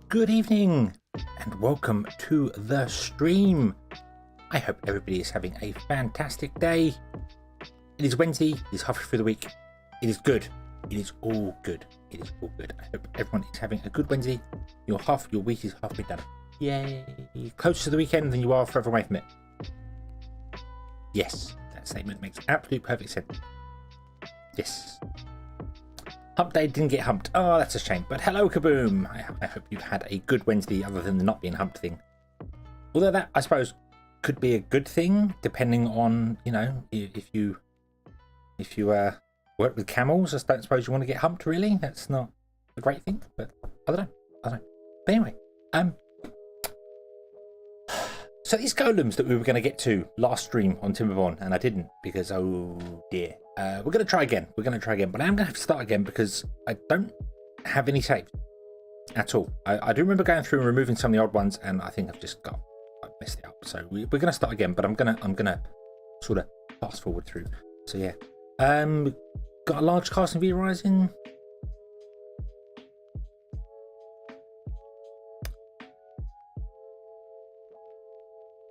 Good evening and welcome to the stream. I hope everybody is having a fantastic day. It is Wednesday, it is halfway through the week. It is good. It is all good. It is all good. I hope everyone is having a good Wednesday. Your week is halfway done. Yay. Closer to the weekend than you are further away from it. Yes, that statement makes absolute perfect sense. Yes. Hump day didn't get humped. Oh, that's a shame. But hello, Kaboom. I hope you've had a good Wednesday other than the not being humped thing. Although that, I suppose, could be a good thing, depending on, you know, if you work with camels. I don't suppose you want to get humped, really. That's not a great thing, but I don't know. But anyway, so these golems that we were going to get to last stream on Timberborn, and I didn't because, oh dear. We're going to try again. But I am going to have to start again because I don't have any saved at all. I do remember going through and removing some of the old ones, and I think I've messed it up. So we're going to start again, but I'm gonna sort of fast forward through. So yeah, got a large casting V rising.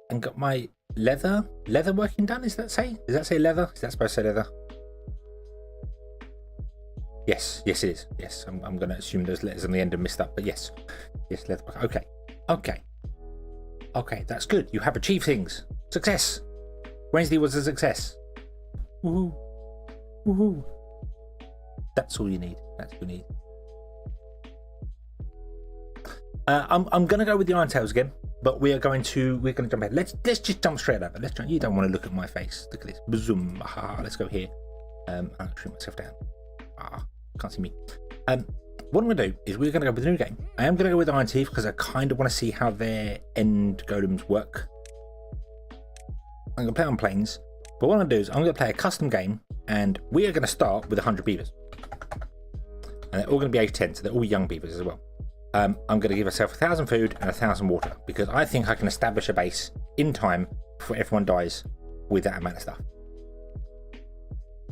And got my leather working done. Does that say leather? Is that supposed to say leather? Yes, it is. Yes, I'm going to assume those letters on the end are missed up, but yes, leather. Okay, that's good. You have achieved things. Success. Wednesday was a success. Woohoo! That's all you need. I'm going to go with the Iron Tails again, but we're going to jump ahead. Let's just jump straight over. You don't want to look at my face. Look at this. Zoom. Let's go here. I'll shrink myself down. Can't see me. What I'm going to do is we're going to go with a new game. I am going to go with Iron Teeth because I kind of want to see how their end golems work. I'm going to play on planes, but what I'm going to do is I'm going to play a custom game, and we are going to start with 100 beavers. And they're all going to be age 10, so they're all young beavers as well. I'm going to give myself 1,000 food and 1,000 water because I think I can establish a base in time before everyone dies with that amount of stuff.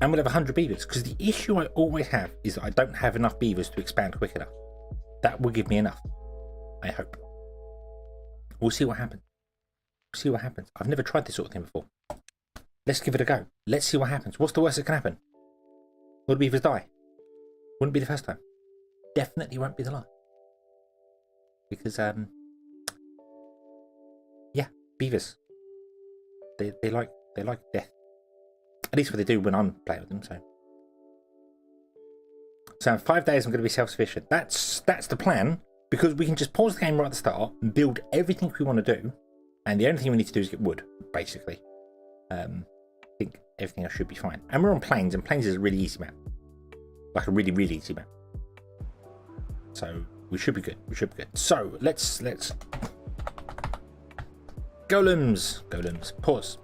And we'll have 100 beavers, because the issue I always have is that I don't have enough beavers to expand quick enough. That will give me enough, I hope. We'll see what happens. I've never tried this sort of thing before. Let's give it a go. Let's see what happens. What's the worst that can happen? Will the beavers die? Wouldn't be the first time. Definitely won't be the last. Because, yeah, beavers. They like death. At least what they do when I'm playing with them. So in 5 days I'm going to be self-sufficient. That's the plan, because we can just pause the game right at the start and build everything we want to do, and the only thing we need to do is get wood, basically. I think everything else should be fine. And we're on plains, and plains is a really easy map, like a really, really easy map. So we should be good. So let's golems. Pause.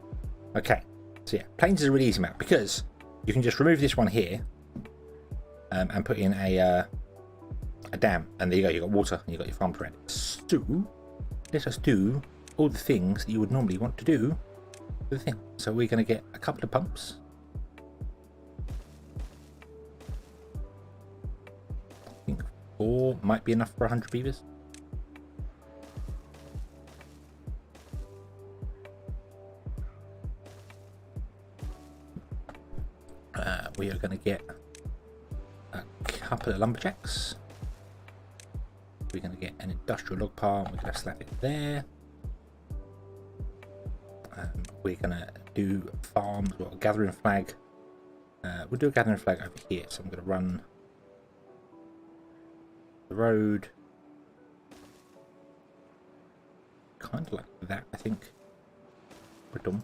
Okay. So yeah, plains is a really easy map because you can just remove this one here and put in a dam, and there you go. You got water and you got your farm bread. So let us do all the things that you would normally want to do with the thing. So we're going to get a couple of pumps. I think 4 might be enough for 100 beavers. We are going to get a couple of lumberjacks. We're going to get an industrial log pile. We're going to slap it there. We're going to do farms. We've got a gathering flag. We'll do a gathering flag over here. So I'm going to run the road. Kind of like that, I think. We're done.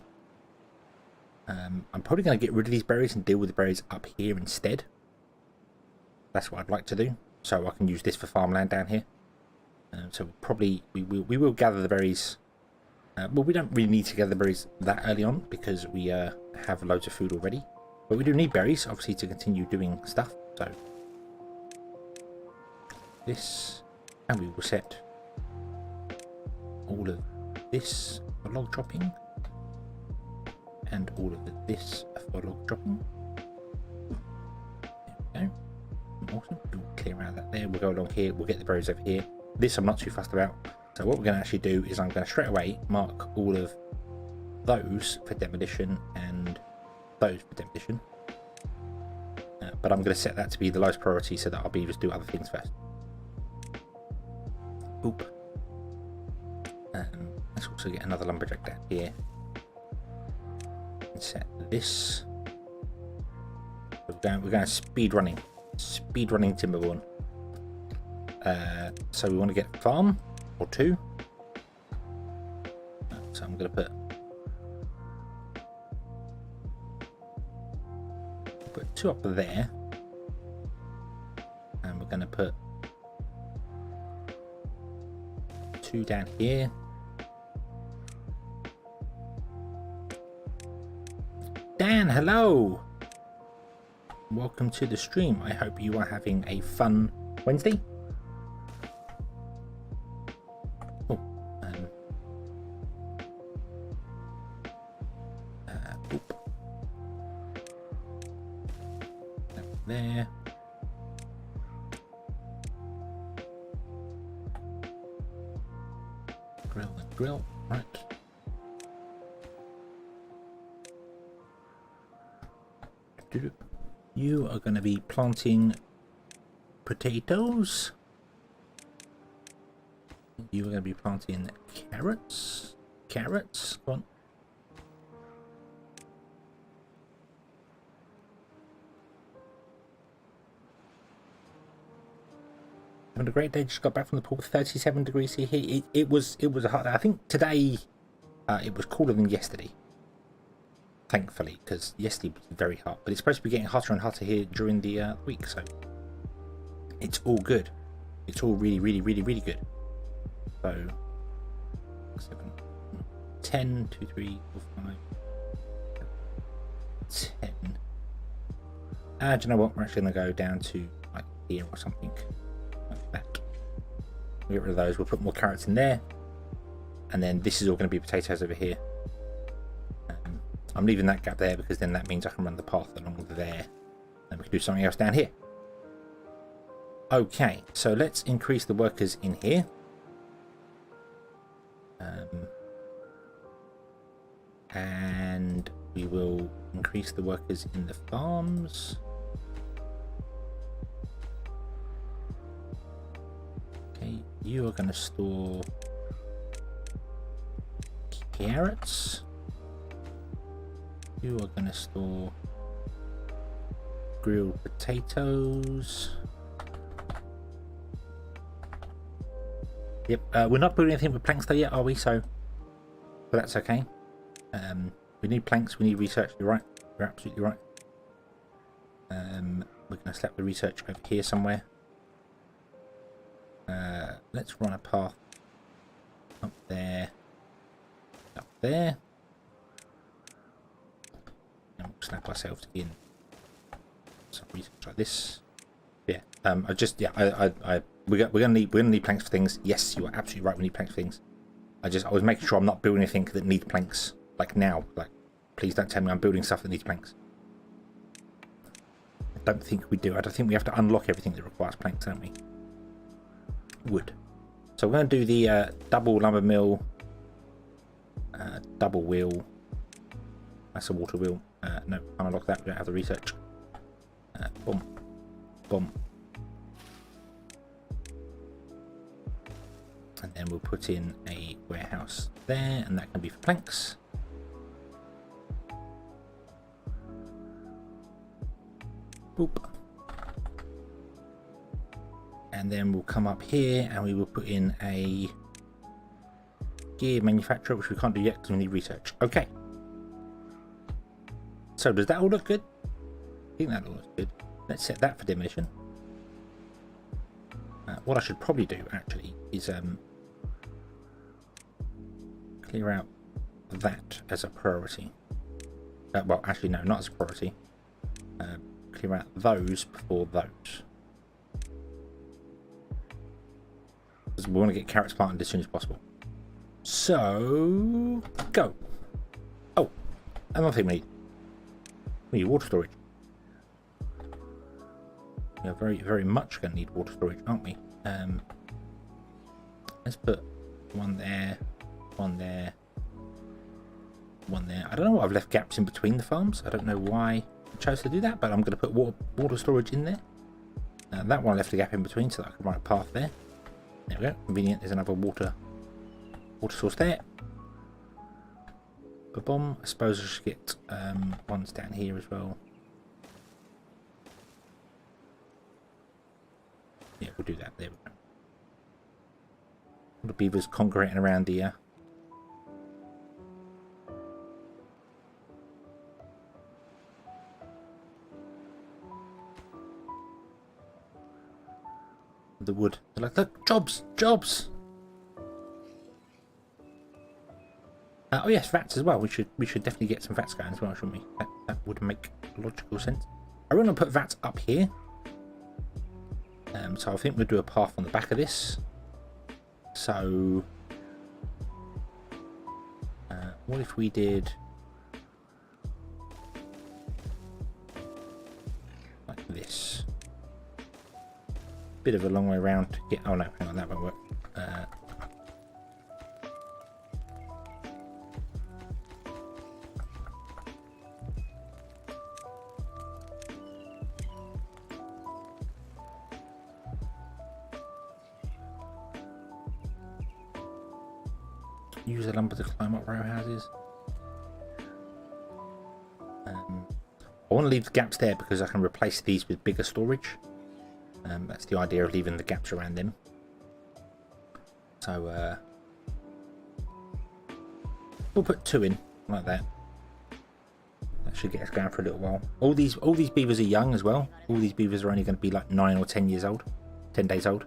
I'm probably going to get rid of these berries and deal with the berries up here instead. That's what I'd like to do, so I can use this for farmland down here. So probably we will gather the berries. Well, we don't really need to gather the berries that early on because we have loads of food already. But we do need berries, obviously, to continue doing stuff. So this, and we will set all of this for log dropping. And all of this for log dropping. There we go. Awesome. We'll clear out that there. We'll go along here. We'll get the berries over here. This I'm not too fussed about. So what we're going to actually do is I'm going to straight away mark all of those for demolition and those for demolition. But I'm going to set that to be the lowest priority so that our beavers do other things first. Oop. Let's also get another lumberjack down here. And set this. We're going speed running Timberborn. So we want to get a farm or two. So I'm going to put two up there, and we're going to put two down here. Dan, hello. Welcome to the stream. I hope you are having a fun Wednesday. Oh, oop. There. Grill the grill, right. You are going to be planting potatoes. You are going to be planting carrots. Carrots, go on. Having a great day. Just got back from the pool. 37 degrees here. It was a hot day. I think today it was cooler than yesterday. Thankfully, because yesterday was very hot, but it's supposed to be getting hotter and hotter here during the week, so it's all good. It's all really, really, really, really good. So 7, 10, 2, 3, 4, 5, 10. Do you know what? We're actually going to go down to like here or something like that. We'll get rid of those. We'll put more carrots in there, and then this is all going to be potatoes over here. I'm leaving that gap there because then that means I can run the path along there, and we can do something else down here. Okay, so let's increase the workers in here. And we will increase the workers in the farms. Okay, you are going to store carrots. You are going to store grilled potatoes. Yep, we're not building anything with planks though yet, are we? So, but that's okay. We need planks, we need research. You're right. You're absolutely right. We're going to slap the research over here somewhere. Let's run a path up there. Up there. And we'll snap ourselves in some research like this. Yeah. We're gonna need planks for things. Yes, you are absolutely right. We need planks for things. I was making sure I'm not building anything that needs planks. Like now, like please don't tell me I'm building stuff that needs planks. I don't think we do. I don't think we have to unlock everything that requires planks, don't we? Wood. So we're going to do the double lumber mill, double wheel. That's a water wheel. No, unlock that. We don't have the research. Boom, boom. And then we'll put in a warehouse there, and that can be for planks. Boop. And then we'll come up here and we will put in a gear manufacturer, which we can't do yet because we need research. Okay. So does that all look good? I think that all looks good. Let's set that for demolition. What I should probably do actually is clear out that as a priority. Well, actually no, not as a priority. Clear out those before those. Because we want to get carrots planted as soon as possible. So, go. Oh, another thing we need water storage. We are very, very much going to need water storage, aren't we? Let's put one there, one there, one there. I don't know why I've left gaps in between the farms. I don't know why I chose to do that, but I'm going to put water storage in there. That one left a gap in between so that I can run a path there. There we go. Convenient. There's another water source there. Ba-bomb. I suppose I should get ones down here as well. Yeah, we'll do that. There we go. All the beavers congregating around here. The wood. They're like, look, jobs! Oh yes, vats as well. We should definitely get some vats going as well, shouldn't we? That would make logical sense. I want to put vats up here. So I think we'll do a path on the back of this. So what if we did like this? Bit of a long way around to get. Oh no, hang on, that won't work. Use the lumber to climb up row houses. I want to leave the gaps there because I can replace these with bigger storage. That's the idea of leaving the gaps around them. So we'll put 2 in like that. That should get us going for a little while. All these beavers are young as well. All these beavers are only going to be like 9 or 10 years old, 10 days old.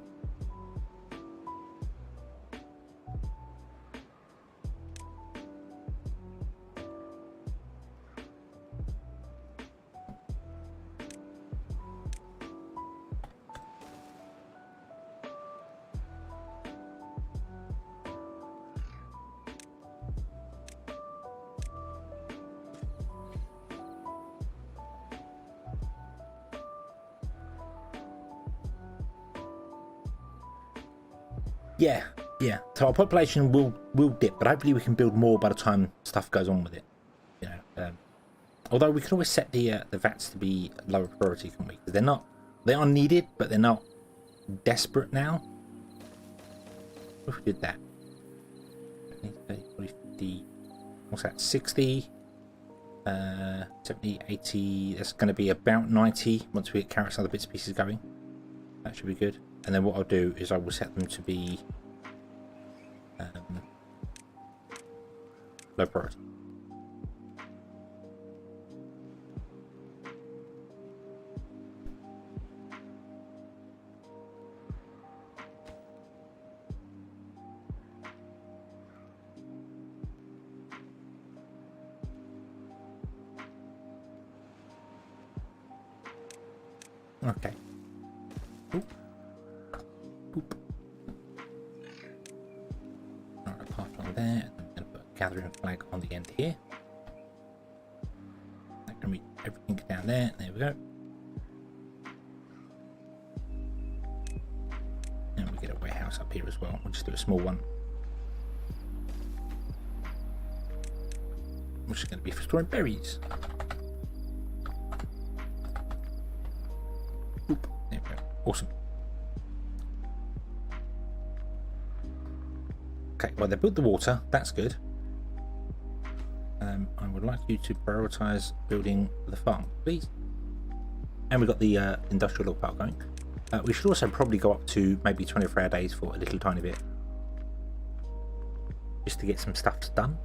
Yeah. So our population will dip, but hopefully we can build more by the time stuff goes on with it. You know, although we can always set the vats to be lower priority, can't we? Because they are needed, but they're not desperate now. What if we did that? 30, 40, 50. What's that? 60, 70, 80. That's going to be about 90 once we get carrots and other bits and pieces going. That should be good. And then what I'll do is I will set them to be low priority. Okay. Oop. Boop. Alright, apart from there, I'm going to put a gathering flag on the end here. That can reach everything down there. There we go. And we get a warehouse up here as well. We'll just do a small one, which is going to be for storing berries. Oop. There we go. Awesome. Okay, well, they built the water. That's good. I would like you to prioritize building the farm, please. And we've got the industrial oil power going. We should also probably go up to maybe 24-hour days for a little tiny bit, just to get some stuff done.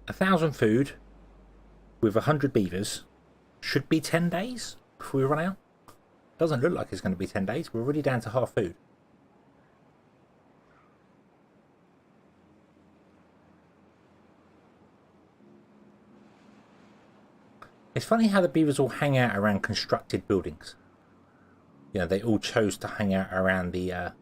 A 1,000 food with 100 beavers should be 10 days before we run out. Doesn't look like it's going to be 10 days. We're already down to half food. It's funny how the beavers all hang out around constructed buildings. You know, they all chose to hang out around the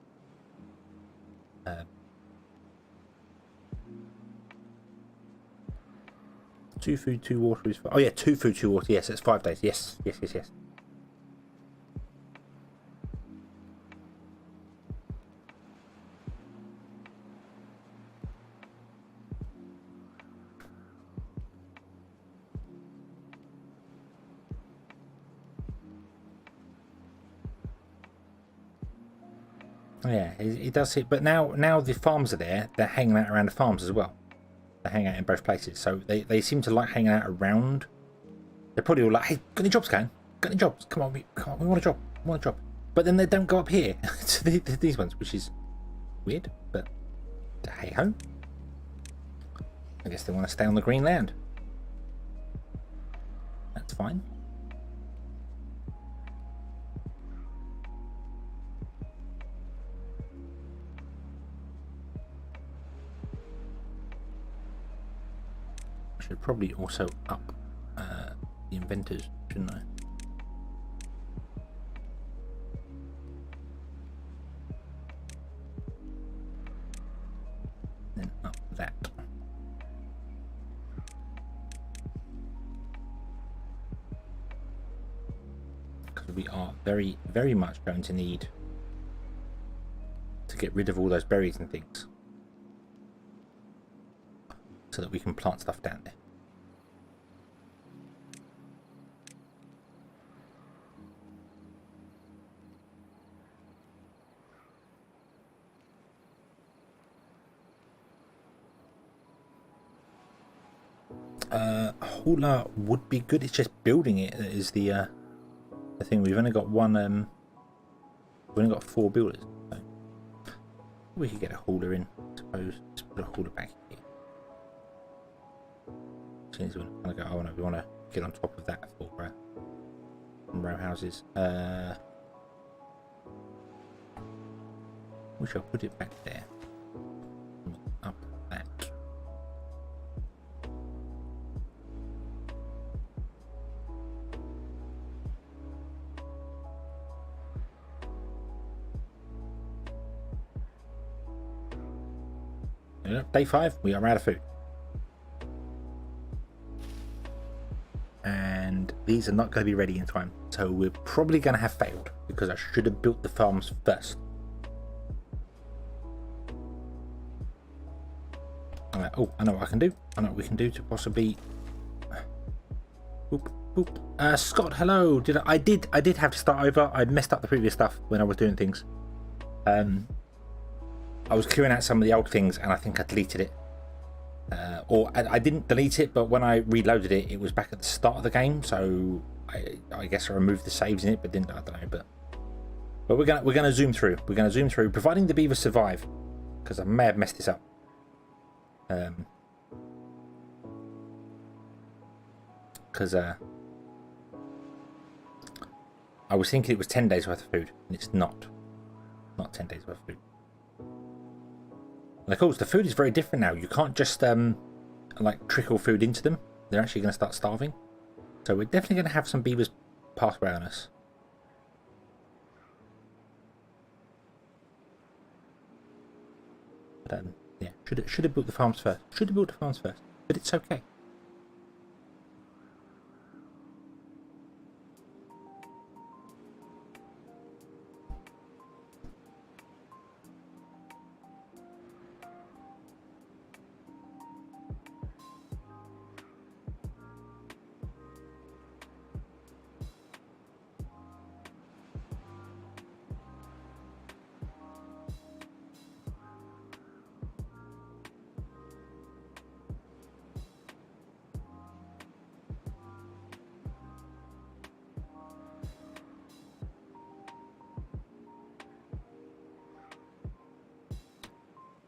two food, two water is. Oh yeah, 2 food, 2 water. Yes, it's 5 days. Yes, yes, yes, yes. Yeah, it does it. But now the farms are there. They're hanging out around the farms as well. They hang out in both places, so they seem to like hanging out around. They're probably all like, "Hey, got any jobs, Can? Got any jobs? Come on, we want a job. We want a job." But then they don't go up here to these ones, which is weird. But hey ho. I guess they want to stay on the green land. That's fine. I should probably also up the inventors, shouldn't I? Then up that. Because we are very, very much going to need to get rid of all those berries and things so that we can plant stuff down there. Hauler would be good. It's just building it that is the thing. We've only got one. We've only got 4 builders. So we could get a hauler in, I suppose. Let's put a hauler back here. Since we want to go, oh no, we want to get on top of that for row houses. We shall put it back there. Up that. Day 5, we are out of food. And these are not going to be ready in time. So we're probably going to have failed because I should have built the farms first. Oh, I know what I can do. I know what we can do to possibly... Boop, boop. Scott, hello. I did have to start over. I messed up the previous stuff when I was doing things. I was clearing out some of the old things and I think I deleted it. Or I didn't delete it, but when I reloaded it, it was back at the start of the game. So I guess I removed the saves in it, but didn't. I don't know. But we're gonna zoom through. We're gonna zoom through, providing the beavers survive, because I may have messed this up. Because I was thinking it was 10 days worth of food, and it's not 10 days worth of food. And of course, the food is very different now. You can't just like trickle food into them. They're actually going to start starving. So we're definitely going to have some beavers pass away on us. But yeah, should have built the farms first. Should have built the farms first, but it's okay.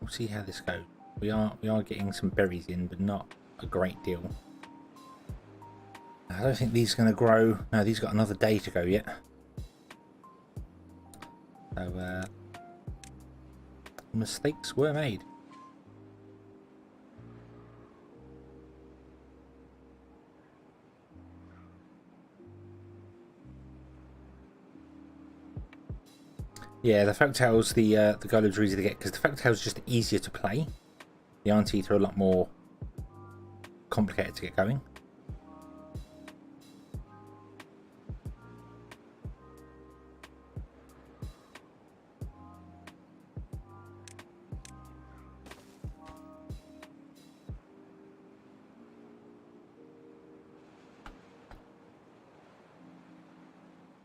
We'll see how this goes. We are getting some berries in, but not a great deal. I don't think these are going to grow. No, these got another day to go yet. So mistakes were made. Yeah, the folktales, the golems are easy to get because the folktales are just easier to play. The anteater are a lot more complicated to get going.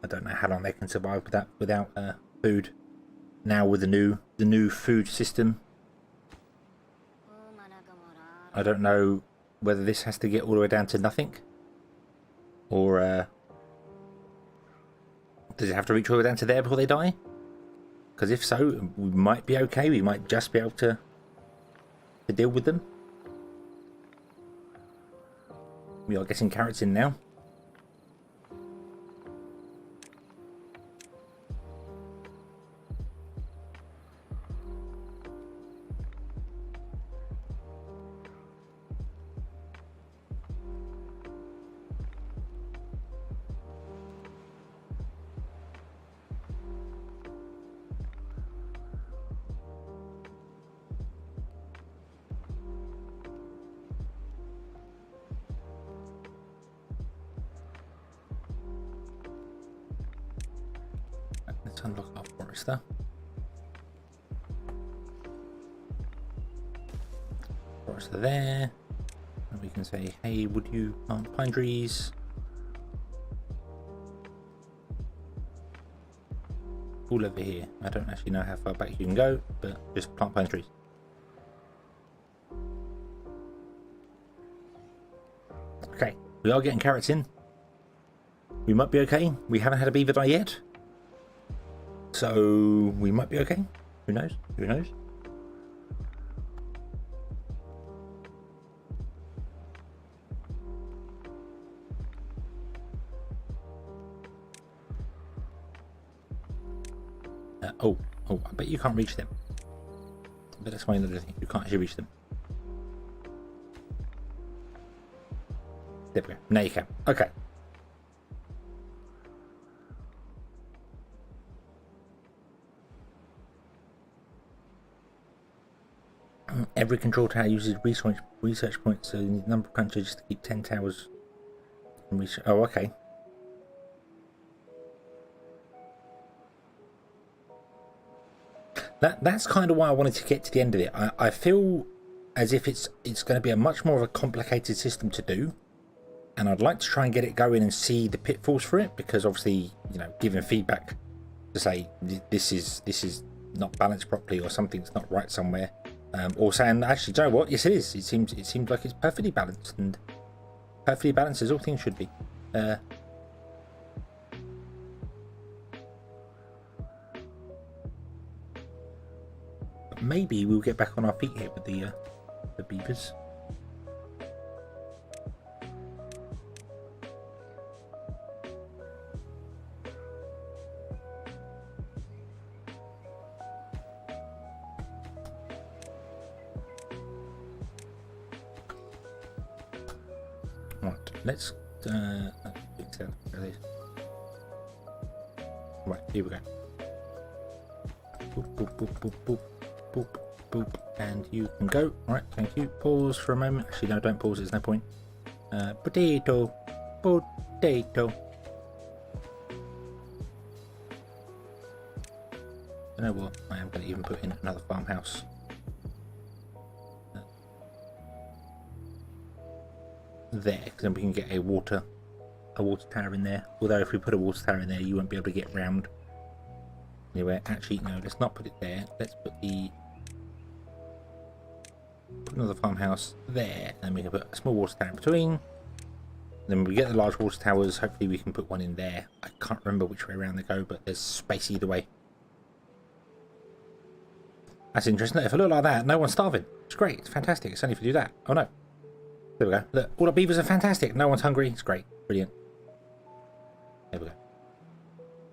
I don't know how long they can survive without food. Now with the new food system, I don't know whether this has to get all the way down to nothing, or does it have to reach all the way down to there before they die? Because if so, we might be okay. We might just be able to deal with them. We are getting carrots in now. Let's unlock our forester. Forester there. And we can say, hey, would you plant pine trees? All over here. I don't actually know how far back you can go, but just plant pine trees. Okay, we are getting carrots in. We might be okay. We haven't had a beaver die yet. So we might be okay. Who knows? Who knows? Oh, I bet you can't reach them. But that's why another thing. You can't actually reach them. There we go. Now you can. Okay. Every control tower uses research points, so you need a number of countries to keep 10 towers. Oh, okay. That's kind of why I wanted to get to the end of it. I feel as if it's going to be a much more of a complicated system to do, and I'd like to try and get it going and see the pitfalls for it, because obviously, you know, giving feedback to say this is not balanced properly or something's not right somewhere, or saying actually, do you know what? Yes, it is. It seems like it's perfectly balanced, and perfectly balanced as all things should be. Maybe we'll get back on our feet here with the beavers. Right, let's right, here we go. Boop, boop, boop, boop, boop. Boop, boop, and you can go. Alright, thank you. Pause for a moment. Actually, no, don't pause, there's no point. Potato. Potato. You know what? I am going to even put in another farmhouse. There, because then we can get a water tower in there. Although if we put a water tower in there, you won't be able to get round anywhere. Actually, no, let's not put it there. Let's put another farmhouse there, and then we can put a small water tower in between. Then when we get the large water towers, hopefully we can put one in there. I can't remember which way around they go, but there's space either way. That's interesting. If I look like that, no one's starving. It's great. It's fantastic. It's only if you do that. Oh no. There we go. Look, all our beavers are fantastic. No one's hungry. It's great. Brilliant. There we go.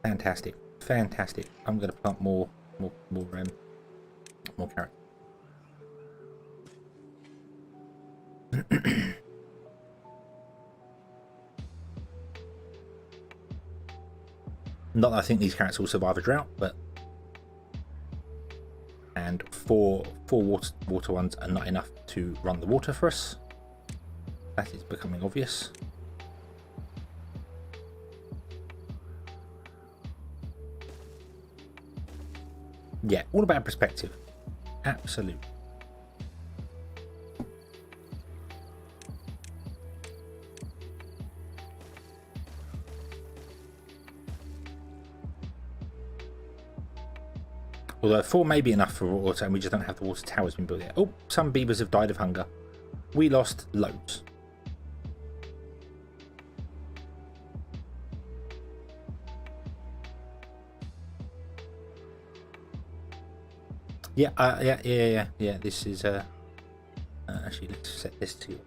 Fantastic. Fantastic. I'm going to plant more carrots. Not that I think these carrots will survive a drought, but and four water ones are not enough to run the water for us. That is becoming obvious. Yeah, all about perspective. Absolutely. Although 4 may be enough for water, and we just don't have the water towers being built yet. Oh, some beavers have died of hunger. We lost loads. Yeah. This is actually, let's set this to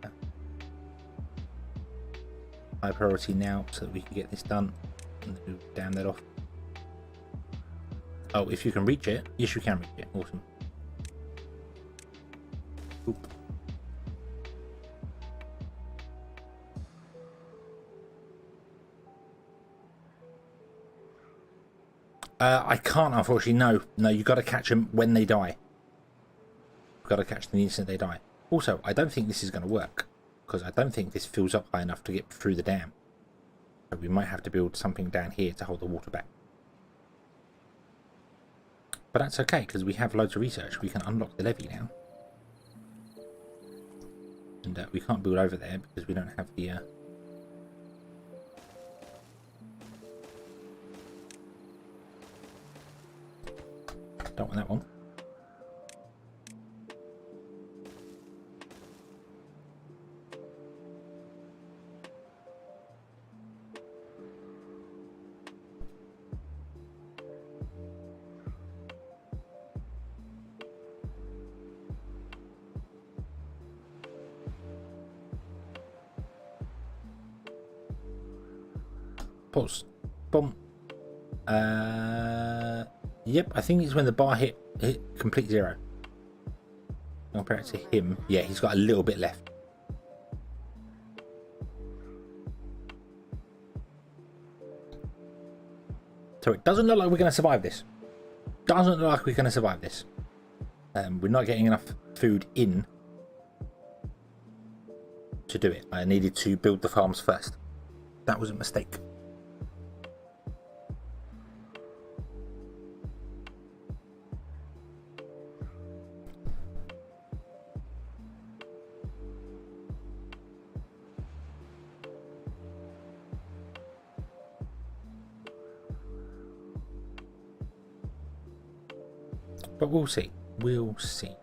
high priority now, so that we can get this done. And then down that off. Oh, if you can reach it, yes, you can reach it. Awesome. Oop. I can't, unfortunately. No, you got to catch them when they die. You've got to catch them the instant they die. Also, I don't think this is going to work, because I don't think this fills up high enough to get through the dam. So we might have to build something down here to hold the water back. But that's okay, because we have loads of research. We can unlock the levee now. And we can't build over there because we don't have the... Don't want that one. Pause. Boom. Yep, I think it's when the bar hit complete 0. Compare it to him. Yeah, he's got a little bit left. So it doesn't look like we're going to survive this. Doesn't look like we're going to survive this. We're not getting enough food in to do it. I needed to build the farms first. That was a mistake. But we'll see. We'll see.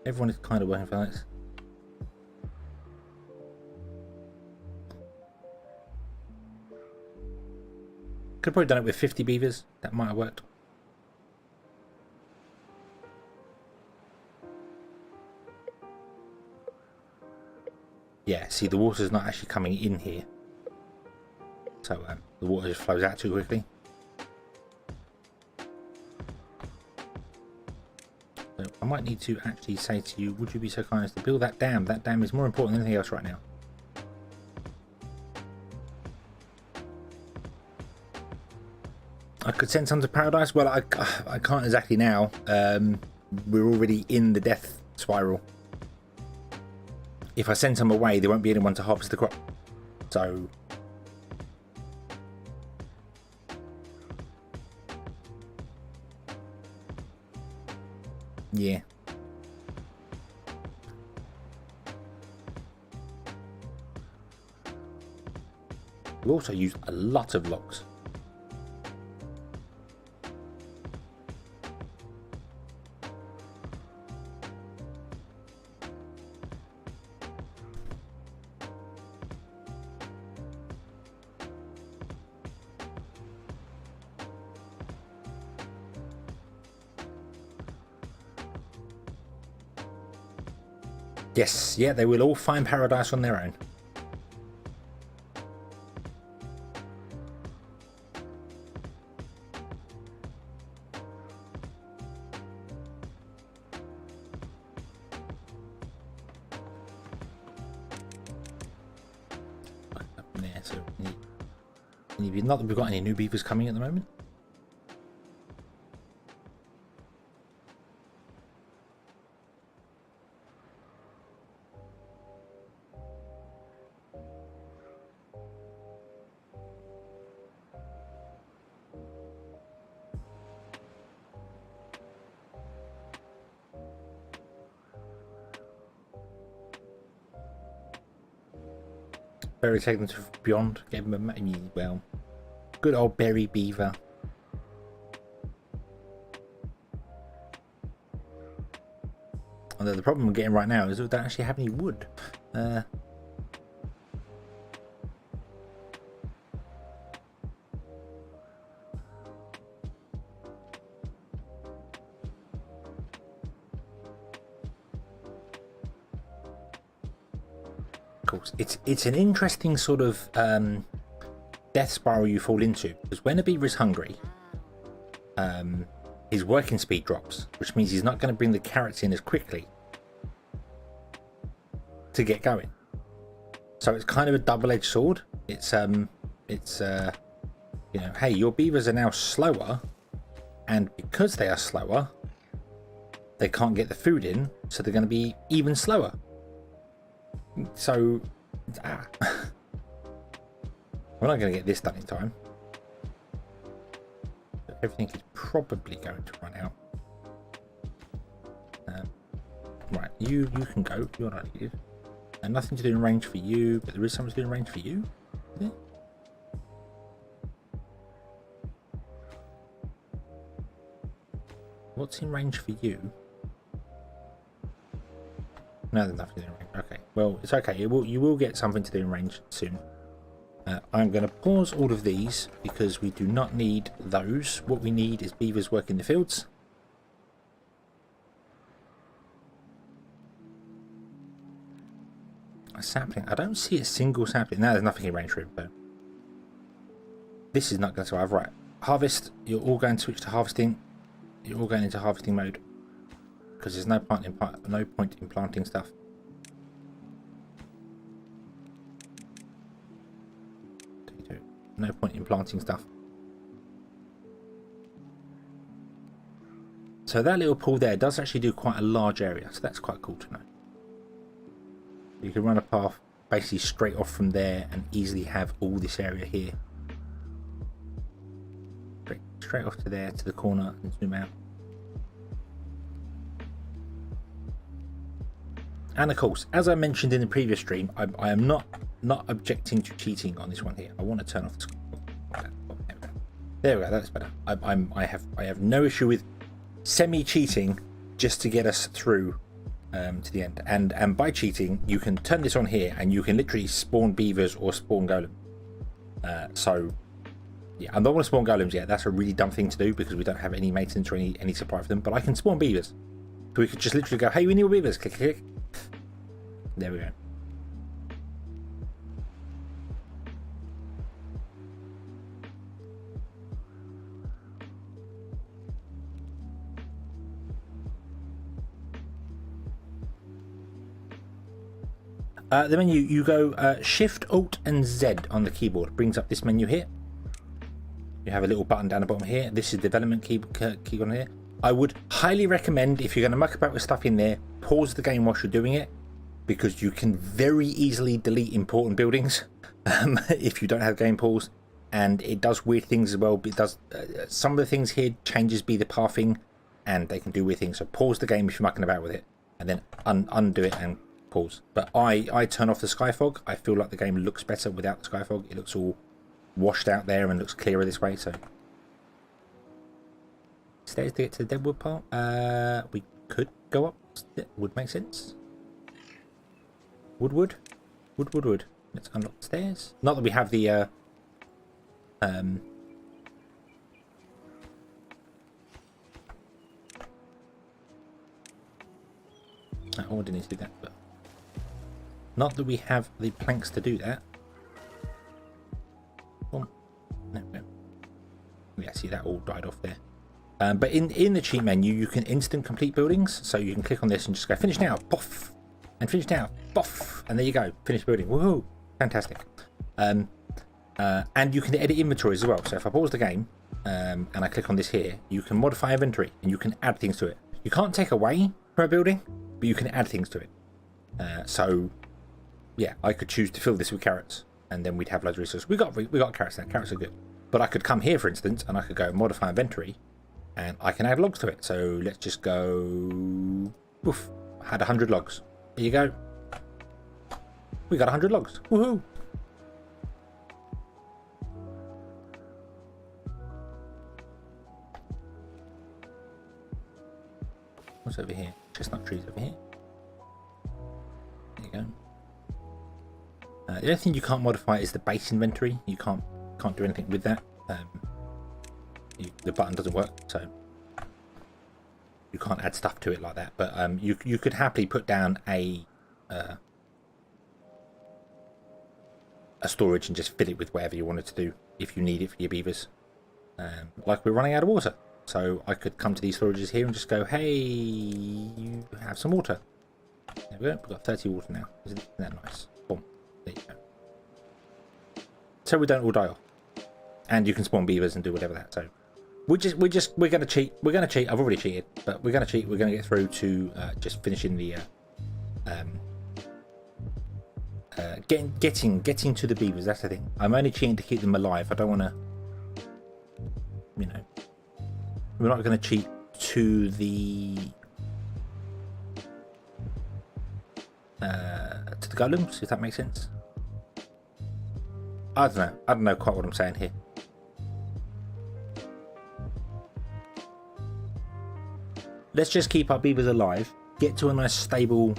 Everyone is kind of working for this. Could have probably done it with 50 beavers. That might have worked. Yeah, see, the water's not actually coming in here. So the water just flows out too quickly. So I might need to actually say to you, would you be so kind as to build that dam? That dam is more important than anything else right now. I could send some to paradise. Well, I can't exactly now. We're already in the death spiral. If I send some away, there won't be anyone to harvest the crop. So... yeah. We also use a lot of logs. Yes, yeah, they will all find paradise on their own. Up in there, so not that we've got any new beavers coming at the moment. Berry take them to beyond. Gave him a well. Good old berry beaver. Although the problem we're getting right now is we don't actually have any wood. Course, it's an interesting sort of death spiral you fall into, because when a beaver is hungry, his working speed drops, which means he's not going to bring the carrots in as quickly to get going. So it's kind of a double-edged sword. It's you know, hey, your beavers are now slower, and because they are slower, they can't get the food in, so they're going to be even slower. So, we're not going to get this done in time. Everything is probably going to run out. Right, you can go. You're not needed. And nothing to do in range for you, but there is something to do in range for you. Is it? What's in range for you? No, there's nothing in range. Okay, well, it's okay. You will get something to do in range soon. I'm going to pause all of these because we do not need those. What we need is beavers working the fields. A sapling. I don't see a single sapling. No, there's nothing in range for him, but this is not going to survive. Right, harvest. You're all going to switch to harvesting. You're all going into harvesting mode because there's no point in planting stuff. No point in planting stuff. So that little pool there does actually do quite a large area, so that's quite cool to know. You can run a path basically straight off from there and easily have all this area here. Straight off to there, to the corner, and zoom out. And of course, as I mentioned in the previous stream, I am not objecting to cheating on this one here. I want to turn off the screen. There we go. That's better. I have no issue with semi-cheating just to get us through to the end. And by cheating, you can turn this on here and you can literally spawn beavers or spawn golem. So yeah, I don't want to spawn golems yet. That's a really dumb thing to do because we don't have any maintenance or any supply for them. But I can spawn beavers. So we could just literally go, hey, we need beavers. Click, click, click. There we go. The menu, you go Shift, Alt and Z on the keyboard. Brings up this menu here. You have a little button down the bottom here. This is development key on here. I would highly recommend, if you're going to muck about with stuff in there, pause the game whilst you're doing it, because you can very easily delete important buildings if you don't have game pause, and it does weird things as well. It does some of the things here changes be the pathing, and they can do weird things. So pause the game if you're mucking about with it, and then undo it and pause. But I turn off the sky fog. I feel like the game looks better without the sky fog. It looks all washed out there and looks clearer this way. So stairs to get to the deadwood part. We could go up. That would make sense. Wood. Let's unlock the stairs. Not that we have the I wouldn't need to do that, but not that we have the planks to do that. Oh, no. Yeah, see that all died off there. But in the cheat menu, you can instant complete buildings. So you can click on this and just go finish now, poff, and finish now, poff, and there you go, finish building. Woohoo! Fantastic. And you can edit inventories as well. So if I pause the game and I click on this here, you can modify inventory and you can add things to it. You can't take away from a building, but you can add things to it. So yeah, I could choose to fill this with carrots, and then we'd have loads of resources. We got carrots now. Carrots are good. But I could come here, for instance, and I could go modify inventory, and I can add logs to it. So let's just go. Woof! Had 100 logs. There you go. We got 100 logs. Woohoo! What's over here? Chestnut trees over here. There you go. The only thing you can't modify is the base inventory. You can't do anything with that. The button doesn't work, so you can't add stuff to it like that. But you could happily put down a storage and just fill it with whatever you wanted to do if you need it for your beavers. Like we're running out of water, so I could come to these storages here and just go, hey, you have some water. There we go. We've got 30 water now. Isn't that nice? Boom. There you go. So we don't all die off, and you can spawn beavers and do whatever that. So we're gonna cheat. We're gonna cheat. I've already cheated, but we're gonna cheat. We're gonna get through to just finishing the getting to the beavers. That's the thing. I'm only cheating to keep them alive. I don't want to, you know, we're not going to cheat to the golems, if that makes sense. I don't know quite what I'm saying here. Let's just keep our beavers alive, get to a nice stable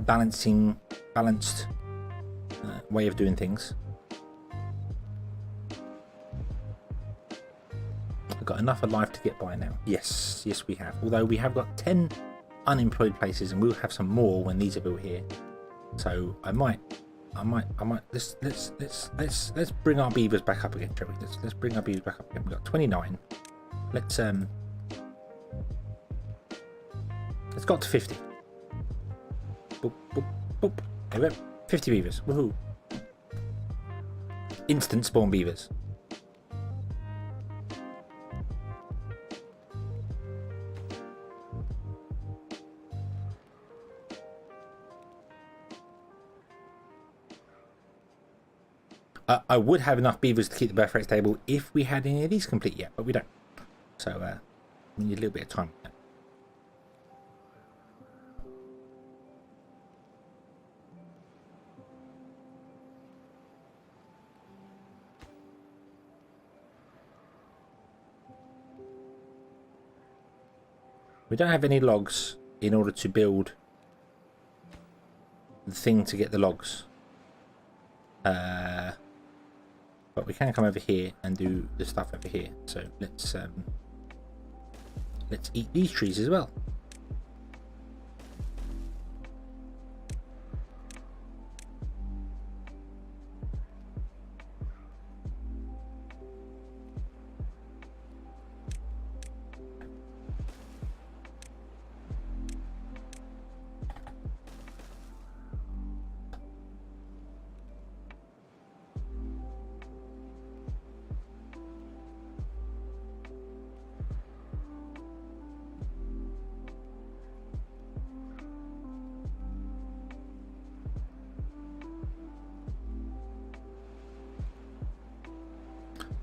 balanced way of doing things. We've got enough alive to get by now. Yes we have. Although we have got 10 unemployed places, and we'll have some more when these are built here. So I might let's bring our beavers back up again, shall we? Let's bring our beavers back up again. We've got 29. Let's got to 50. Boop, boop, boop. There we go. 50 beavers. Woohoo. Instant spawn beavers. I would have enough beavers to keep the birth rate stable if we had any of these complete yet, but we don't. So we need a little bit of time. We don't have any logs in order to build the thing to get the logs. But we can come over here and do the stuff over here. So let's eat these trees as well.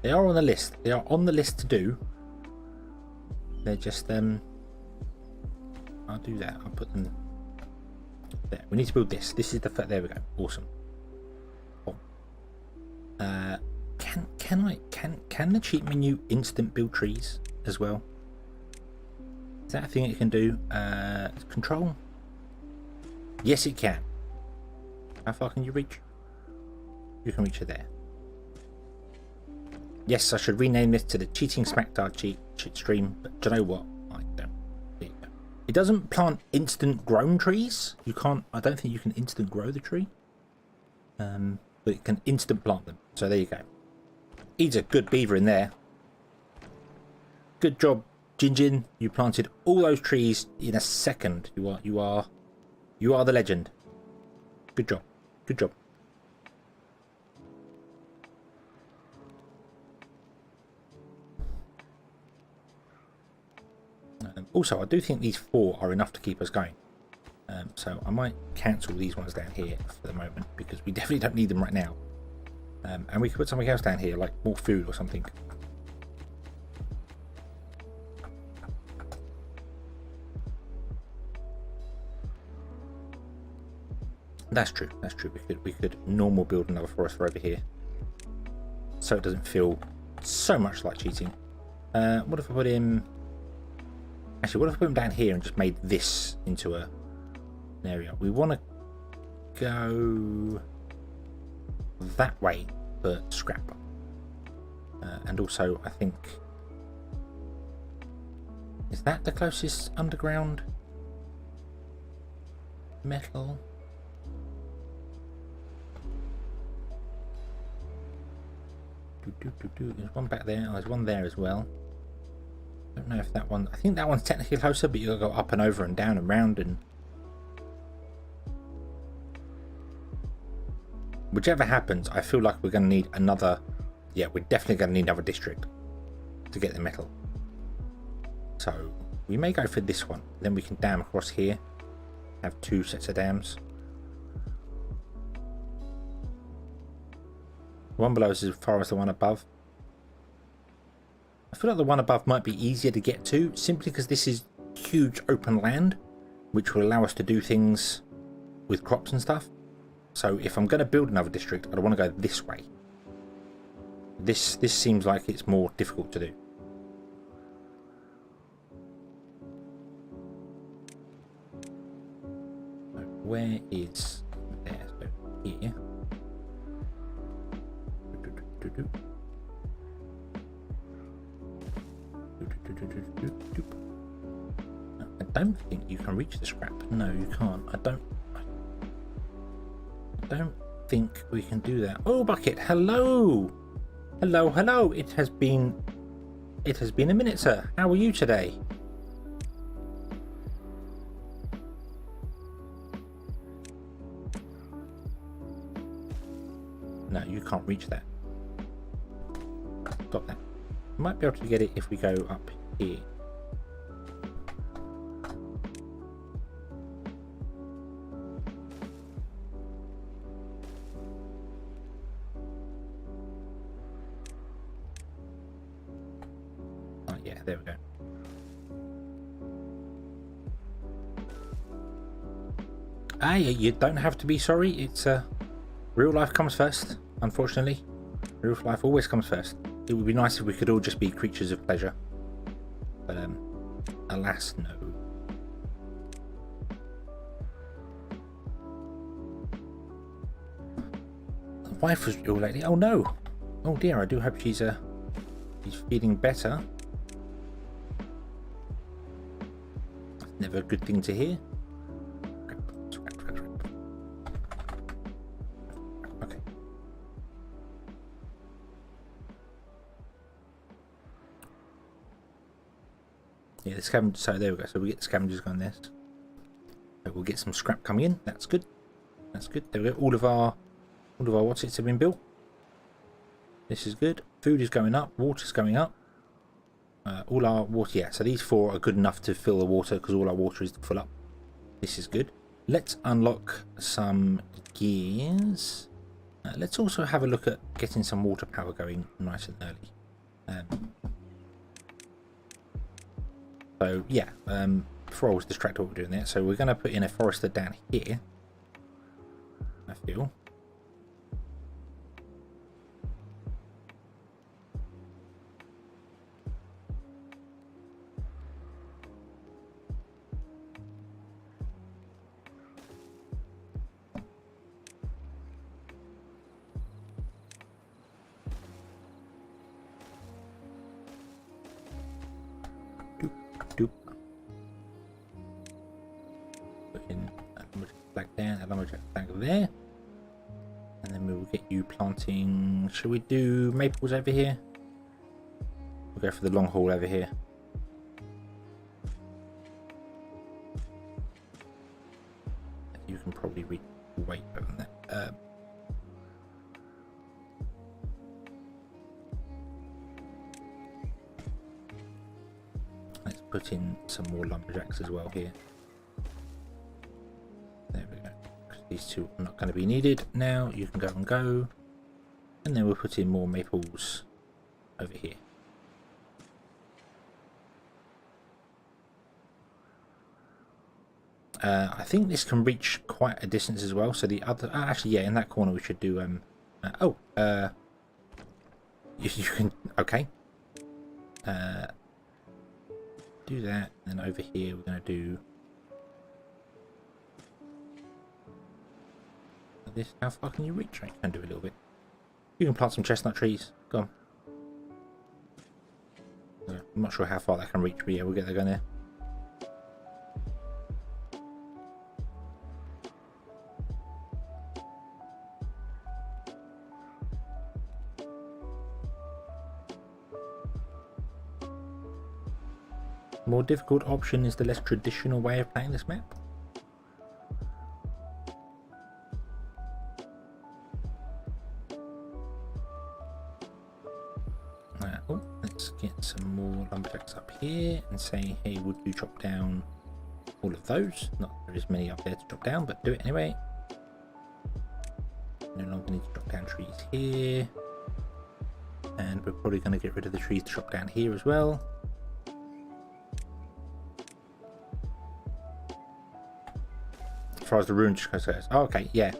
They are on the list. They are on the list to do. They're just I'll do that. I'll put them there. We need to build this. This is the there we go. Awesome. Oh. Can the cheat menu instant build trees as well? Is that a thing it can do? Control? Yes, it can. How far can you reach? You can reach it there. Yes, I should rename this to the Cheating Smackdard cheat stream, but do you know what? I don't. There you go. It doesn't plant instant grown trees. You can't. I don't think you can instant grow the tree. But it can instant plant them. So there you go. He's a good beaver in there. Good job, Jinjin. You planted all those trees in a second. You are the legend. Good job. Good job. Also, I do think these 4 are enough to keep us going. So I might cancel these ones down here for the moment, because we definitely don't need them right now. And we could put something else down here, like more food or something. That's true. That's true. We could normal build another forest for over here, so it doesn't feel so much like cheating. What if I put in? Actually, what if we put them down here and just made this into an area? We want to go that way for scrap. And also, I think... Is that the closest underground metal? There's one back there. Oh, there's one there as well. I don't know if that one... I think that one's technically closer, but you've got to go up and over and down and round and... Whichever happens, I feel like we're going to need another... Yeah, we're definitely going to need another district to get the metal. So, we may go for this one. Then we can dam across here. Have 2 sets of dams. The one below is as far as the one above. I feel like the one above might be easier to get to, simply because this is huge open land, which will allow us to do things with crops and stuff. So if I'm going to build another district, I don't want to go this way. This seems like it's more difficult to do. So where is there? So here. I don't think you can reach the scrap. No, you can't. I don't think we can do that. Oh, Bucket, hello. Hello. It has been a minute, sir. How are you today? No, you can't reach that. Got that. Might be able to get it if we go up here. Oh yeah, there we go. Ah, you don't have to be sorry. It's real life comes first, unfortunately. Real life always comes first. It would be nice if we could all just be creatures of pleasure. But, alas, no. The wife was ill lately. Oh, no. Oh, dear. I do hope she's feeling better. That's never a good thing to hear. Yeah, the scavenger. So there we go. So we get the scavengers going there. So we'll get some scrap coming in. That's good. That's good. There we go. All of our what's it have been built. This is good. Food is going up. Water's going up. All our water. Yeah. So these 4 are good enough to fill the water because all our water is full up. This is good. Let's unlock some gears. Let's also have a look at getting some water power going nice and early. So yeah, before I was distracted what we're doing there, so we're going to put in a forester down here, I feel. Back there, and then we will get you planting. Shall we do maples over here? We'll go for the long haul over here. You can probably wait on that. Let's put in some more lumberjacks as well here. There we go. These 2 are not going to be needed now. You can go and go, and then we'll put in more maples over here. I think this can reach quite a distance as well. So the other, actually, yeah, in that corner we should do. You can okay. do that, and then over here we're going to do this. How far can you reach? I can do a little bit. You can plant some chestnut trees. Go on. I'm not sure how far that can reach, but yeah, we'll get that going there. More difficult option is the less traditional way of playing this map. Oh, let's get some more lumberjacks up here and say, hey, would you chop down all of those? Not there is many up there to chop down, but do it anyway. No longer need to chop down trees here. And we're probably going to get rid of the trees to chop down here as well. As far as the ruin goes, oh, okay, yeah.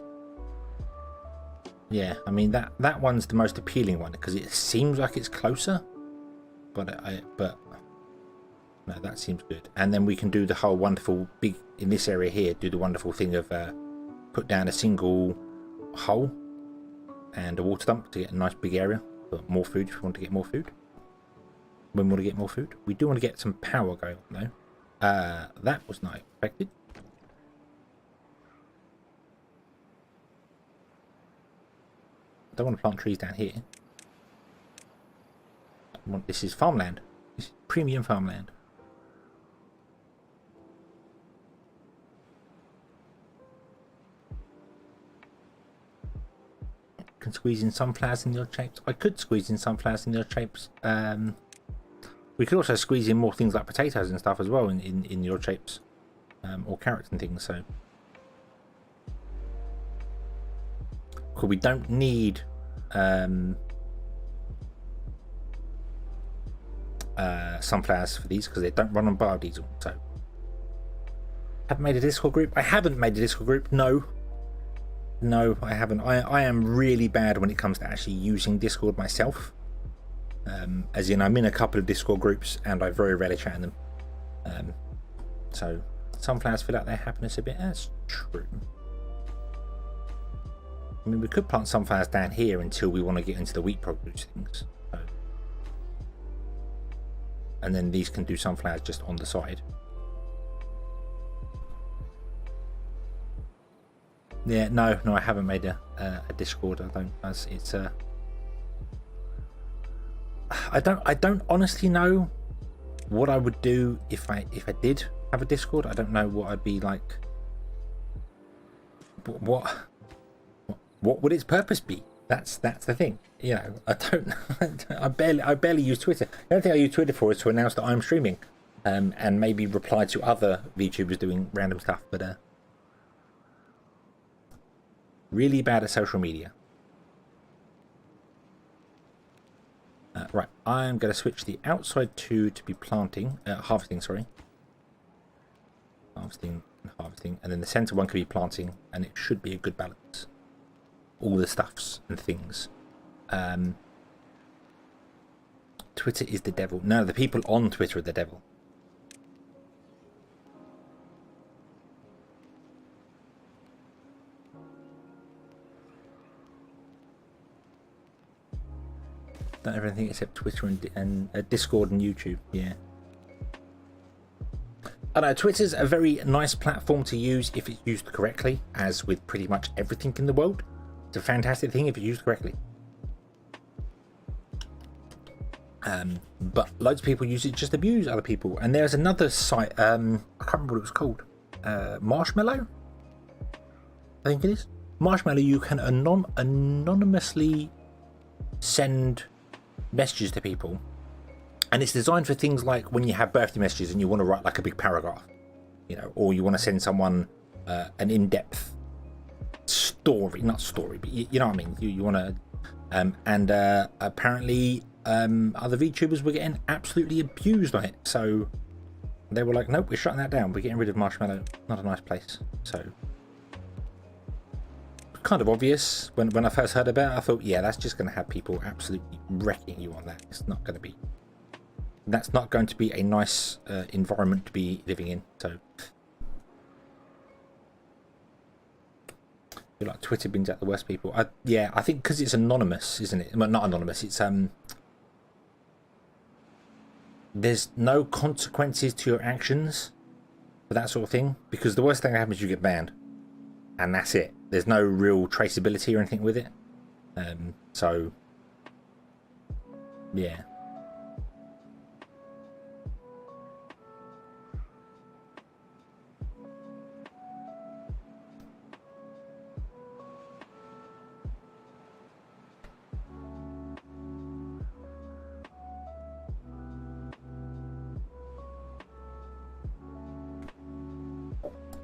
Yeah, I mean that one's the most appealing one because it seems like it's closer, but no, that seems good. And then we can do the whole wonderful big in this area here. Do the wonderful thing of put down a single hole and a water dump to get a nice big area for more food. If we want to get more food, when we want to get more food, we do want to get some power going on though. That was not expected. I don't want to plant trees down here. This is farmland. This is premium farmland. Can squeeze in sunflowers in the odd shapes. I could squeeze in sunflowers in the odd shapes. We could also squeeze in more things like potatoes and stuff as well in the odd shapes, or carrots and things. So, cool. We don't need sunflowers for these because they don't run on biodiesel. So, haven't made a Discord group. I haven't made a Discord group. No, I haven't. I am really bad when it comes to actually using Discord myself. As in, I'm in a couple of Discord groups and I very rarely chat in them. So, sunflowers fill out their happiness a bit. That's true. I mean, we could plant sunflowers down here until we want to get into the wheat produce things. So, and then these can do sunflowers just on the side. Yeah, no, I haven't made a Discord. I don't. It's I don't honestly know what I would do if I did have a Discord. I don't know what I'd be like. What would its purpose be? That's the thing. You know, I don't. I barely use Twitter. The only thing I use Twitter for is to announce that I'm streaming, and maybe reply to other VTubers doing random stuff. But really bad at social media. Right, I'm going to switch the outside to be planting, harvesting. Sorry, harvesting and harvesting, and then the center one can be planting, and it should be a good balance. All the stuffs and things. Twitter is the devil. No, the people on Twitter are the devil. Don't have anything except Twitter and Discord and YouTube. Yeah. I know Twitter's a very nice platform to use if it's used correctly, as with pretty much everything in the world. It's a fantastic thing if it's used correctly. But loads of people use it just to abuse other people. And there's another site, I can't remember what it was called. Marshmallow? I think it is. Marshmallow, you can anonymously send messages to people. And it's designed for things like when you have birthday messages and you want to write like a big paragraph. You know, or you want to send someone an in-depth story, not story, but you know what I mean. You want to, apparently other VTubers were getting absolutely abused on it. So they were like, nope, we're shutting that down. We're getting rid of Marshmallow. Not a nice place. So kind of obvious when I first heard about it. I thought, yeah, that's just going to have people absolutely wrecking you on that. It's not going to be that's not going to be a nice environment to be living in. So I feel like Twitter brings out the worst people. Yeah, I think because it's anonymous, isn't it? Well, not anonymous. It's there's no consequences to your actions for that sort of thing, because the worst thing that happens is you get banned, and that's it. There's no real traceability or anything with it. So yeah.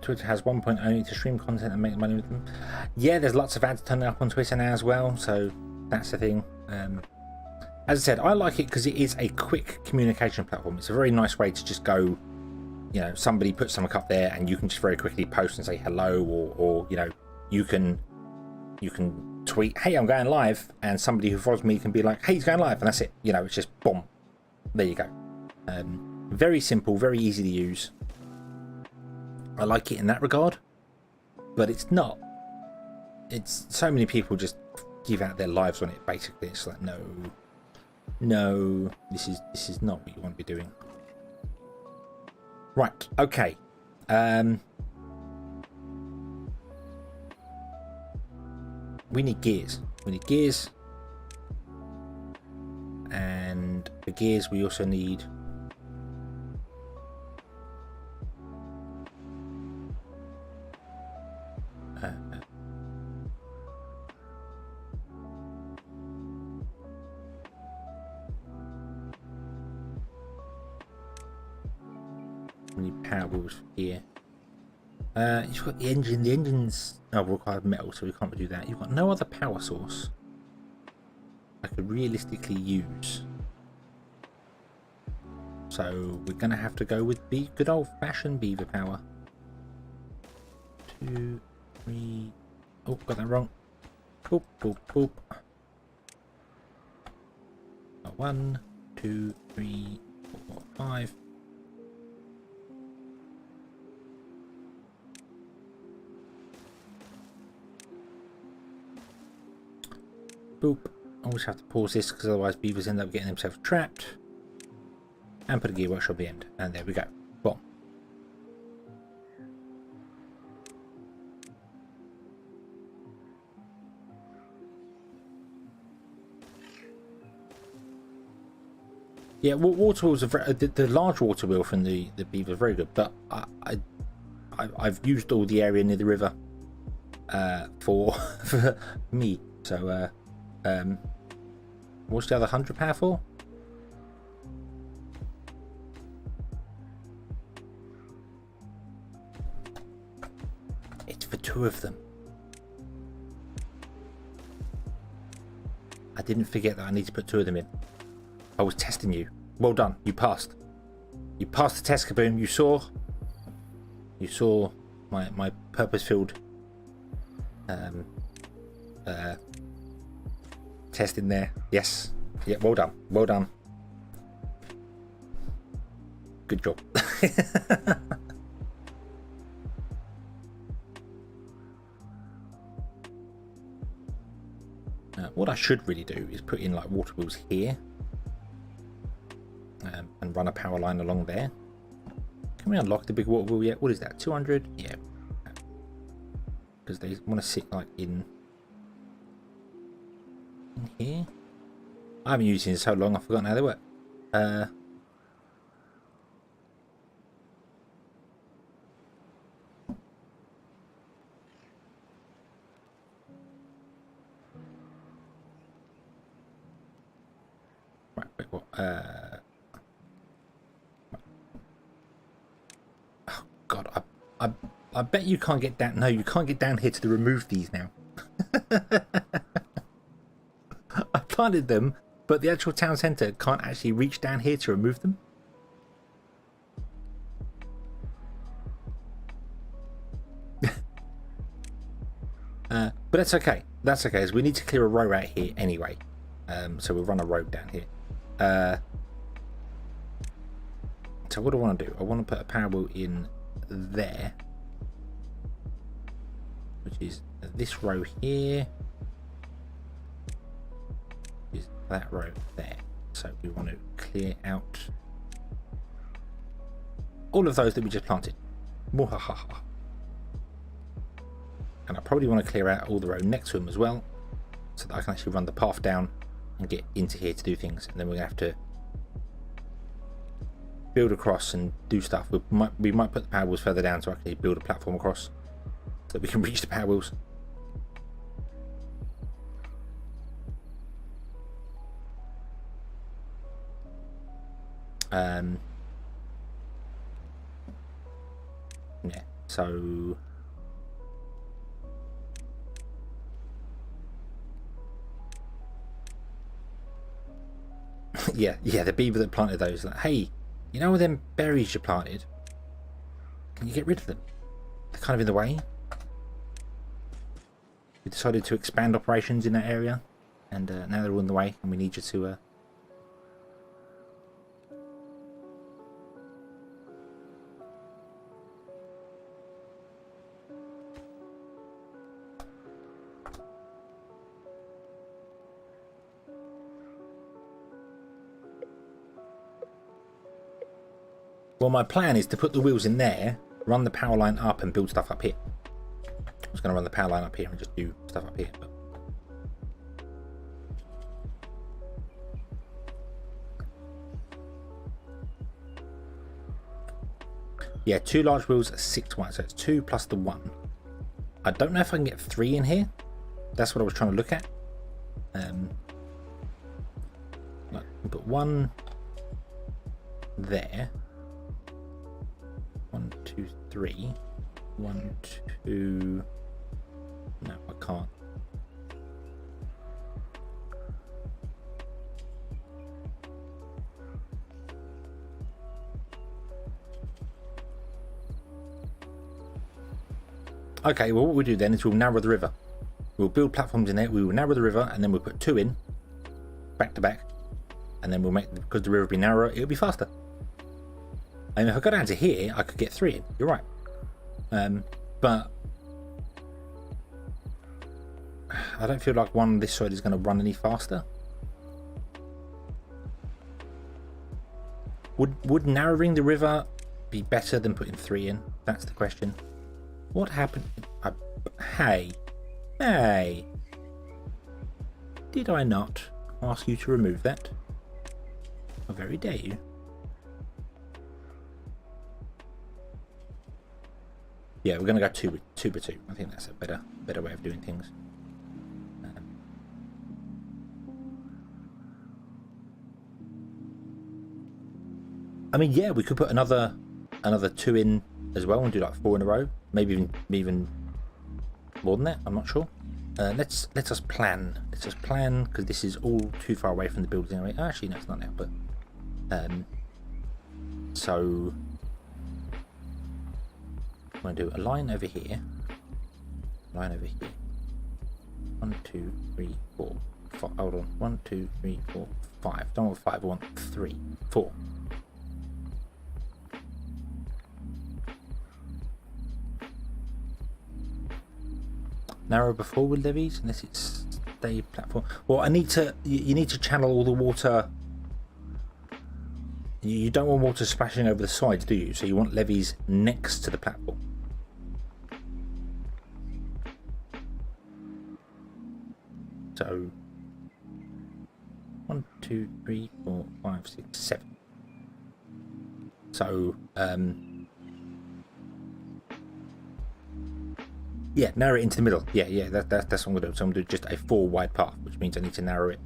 Twitter has 1.0 to stream content and make money with them. Yeah, there's lots of ads turning up on Twitter now as well, so that's the thing. As I said, I like it because it is a quick communication platform. It's a very nice way to just go, you know, somebody puts something up there and you can just very quickly post and say hello, or you know, you can tweet, hey, I'm going live, and somebody who follows me can be like, hey, he's going live, and that's it. You know, it's just boom, there you go. Very simple, very easy to use. I like it in that regard, but it's not. It's so many people just give out their lives on it. Basically, it's like no, this is not what you want to be doing. Right, okay. We need gears. And for gears, we also need power wheels here. You've got the engine. The engine's required metal, so we can't do that. You've got no other power source I could realistically use, so we're gonna have to go with the good old-fashioned beaver power. 2, 3. Oh, got that wrong. Boop, boop, boop. 1, 2, 3, 4, 5. Boop. Always have to pause this because otherwise beavers end up getting themselves trapped. And put a gear workshop at the end. And there we go. Boom. Yeah, water wheels are very, the large water wheel from the beaver is very good, but I've used all the area near the river for me. So what's the other 100 power for? It's for 2 of them. I didn't forget that I need to put 2 of them in. I was testing you. Well done. You passed. You passed the test, Kaboom. You saw my purpose-filled test in there. Yes. Yeah, well done. Well done. Good job. What I should really do is put in like water wheels here and run a power line along there. Can we unlock the big water wheel yet? What is that? 200? Yeah. Because they want to sit like in here. I haven't used it in so long, I've forgotten how they work. Right, wait, what? Oh God, I bet you can't get down. No, you can't get down here to remove these now. I planted them, but the actual town centre can't actually reach down here to remove them. But that's okay. That's okay, as we need to clear a road out here anyway. So we'll run a road down here. so what do I want to do? I want to put a power wheel in there, which is this row here, which is that row there. So we want to clear out all of those that we just planted. Mwahaha. And I probably want to clear out all the row next to them as well, so that I can actually run the path down and get into here to do things. And then we're going to have to build across and do stuff. We might put the power wheels further down to actually build a platform across so that we can reach the power wheels. Yeah, so yeah, the beaver that planted those, like, hey, you know all them berries you planted? Can you get rid of them? They're kind of in the way. We decided to expand operations in that area, and now they're all in the way, and we need you to well, my plan is to put the wheels in there, run the power line up and build stuff up here. I was going to run the power line up here and just do stuff up here. But yeah, 2 large wheels, 6 wide, so it's 2 plus the 1. I don't know if I can get 3 in here. That's what I was trying to look at. Put 1 there. 1, 2, 3. 1, 2. No, I can't. Okay, well, what we'll do then is we'll narrow the river. We'll build platforms in there, we will narrow the river, and then we'll put 2 in, back to back, and then we'll make, because the river will be narrower, it'll be faster. And if I go down to here, I could get 3 in, you're right. But I don't feel like one on this side is going to run any faster. Would narrowing the river be better than putting 3 in? That's the question. What happened? Hey. Did I not ask you to remove that? How very dare you? Yeah, we're going to go 2 by 2. I think that's a better way of doing things. I mean, yeah, we could put another 2 in as well and do like 4 in a row, maybe even more than that. I'm not sure. Let us plan. Let's just plan, because this is all too far away from the building anyway. Actually, no, it's not now. But so I'm going to do a line over here. Line over here. 1, 2, 3, 4, 5. Hold on. 1, 2, 3, 4, 5. Don't want 5. I want 3, 4. Narrow before with levees, unless it's stay platform. Well, I need to. You need to channel all the water. You don't want water splashing over the sides, do you? So you want levees next to the platform. So 1, 2, 3, 4, 5, 6, 7. So yeah, narrow it into the middle. Yeah, that's what I'm going to do. So I'm going to do just a 4 wide path, which means I need to narrow it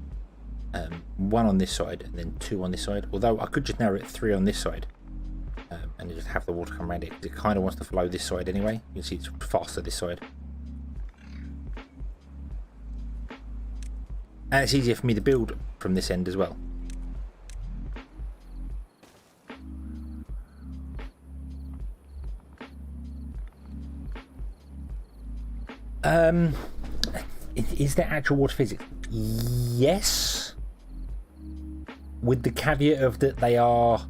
1 on this side and then 2 on this side. Although I could just narrow it 3 on this side and just have the water come around it. It kind of wants to flow this side anyway. You can see it's faster this side. And it's easier for me to build from this end as well. Is there actual water physics? Yes, with the caveat of that they are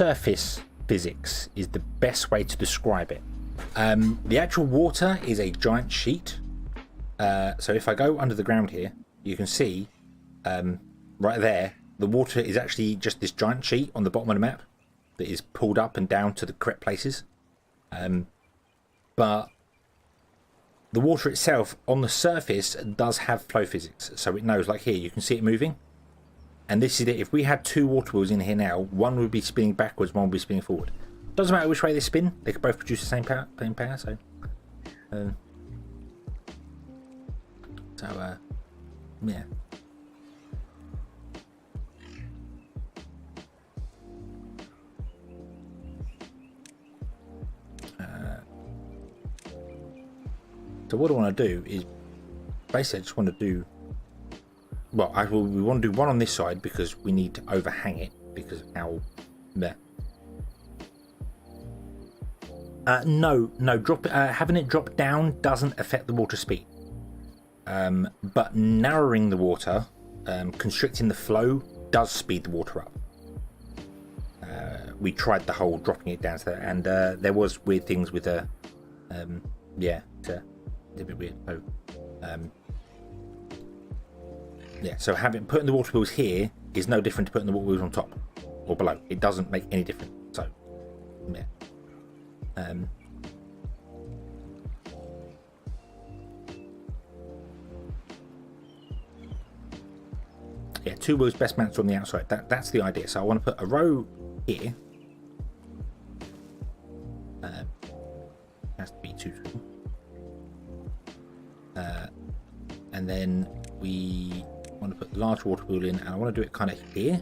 surface physics is the best way to describe it. The actual water is a giant sheet. So if I go under the ground here, you can see right there, the water is actually just this giant sheet on the bottom of the map that is pulled up and down to the correct places. But the water itself on the surface does have flow physics. So it knows, like here, you can see it moving. And this is it. If we had two water wheels in here now, one would be spinning backwards, one would be spinning forward. Doesn't matter which way they spin, they could both produce the same power. So, yeah. So what I want to do is basically I just want to do, well, we want to do one on this side because we need to overhang it because of how there. No, having it drop down doesn't affect the water speed. But narrowing the water, constricting the flow, does speed the water up. We tried the whole dropping it down to that, and there was weird things with it's a bit weird. So, so putting the water wheels here is no different to putting the water wheels on top or below. It doesn't make any difference. So, yeah. Yeah, two wheels best mounted on the outside. That's the idea. So I want to put a row here. Has to be two. And then we want to put the large water wheel in, and I want to do it kind of here,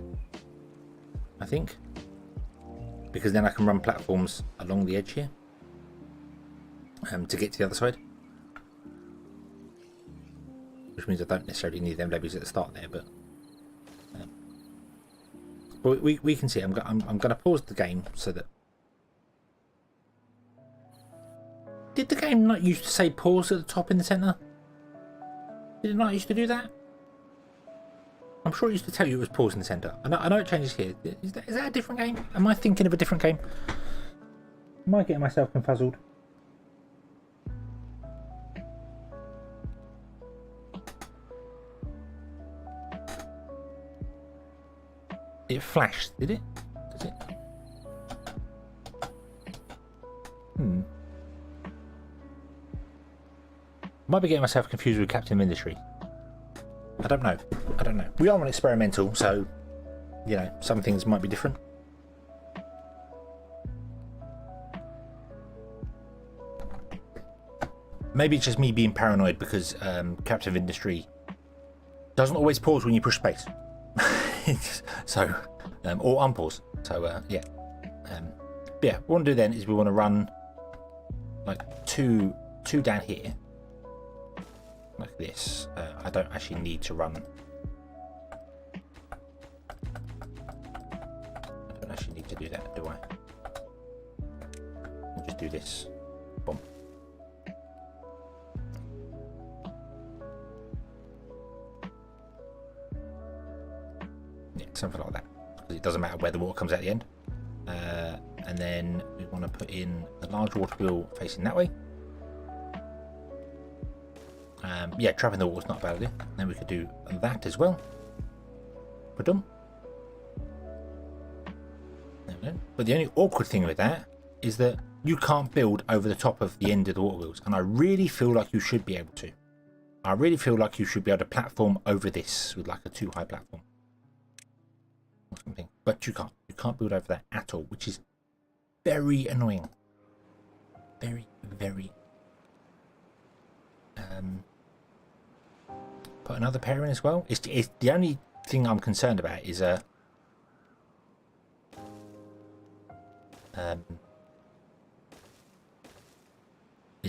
I think, because then I can run platforms along the edge here to get to the other side, which means I don't necessarily need them levies at the start there, but we can see. I'm going to pause the game so that. Did the game not used to say pause at the top in the center? Did it not used to do that? I'm sure it used to tell you it was pause in the center. I know it changes here. Is that a different game? Am I thinking of a different game? Am I getting myself confuzzled? It flashed, did it? Does it? Might be getting myself confused with Captain Industry. I don't know. We are on experimental, so you know, some things might be different. Maybe it's just me being paranoid because Captain Industry doesn't always pause when you push space. So, or unpause. So, yeah. Yeah, what we want to do then is we want to run like two down here. Like this. I don't actually need to run. I don't actually need to do that, do I? I'll just do this. Boom. Yeah, something like that. Because it doesn't matter where the water comes out at the end. And then we want to put in the large water wheel facing that way. Yeah, trapping the water's not a bad idea. Then we could do that as well. We're done. But the only awkward thing with that is that you can't build over the top of the end of the water wheels, and I really feel like you should be able to. I really feel like you should be able to platform over this with like a too high platform or something, but you can't. You can't build over that at all, which is very annoying. Very, very. Put another pair in as well. It's the only thing I'm concerned about is is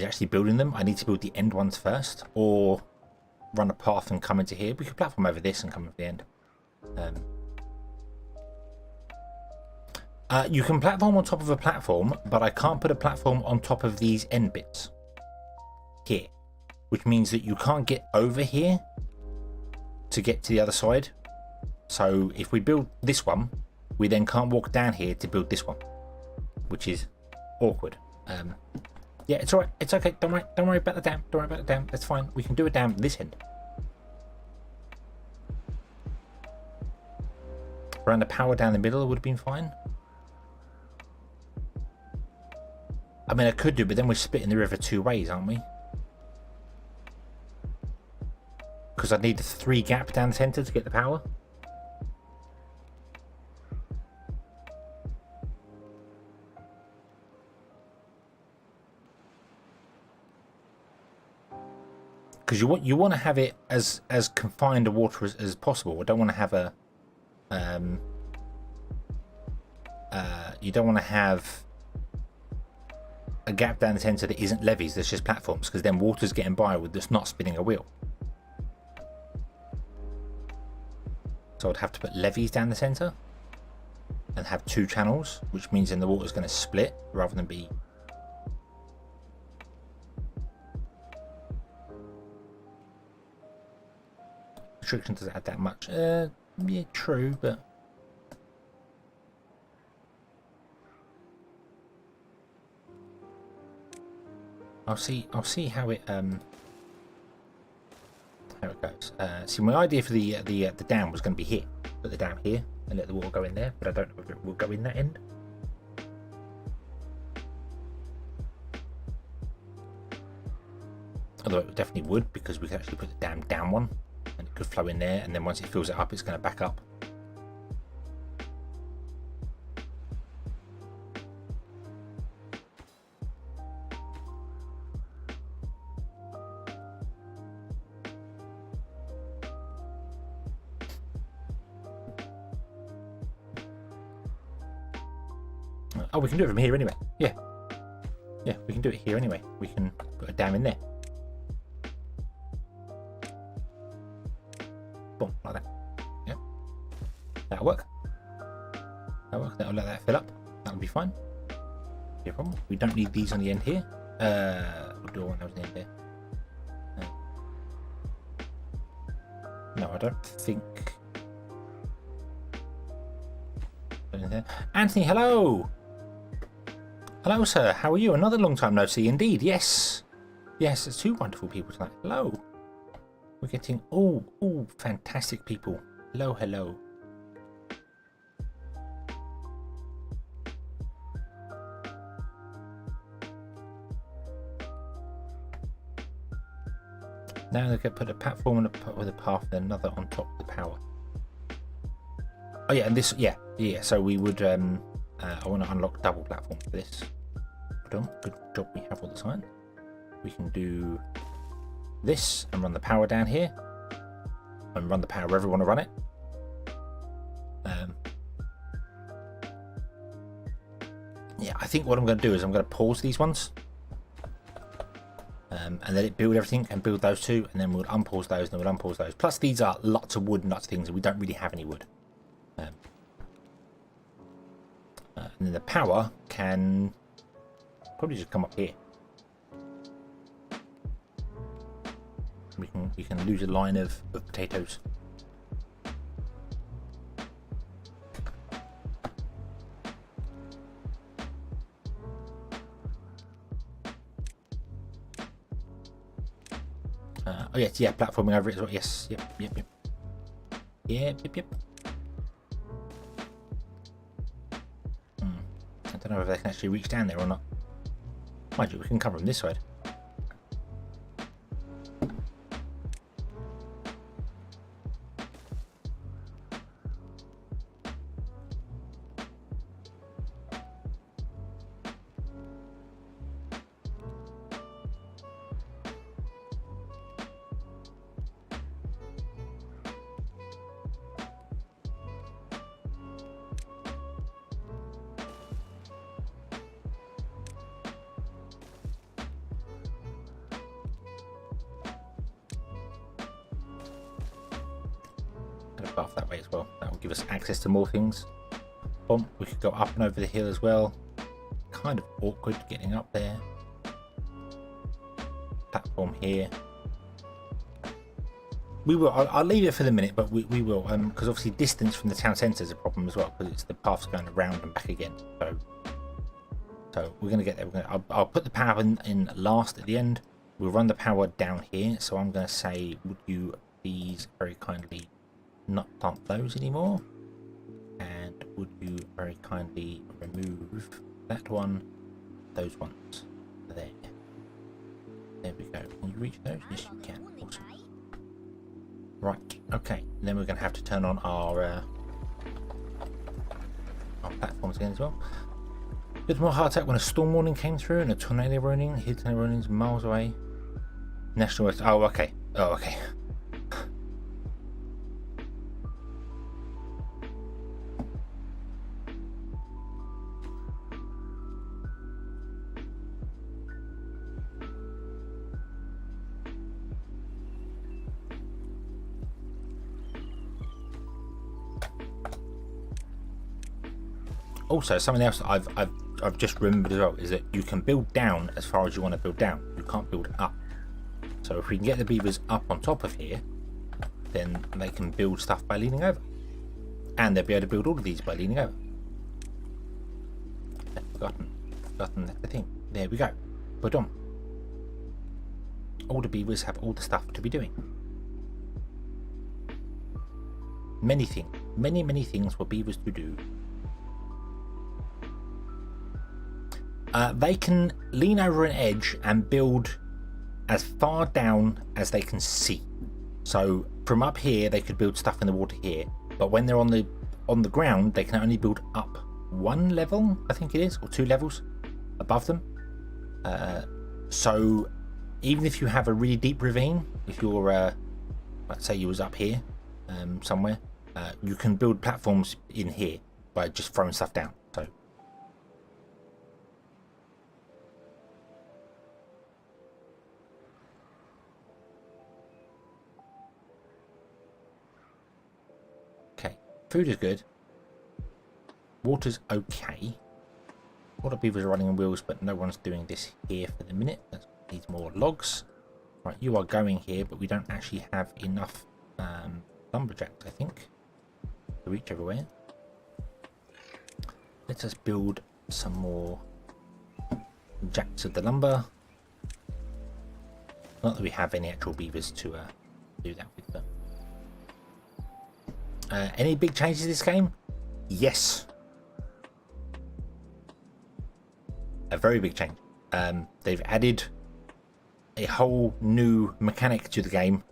actually building them. I need to build the end ones first, or run a path and come into here. We could platform over this and come at the end. You can platform on top of a platform, but I can't put a platform on top of these end bits here, which means that you can't get over here to get to the other side. So if we build this one, we then can't walk down here to build this one, which is awkward. Yeah, it's alright. It's okay. Don't worry about the dam. Don't worry about the dam. That's fine. We can do a dam this end. Around the power down the middle would have been fine. I mean, I could do, but then we're splitting the river 2 ways, aren't we? Because I'd need the 3 gap down the centre to get the power. Because you want to have it as confined to water as possible. I don't want to have a you don't want to have a gap down the centre that isn't levees, that's just platforms, because then water's getting by with just not spinning a wheel. So I'd have to put levees down the centre and have 2 channels, which means then the water's going to split rather than be. Restriction doesn't add that much. Yeah, true, but I'll see how it goes. See, my idea for the dam was going to be here. Put the dam here and let the water go in there, but I don't know if it will go in that end. Although it definitely would, because we could actually put the dam down one and it could flow in there, and then once it fills it up, it's going to back up. Oh, we can do it from here anyway. Yeah. Yeah, we can do it here anyway. We can put a dam in there. Boom, like that. Yep. That'll work. That'll work. That'll let that fill up. That'll be fine. No problem. We don't need these on the end here. We'll do one on the end here. No, I don't think. Anthony, hello! Hello, sir. How are you? Another long time no see, indeed. Yes. Yes, it's 2 wonderful people tonight. Hello. We're getting... Oh, fantastic people. Hello, hello. Now they can put a platform with a path and another on top of the power. Oh, yeah, and this... Yeah. So we would... I want to unlock double platform for this. Good job, we have all the time. We can do this and run the power down here, and run the power wherever we want to run it. Yeah, I think what I'm going to do is I'm going to pause these ones and let it build everything and build those 2, and then we'll unpause those and then we'll unpause those. Plus these are lots of wood and lots of things, and we don't really have any wood. And then the power can probably just come up here. We can lose a line of potatoes. Oh yes, yeah, platforming over it as well. Yes, yep. I don't know if they can actually reach down there or not. Mind you, we can come from this side. Above that way as well. That will give us access to more things. Boom, we could go up and over the hill as well. Kind of awkward getting up there. Platform here. We will. I'll leave it for the minute, but we will, because obviously distance from the town centre is a problem as well, because it's the paths going around and back again. So we're going to get there. I'll put the power in last at the end. We'll run the power down here. So I'm going to say, would you please very kindly not plant those anymore? And would you very kindly remove that one, those ones, there. There we go. Can you reach those? Yes, you can. Awesome. Right, okay. Then we're going to have to turn on our platforms again as well. Bit more heart attack when a storm warning came through and a tornado warning. Here, tornado warnings miles away. National. Oh, okay. Oh, okay. Also, something else I've just remembered as well is that you can build down as far as you want to build down. You can't build up. So if we can get the beavers up on top of here, then they can build stuff by leaning over. And they'll be able to build all of these by leaning over. I've forgotten the thing. There we go. Put on. All the beavers have all the stuff to be doing. Many things. Many things for beavers to do. They can lean over an edge and build as far down as they can see. So from up here, they could build stuff in the water here. But when they're on the ground, they can only build up one level, I think it is, or 2 levels above them. So even if you have a really deep ravine, if you're, let's say you was up here somewhere, you can build platforms in here by just throwing stuff down. So. Food is good. Water's okay. A lot of beavers are running on wheels, but no one's doing this here for the minute. That needs more logs. Right, you are going here, but we don't actually have enough lumberjacks, I think, to reach everywhere. Let us build some more jacks of the lumber. Not that we have any actual beavers to do that with, but any big changes this game? Yes. A very big change. They've added a whole new mechanic to the game.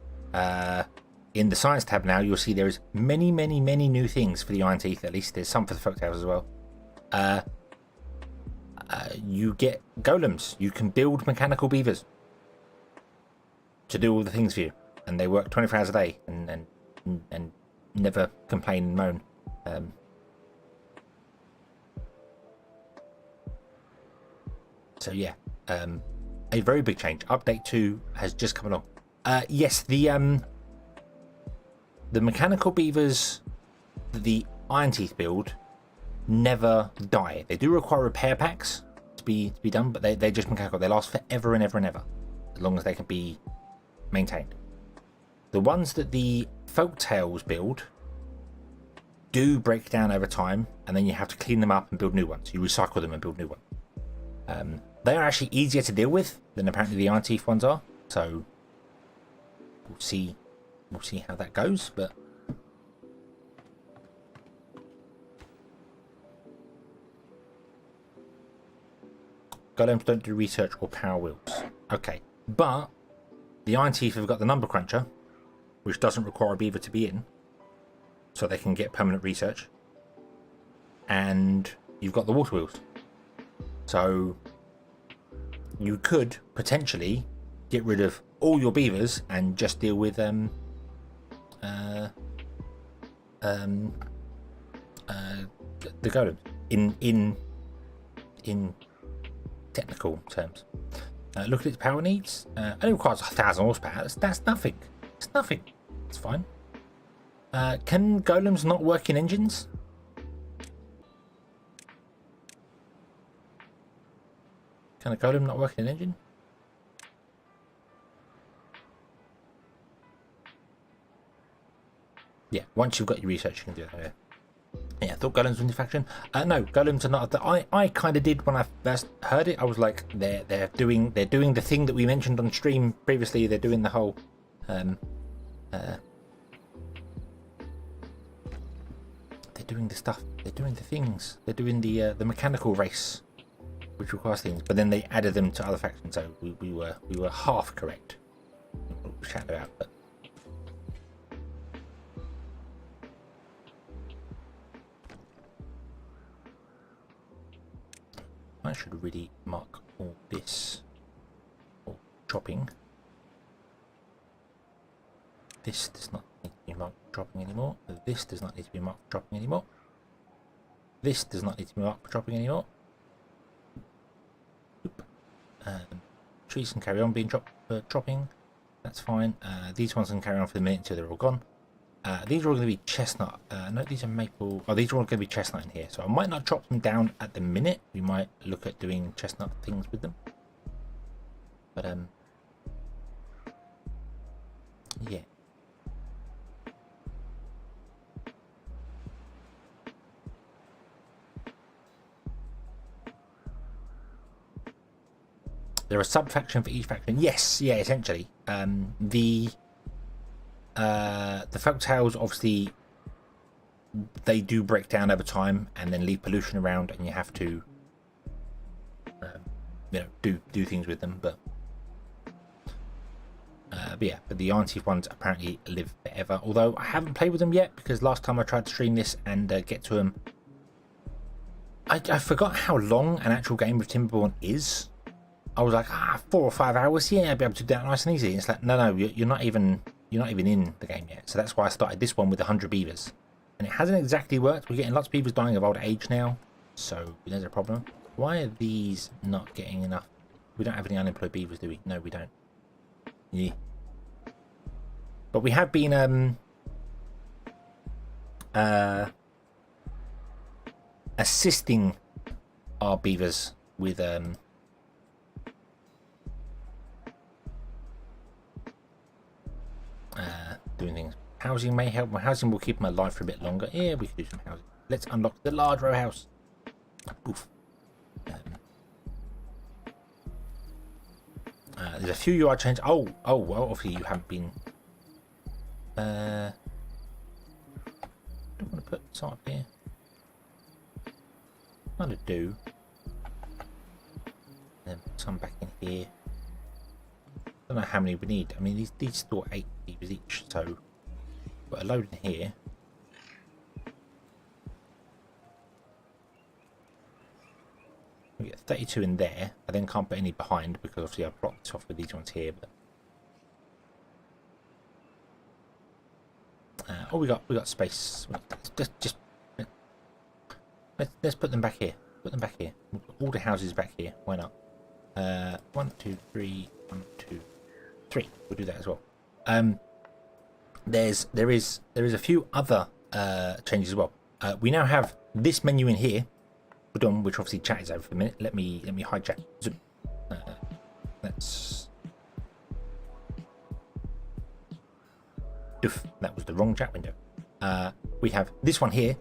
In the science tab now, you'll see there is many new things for the Iron Teeth. At least there's some for the folktales as well. You get golems. You can build mechanical beavers to do all the things for you, and they work 24 hours a day and never complain and moan. So yeah, a very big change. Update 2 has just come along. Yes, the mechanical beavers, the Iron Teeth build, never die. They do require repair packs to be done, but they're just mechanical. They last forever and ever and ever, as long as they can be maintained. The ones that the folktales build do break down over time, and then you have to clean them up and build new ones. You recycle them and build new ones. They are actually easier to deal with than apparently the Iron Teeth ones are. So we'll see how that goes. But golems don't do research or power wheels. Okay, but the Iron Teeth have got the number cruncher, which doesn't require a beaver to be in, so they can get permanent research. And you've got the water wheels, so you could potentially get rid of all your beavers and just deal with the golems in technical terms. Look at its power needs. Only requires 1,000 horsepower. That's nothing. It's nothing. It's fine. Can golems not work in engines? Can a golem not work in an engine? Yeah, once you've got your research, you can do that. Yeah, I thought Golems were in the faction. No, Golems are not. I kind of did when I first heard it. I was like, they're doing the thing that we mentioned on stream previously. They're doing the whole, they're doing the stuff. They're doing the things. They're doing the mechanical race, which requires things. But then they added them to other factions, so we were half correct. We'll chat about, but. I should really mark all this for chopping. This does not need to be marked for chopping anymore. This does not need to be marked for chopping anymore. This does not need to be marked for chopping anymore. Trees can carry on being chopped for chopping. That's fine. These ones can carry on for the minute until they're all gone. These are all going to be chestnut. No, these are maple. Oh, these are all going to be chestnut in here. So I might not chop them down at the minute. We might look at doing chestnut things with them. But yeah. There are sub-faction for each faction. Yes, yeah, essentially. The folktales, obviously, they do break down over time and then leave pollution around, and you have to, do things with them. But yeah, but the Auntie ones apparently live forever. Although I haven't played with them yet, because last time I tried to stream this and get to them, I forgot how long an actual game of Timberborn is. I was like, 4 or 5 hours. Yeah, I'd be able to do that nice and easy. It's like, no, you're not even in the game yet. So that's why I started this one with 100 beavers. And it hasn't exactly worked. We're getting lots of beavers dying of old age now. So there's a problem. Why are these not getting enough? We don't have any unemployed beavers, do we? No, we don't. Yeah. But we have been assisting our beavers with doing things. Housing may help. My housing will keep them alive for a bit longer. Yeah, we can do some housing. Let's unlock the large row house. Oof. There's a few UI changes. Oh, well, obviously you haven't been. Don't want to put some up here. Kind of do. Then put some back in here. Don't know how many we need. I mean, these store 8 beavers each, so put a load in here. We get 32 in there. I then can't put any behind because obviously I've blocked this off with these ones here. But we got space. Just let's put them back here. Put them back here. We'll put all the houses back here. Why not? 1, 2, 3. 1, 2, 3. We'll do that as well. There is a few other changes as well. We now have this menu in here, which obviously chat is over for a minute. Let me hide chat. Zoom. Let's. Doof, that was the wrong chat window. We have this one here,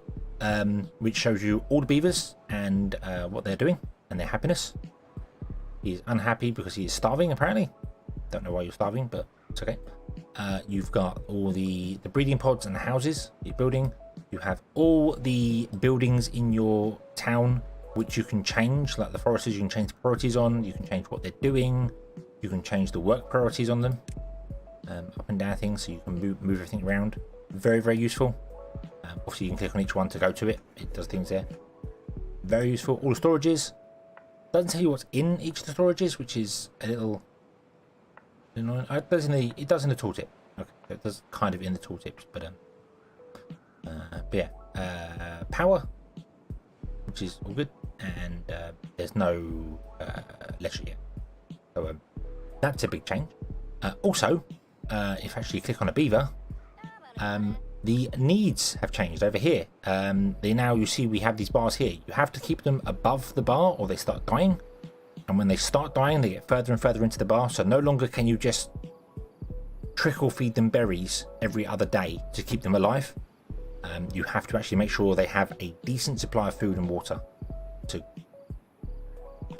which shows you all the beavers and what they're doing and their happiness. He's unhappy because he is starving, apparently. Don't know why you're starving, but it's okay. You've got all the breeding pods and the houses you're building. You have all the buildings in your town which you can change, like the foresters. You can change the priorities on. You can change what they're doing. You can change the work priorities on them, up and down things, so you can move everything around. Very, very useful. Obviously, you can click on each one to go to it. It does things there. Very useful. All the storages. Doesn't tell you what's in each of the storages, which is a little annoying. It does in the tooltip. Okay, so it does kind of in the tooltips, but yeah, power, which is all good, and there's no leisure yet, so that's a big change. Also, if actually you click on a beaver, the needs have changed over here. You see we have these bars here. You have to keep them above the bar or they start dying. And when they start dying, they get further and further into the bar. So no longer can you just trickle feed them berries every other day to keep them alive. You have to actually make sure they have a decent supply of food and water to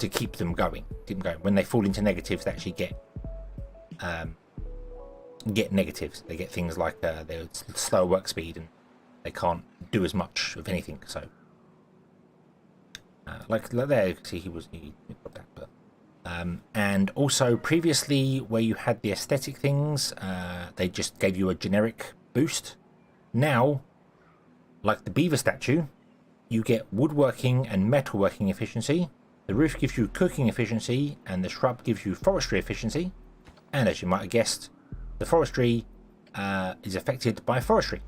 keep them going. When they fall into negatives, they actually get negatives. They get things like their slower work speed, and they can't do as much of anything. So, like there, you can see he got that. But, and also previously, where you had the aesthetic things, they just gave you a generic boost. Now, like the beaver statue, you get woodworking and metalworking efficiency. The roof gives you cooking efficiency, and the shrub gives you forestry efficiency. And as you might have guessed, the forestry is affected by forestry.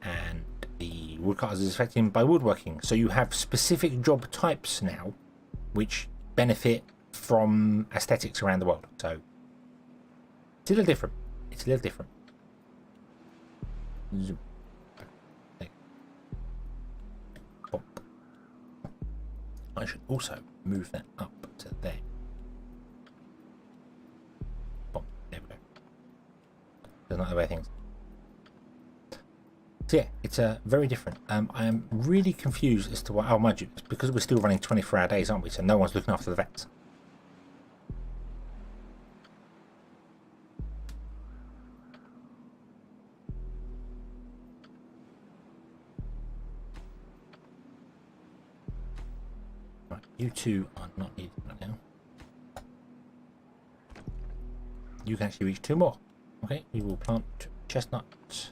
And the woodcutters is affected by woodworking. So you have specific job types now, which benefit from aesthetics around the world. So it's a little different. It's a little different. Zoom. I should also move that up to there. Boom. There we go. There's not the way things. So yeah, it's very different. I am really confused as to why. Oh, mind you, it's because we're still running 24-hour days, aren't we? So no one's looking after the vets. You two are not needed right now. You can actually reach 2 more. Okay, we will plant chestnuts.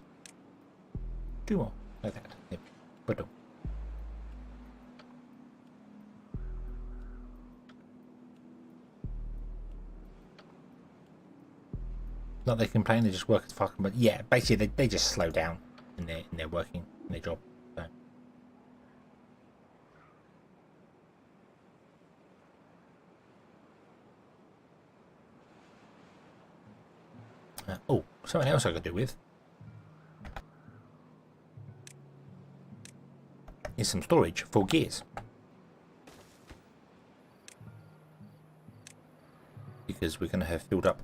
2 more, like that. Yep. But not they complain, they just work as fucking. But yeah, basically they just slow down in their working, in their job. So. Oh, something else I could do with is some storage for gears, because we're going to have filled up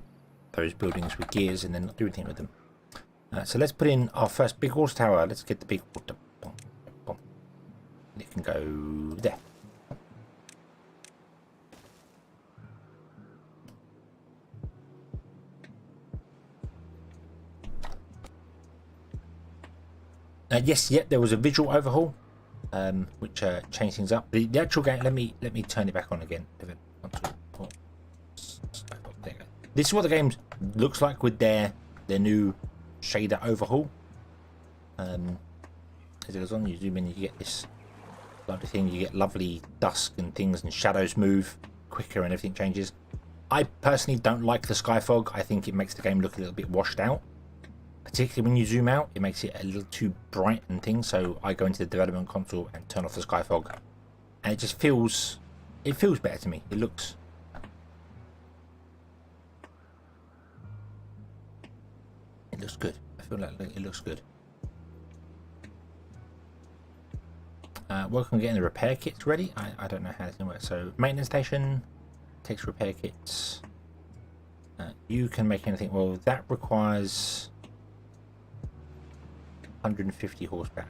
those buildings with gears and then not do anything with them. So let's put in our first big water tower. Let's get the big water. Boom, boom. It can go there. Yes, yeah, there was a visual overhaul, which changed things up. The actual game. Let me turn it back on again. This is what the game looks like with their new shader overhaul. As it goes on, you zoom in, you get this lovely thing. You get lovely dusk and things, and shadows move quicker, and everything changes. I personally don't like the sky fog. I think it makes the game look a little bit washed out. Particularly when you zoom out, it makes it a little too bright and things. So I go into the development console and turn off the sky fog, and it just feels better to me. It looks good. I feel like it looks good. Working on getting the repair kits ready. I don't know how this works. So maintenance station takes repair kits. You can make anything. Well, that requires 150 horsepower.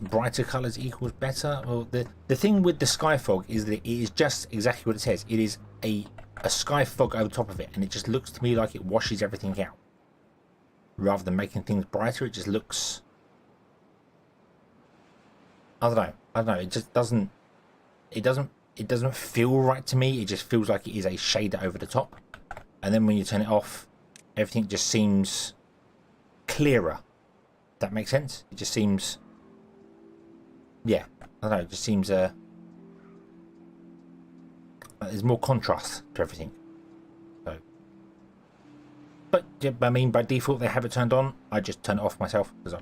Brighter colors equals better. Well, the thing with the sky fog is that it is just exactly what it says. It is a sky fog over top of it, and it just looks to me like it washes everything out. Rather than making things brighter, it just looks, I don't know. It just doesn't. It doesn't feel right to me. It just feels like it is a shader over the top. And then when you turn it off, everything just seems clearer. That makes sense? It just seems, yeah, I don't know, it just seems there's more contrast to everything. So, but yeah, I mean, by default they have it turned on. I just turn it off myself because I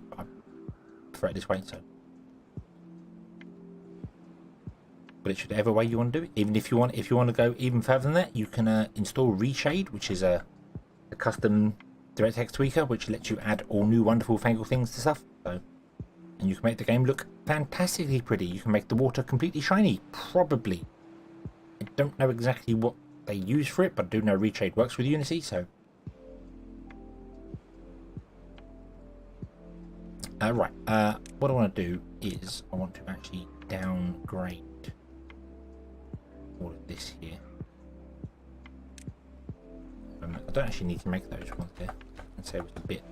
prefer it this way. So, but it should ever way you want to do it. Even if you want to go even further than that, you can install Reshade, which is a custom DirectX tweaker, which lets you add all new wonderful fangled things to stuff. So and you can make the game look fantastically pretty. You can make the water completely shiny, probably. I don't know exactly what they use for it, but I do know Reshade works with Unity, so. Right, what I want to do is I want to actually downgrade all of this here. I don't actually need to make those ones there. Let's say it was a bit.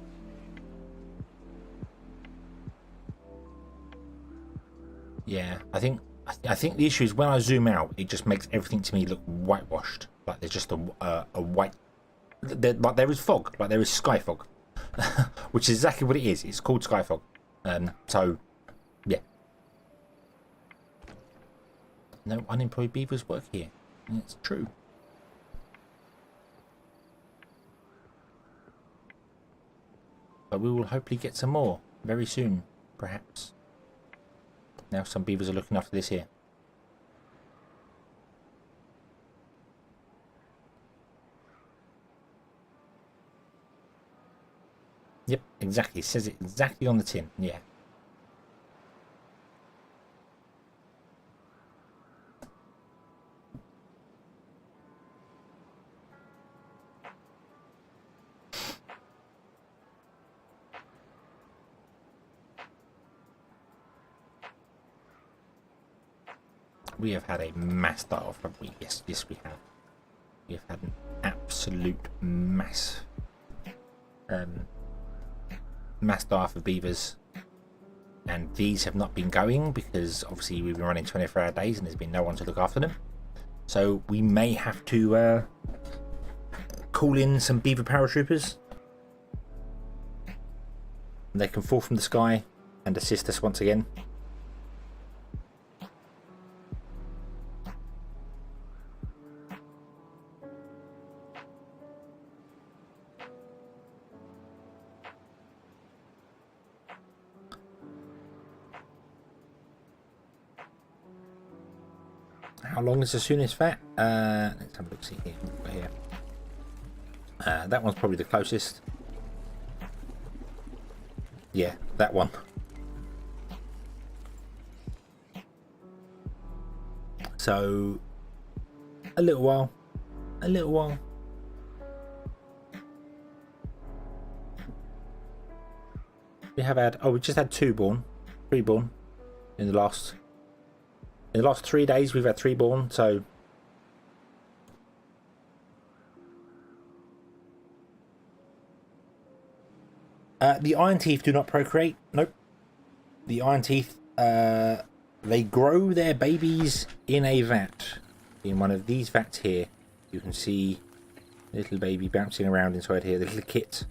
Yeah, I think the issue is when I zoom out, it just makes everything to me look whitewashed. Like there's just a white. Like there is fog. Like there is sky fog, which is exactly what it is. It's called sky fog. So, yeah. No unemployed beavers work here. And it's true. But we will hopefully get some more very soon, perhaps. Now some beavers are looking after this here. Yep, exactly. It says it exactly on the tin. Yeah. We have had a mass die-off, haven't we? Yes, we have. We have had an absolute mass die-off of beavers, and these have not been going because obviously we've been running 24-hour days and there's been no one to look after them. So we may have to call in some beaver paratroopers. They can fall from the sky and assist us once again. How long is the soonest vat? Let's have a look, see here. That one's probably the closest. Yeah, that one. So, a little while. We have had, we just had three born in the last 3 days. We've had 3 born, so the iron teeth do not procreate. Nope. The iron teeth, they grow their babies in a vat. In one of these vats here, you can see little baby bouncing around inside here. The little kit.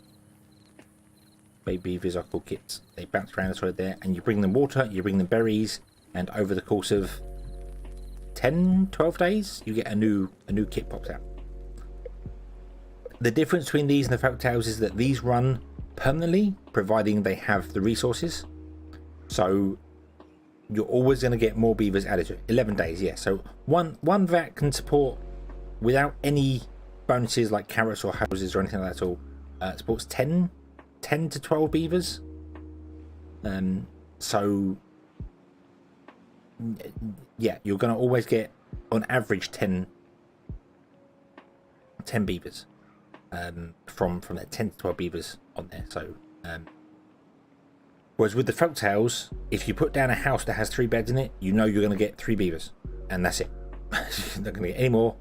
Baby beavers are called kits. They bounce around inside there, and you bring them water, you bring them berries, and over the course of 10-12 days, you get a new kit pops out. The difference between these and the folktales is that these run permanently, providing they have the resources. So you're always going to get more beavers added to it. 11 days, yeah. So one vat can support, without any bonuses like carrots or houses or anything like that at all, supports 10 to 12 beavers. So yeah, you're going to always get on average 10 beavers from that 10 to 12 beavers on there. So whereas with the folktales, if you put down a house that has 3 beds in it, you know you're going to get 3 beavers, and that's it. You're not going to get any more,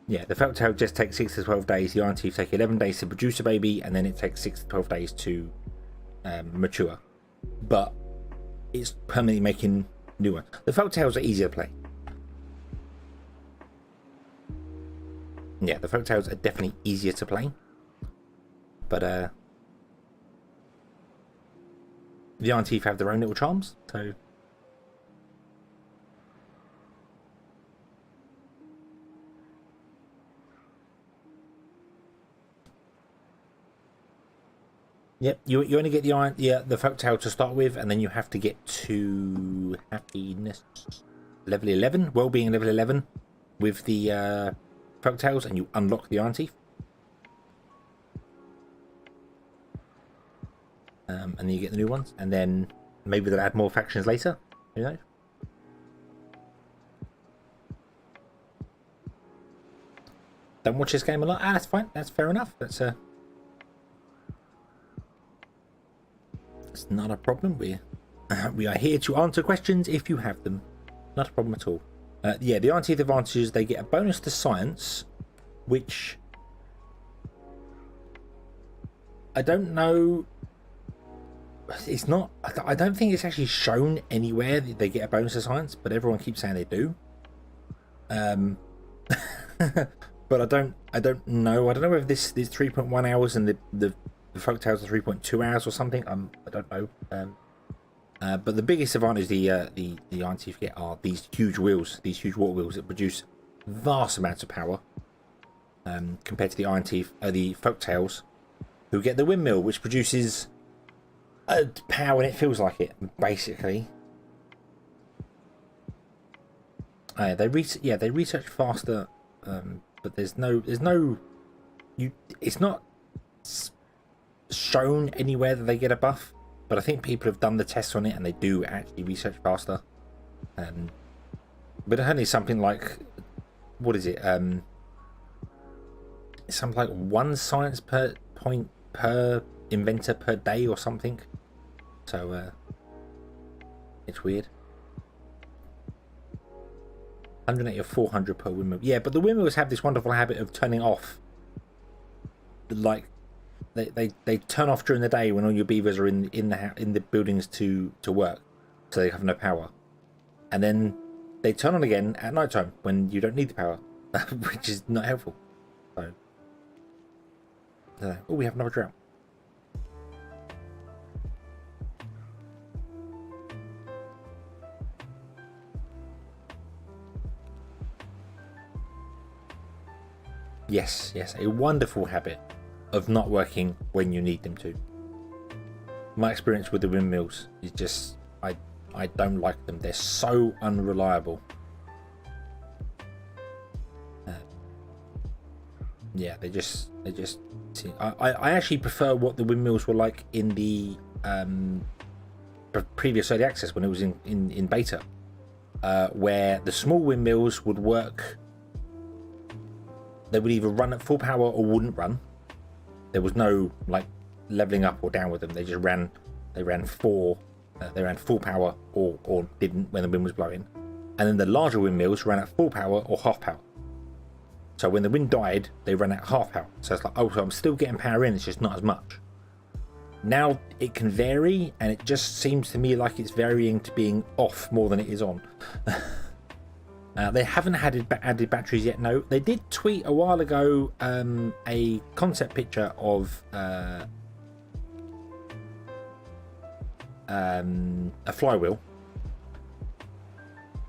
yeah, the folktale just takes 6 to 12 days. The iron teeth take 11 days to produce a baby, and then it takes 6 to 12 days to mature. But it's permanently making new ones. The folktales are easier to play. Yeah, the folktales are definitely easier to play. But the iron teeth have their own little charms, so. Yep, you only get the folktale to start with, and then you have to get to happiness level 11, well-being level 11 with the folktales, and you unlock the iron teeth. and then you get the new ones, and then maybe they'll add more factions later. Who knows? Don't watch this game a lot. Ah, that's fine. That's fair enough. That's it's not a problem. We are here to answer questions if you have them. Not a problem at all. Yeah, the Iron Teeth advantages, they get a bonus to science, which I don't know. It's not. I don't think it's actually shown anywhere that they get a bonus to science, but everyone keeps saying they do. But I don't know. I don't know if this is 3.1 hours and the folktales are 3.2 hours or something. I don't know. But the biggest advantage the Iron Teeth get are these huge wheels, these huge water wheels that produce vast amounts of power. Compared to the Iron Teeth, the folktales, who get the windmill, which produces power when it feels like it, basically. They research faster, but it's not shown anywhere that they get a buff. But I think people have done the tests on it, and they do actually research faster. But only something like, what is it? It's something like 1 science per point per inventor per day or something. So it's weird. 180 or 400 per windmill. Yeah, but the windmills have this wonderful habit of turning off. Like they turn off during the day when all your beavers are in the buildings to work, so they have no power, and then they turn on again at night time when you don't need the power, which is not helpful. So, oh, we have another drought. Yes, a wonderful habit of not working when you need them to. My experience with the windmills is just, I don't like them. They're so unreliable. Yeah, they just. I actually prefer what the windmills were like in the previous early access when it was in beta, where the small windmills would work. They would either run at full power or wouldn't run. There was no like leveling up or down with them. They just ran. They ran full power or didn't when the wind was blowing. And then the larger windmills ran at full power or half power. So when the wind died, they ran at half power. So it's like, oh, so I'm still getting power in. It's just not as much. Now it can vary, and it just seems to me like it's varying to being off more than it is on. They haven't added batteries yet. No, they did tweet a while ago a concept picture of a flywheel.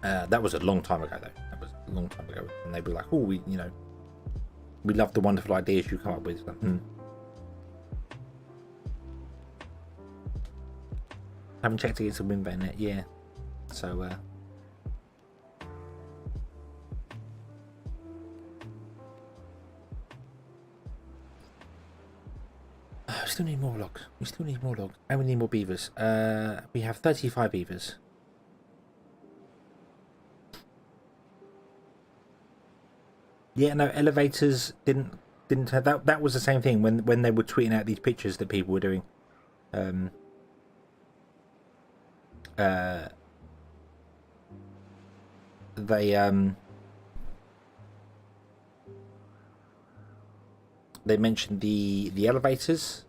That was a long time ago, though. That was a long time ago, and they were like, "Oh, we love the wonderful ideas you come up with." Like, Haven't checked against the wind vane yet. Yeah, so. We still need more logs. And we need more beavers. We have 35 beavers. Yeah, no, elevators didn't have that. That was the same thing when they were tweeting out these pictures that people were doing. They mentioned the elevators.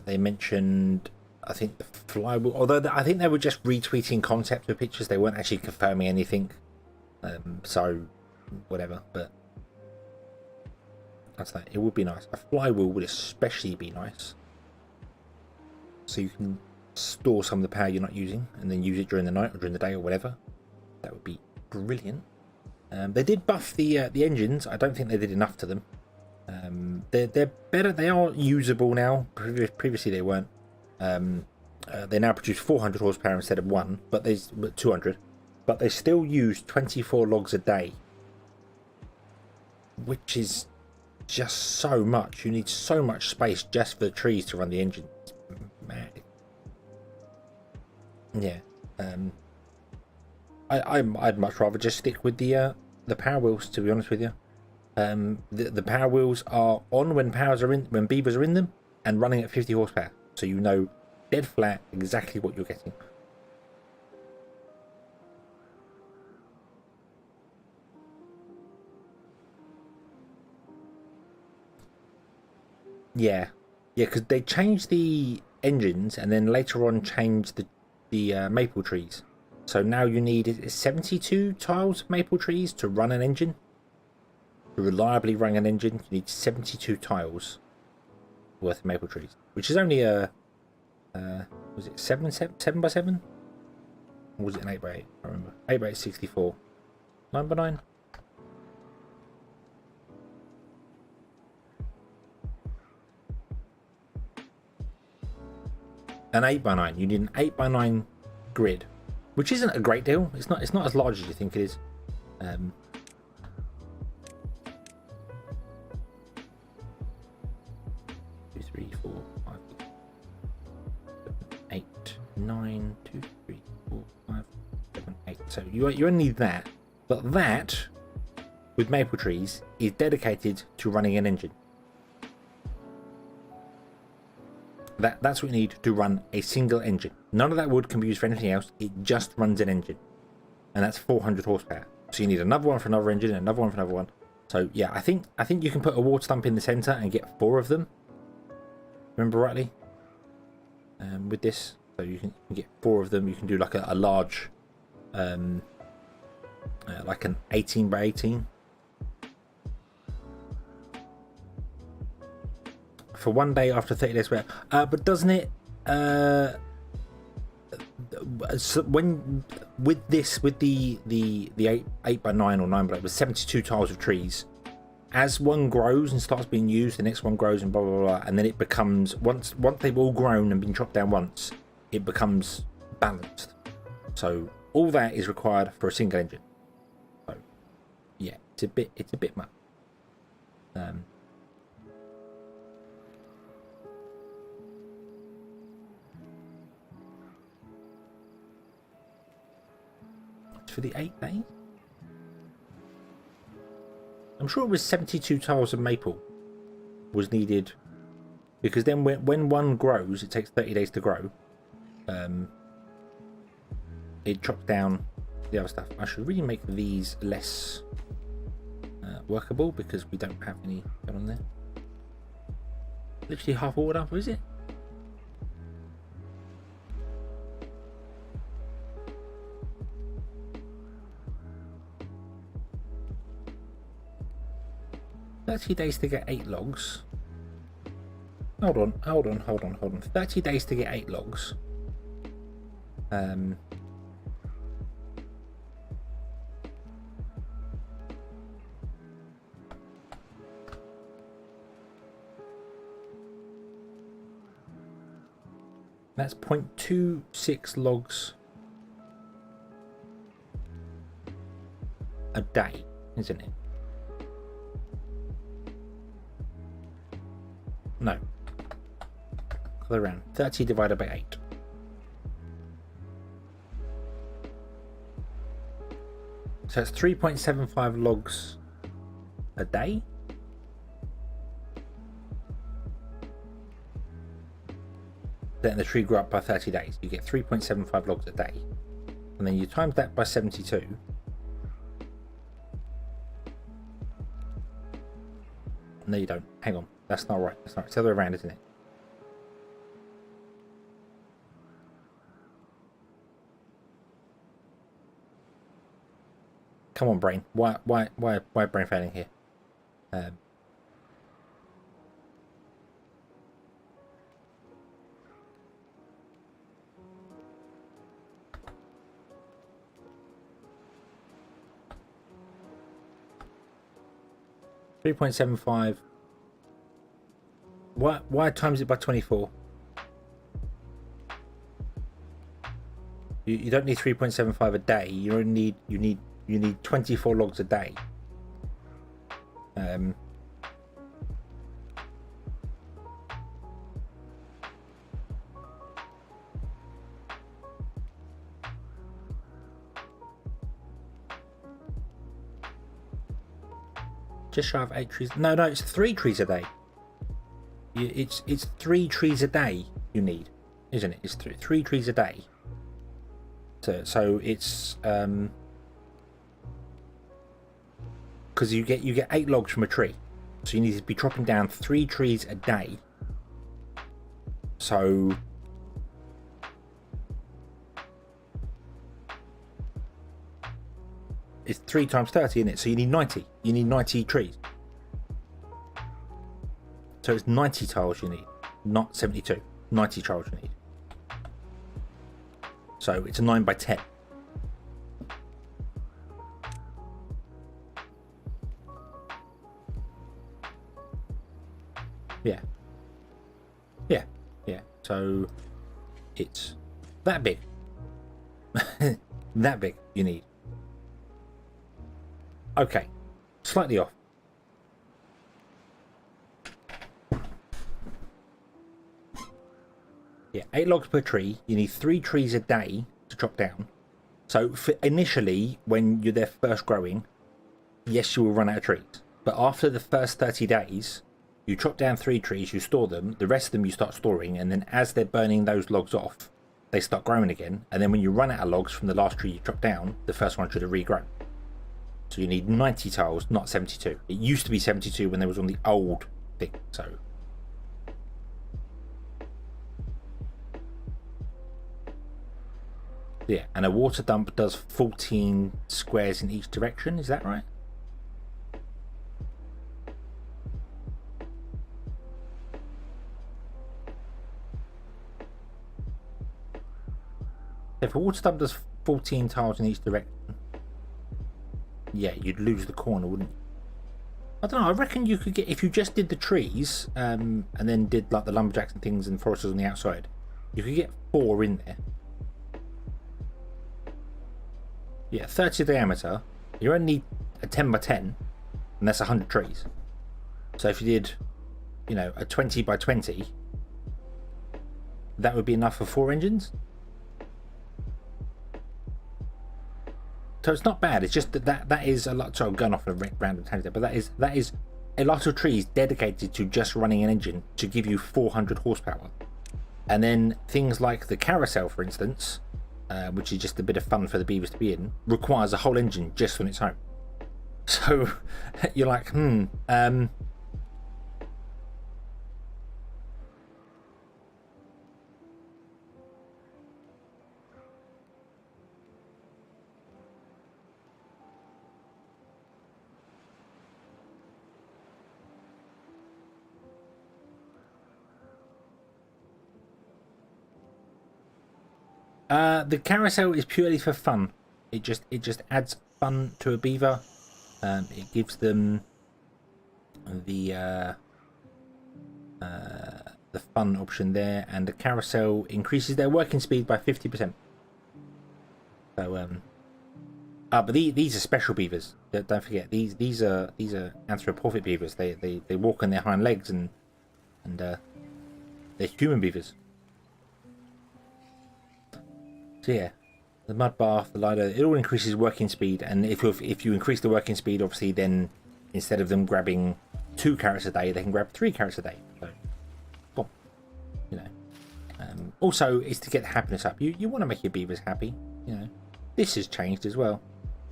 They mentioned, I think, the flywheel. Although I think they were just retweeting concepts of pictures. They weren't actually confirming anything. So, whatever. But that's that. It would be nice. A flywheel would especially be nice. So you can store some of the power you're not using and then use it during the night or during the day or whatever. That would be brilliant. They did buff the engines. I don't think they did enough to them. They're better. They are usable now. Previously they weren't. They now produce 400 horsepower instead of 1, but 200. But they still use 24 logs a day, which is just so much. You need so much space just for the trees to run the engine. It's Yeah. I'd much rather just stick with the power wheels, to be honest with you. The power wheels are on when beavers are in them and running at 50 horsepower, so you know dead flat exactly what you're getting. Yeah, because they changed the engines and then later on changed the maple trees. So now you need 72 tiles of maple trees to run an engine. To reliably run an engine, you need 72 tiles worth of maple trees, which is only a was it 7 by 7? Or was it an 8 by 8? I remember 8 by 8 is 64. 9 by 9. An 8 by 9. You need an 8 by 9 grid, which isn't a great deal. It's not as large as you think it is. 2, 3, 4, 5, 7, 8, 9, 2, 3, 4, 5, 7, 8. So you only need that, but that with maple trees is dedicated to running an engine. That's what you need to run a single engine. None of that wood can be used for anything else. It just runs an engine, and that's 400 horsepower. So you need another one for another engine, and another one for another one. So yeah, I think you can put a water stump in the center and get 4 of them. Remember rightly? With this, so you can get 4 of them. You can do like a large, like an 18 by 18. For 1 day after 30 days wear. But doesn't it so when with the 8 by 9 or 9 by 8 with 72 tiles of trees, as one grows and starts being used, the next one grows and blah blah blah, and then it becomes once they've all grown and been chopped down once, it becomes balanced. So all that is required for a single engine. So yeah, it's a bit much. For the 8 days, I'm sure it was 72 tiles of maple was needed, because then when one grows, it takes 30 days to grow. It chops down the other stuff. I should really make these less workable, because we don't have any on there. Literally half ordered up, is it? $30 days to get 8 logs. Hold on. 30 days to get 8 logs. That's 0.26 logs a day, isn't it? No. Other round. 30 divided by 8. So it's 3.75 logs a day. Then the tree grew up by 30 days. You get 3.75 logs a day. And then you times that by 72. No, you don't. Hang on. That's not right. That's not right. It's the other way around, isn't it? Come on, brain. Why brain failing here? 3.75. Why times it by 24? You don't need 3.75 a day. You only need 24 logs a day. Just shy of 8 trees. No, it's 3 trees a day. It's 3 trees a day you need, isn't it? It's three trees a day. So it's because you get 8 logs from a tree, so you need to be chopping down 3 trees a day. So it's 3 times 30, isn't it? So you need 90. You need 90 trees. So it's 90 tiles you need, not 72. 90 tiles you need. So it's a 9 by 10. Yeah. Yeah. Yeah. So it's that big. That big you need. Okay. Slightly off. Yeah, 8 logs per tree. You need 3 trees a day to chop down. So initially, when they're first growing, yes, you will run out of trees. But after the first 30 days, you chop down 3 trees, you store them. The rest of them you start storing, and then as they're burning those logs off, they start growing again. And then when you run out of logs from the last tree you chopped down, the first one should have regrown. So you need 90 tiles, not 72. It used to be 72 when there was on the old thing. So yeah, and a water dump does 14 squares in each direction. Is that right? If a water dump does 14 tiles in each direction, yeah, you'd lose the corner, wouldn't you? I don't know. I reckon you could get, if you just did the trees and then did like the lumberjacks and things and foresters on the outside, you could get 4 in there. Yeah, 30 diameter. You only need a 10 by 10, and that's 100 trees. So if you did, you know, a 20 by 20, that would be enough for 4 engines. So it's not bad. It's just that is a lot. So I'm going off on a random tangent, but that is a lot of trees dedicated to just running an engine to give you 400 horsepower. And then things like the carousel, for instance, which is just a bit of fun for the beavers to be in, requires a whole engine just on its own. So you're like, the carousel is purely for fun. It just adds fun to a beaver. It gives them the fun option there, and the carousel increases their working speed by 50%. So but these are special beavers. Don't forget, these are anthropomorphic beavers. They walk on their hind legs, and they're human beavers. So yeah, the mud bath, the lido, it all increases working speed, and if you increase the working speed, obviously then instead of them grabbing 2 carrots a day, they can grab 3 carrots a day. So, boom, you know. Also, it's to get the happiness up. You want to make your beavers happy, you know. This has changed as well.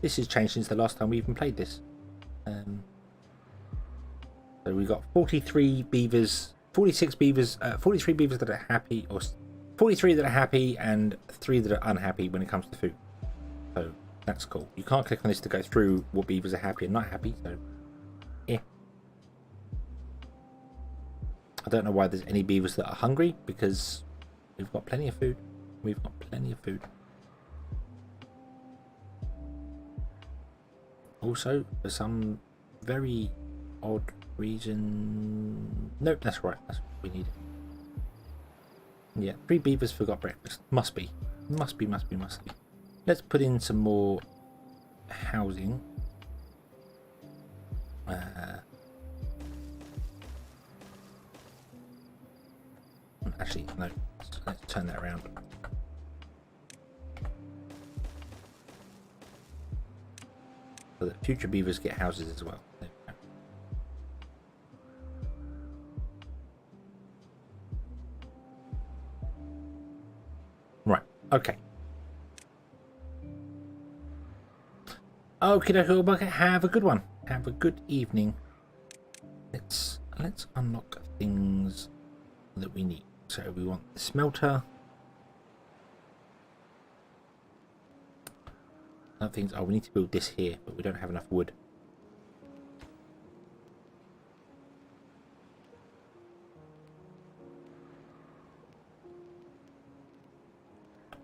This has changed since the last time we even played this. So we got 43 beavers, 46 beavers, 43 beavers that are happy, or 43 that are happy, and 3 that are unhappy when it comes to food. So that's cool. You can't click on this to go through what beavers are happy and not happy. So yeah, I don't know why there's any beavers that are hungry, because we've got plenty of food. We've got plenty of food. Also, for some very odd reason, nope, that's right. That's what we need. Yeah, 3 beavers forgot breakfast. Must be. Let's put in some more housing. Actually, no. Let's turn that around. So that future beavers get houses as well. There we go. Okay. Okay, okay, have a good one. Have a good evening. Let's unlock things that we need. So we want the smelter. Other things. Oh, we need to build this here, but we don't have enough wood.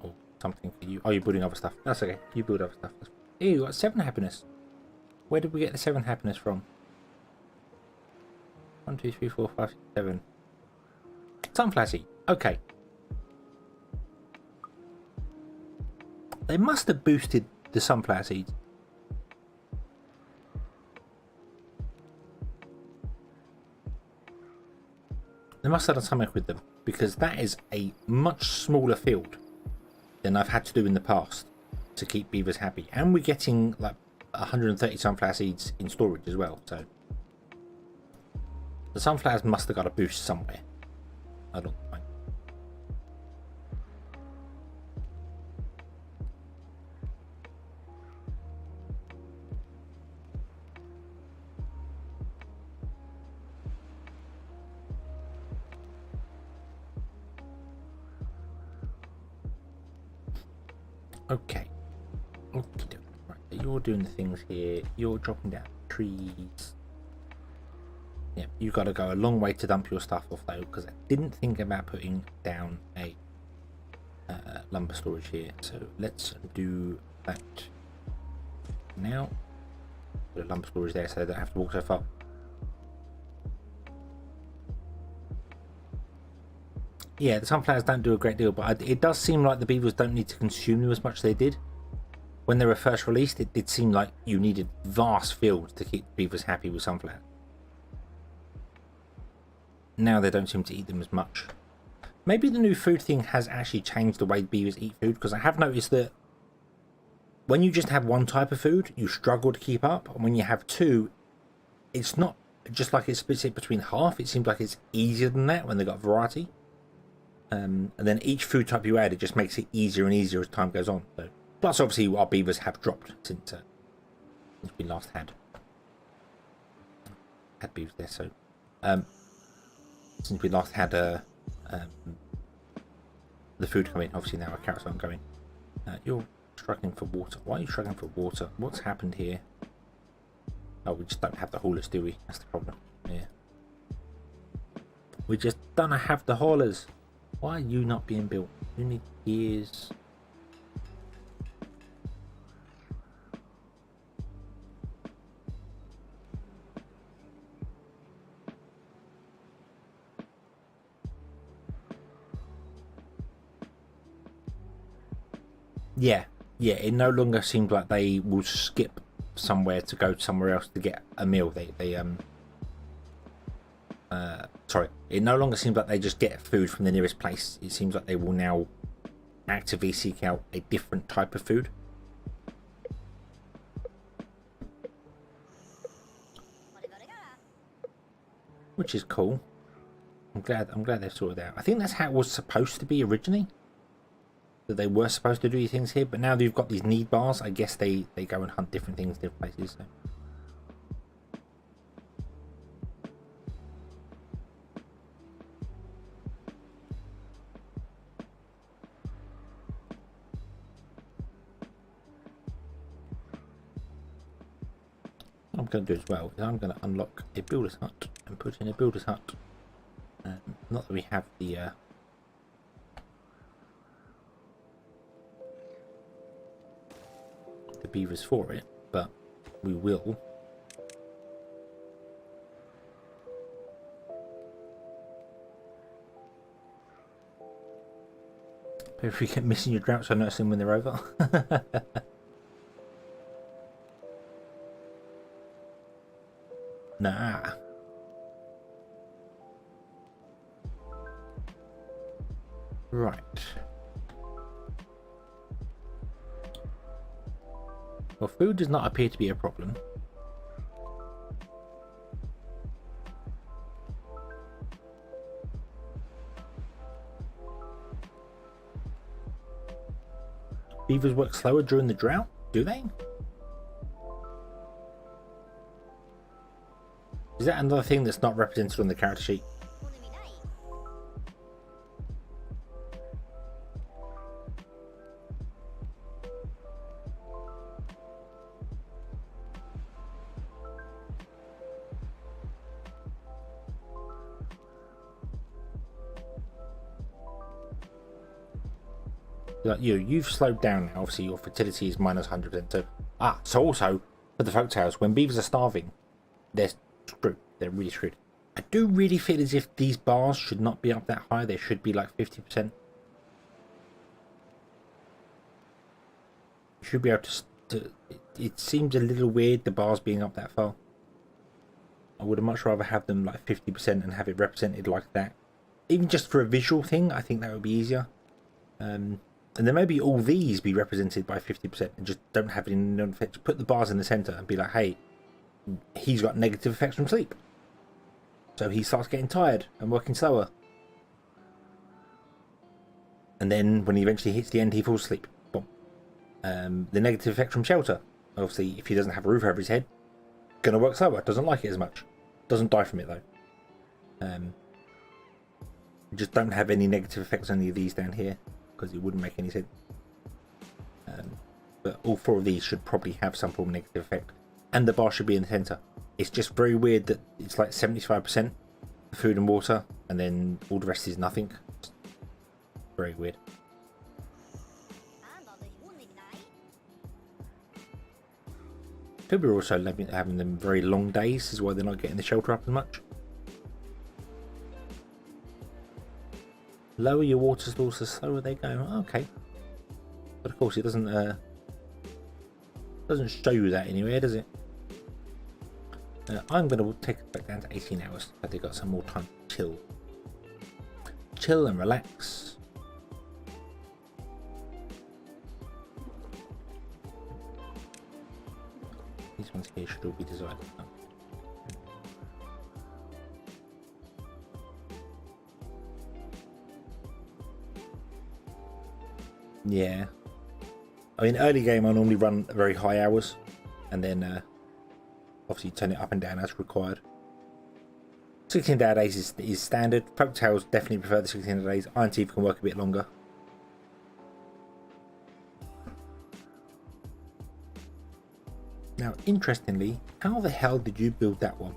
Oh, something for you. Oh, you're building other stuff. That's okay. You build other stuff. Ew, you got 7 happiness. Where did we get the 7 happiness from? 1, 2, 3, 4, 5, 6, 7. Sunflower seed. Okay. They must have boosted the sunflower seeds. They must have done something with them, because that is a much smaller field than I've had to do in the past to keep beavers happy. And we're getting like 130 sunflower seeds in storage as well, so the sunflowers must have got a boost somewhere. I don't know. Okay. Okay. Right, you're doing the things here. You're dropping down trees. Yeah, you got to go a long way to dump your stuff off though, because I didn't think about putting down a lumber storage here. So let's do that now. Put a lumber storage there, so they don't have to walk so far. Yeah, the sunflowers don't do a great deal, but it does seem like the beavers don't need to consume them as much as they did. When they were first released, it did seem like you needed vast fields to keep beavers happy with sunflowers. Now they don't seem to eat them as much. Maybe the new food thing has actually changed the way beavers eat food, because I have noticed that when you just have one type of food, you struggle to keep up. And when you have two, it's not just like it splits it between half. It seems like it's easier than that when they've got variety. And then each food type you add, it just makes it easier and easier as time goes on. So, plus, obviously, our beavers have dropped since we last had beavers there. So, since we last had the food come in, obviously now our carrots aren't going. You're struggling for water. Why are you struggling for water? What's happened here? Oh, we just don't have the haulers, do we? That's the problem. Yeah, we just don't have the haulers. Why are you not being built? You need gears. Yeah, it no longer seems like they will skip somewhere to go somewhere else to get a meal. Sorry, it no longer seems like they just get food from the nearest place. It seems like they will now actively seek out a different type of food. Which is cool. I'm glad they've sorted it out. I think that's how it was supposed to be originally. That they were supposed to do these things here, but now they've got these need bars. I guess they go and hunt different things different places. So. I'm going to do as well is I'm going to unlock a builder's hut and put in a builder's hut. Not that we have the beavers for it, but we will. If you get missing your droughts, I notice them when they're over. Nah. Right. Well, food does not appear to be a problem. Beavers work slower during the drought, do they? Is that another thing that's not represented on the character sheet? Like you've slowed down now. Obviously, your fertility is minus 100%. So also for the folktales, when beavers are starving, they're screwed. They're really screwed. I do really feel as if these bars should not be up that high. They should be like 50%. You should be able to. It seems a little weird the bars being up that far. I would much rather have them like 50% and have it represented like that. Even just for a visual thing, I think that would be easier. And then maybe all these be represented by 50% and just don't have any known effects. Put the bars in the center and be like, hey, he's got negative effects from sleep. So he starts getting tired and working slower. And then when he eventually hits the end, he falls asleep. Boom. The negative effect from shelter. Obviously, if he doesn't have a roof over his head, gonna work slower. Doesn't like it as much. Doesn't die from it though. Just don't have any negative effects on any of these down here, because it wouldn't make any sense. But all four of these should probably have some form of negative effect, and the bar should be in the center. It's just very weird that it's like 75% food and water, and then all the rest is nothing. It's very weird. Could be also having them very long days, is why they're not getting the shelter up as much. Lower your water stores, the slower they go. Okay, but of course it doesn't show you that anywhere, does it? I'm going to take it back down to 18 hours, so they've got some more time to chill and relax. These ones here should all be designed. Yeah, I mean, early game I normally run very high hours, and then obviously turn it up and down as required. 16-hour days is standard. Folktales definitely prefer the 16-hour days. Iron Teeth can work a bit longer. Now, interestingly, how the hell did you build that one?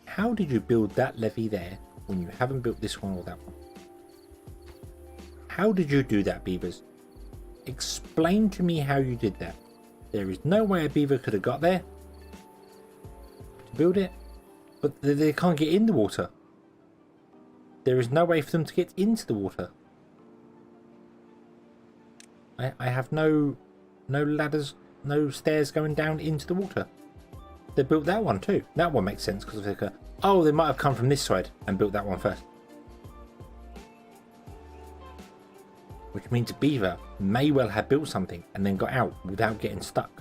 How did you build that levee there when you haven't built this one or that one? How did you do that, beavers? Explain to me how you did that. There is no way a beaver could have got there to build it, but they can't get in the water. There is no way for them to get into the water. I have no ladders, no stairs going down into the water. They built that one too. That one makes sense because they oh, they might have come from this side and built that one first. Which means a beaver may well have built something and then got out without getting stuck.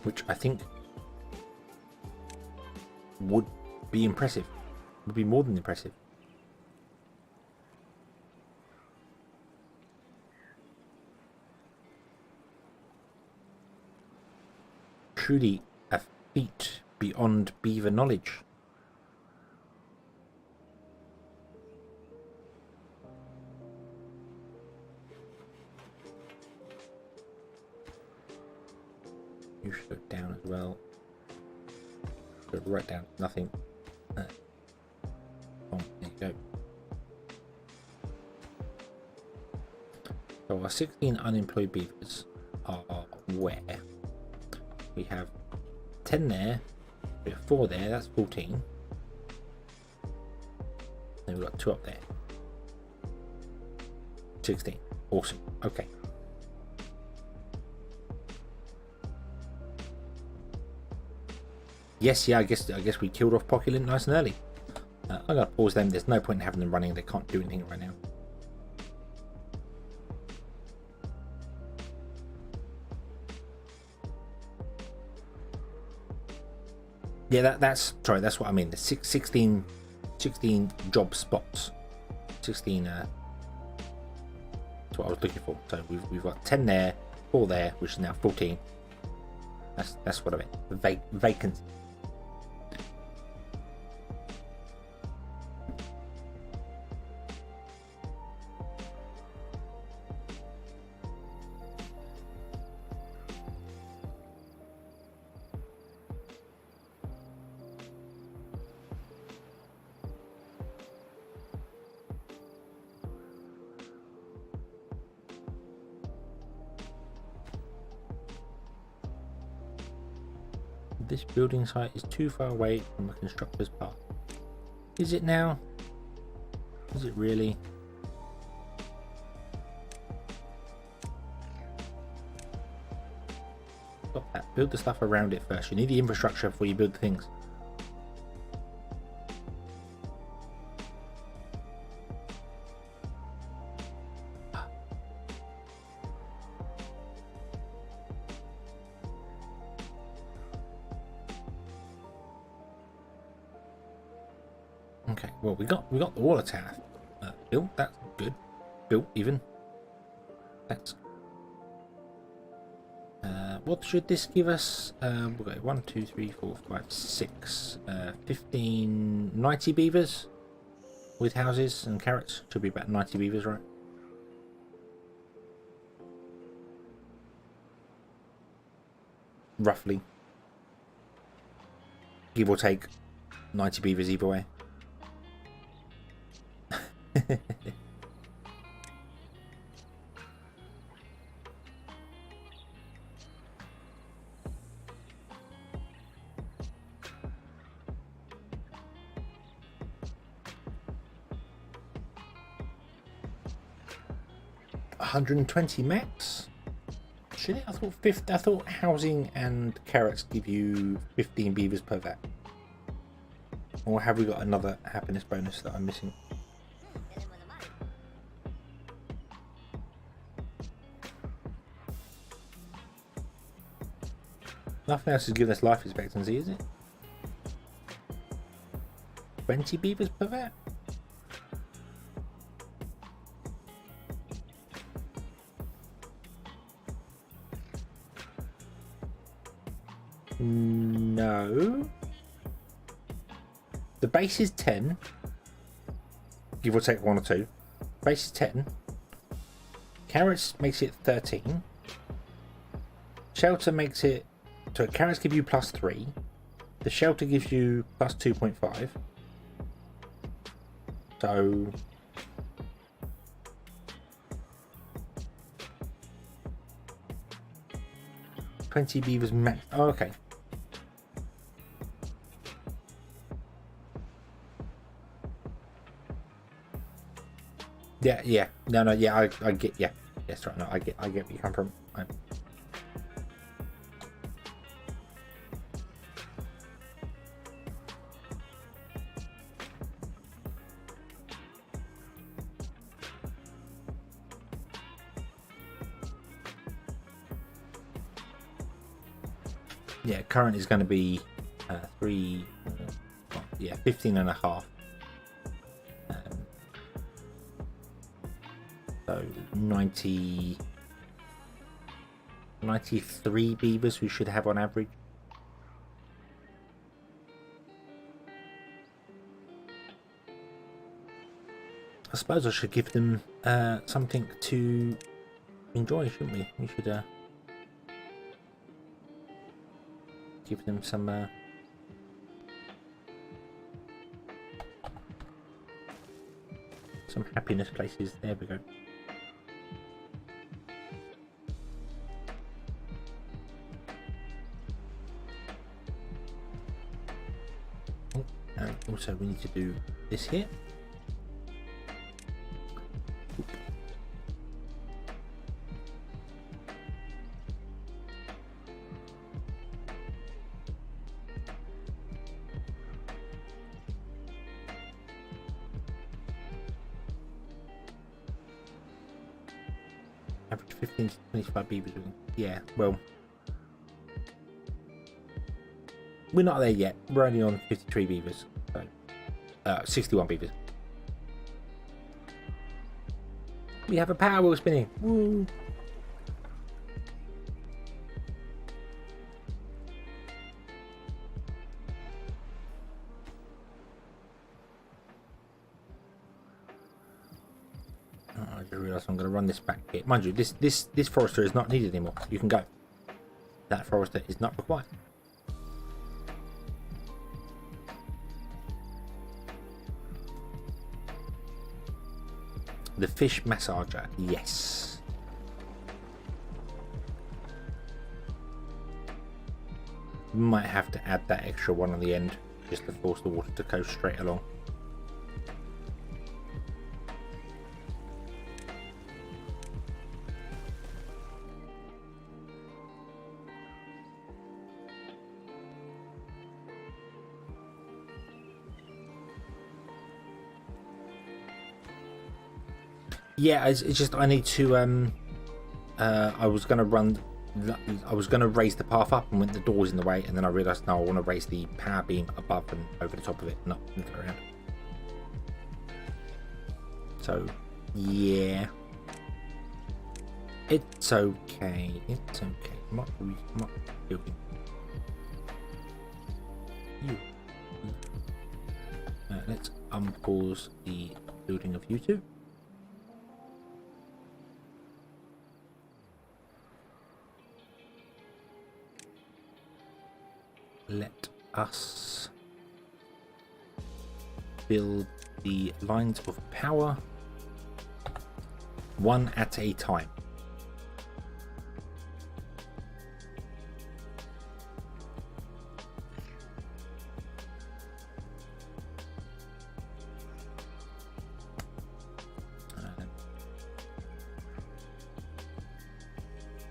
Which I think would be impressive. Would be more than impressive. Truly a feat beyond beaver knowledge. You should go down as well. Go right down, nothing. Oh, there you go. So our 16 unemployed beavers are where? We have 10 there, we have 4 there, that's 14. Then we've got 2 up there. 16. Awesome. Okay. Yes, yeah, I guess we killed off Poculent nice and early. I'm gonna pause them. There's no point in having them running. They can't do anything right now. Yeah, that's what I mean. The 16 job spots. 16. That's what I was looking for. So we've got 10 there, 4 there, which is now 14. That's what I meant. Vacancy. This building site is too far away from the constructor's path. Is it now? Is it really? Stop that. Build the stuff around it first. You need the infrastructure before you build the things. Okay, well we got the water tower built. That's good. Built even. That's. What should this give us? We'll go 1, 2, 3, 4, 5, 6, 15, 90 beavers with houses and carrots. Should be about 90 beavers, right? Roughly, give or take, 90 beavers either way. 120 max. Should it? I thought housing and carrots give you 15 beavers per vat. Or have we got another happiness bonus that I'm missing? Nothing else is giving us life expectancy, is it? 20 beavers per vat? No. The base is 10. Give or take 1 or 2. Base is 10. Carrots makes it 13. Shelter makes it... So carrots give you +3. The shelter gives you +2.5. So... $20 beavers max. Oh, okay. Yeah. No, yeah, I get, yeah. Yes, right, no, I get where you come from. Yeah, current is going to be 15 and a half. So 93 beavers we should have on average. I suppose I should give them something to enjoy, shouldn't we? We should give them some happiness places. There we go. And also we need to do this here. Average 15 to 25 beavers. Yeah, well, we're not there yet. We're only on 53 beavers. So, 61 beavers. We have a power wheel spinning. Woo! I just realised I'm going to run this back here. Mind you, this forester is not needed anymore. You can go. That forester is not required. The fish massager, yes. Might have to add that extra one on the end just to force the water to go straight along. Yeah, it's just I need to I was gonna raise the path up and went the doors in the way, and then I realised no, I want to raise the power beam above and over the top of it, not around. So yeah, it's okay. It's okay. What are we doing? Let's unpause the building of you two. Let us build the lines of power one at a time.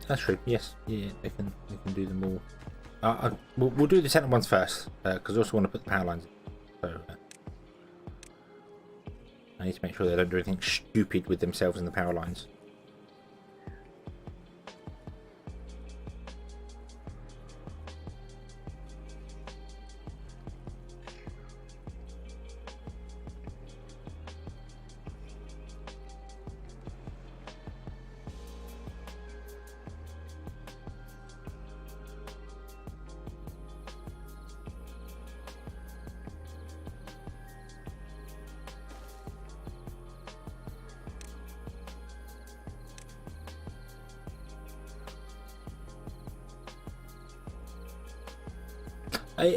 That's true. Yes, yeah, they can do them all. We'll do the center ones first, because I also want to put the power lines in. So I need to make sure they don't do anything stupid with themselves in the power lines.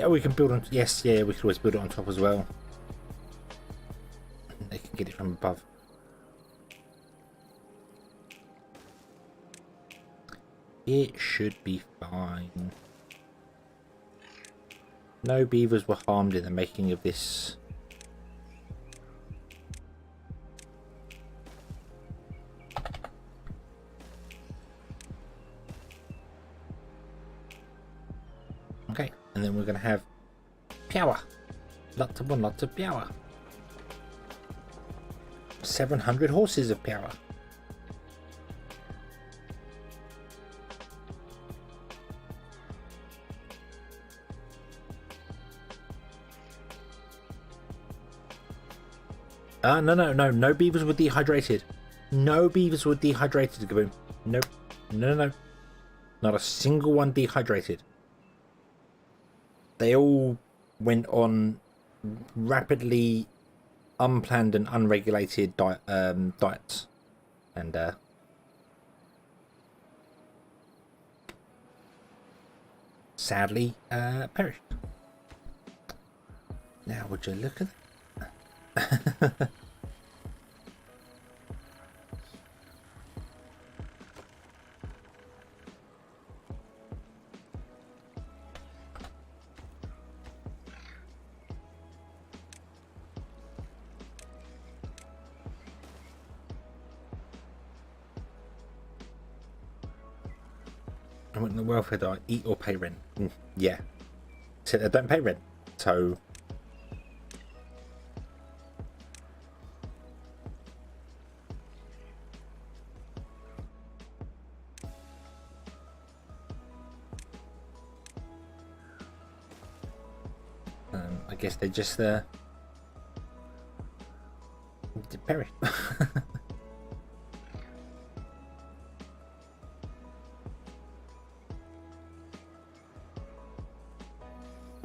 We can build on. Yes, yeah, we can always build it on top as well. They can get it from above. It should be fine. No beavers were harmed in the making of this. Okay, and then we're going to have power. Lots of power. 700 horses of power. No beavers were dehydrated. No beavers were dehydrated, Gaboon. Nope. No. Not a single one dehydrated. They all went on rapidly unplanned and unregulated diets. And sadly perished. Now would you look at that? I want the welfare die, eat or pay rent. Yeah. So they don't pay rent. So I guess they just perish.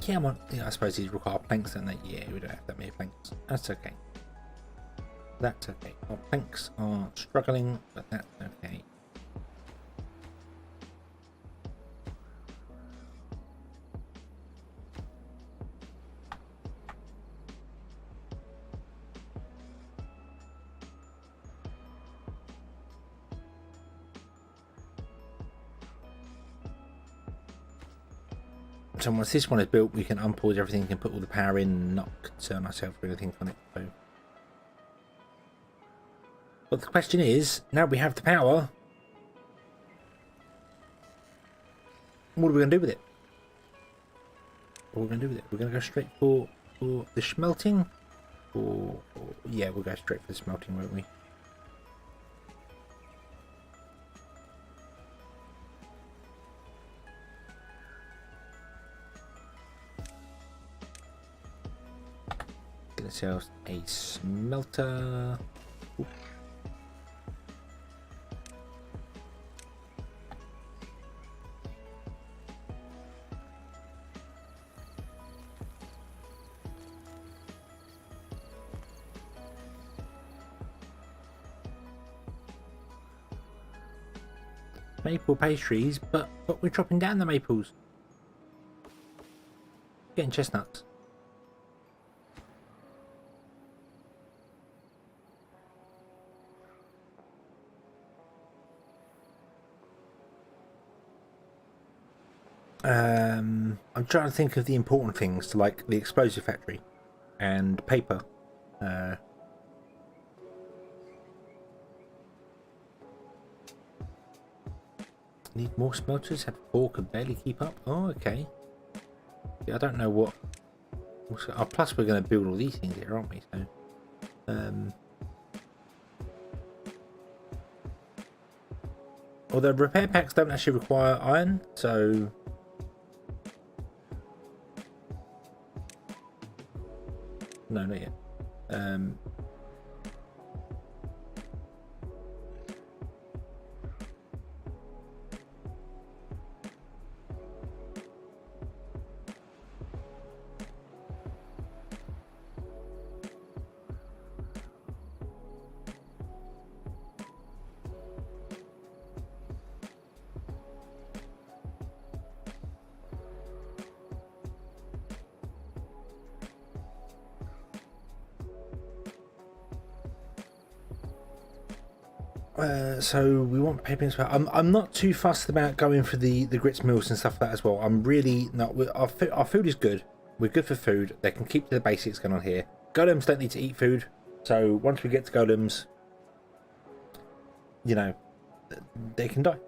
Yeah, I suppose these require planks, don't they? Yeah, we don't have that many planks. That's okay. That's okay. Our planks are struggling, but that's okay. So once this one is built, we can unpause everything and put all the power in and not concern ourselves with anything on it. So. But the question is, now we have the power, what are we going to do with it? What are we going to do with it? We're going to go straight for the smelting? Or yeah, we'll go straight for the smelting, won't we? Get ourselves a smelter. Ooh. Maple pastries, but we're chopping down the maples. Getting chestnuts. I'm trying to think of the important things, like the explosive factory and paper. Need more smelters? Had 4, could barely keep up. Oh, okay. Yeah, I don't know what. Oh, plus, we're going to build all these things here, aren't we? So, although repair packs don't actually require iron, so. No, not yet. So we want paper as well. I'm not too fussed about going for the grits mills and stuff like that as well. I'm really not. Our food is good. We're good for food. They can keep the basics going on here. Golems don't need to eat food. So once we get to golems, you know, they can die.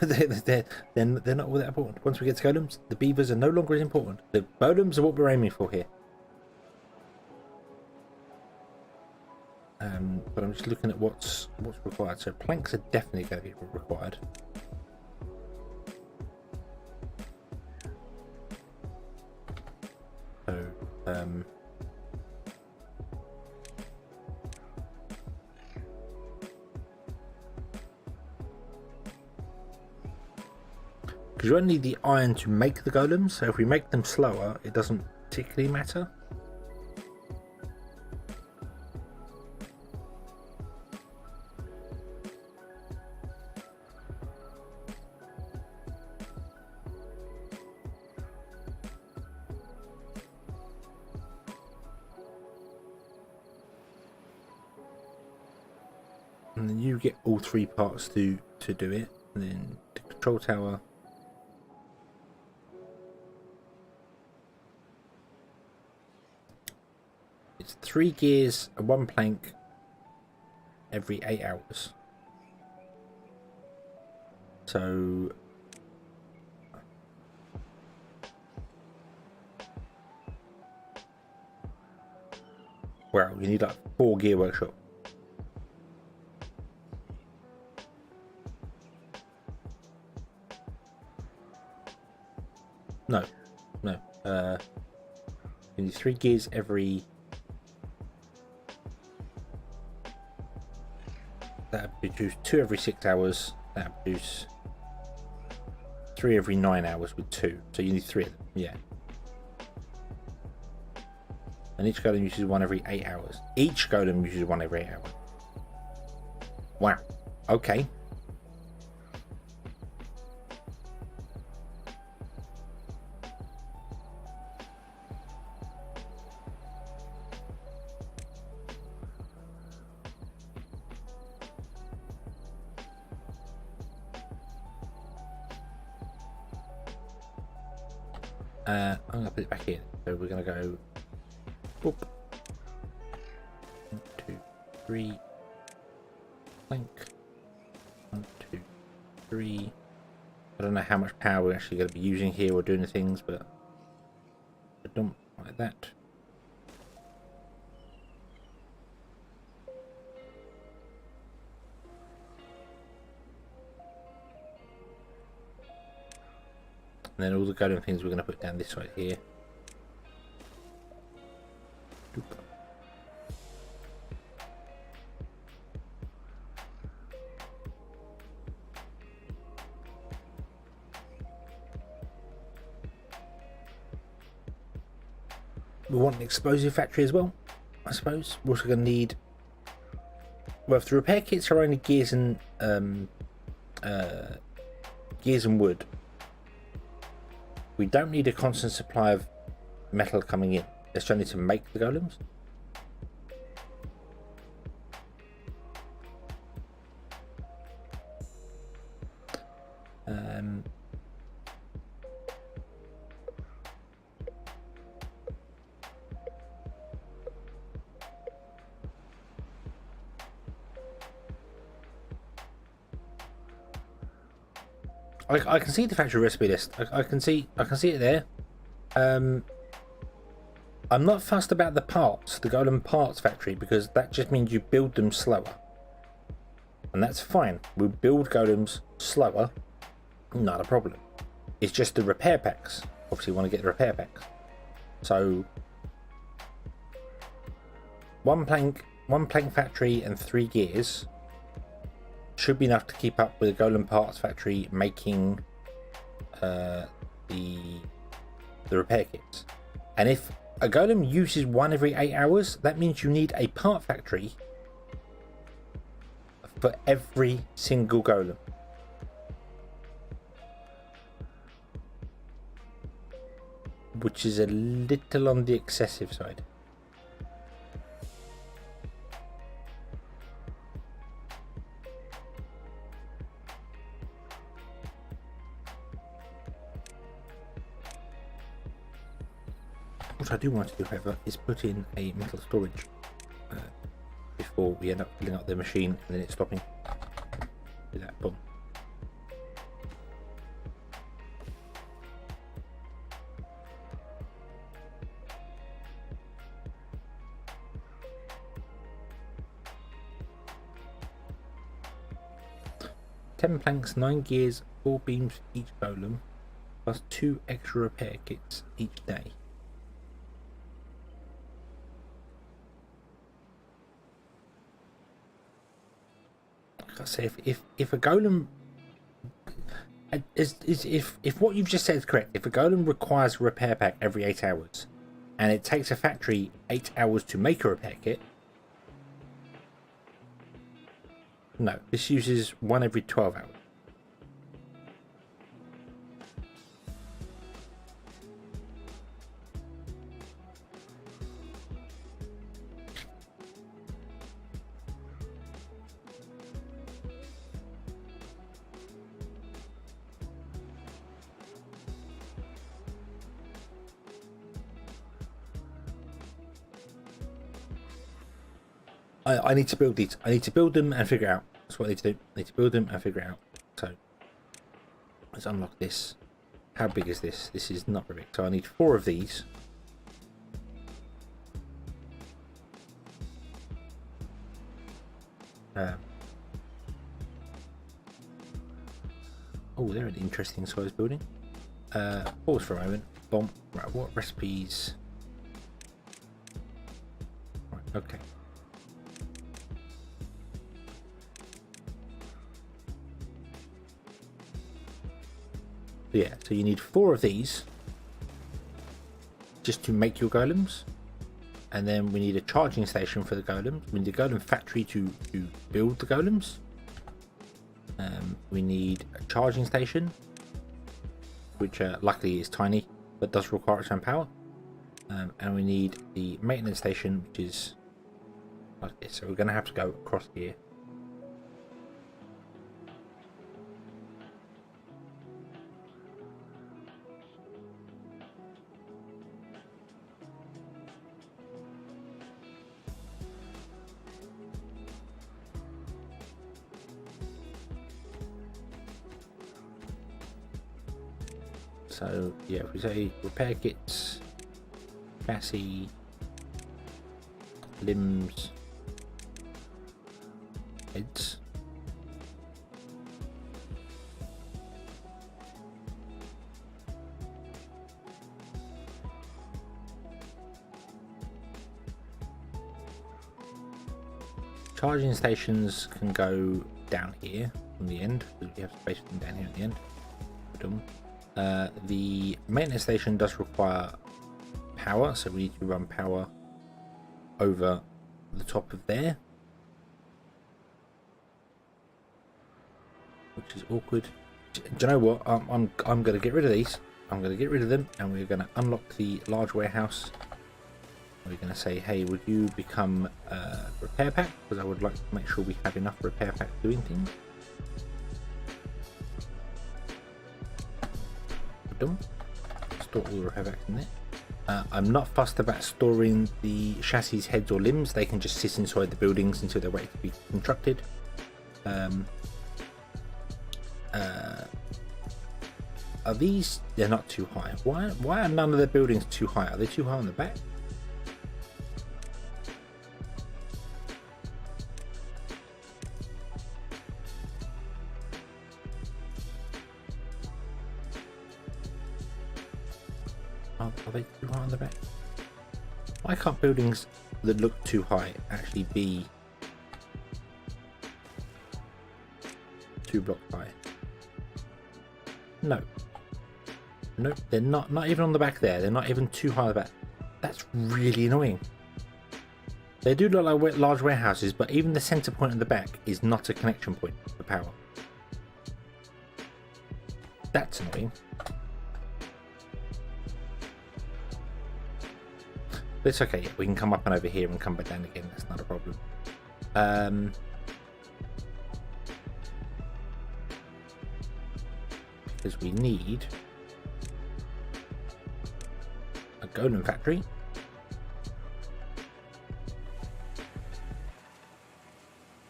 they're not all that important. Once we get to golems, the beavers are no longer as important. The golems are what we're aiming for here. But I'm just looking at what's required. So planks are definitely going to be required. So because you only need the iron to make the golems. So if we make them slower, it doesn't particularly matter. And then you get all 3 parts to do it. And then the control tower. It's 3 gears and 1 plank every 8 hours. So wow, you need like 4 gear workshop. No. You need 3 gears every. That produce 2 every 6 hours. That produce 3 every 9 hours with 2. So you need 3 of them. Yeah. And each golem uses one every 8 hours. Each golem uses one every 8 hours. Wow. Okay. I'm going to put it back in. So we're going to go... Whoop. 1, 2, 3. Plank. 1, 2, 3. I don't know how much power we're actually going to be using here or doing the things, but a dump like that. And then all the golem things we're going to put down this side here. Oop. We want an explosive factory as well, I suppose. We're also going to need... Well, if the repair kits are only gears and wood, we don't need a constant supply of metal coming in. Let's just need to make the golems. I can see the factory recipe list. I can see it there. I'm not fussed about the parts, the golem parts factory, because that just means you build them slower, and that's fine. We build golems slower, not a problem. It's just the repair packs. Obviously, we want to get the repair packs. So one plank factory and 3 gears should be enough to keep up with the golem parts factory making the repair kits. And if a golem uses one every 8 hours, that means you need a part factory for every single golem. Which is a little on the excessive side. What I do want to do, however, is put in a metal storage before we end up filling up the machine and then it's stopping. Do that, boom. Ten planks, 9 gears, 4 beams for each golem, plus 2 extra repair kits each day. I say if a golem if what you've just said is correct, if a golem requires a repair pack every 8 hours, and it takes a factory 8 hours to make a repair kit, no, this uses one every 12 hours. I need to build these. I need to build them and figure out. That's what I need to do. I need to build them and figure out. So let's unlock this. How big is this? This is not very big. So I need 4 of these. Oh, they're an interesting size building. Pause for a moment. Boom. Right, what recipes? Right, okay. Yeah, so you need 4 of these just to make your golems. And then we need a charging station for the golems. We need a golem factory to build the golems. We need a charging station, which luckily is tiny, but does require its own power. And we need the maintenance station, which is like this. So we're going to have to go across here. So yeah, if we say repair kits, chassis, limbs, heads. Charging stations can go down here from the end, because we have space for them down here at the end. The maintenance station does require power, so we need to run power over the top of there, which is awkward. Do you know what? I'm going to get rid of these. I'm going to get rid of them, and we're going to unlock the large warehouse. We're going to say, hey, would you become a repair pack? Because I would like to make sure we have enough repair packs doing things. Store all the repair packs in there. I'm not fussed about storing the chassis, heads, or limbs. They can just sit inside the buildings until they're ready to be constructed. Are these? They're not too high. Why are none of the buildings too high? Are they too high on the back? Are they too high on the back? Why can't buildings that look too high actually be 2 blocks high? No, they're not even on the back there. They're not even too high on the back. That's really annoying. They do look like large warehouses, but even the center point at the back is not a connection point for power. That's annoying. But it's okay, we can come up and over here and come back down again, that's not a problem. Because we need a golem factory.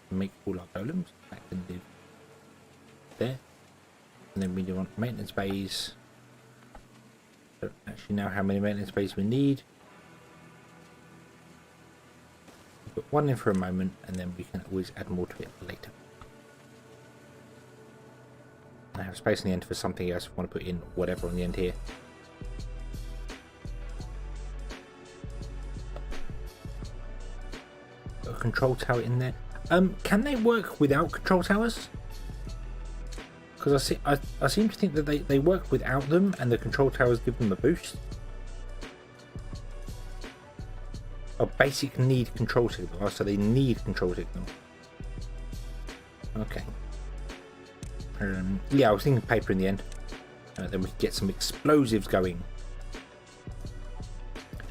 Make all our golems. That can live there. And then we do want maintenance bays. Don't actually know how many maintenance bays we need. Put one in for a moment, and then we can always add more to it later. I have space on the end for something else. I want to put in whatever on the end here. Got a control tower in there. Can they work without control towers? Because I seem to think that they work without them, and the control towers give them a boost. Oh, basic need control signal. Oh, so they need control signal. Okay. Yeah, I was thinking paper in the end. Then we can get some explosives going.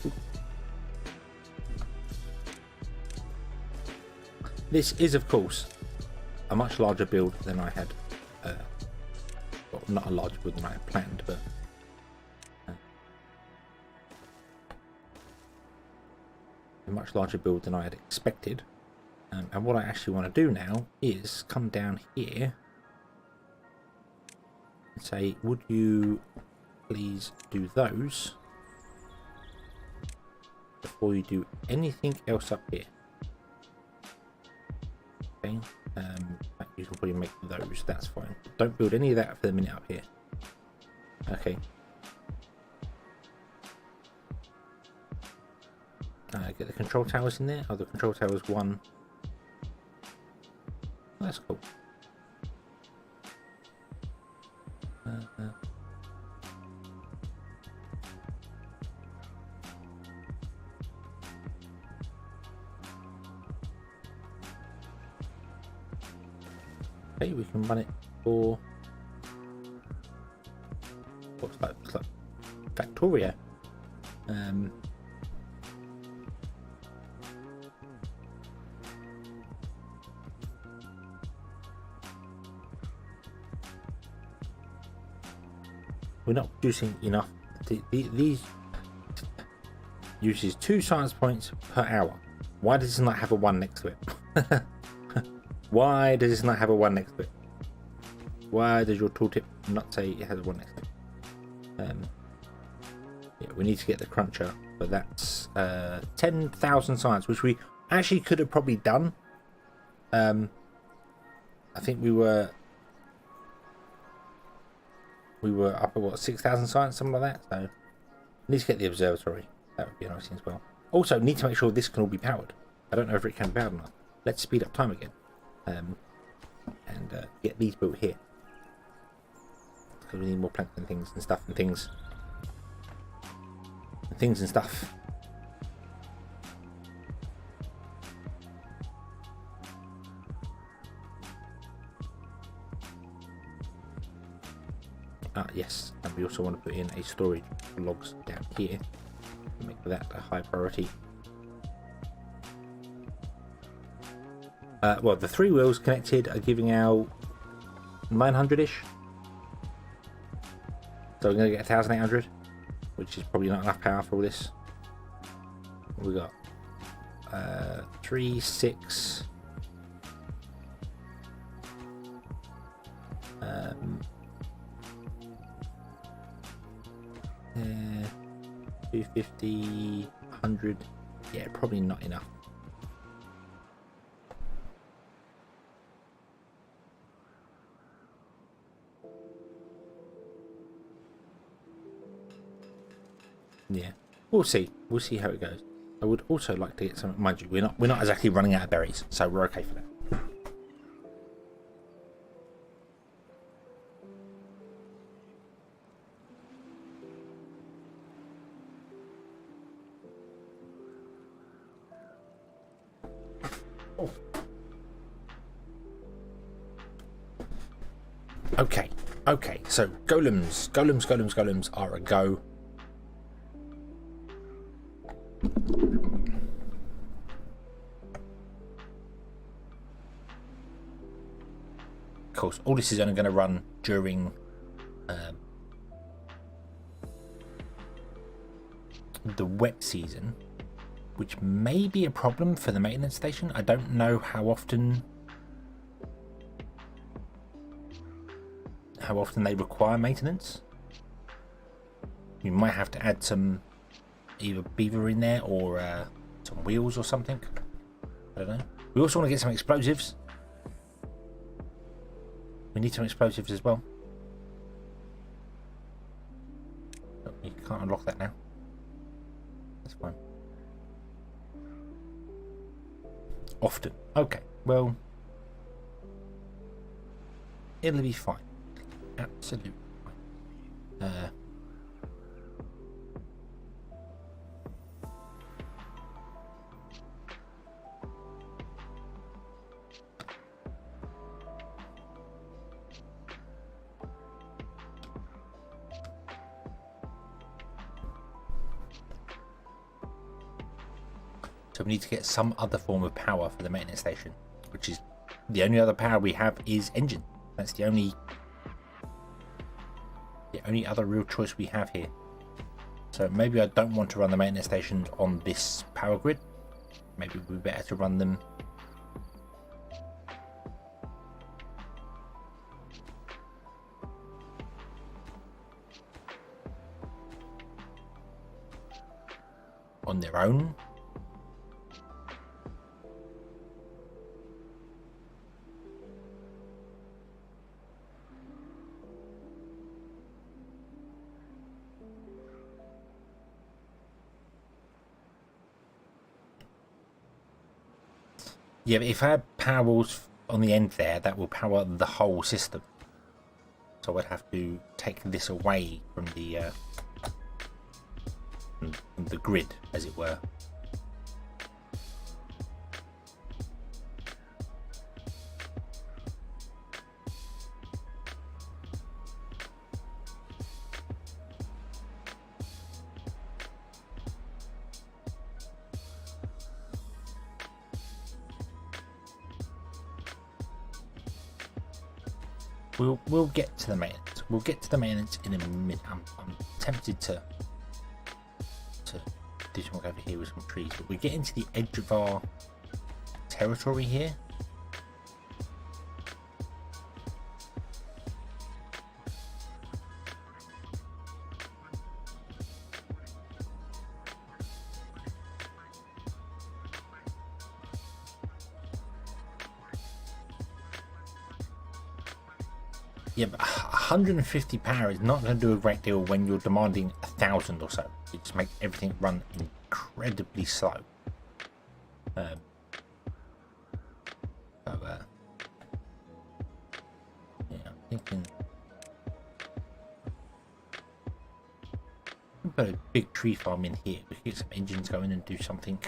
Ooh. This is, of course, a much larger build than I had. Well, not a larger build than I had planned, but. A much larger build than I had expected. And what I actually want to do now is come down here and say, would you please do those before you do anything else up here? Okay, you can probably make those, that's fine. Don't build any of that for the minute up here. Okay. Get the control towers in there. Oh, the control towers one. Oh, that's cool. Okay, we can run it for what's that? Looks like Factorio. We're not producing enough. These uses 2 science points per hour. Why does this not have a 1 next to it? Why does this not have a 1 next to it? Why does your tooltip not say it has a 1 next to it? Yeah, we need to get the cruncher, but that's 10,000 science, which we actually could have probably done. I think we were up at what, 6,000 science, something like that. So need to get the observatory. That would be a nice thing as well. Also, need to make sure this can all be powered. I don't know if it can be powered or not. Let's speed up time again, and get these built here, because we need more plankton things and stuff and things and stuff. Yes, and we also want to put in a storage for logs down here. Make that a high priority. Well, the 3 wheels connected are giving out 900-ish. So we're going to get 1,800, which is probably not enough power for all this. We got 3, 6. 250, 100. Yeah, probably not enough. Yeah, we'll see. We'll see how it goes. I would also like to get some. Mind you, we're not exactly running out of berries, so we're okay for that. Okay, so golems are a go. Of course, all this is only going to run during the wet season, which may be a problem for the maintenance station. I don't know how often they require maintenance. You might have to add some either beaver in there or some wheels or something. I don't know. We also want to get some explosives. We need some explosives as well. Oh, you can't unlock that now. That's fine. Often. Okay, well, it'll be fine. Absolutely fine. So we need to get some other form of power for the maintenance station, which is the only other power we have is engine. That's the only other real choice we have here. So maybe I don't want to run the maintenance stations on this power grid. Maybe it would be better to run them on their own. Yeah, but if I had power walls on the end there, that will power the whole system. So I'd have to take this away from the grid, as it were. We'll get to the maintenance. We'll get to the maintenance in a minute. I'm tempted to do something over here with some trees, but we get into the edge of our territory here. Yeah, but 150 power is not going to do a great deal when you're demanding 1,000 or so. It just makes everything run incredibly slow. Yeah, I'm thinking we'll put a big tree farm in here. We can get some engines going and do something.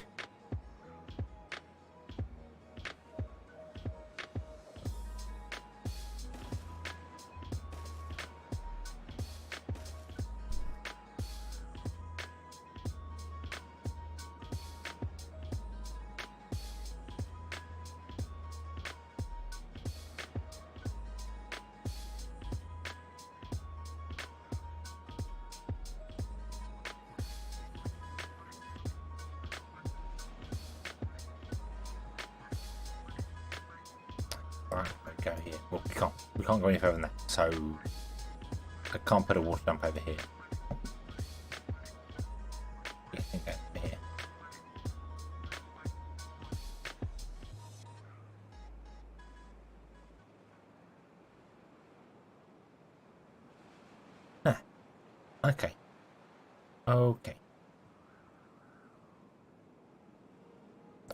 Right, go here. Well, we can't go any further than that. So I can't put a water dump over here. Yeah, I think that's over here. Ah, okay. Okay.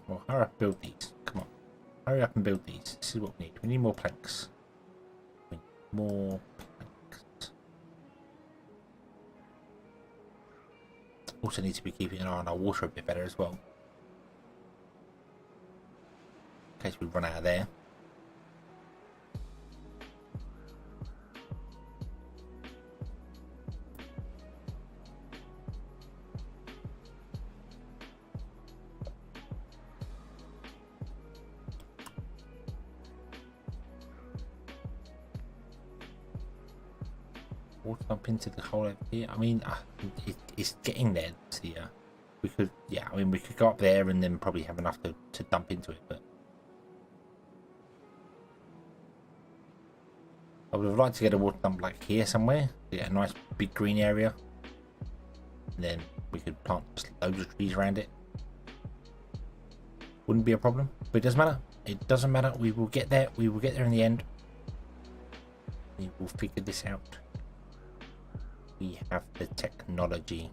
Well, hurry up, build these. Come on. Hurry up and build these. This is what we need. We need more planks. We need more planks. Also need to be keeping an eye on our water a bit better as well. In case we run out of there. Water dump into the hole over here. I mean, it's getting there. To we could, yeah. I mean, we could go up there and then probably have enough to dump into it. But I would have liked to get a water dump like here somewhere. Get a nice big green area, and then we could plant just loads of trees around it. Wouldn't be a problem. But it doesn't matter. It doesn't matter. We will get there. We will get there in the end. We will figure this out. We have the technology.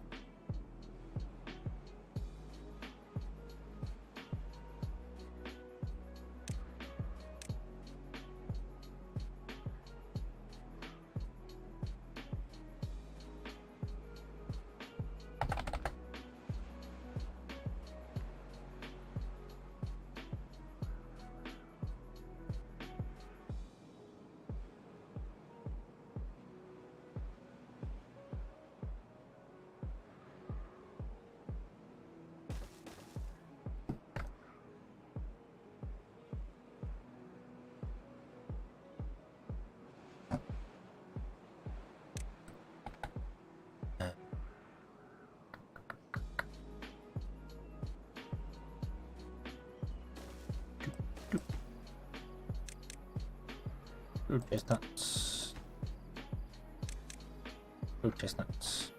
Fruit chestnuts. Fruit chestnuts.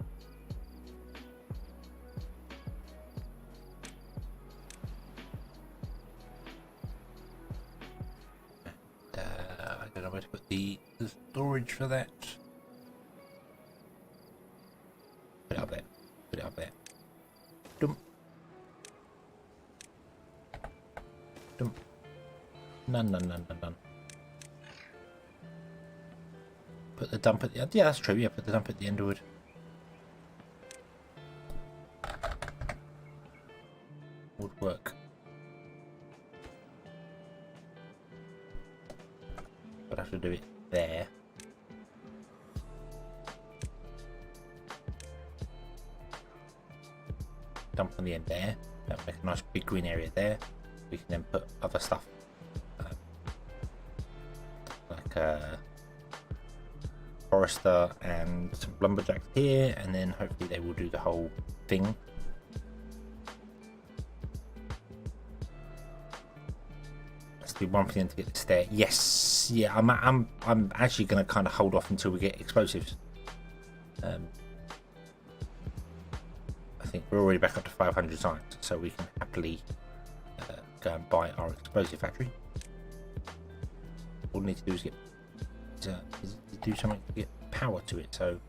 And, I don't know where to put the storage for that. Put it up there. Put it up there. Dump. Dump. None. Put the dump at the end. Yeah, that's true. Yeah, put the dump at the end would. Would work. But I have to do it there. Dump on the end there. That'll make a nice big green area there. We can then put other stuff like forester and some lumberjacks here, and then hopefully they will do the whole thing. Let's do one thing to get the stair. Yes, yeah. I'm actually going to kind of hold off until we get explosives. I think we're already back up to 500 times, so we can happily go and buy our explosive factory. All we need to do is get do something to get power to it. So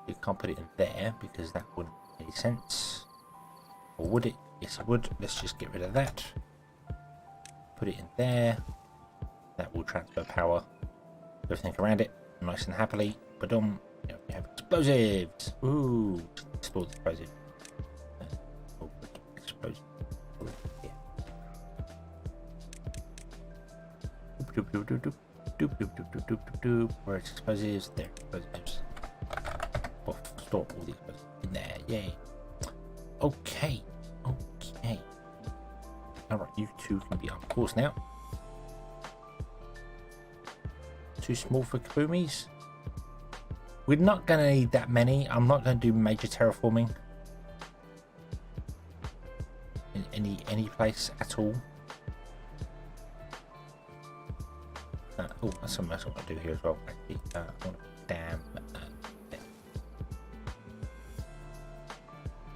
you can't put it in there because that wouldn't make any sense. Or would it? Yes, it would. Let's just get rid of that. Put it in there. That will transfer power. Everything around it, nice and happily. But we have explosives. Ooh, store the explosive. Explosive. Yeah. Where it's explosives? There, explosives. Store all the explosives in there. Yay. Okay. Alright, you two can be on course now. Too small for kaboomies. We're not going to need that many. I'm not going to do major terraforming in any place at all. Oh, that's something else I want to do here as well. Actually, I want to dam.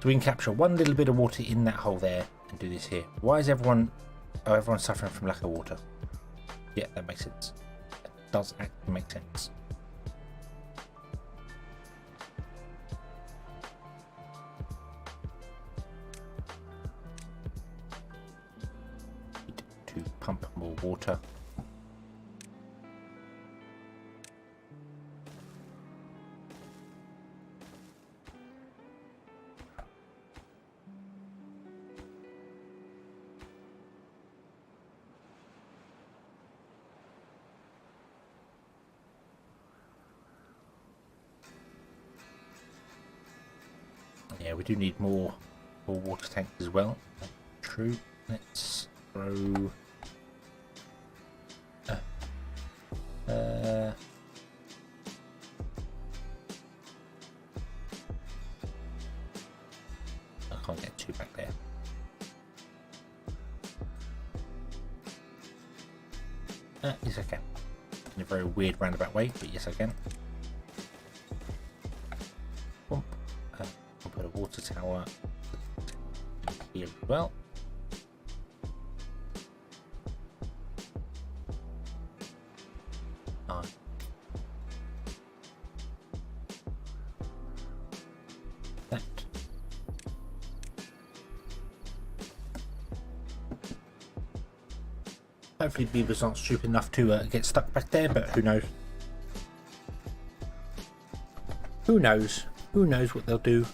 So we can capture one little bit of water in that hole there and do this here. Why is everyone suffering from lack of water? Yeah, that makes sense. That does actually make sense. Need to pump more water. Yeah, we do need more water tanks as well. True. Let's throw. I can't get two back there. Yes, I can. In a very weird roundabout way, but yes, I can. Boom. I'll put a water tower here as well. That. Hopefully beavers aren't stupid enough to get stuck back there, but who knows? Who knows? Who knows what they'll do?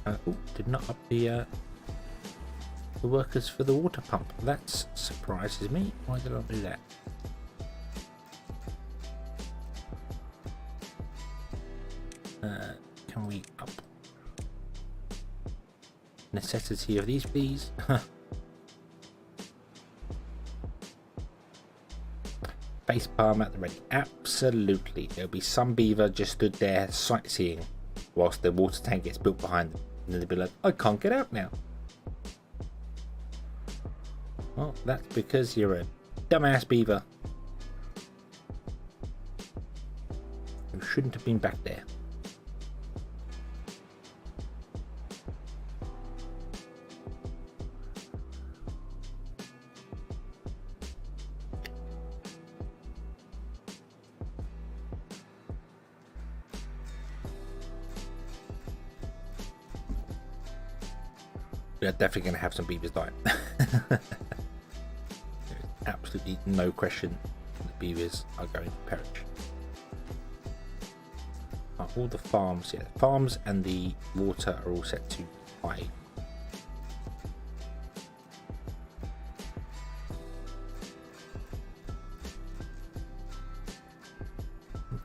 Oh, did not up the workers for the water pump. That surprises me. Why did I do that? Can we up necessity of these, please? Face palm at the ready. Absolutely. There'll be some beaver just stood there sightseeing whilst the water tank gets built behind them. And then they'll be like, I can't get out now. Well, that's because you're a dumbass beaver who shouldn't have been back there. We're definitely going to have some beavers dying. There's absolutely no question the beavers are going to perish. All the farms, yeah, farms and the water are all set to high.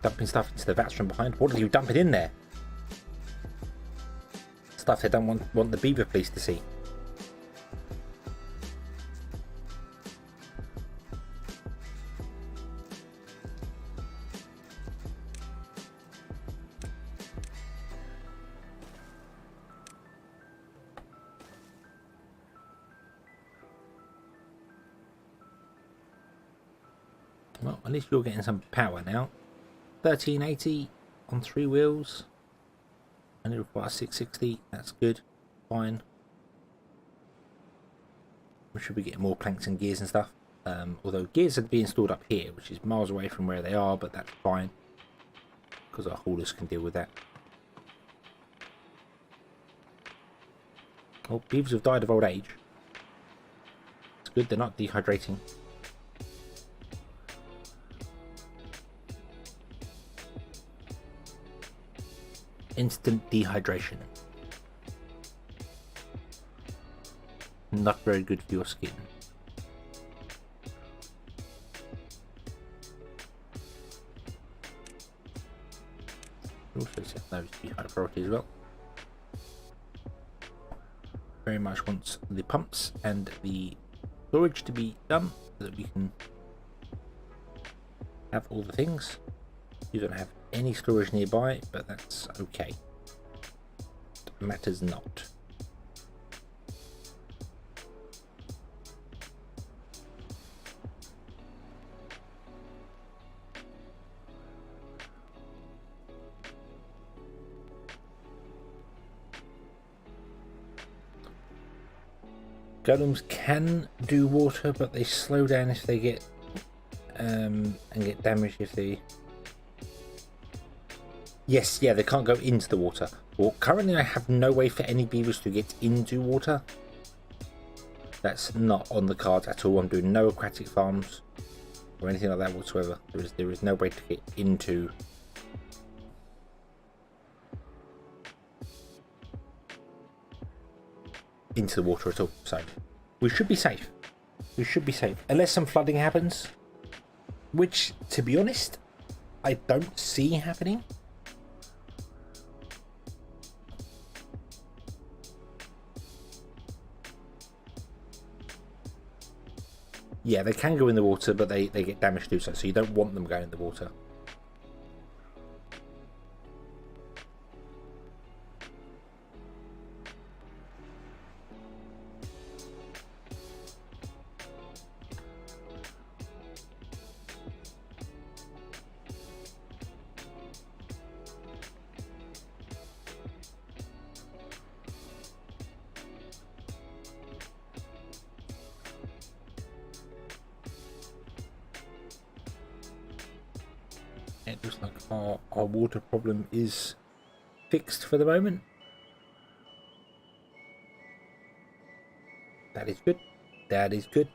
Dumping stuff into the vats from behind. What are you dumping in there? stuff they don't want the beaver police to see. Well, at least you're getting some power now. 1380 on 3 wheels. Only requires 660. That's good. Fine. We should be getting more planks and gears and stuff. Although gears are being stored up here, which is miles away from where they are, but that's fine. Because our haulers can deal with that. Oh, beavers have died of old age. It's good they're not dehydrating. Instant dehydration. Not very good for your skin. Also set those to be high priority as well. Very much wants the pumps and the storage to be done so that we can have all the things. You don't have any storage nearby, but that's okay. It matters not. Golems can do water, but they slow down if they get and get damaged if they... Yes, yeah, they can't go into the water. Well, currently I have no way for any beavers to get into water. That's not on the cards at all. I'm doing no aquatic farms or anything like that whatsoever. There is no way to get into the water at all. So we should be safe. We should be safe. Unless some flooding happens. Which, to be honest, I don't see happening. Yeah, they can go in the water, but they get damaged too, so you don't want them going in the water. It looks like our water problem is fixed for the moment. That is good. That is good.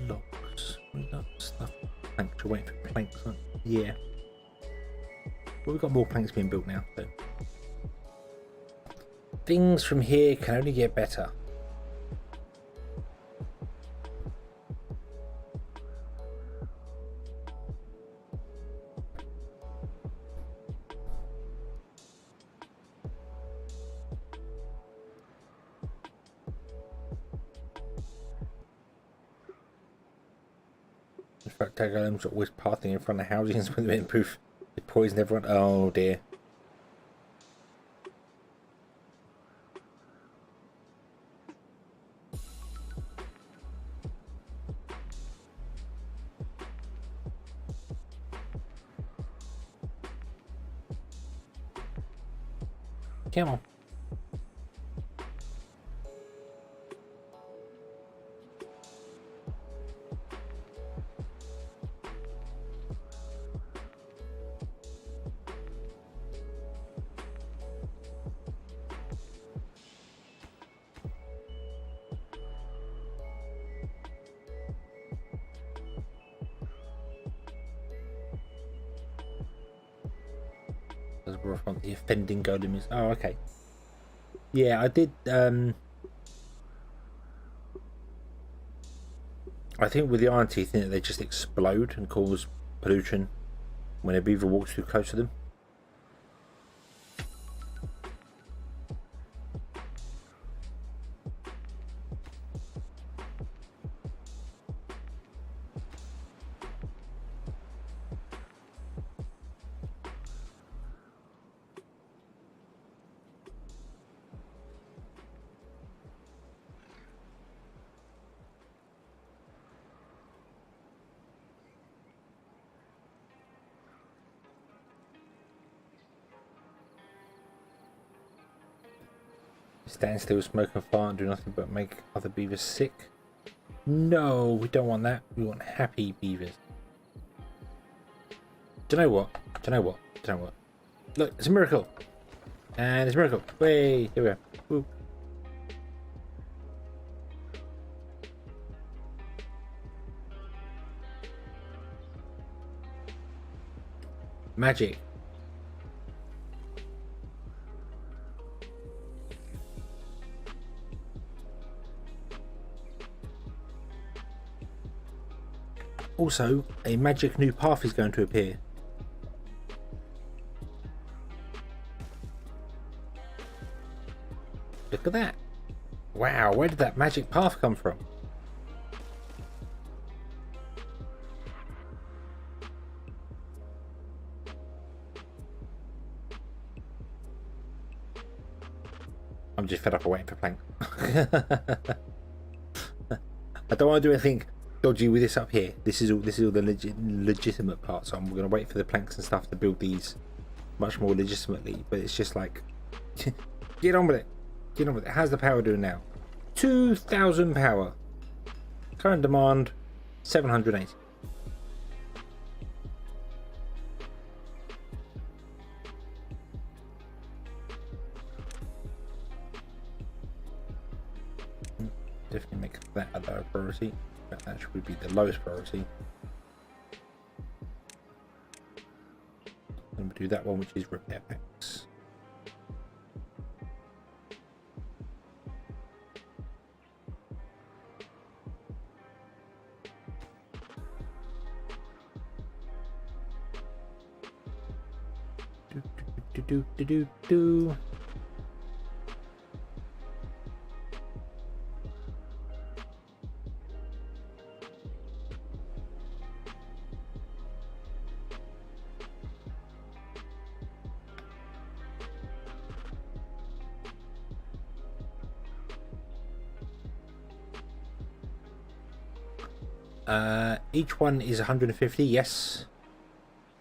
Logs. We got stuff. Planks. We're waiting for planks. Yeah. Well, we've got more planks being built now, so things from here can only get better. In fact, Golems are always pathing in front of houses with the proof. They poison everyone. Oh dear. Come on. That's where the offending golem is. Oh, okay. Yeah, I did. I think with the iron teeth, they just explode and cause pollution when a beaver walks too close to them. Stand still, smoke and fart, and do nothing but make other beavers sick. No, we don't want that. We want happy beavers. Do you know what? Do you know what? Do you know what? Look, it's a miracle. And it's a miracle. Way, here we go. Woo. Magic. Also, a magic new path is going to appear. Look at that. Wow, where did that magic path come from? I'm just fed up of waiting for plank. I don't want to do anything dodgy with this up here. This is all the legitimate part. So I'm going to wait for the planks and stuff to build these much more legitimately. But it's just like, get on with it. Get on with it. How's the power doing now? 2,000 power. Current demand 780. Definitely make that a lower priority. But that should be the lowest priority. And we'll do that one, which is repair packs. Do. Each one is 150, yes.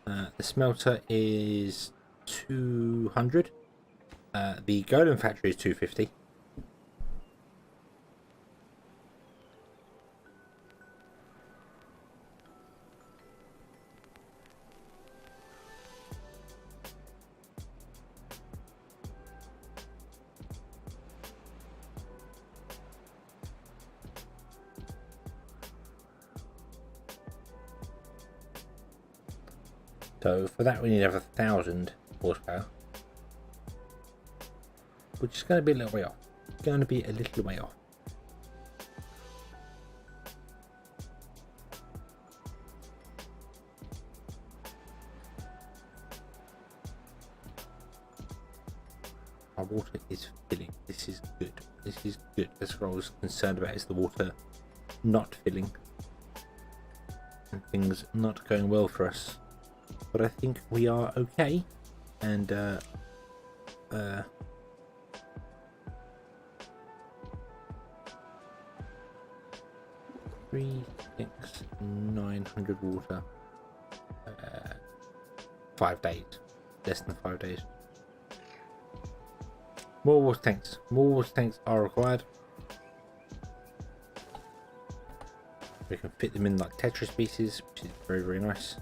The smelter is 200. The golem factory is 250. So for that we need to have 1,000 horsepower, which is going to be a little way off. It's going to be a little way off. Our water is filling. This is good. This is good. That's what I was concerned about, is the water not filling and things not going well for us. But I think we are okay, and 3, 6, 900 water. 5 days, less than 5 days. More water tanks. More water tanks are required. We can fit them in like Tetris pieces, which is very, very nice.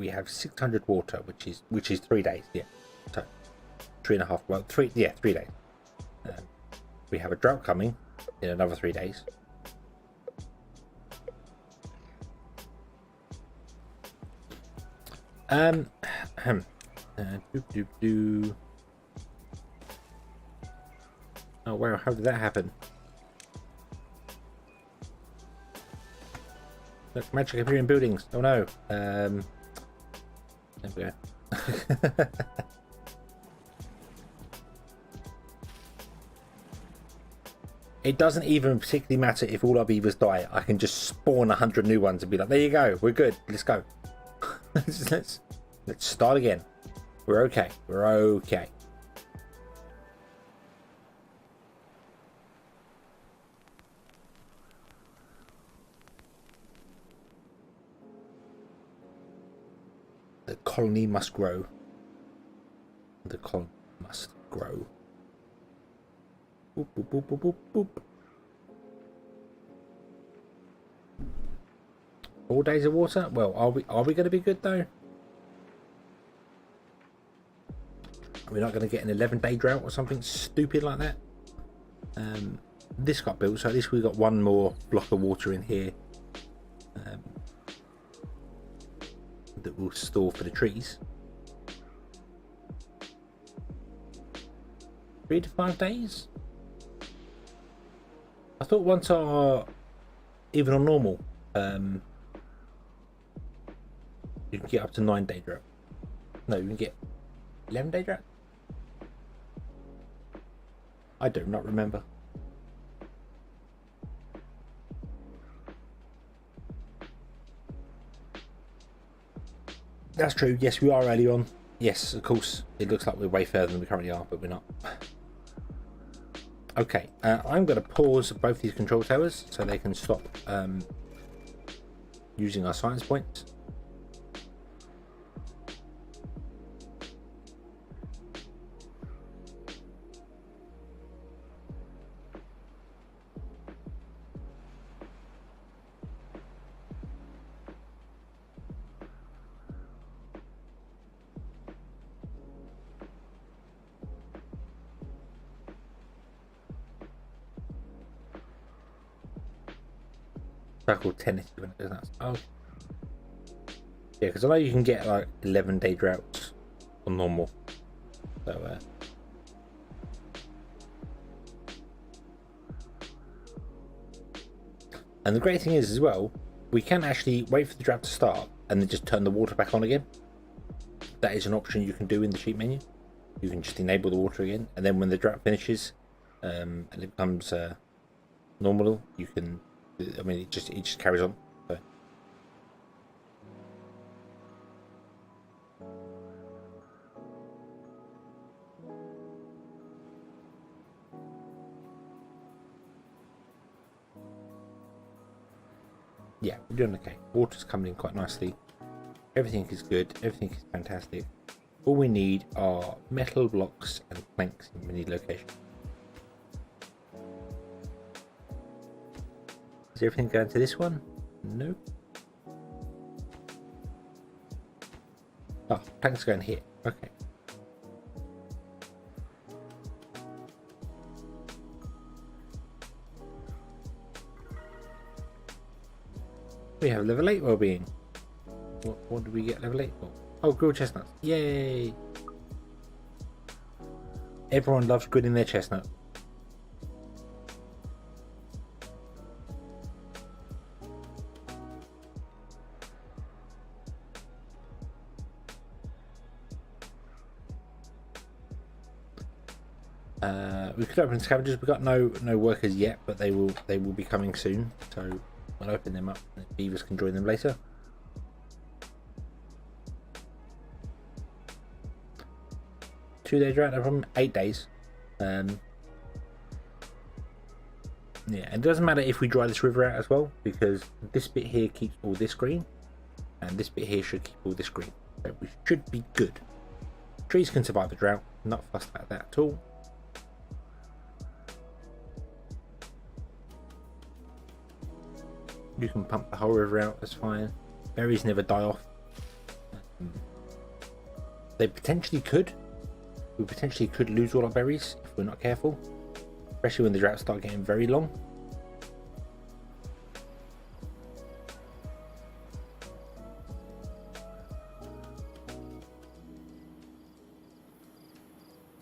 we have 600 water, which is 3 days. Yeah, so 3.5. Well, 3 days. We have a drought coming in another 3 days. Oh wow, how did that happen? Look, magic appearing buildings. Oh no. There we go. It doesn't even particularly matter if all our beavers die. I can just spawn 100 new ones and be like, there you go, we're good, let's go. let's start again. We're okay. We're okay. The colony must grow. The colony must grow. Boop, boop, boop, boop, boop, boop. 4 days of water? Well, are we going to be good though? We're not going to get an 11-day drought or something stupid like that. This got built, so at least we got one more block of water in here that we'll store for the trees. 3 to 5 days. I thought once our even on normal, you can get up to 9-day drought. No, you can get 11-day drought. I do not remember. That's true. Yes, we are early on. Yes, of course. It looks like we're way further than we currently are, but we're not. Okay, I'm going to pause both these control towers so they can stop using our science points. Called tennis when it does that. Oh, yeah, because I know you can get like 11-day droughts on normal. So, and the great thing is as well, we can actually wait for the drought to start and then just turn the water back on again. That is an option you can do in the sheet menu. You can just enable the water again, and then when the drought finishes and it becomes normal, you can. I mean, it just carries on. So. Yeah, we're doing okay. Water's coming in quite nicely. Everything is good. Everything is fantastic. All we need are metal blocks and planks in many locations. Is everything going to this one? No. Oh, planks going here. Okay. We have level 8 well-being. What do we get level 8 for? Oh, grilled chestnuts. Yay! Everyone loves grilling their chestnut. We could open scavengers. We've got no workers yet, but they will be coming soon. So we'll open them up and the beavers can join them later. Two-day drought, no problem. 8 days. Yeah, and it doesn't matter if we dry this river out as well, because this bit here keeps all this green, and this bit here should keep all this green. So we should be good. Trees can survive the drought. Not fussed about that at all. You can pump the whole river out, that's fine. Berries never die off. They potentially could. We potentially could lose all our berries if we're not careful, especially when the droughts start getting very long.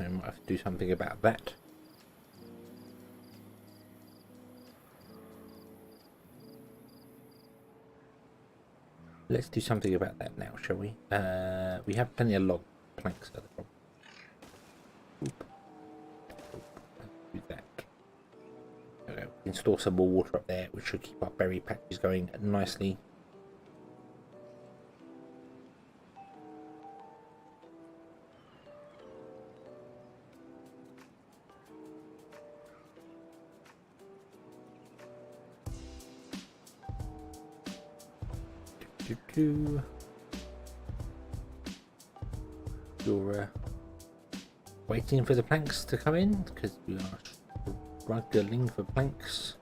I might have to do something about that. Let's do something about that now, shall we? We have plenty of log planks at the problem. Do that. Okay, we can store some more water up there, which should keep our berry patches going nicely. You're waiting for the planks to come in because we are struggling for planks.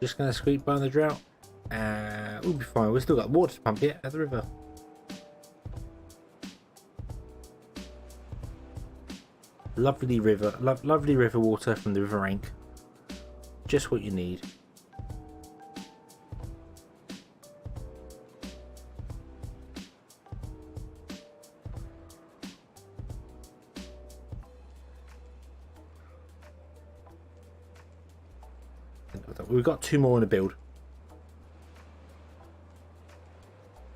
Just gonna squeak by on the drought. We'll be fine. We've still got water to pump yet at the river. Lovely river, lovely river water from the river rank. Just what you need. We've got 2 more in the build,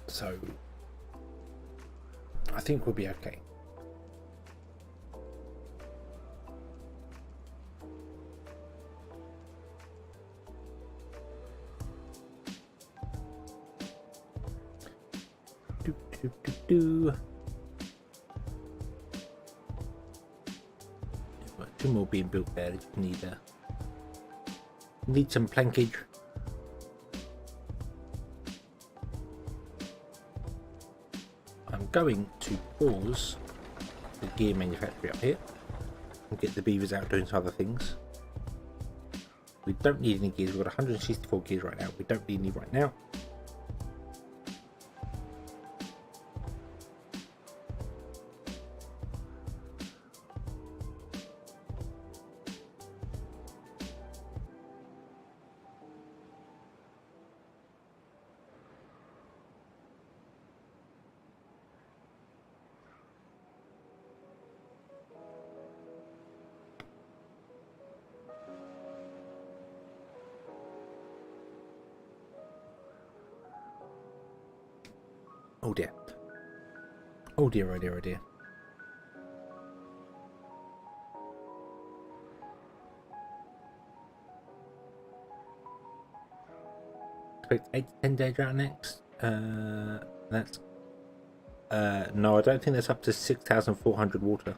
so I think we'll be okay. Got 2 more being built there. Need some plankage. I'm going to pause the gear manufactory up here and get the beavers out doing some other things. We don't need any gears. We've got 164 gears right now. We don't need any right now. Oh dear. Oh dear, oh dear, oh dear. Expect 8 to 10 day drought next. That's no, I don't think that's up to 6,400 water.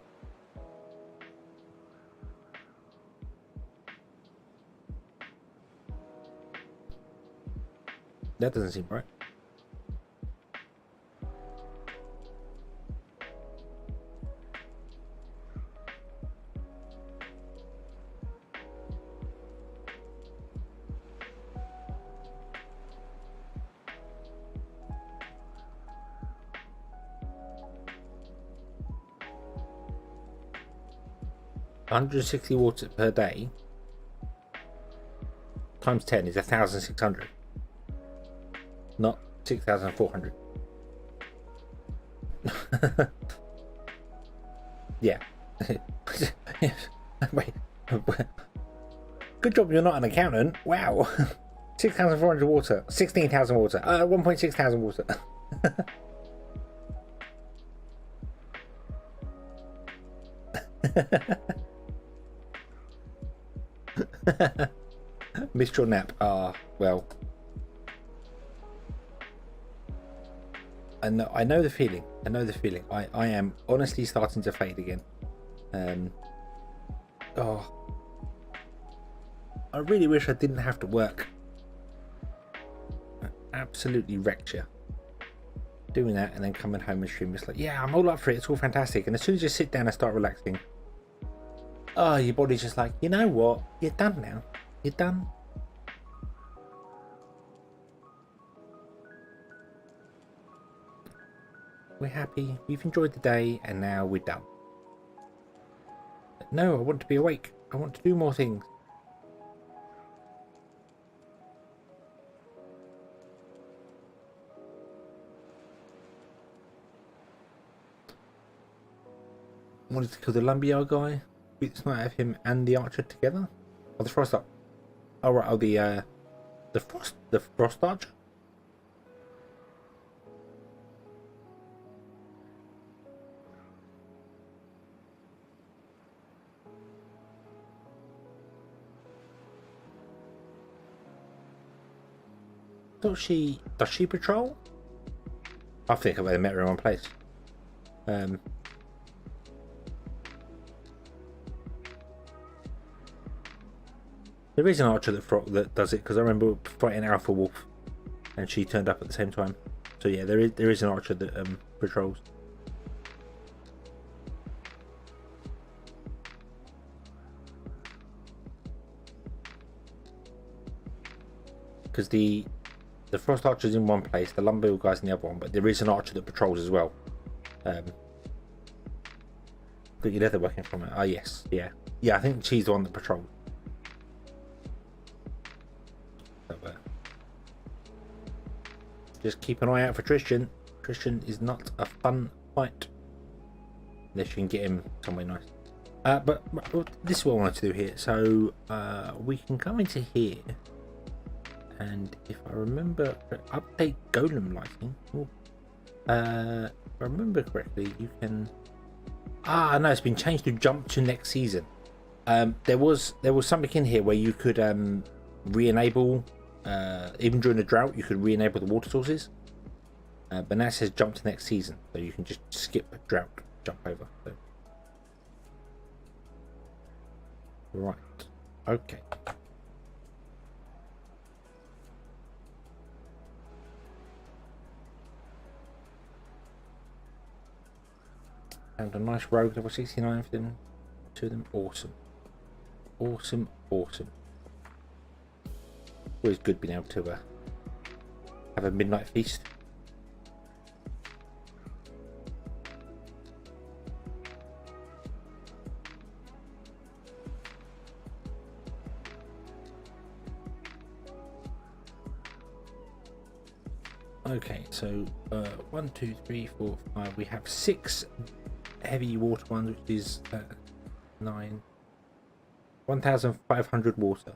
That doesn't seem right. $160 water per day times 10 is 1,600, not 6,400. Yeah. Wait. Good job you're not an accountant. Wow. 6,400 water, 16,000 water, 1.6 thousand water. Missed your nap. Well, I know the feeling. I am honestly starting to fade again. I really wish I didn't have to work. I absolutely wrecked you doing that and then coming home and stream. It's like, yeah, I'm all up for it, it's all fantastic, and as soon as you sit down and start relaxing, your body's just like, you know what, you're done now, you're done. We're happy. We've enjoyed the day, and now we're done. But no, I want to be awake. I want to do more things. I wanted to kill the lumberyard guy. Beat the snot out of him and the archer together. Oh, the frost archer. Oh right. Oh, the frost archer. Does she patrol? I think I've only met her in one place. There is an archer that does it, because I remember fighting Alpha Wolf, and she turned up at the same time. So yeah, there is an archer that patrols. Because the frost archer's in one place, the lumber guy's in the other one, but there is an archer that patrols as well. Got your leather working from it. Oh yes, yeah, I think she's the one that patrols. So, just keep an eye out for Tristan. Tristan is not a fun fight unless you can get him somewhere nice. But this is what I wanted to do here. So we can come into here. And if I remember, update golem lighting. If I remember correctly, you can. No, it's been changed to jump to next season. There was something in here where you could re-enable, even during the drought, you could re-enable the water sources. But now it says jump to next season, so you can just skip drought, jump over. So. Right. Okay. Found a nice rogue level 69 for them. Two of them. Awesome. Awesome. Always good being able to have a midnight feast. Okay, so 1, 2, 3, 4, 5. We have 6 heavy water ones, which is 1,500 water,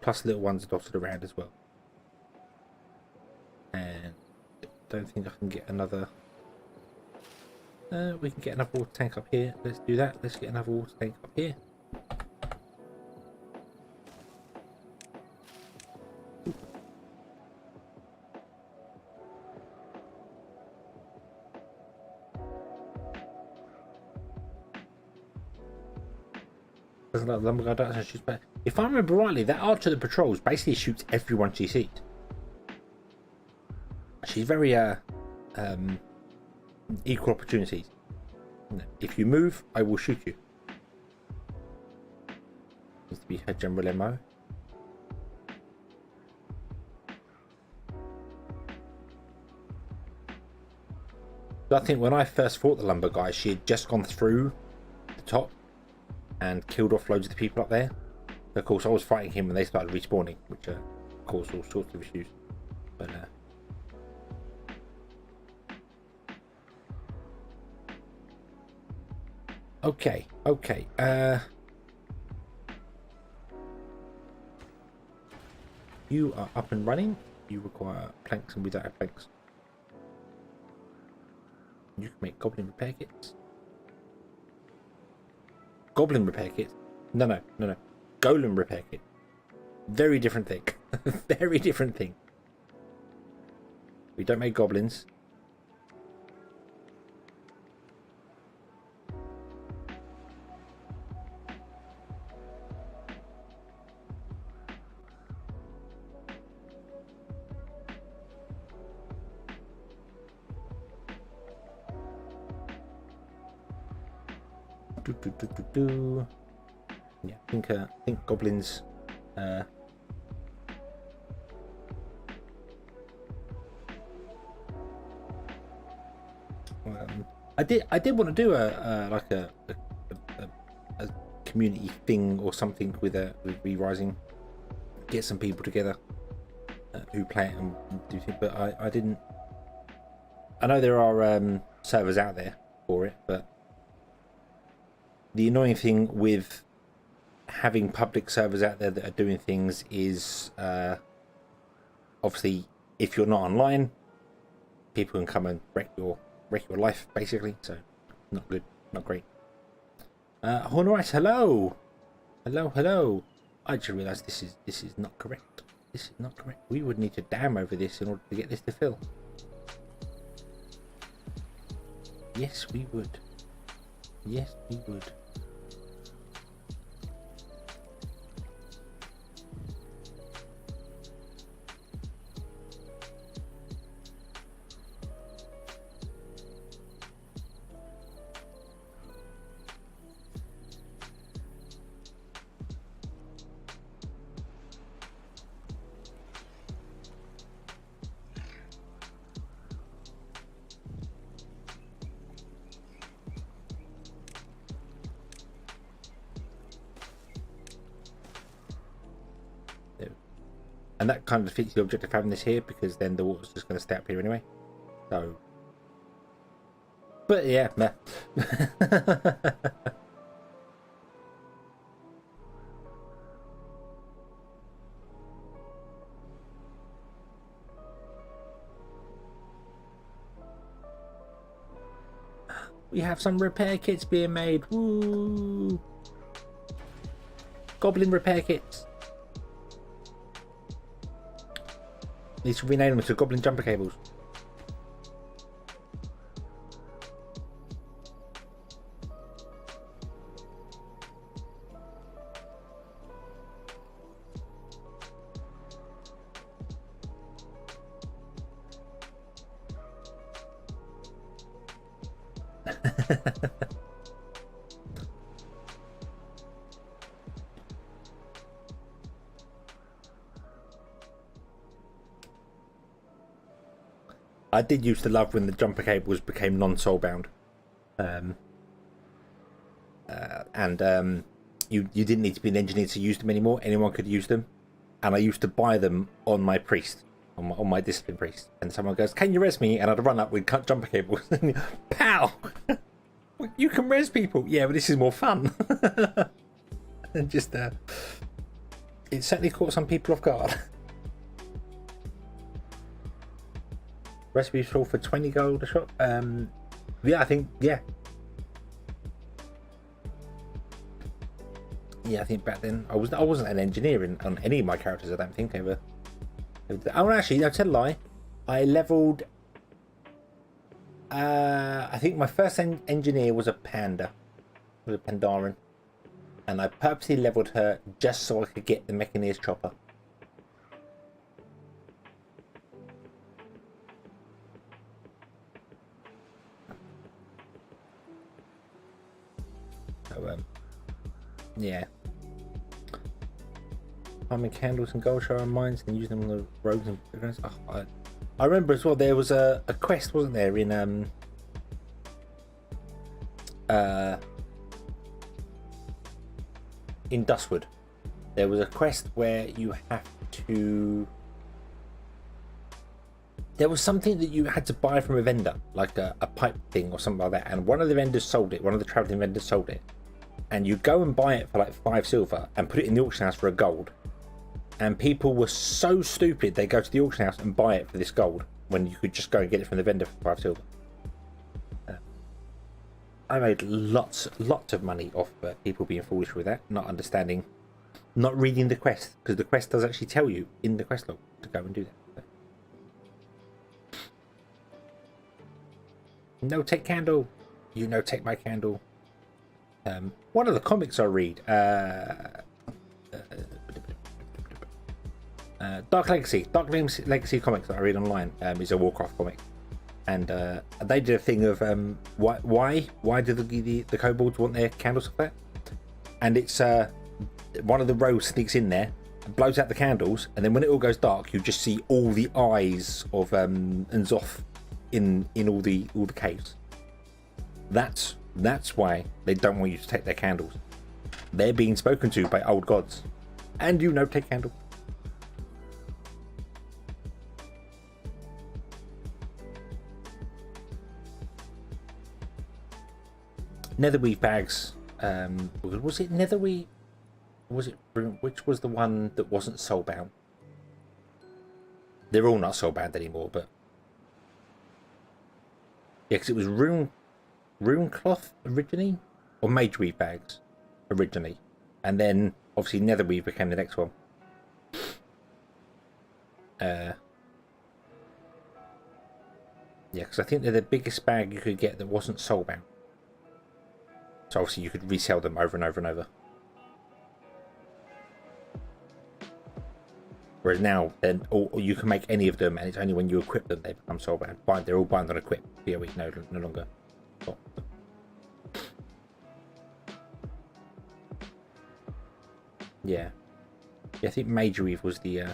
plus little ones dotted around as well. And I don't think I can get another. We can get another water tank up here. Let's do that. Let's get another water tank up here. Doesn't like the lumber guy does, and shoots back. If I remember rightly, that archer that patrols basically shoots everyone she sees. She's very equal opportunities. If you move, I will shoot you. Needs to be her general MO. So I think when I first fought the lumber guy, she had just gone through the top and killed off loads of the people up there. Of course, I was fighting him when they started respawning, which caused all sorts of issues. But okay. You are up and running. You require planks, and we don't have planks. You can make goblin repair kits. Goblin repair kit? No. Golem repair kit. Very different thing. Very different thing. We don't make goblins. Yeah, I think goblins. I did want to do a community thing or something with Re-Rising, get some people together who play it and do things, but I didn't. I know there are servers out there for it, but the annoying thing with having public servers out there that are doing things is obviously if you're not online, people can come and wreck your life basically. So not good, not great. All right, hello. I just realised this is not correct. This is not correct. We would need to dam over this in order to get this to fill. Yes, we would. Yes, we would. And that kind of defeats the object of having this here, because then the water's just going to stay up here anyway. So, but yeah, meh. We have some repair kits being made. Woo! Goblin repair kits. Need to rename them to Goblin jumper cables. I did used to love when the jumper cables became non-soulbound, and you didn't need to be an engineer to use them anymore. Anyone could use them, and I used to buy them on my priest, on my discipline priest. And someone goes, "Can you res me?" And I'd run up with cut jumper cables. Pow! You can res people, yeah, but this is more fun. And just it certainly caught some people off guard. Recipes sold for 20 gold a shot. Yeah, I think, yeah. Yeah, I think back then I wasn't an engineer on any of my characters. I don't think ever. Oh, actually, no, tell a lie. I leveled. I think my first engineer was a panda, was a Pandaren, and I purposely leveled her just so I could get the mechanized chopper. So, yeah. Farming candles and gold shower mines and use them on the roads and playgrounds. Oh, I remember as well, there was a quest, wasn't there, in Dustwood. There was a quest where you have to... There was something that you had to buy from a vendor, like a pipe thing or something like that, and one of the vendors sold it, one of the travelling vendors sold it. And you go and buy it for like 5 silver and put it in the auction house for a gold. And people were so stupid, they go to the auction house and buy it for this gold when you could just go and get it from the vendor for 5 silver. I made lots of money off people being foolish with that, not understanding, not reading the quest, because the quest does actually tell you in the quest log to go and do that. No take candle, you no take my candle. One of the comics I read, Dark Legacy comics that I read online is a Warcraft comic, and they did a thing of why do the kobolds want their candles like that? And it's one of the rogues sneaks in there, blows out the candles, and then when it all goes dark, you just see all the eyes of N'Zoth in all the caves. That's why they don't want you to take their candles. They're being spoken to by old gods. And you know, take candle. Netherweave bags. Was it Netherweave? Was it, which was the one that wasn't soulbound? They're all not soulbound anymore, but yeah, because it was rune cloth originally, or mageweave bags originally, and then obviously Netherweave became the next one. Yeah, because I think they're the biggest bag you could get that wasn't soulbound. So obviously you could resell them over and over and over. Whereas now, then, or you can make any of them, and it's only when you equip them they become soulbound. They're all bound on equip. BOE no longer. Oh. Yeah, I think Mageweave was the.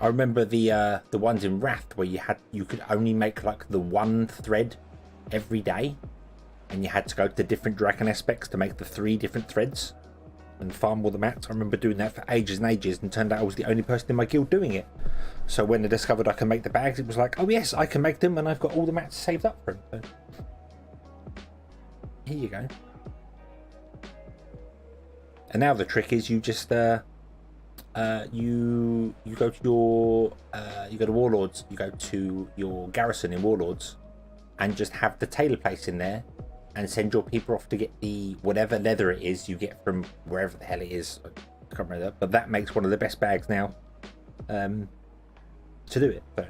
I remember the ones in Wrath where you could only make like the one thread every day, and you had to go to different dragon aspects to make the 3 different threads. And farm all the mats. I remember doing that for ages and ages, and turned out I was the only person in my guild doing it. So when I discovered I can make the bags, it was like, oh yes, I can make them, and I've got all the mats saved up for them. So here you go. And now the trick is you just you go to your you go to Warlords, you go to your garrison in Warlords, and just have the tailor place in there. And send your people off to get the whatever leather it is you get from wherever the hell it is. I can't remember that, but that makes one of the best bags now to do it. So,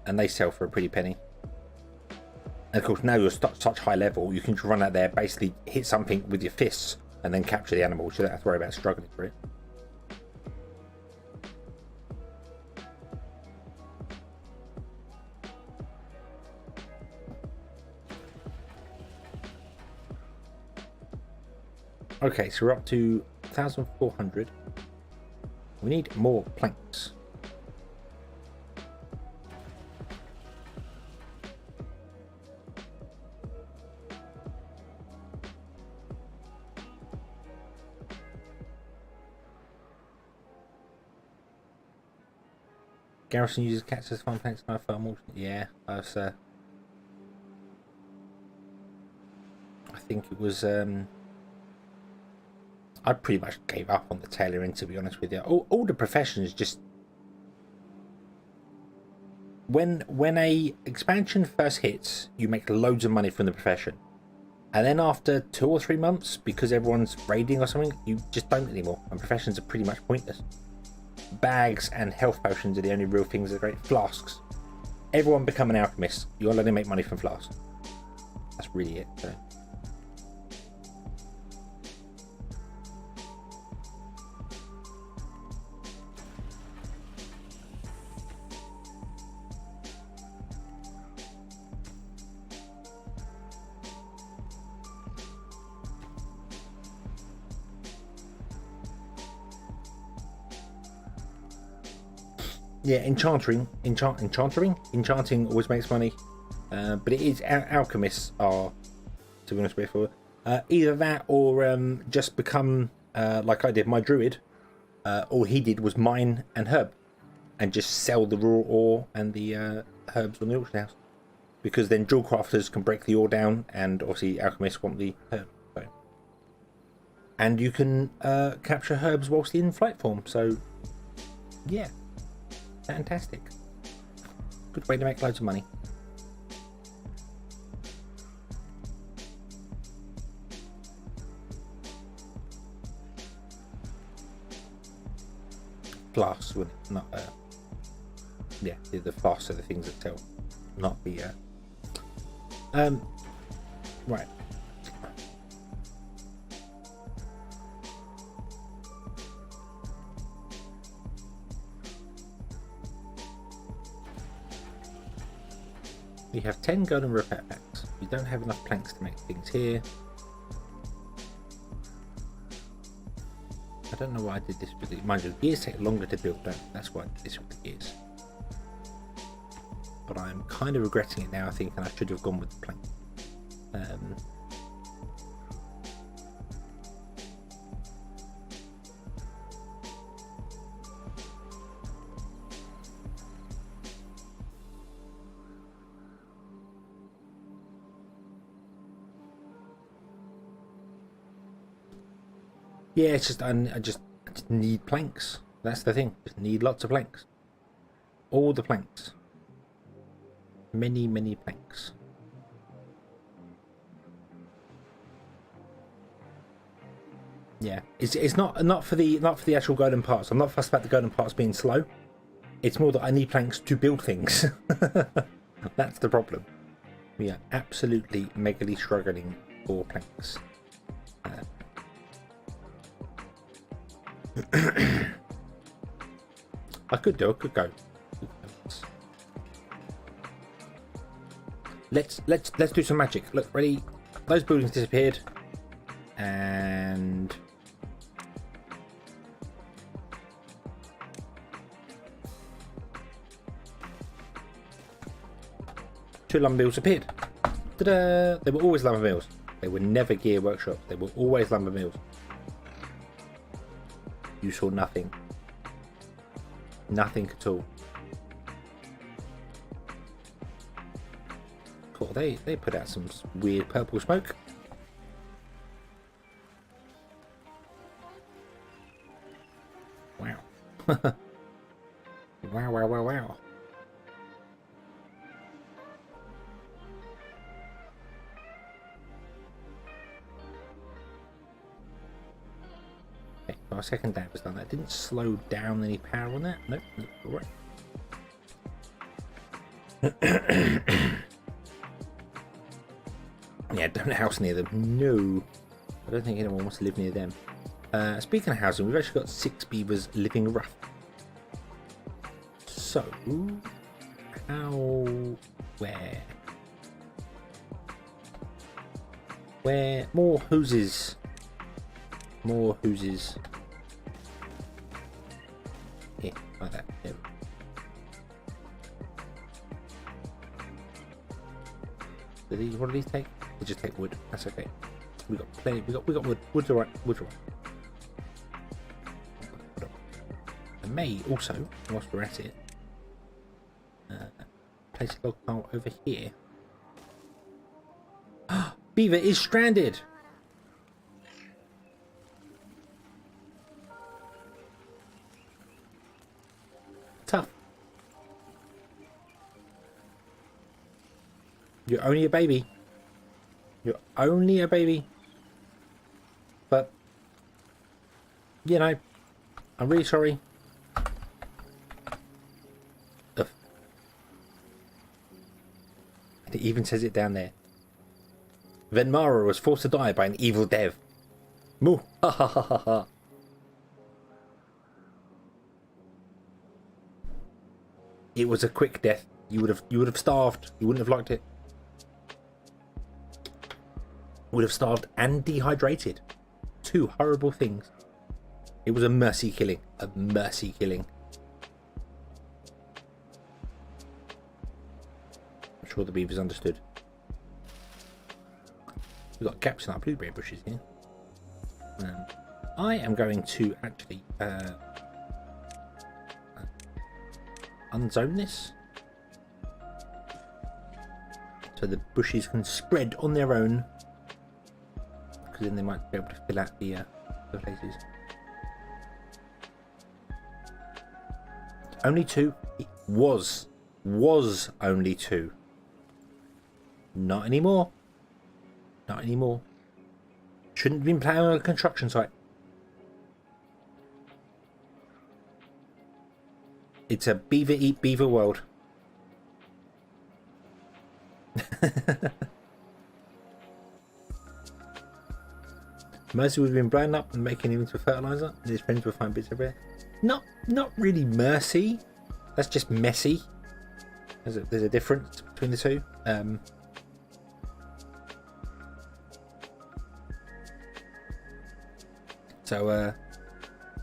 and they sell for a pretty penny. And of course, now you're such high level, you can just run out there, basically hit something with your fists, and then capture the animal. So you don't have to worry about struggling for it. Okay, so we're up to 1,400. We need more planks. Garrison uses cats as farm planks and farm. Yeah, I was. I think it was. I pretty much gave up on the tailoring, to be honest with you. All the professions just... When a expansion first hits, you make loads of money from the profession. And then after 2 or 3 months, because everyone's raiding or something, you just don't anymore. And professions are pretty much pointless. Bags and health potions are the only real things that are great. Flasks. Everyone become an alchemist. You'll only make money from flasks. That's really it. So. Yeah, enchanting always makes money, but it is alchemists are, to be honest with you, either that or just become like I did. My druid, all he did was mine and herb, and just sell the raw ore and the herbs on the auction house, because then jewel crafters can break the ore down, and obviously alchemists want the herb. So. And you can capture herbs whilst in flight form. So, yeah. Fantastic. Good way to make loads of money. Flasks would not yeah, the flasks are the things that sell, not the right. We have 10 golden repair packs. We don't have enough planks to make things here. I don't know why I did this with the... Mind you, the gears take longer to build, don't they? That's why I did this with the gears. but I'm kind of regretting it now. I think, and I should have gone with the plank. Yeah, it's just I just need planks. That's the thing. Just need lots of planks. All the planks. Many planks. Yeah, it's not for the actual golden parts. I'm not fussed about the golden parts being slow. It's more that I need planks to build things. That's the problem. We are absolutely megally struggling for planks. I could go. Let's do some magic. Look, ready? Those buildings disappeared, and two lumber mills appeared. Ta-da! They were always lumber mills. They were never gear workshops. They were always lumber mills. You saw nothing. Nothing at all. Cool. They put out some weird purple smoke. Wow. Wow. Okay, our second dab was done. That didn't slow down any power on that. Nope. All right. Yeah, don't house near them. No. I don't think anyone wants to live near them. Speaking of housing, we've actually got 6 beavers living rough. So, how, where, more hoses. More hoses. Yeah, like that. Yeah. What did he take? He just take wood. That's okay. We got plenty. We got wood. Wood's alright. Wood's alright. I may also, whilst we're at it, place a log pile over here. Beaver is stranded. Tough. You're only a baby. You're only a baby. But, you know, I'm really sorry. Ugh. And it even says it down there. Venmara was forced to die by an evil dev. Moo. Ha ha ha ha ha. It was a quick death. You would have starved. You wouldn't have liked it. Would have starved and dehydrated. 2 horrible things. It was a mercy killing. A mercy killing. I'm sure the beavers understood. We've got gaps in our blueberry bushes here. I am going to actually unzone this. So the bushes can spread on their own. Because then they might be able to fill out the places. Only 2. It was only 2. Not anymore. Not anymore. Shouldn't have been playing on a construction site. It's a beaver eat beaver world. Mercy would have been blown up and making him into fertilizer, and his friends would find bits everywhere. Not really Mercy. That's just messy. There's a difference between the two.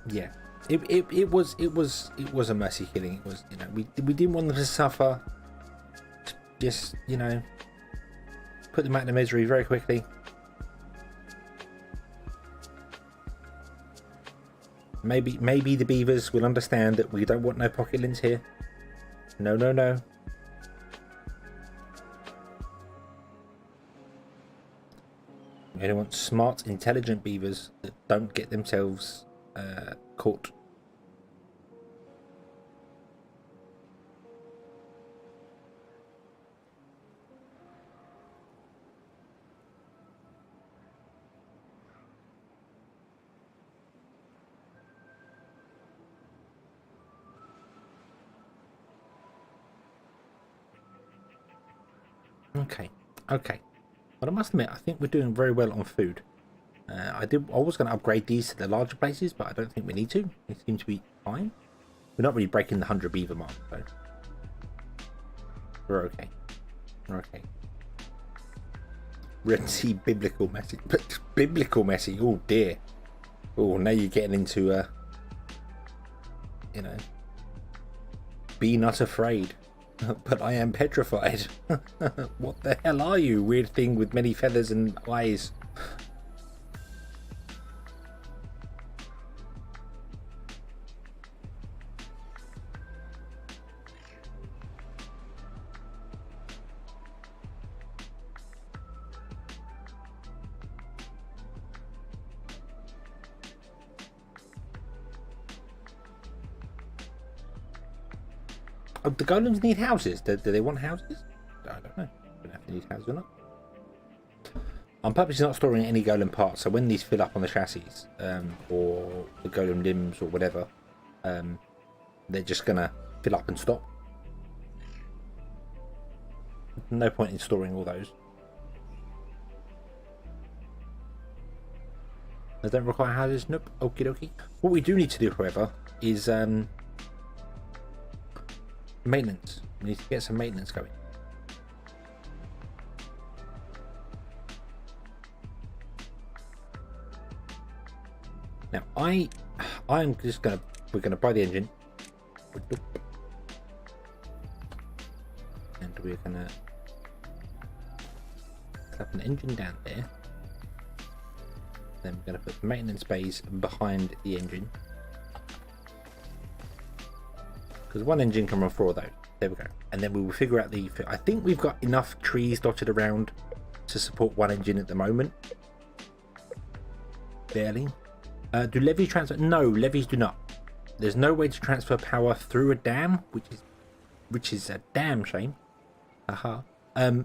Yeah, it was a mercy killing. It was, you know, we didn't want them to suffer. just, you know, put them out of misery very quickly. Maybe the beavers will understand that we don't want no pocket lints here. No, no, no. We only want smart, intelligent beavers that don't get themselves caught. Okay. But I must admit, I think we're doing very well on food. I was going to upgrade these to the larger places, but I don't think we need to. They seem to be fine. We're not really breaking the 100 beaver mark, so we're okay. We're okay. Red Sea biblical messy, but biblical messy. Oh dear. Oh, now you're getting into you know, be not afraid. But I am petrified. What the hell are you, weird thing with many feathers and eyes? Oh, the golems need houses. Do they want houses? I don't know. I don't know if they need houses or not. I'm purposely not storing any golem parts, so when these fill up on the chassis, or the golem limbs or whatever, they're just gonna fill up and stop. No point in storing all those. They don't require houses? Nope. Okie dokie. What we do need to do, however, is maintenance. We need to get some maintenance going. Now I'm just we're gonna buy the engine, and we're gonna clap an engine down there. Then we're gonna put the maintenance bays behind the engine, because one engine can run 4 of those. There we go. And then we will figure out I think we've got enough trees dotted around to support one engine at the moment. Barely. Do levies transfer? No, levies do not. There's no way to transfer power through a dam, which is a damn shame. Haha.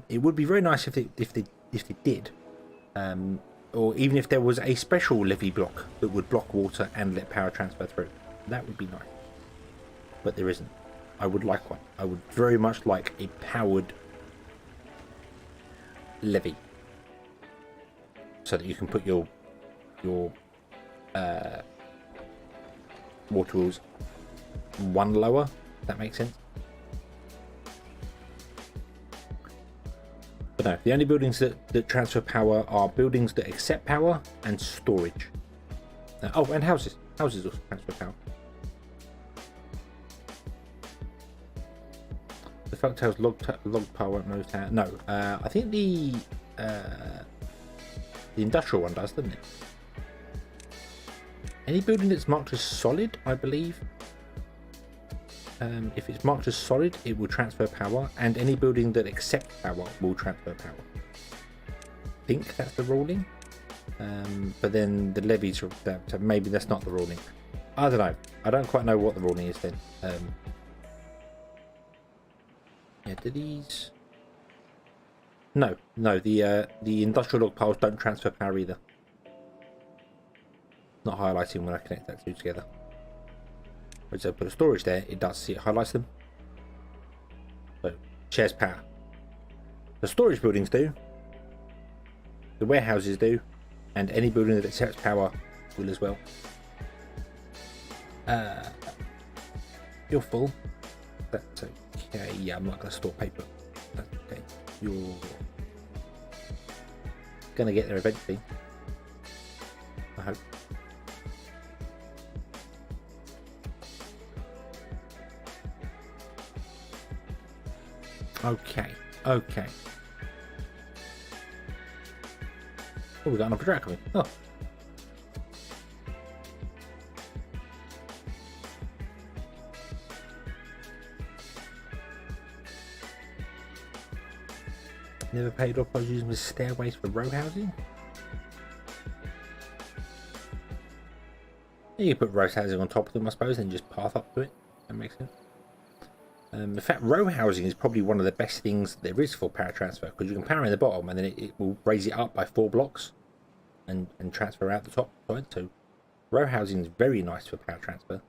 It would be very nice if they did. Or even if there was a special levee block that would block water and let power transfer through. That would be nice. But there isn't. I would like one. I would very much like a powered levee, so that you can put your water wheels one lower, if that makes sense. But no, the only buildings that transfer power are buildings that accept power and storage. Oh, and houses. Houses also transfer power. The Folktales log power won't move town. No, I think the industrial one does, doesn't it? Any building that's marked as solid, I believe. If it's marked as solid, it will transfer power, and any building that accepts power will transfer power. I think that's the ruling. But then the levies are so maybe that's not the ruling. I don't know. I don't quite know what the ruling is then. Yeah, do these? No. The industrial log piles don't transfer power either. Not highlighting when I connect that two together. Whereas I put a storage there, it does see it highlights them. So shares power. The storage buildings do. The warehouses do, and any building that accepts power will as well. You're full. That's okay. Yeah, I'm not going to store paper. That's okay. You're going to get there eventually. I hope. Okay. Okay. Oh, we got another drat coming. Oh. Never paid off by using the stairways for row housing. You can put row housing on top of them, I suppose, and just path up to it. That makes sense. In fact, row housing is probably one of the best things there is for power transfer, because you can power in the bottom and then it will raise it up by 4 blocks and transfer out the top side. So row housing is very nice for power transfer.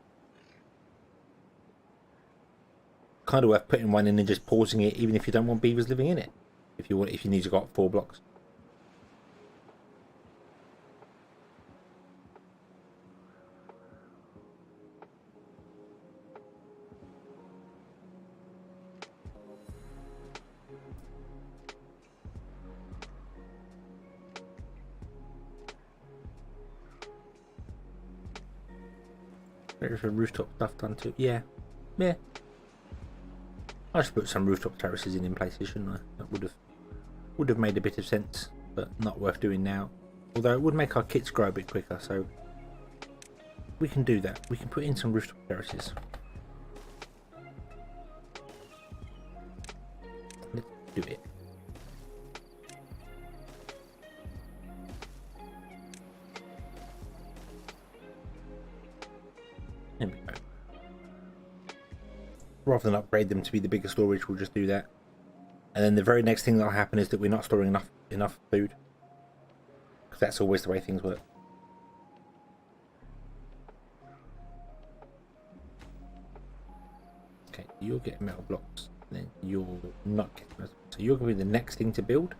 Kind of worth putting one in and just pausing it, even if you don't want beavers living in it. If you need to go up 4 blocks. There's a rooftop stuff done too. Yeah. I should put some rooftop terraces in places, shouldn't I? That would have made a bit of sense, but not worth doing now. Although it would make our kits grow a bit quicker, so we can do that. We can put in some rooftop terraces. Let's do it. There we go. Rather than upgrade them to be the bigger storage, we'll just do that. And then the very next thing that'll happen is that we're not storing enough food. Because that's always the way things work. Okay, you're getting metal blocks. Then you're not getting metal blocks. So you're going to be the next thing to build.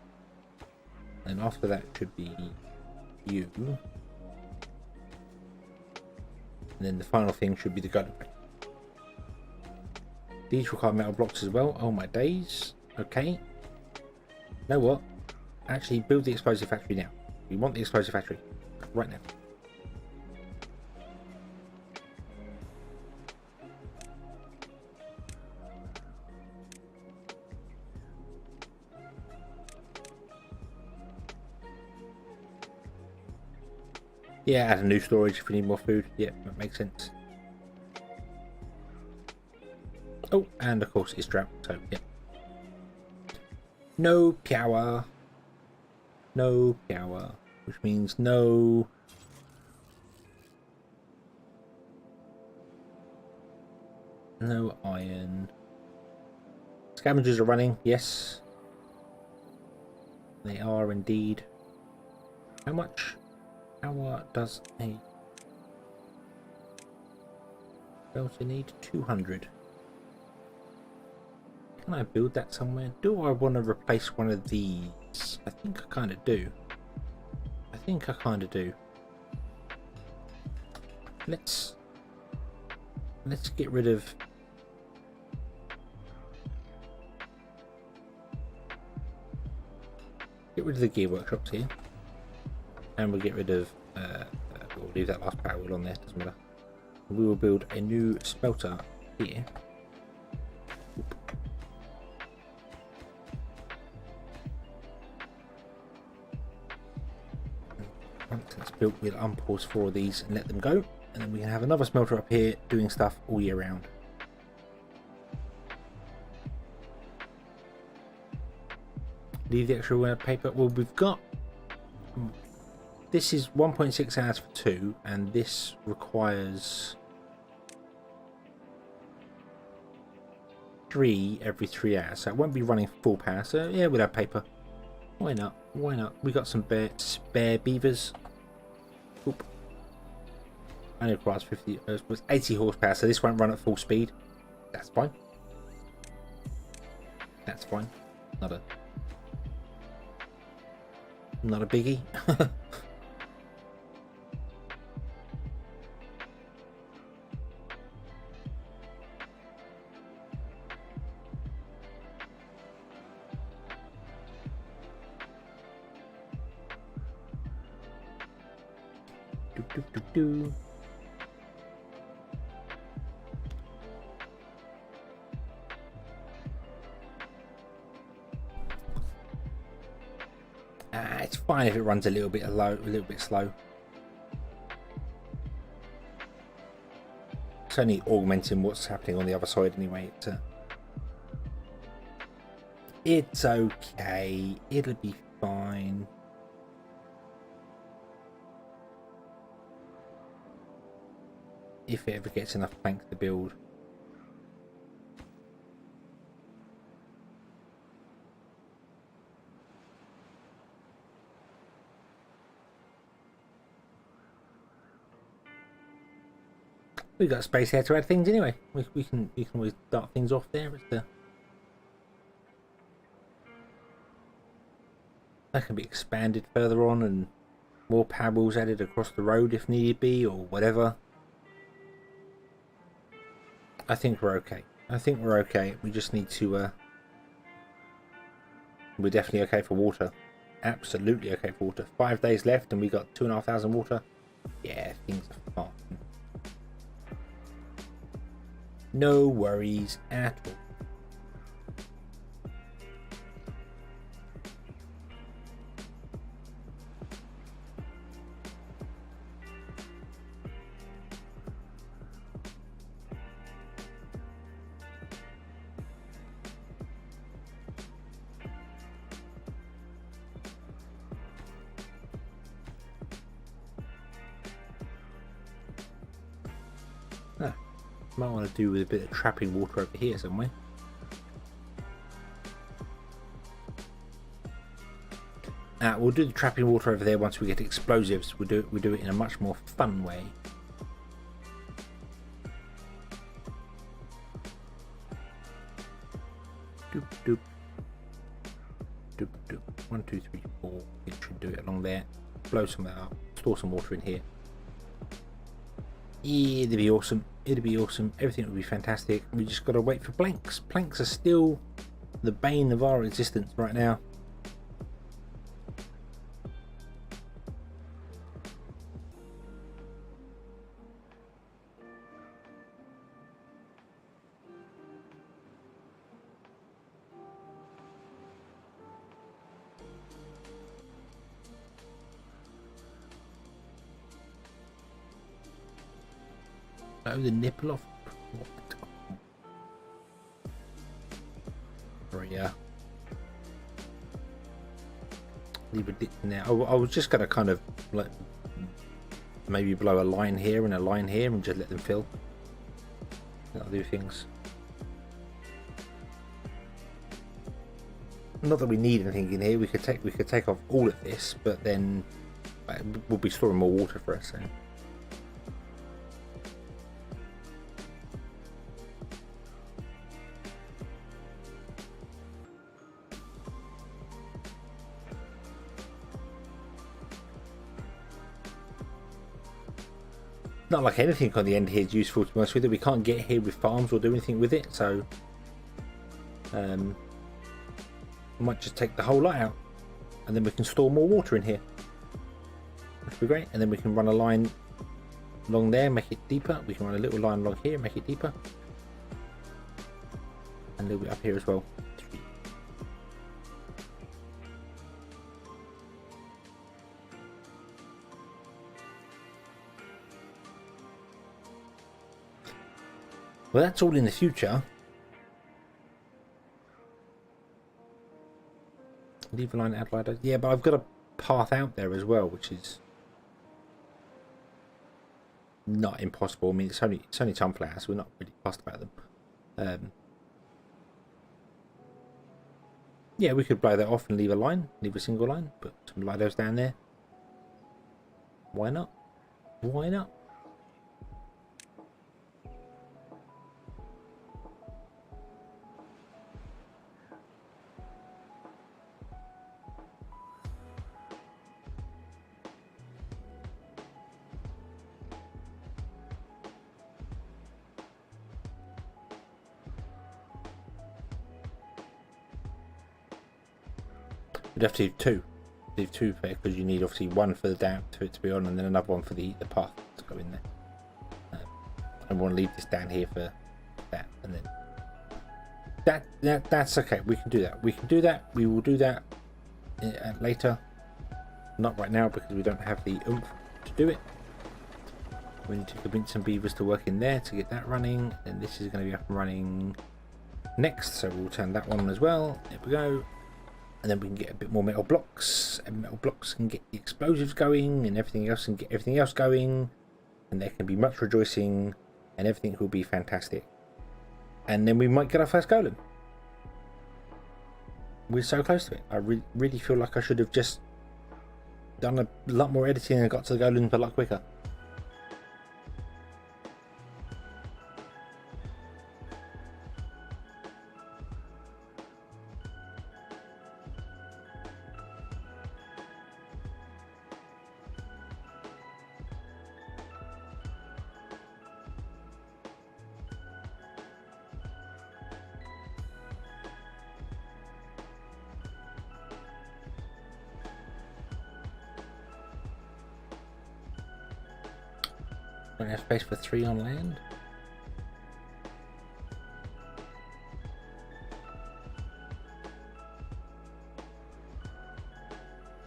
And after that should be you. And then the final thing should be the golem. These require metal blocks as well. Oh my days. Okay. You know what? Actually, build the explosive factory now. We want the explosive factory. Right now. Yeah, add a new storage if we need more food. Yeah, that makes sense. Oh, and of course it's drought, so yeah. No power. No power. Which means no... No iron. Scavengers are running, yes. They are indeed. How much power does a belter need? 200. Can I build that somewhere? Do I want to replace one of these? I think I kind of do. Let's get rid of... the gear workshops here. And we'll get rid of... we'll leave that last power wheel on there, doesn't matter. We will build a new smelter here. Once it's built, we'll unpause 4 of these and let them go, and then we can have another smelter up here doing stuff all year round. Leave the extra paper. Well, we've got... This is 1.6 hours for 2, and this requires 3 every 3 hours, so it won't be running full power. So yeah, we'll have paper. Why not? Why not? We got some spare beavers. Oop. Only requires 50. Was 80 horsepower, so this won't run at full speed. That's fine. That's fine. Not a biggie. do. it's fine if it runs a little bit slow. It's only augmenting what's happening on the other side anyway. It's okay. It'll be fine. If it ever gets enough planks to build. We've got space here to add things anyway. We can always start things off there. That can be expanded further on and more pebbles added across the road if need be or whatever. I think we're okay. We just need to we're definitely okay for water. Absolutely okay for water. 5 days left and we got 2,500 water. Yeah, things are fine. No worries at all. Might want to do with a bit of trapping water over here somewhere. We'll do the trapping water over there once we get explosives. We'll do it in a much more fun way. Doop doop. Doop doop. 1, 2, 3, 4. It should do it along there. Blow some out. Store some water in here. It'd be awesome. It'd be awesome. Everything would be fantastic. We just got to wait for planks. Planks are still the bane of our existence right now. Blow the nipple off. Yeah. Leave a dip in there. I was just gonna kind of like maybe blow a line here and a line here and just let them fill. That'll do things. Not that we need anything in here. We could take off all of this, but then we'll be storing more water for us. So. Not like anything on the end here is useful, to be honest with you. We can't get here with farms or do anything with it, so we might just take the whole lot out and then we can store more water in here, which would be great. And then we can run a line along there, make it deeper. We can run a little line along here, make it deeper, and a little bit up here as well. Well, that's all in the future. Leave a line add ladder. Yeah, but I've got a path out there as well, which is not impossible. I mean, it's only sunflowers, so we're not really fussed about them. Yeah, we could blow that off and leave a line, leave a single line, put some lighters down there. Why not? Why not? We'd have to leave two. Leave two there because you need obviously one for the down to it to be on, and then another one for the path to go in there. I want to leave this down here for that, and then that's okay. We can do that. We can do that. We will do that later. Not right now because we don't have the oomph to do it. We need to convince some beavers to work in there to get that running, and this is going to be up and running next, so we'll turn that one on as well. There we go. And then we can get a bit more metal blocks, and metal blocks can get the explosives going, and everything else can get everything else going, and there can be much rejoicing, and everything will be fantastic. And then we might get our first golem. We're so close to it. I really feel like I should have just done a lot more editing and got to the golems a lot quicker. Don't have space for 3 on land.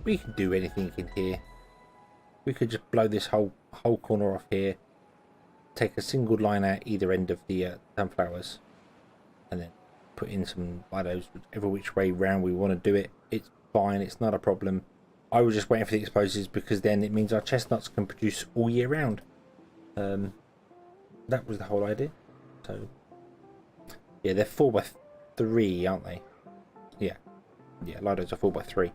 We can do anything in here. We could just blow this whole corner off here, take a single line out either end of the sunflowers, and then put in some lidos whichever which way round we want to do it. It's fine, it's not a problem. I was just waiting for the explosives because then it means our chestnuts can produce all year round. That was the whole idea. So yeah, they're 4x3, aren't they? Yeah, lidos are 4x3.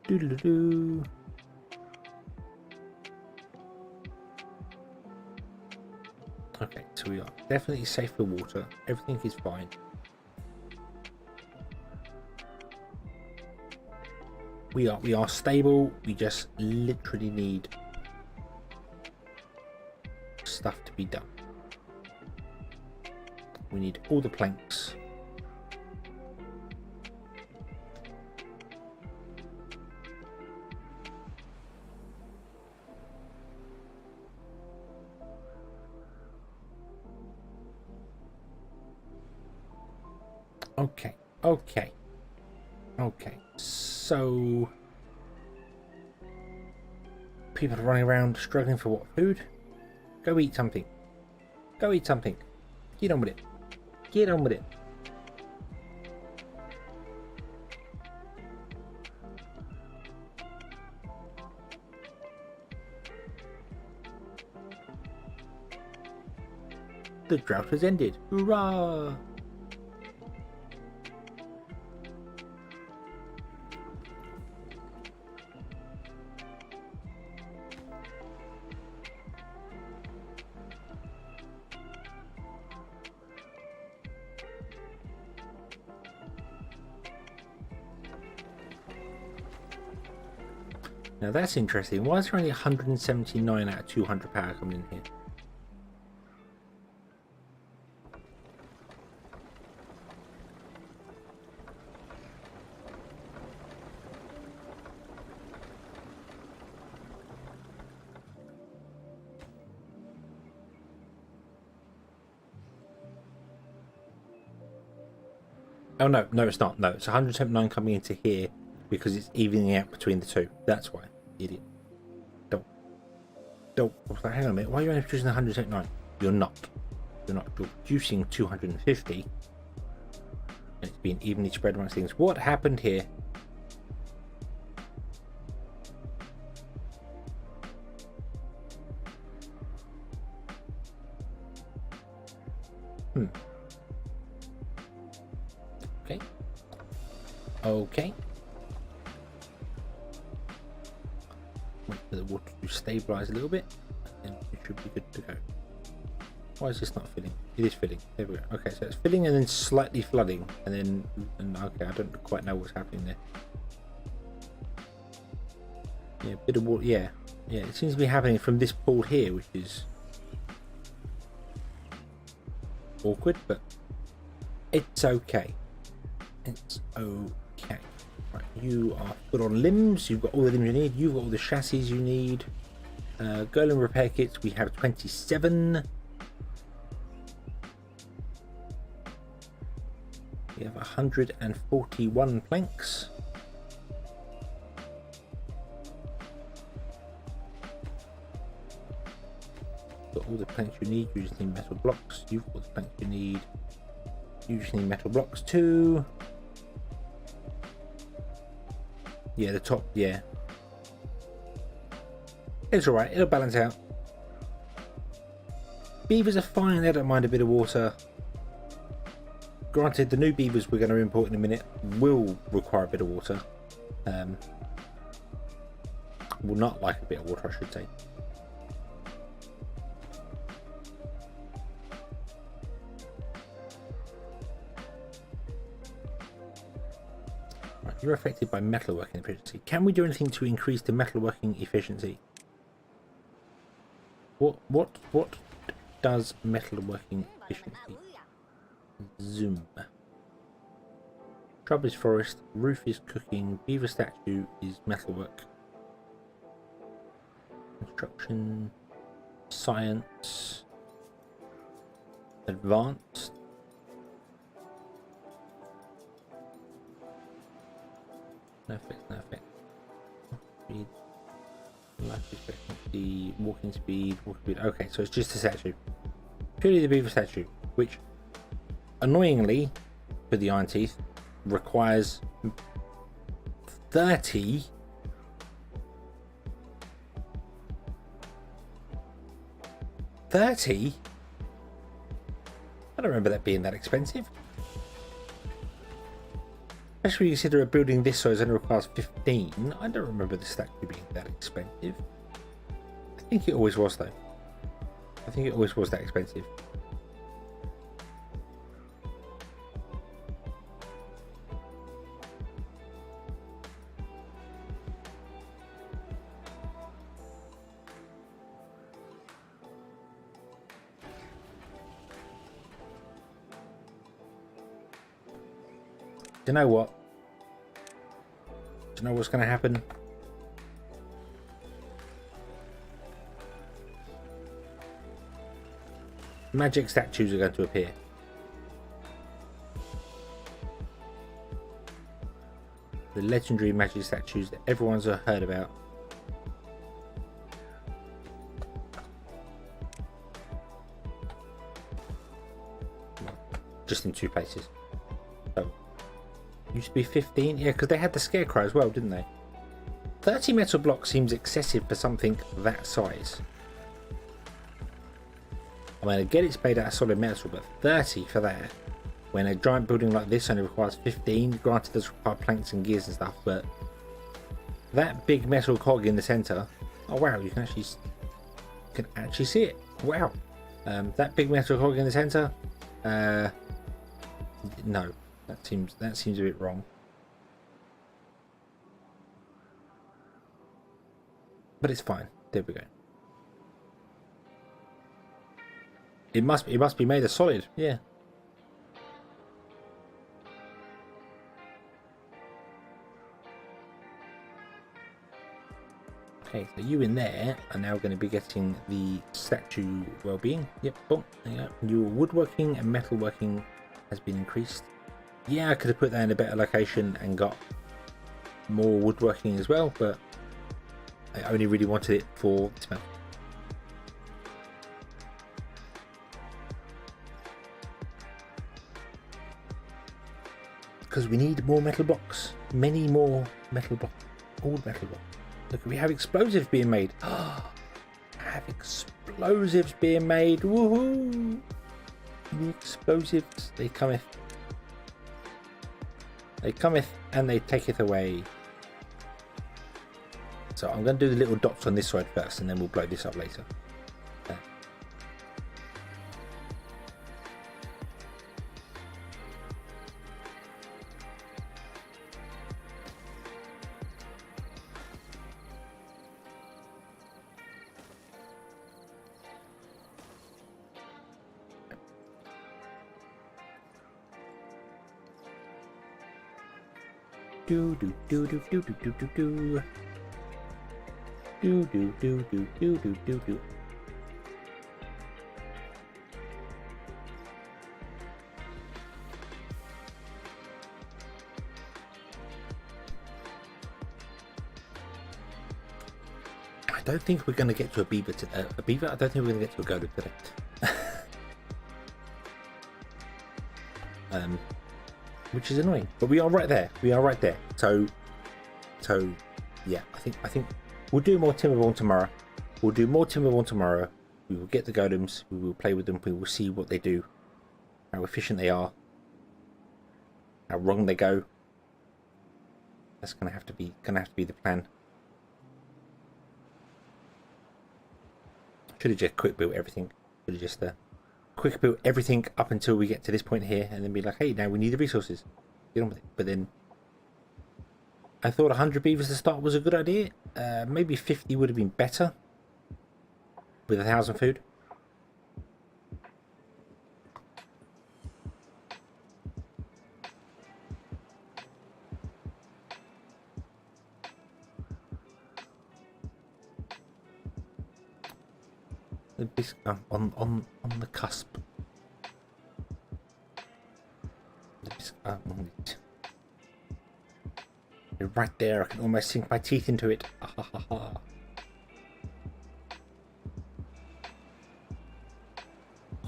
Doodle-doo. Okay, so we are definitely safe for water. Everything is fine. We are stable. We just literally need stuff to be done. We need all the planks. Okay, so people are running around struggling for what? Food? Go eat something. Go eat something. Get on with it. Get on with it. The drought has ended. Hurrah! Now that's interesting. Why is there only 179 out of 200 power coming in here? Oh no, it's not. No, it's 179 coming into here because it's evening out between the two. That's why. Idiot. Don't. Hang on a minute. Why are you only producing 179? You're not. You're producing 250. And it's being evenly spread amongst things. What happened here? Okay. Wait for the water to stabilize a little bit, and it should be good to go. Why is this not filling? It is filling. There we go. Okay, so it's filling and then slightly flooding, and okay, I don't quite know what's happening there. Yeah, a bit of water. Yeah, it seems to be happening from this pool here, which is awkward, but it's okay. It's okay. Okay. Right, you are put on limbs. You've got all the limbs you need. You've got all the chassis you need. Golem repair kits. We have 27. We have 141 planks. Got all the planks you need. You just need metal blocks. You've got the planks you need. You just need metal blocks too. Yeah, the top, yeah. It's alright, it'll balance out. Beavers are fine, they don't mind a bit of water. Granted, the new beavers we're going to import in a minute will require a bit of water. Will not like a bit of water, I should say. Right, you're affected by metalworking efficiency. Can we do anything to increase the metalworking efficiency? What does metalworking efficiency? Zoom. Shrub is forest, roof is cooking, beaver statue is metalwork. Construction, science, advanced. No effect, no effect. Speed, life expectancy, walking speed, Okay, so it's just a statue. Purely the beaver statue, which annoyingly for the iron teeth requires 30 I don't remember that being that expensive, especially when you consider a building this size only requires 15. I don't remember the statue being that expensive. I think it always was though. I think it always was that expensive. Do you know what? Do you know what's going to happen? Magic statues are going to appear. The legendary magic statues that everyone's heard about. Just in 2 places. So, used to be 15, yeah, because they had the scarecrow as well, didn't they? 30 metal blocks seems excessive for something that size. I mean, I get it's made out of solid metal, but 30 for that, when a giant building like this only requires 15, granted does require planks and gears and stuff, but that big metal cog in the center, oh wow, you can actually see it. Wow. That big metal cog in the center, no, that seems a bit wrong. But it's fine. There we go. It must be made of solid, yeah. Okay, so you in there are now going to be getting the statue well-being. Yep, boom, there you go. Your woodworking and metalworking has been increased. Yeah, I could have put that in a better location and got more woodworking as well, but I only really wanted it for this map. Because we need more metal blocks. Many more metal blocks. All metal blocks. Look, we have explosives being made. Have explosives being made. Woohoo! The explosives, they cometh. They cometh and they taketh away. So I'm going to do the little dots on this side first and then we'll blow this up later. do do do do do do do do do. Do do do do do do do do. I don't think we're going to get to a beaver. A beaver? I don't think we're going to get to a golem today. Which is annoying, but we are right there. We are right there. So yeah. I think we'll do more Timberborn tomorrow. We'll do more Timberborn tomorrow. We will get the golems. We will play with them. We will see what they do, how efficient they are, how wrong they go. That's gonna have to be the plan. Should have just quick built everything. Should have just quick built everything up until we get to this point here, and then be like, hey, now we need the resources. Get on with it. But then I thought 100 beavers to start was a good idea. Maybe 50 would have been better with 1,000 food. On the cusp. You're right there. I can almost sink my teeth into it.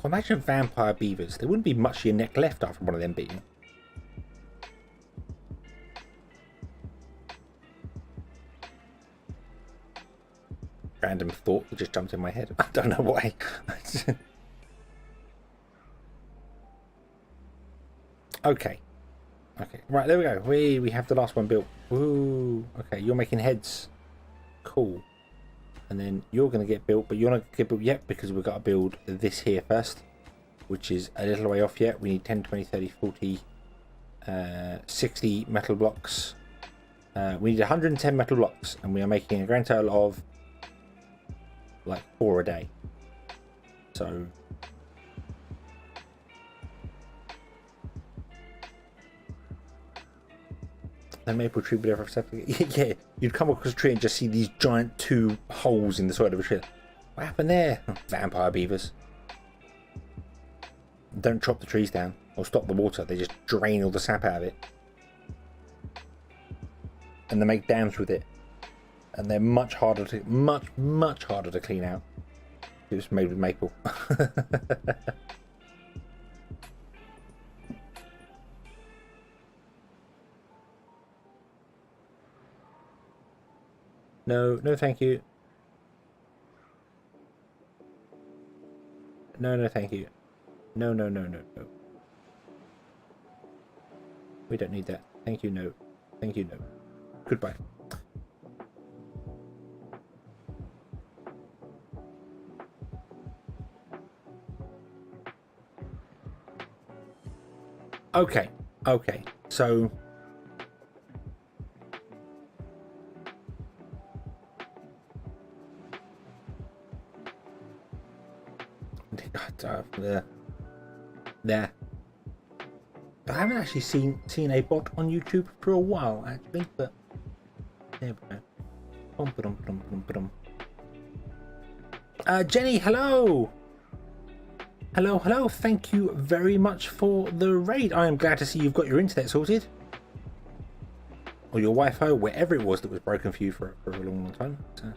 Imagine vampire beavers. There wouldn't be much of your neck left after one of them beating. Random thought that just jumped in my head. I don't know why. Okay. Right, there we go. We have the last one built. Ooh. Okay, you're making heads. Cool. And then you're going to get built, but you're not going to get built yet because we've got to build this here first, which is a little way off yet. We need 10, 20, 30, 40, 60 metal blocks. We need 110 metal blocks, and we are making a grand total of like 4 a day. So the maple tree would ever accept it. Yeah, you'd come across a tree and just see these giant 2 holes in the side of a tree. What happened there? Vampire beavers. Don't chop the trees down or stop the water. They just drain all the sap out of it. And they make dams with it. And they're much harder to much harder to clean out. It was made with maple. No, thank you. No, thank you. No. We don't need that. Thank you, no. Thank you, no. Goodbye. Okay, so there. I haven't actually seen a bot on YouTube for a while, actually, but there we go. Jenny, hello. Hello. Thank you very much for the raid. I am glad to see you've got your internet sorted, or your Wi-Fi, wherever it was that was broken for you for a long time. So,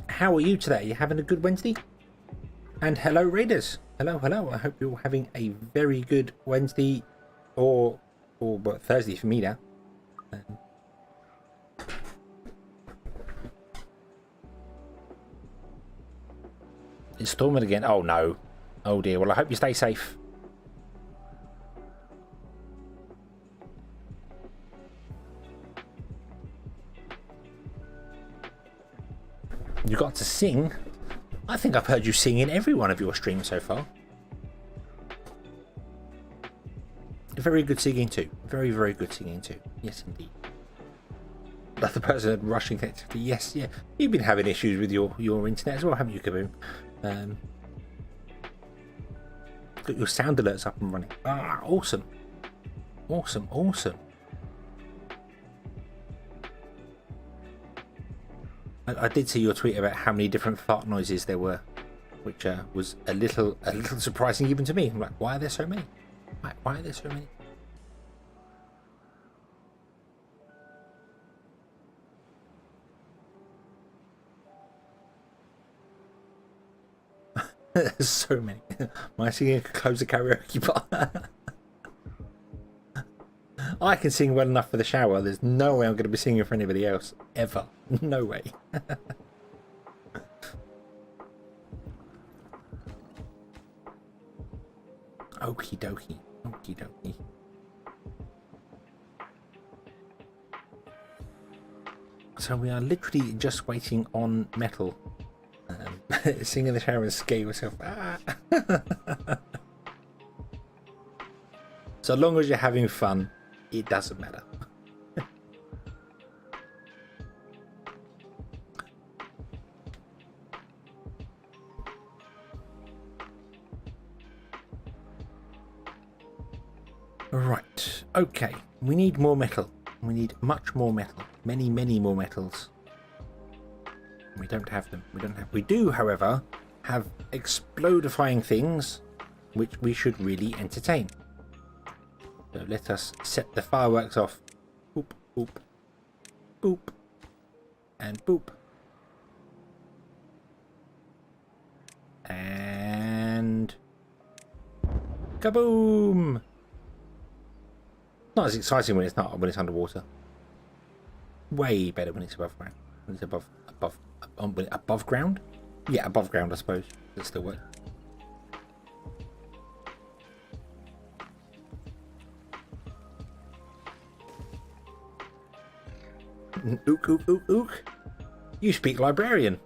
how are you today? Are you having a good Wednesday? And hello, raiders. Hello. I hope you're having a very good Wednesday, or Thursday for me now. It's storming again. Oh no. Oh dear. Well, I hope you stay safe. You got to sing. I think I've heard you sing in every one of your streams so far. Very good singing too. Very good singing too. Yes, indeed. That's the person rushing connectivity. Yes, yeah. You've been having issues with your internet as well, haven't you, Kaboom? Got your sound alerts up and running. Ah, awesome. I did see your tweet about how many different fart noises there were, which was a little surprising even to me. I'm like, why are there so many? Why are there so many? There's so many. Am I singing close the karaoke bar? I can sing well enough for the shower. There's no way I'm going to be singing for anybody else. Ever. No way. Okie dokie. Okie dokie. So we are literally just waiting on metal. Sing in the shower and scare yourself. Ah. So long as you're having fun, it doesn't matter. Right, okay. We need more metal. We need much more metal. Many, many more metals. We don't have them. We do, however, have explodifying things which we should really entertain. So let us set the fireworks off. Boop, boop, boop, and boop. And kaboom! Not as exciting when it's underwater. Way better when it's above ground. When it's above ground? Yeah, above ground, I suppose. That still works. Ook, ook, ook, ook. You speak librarian.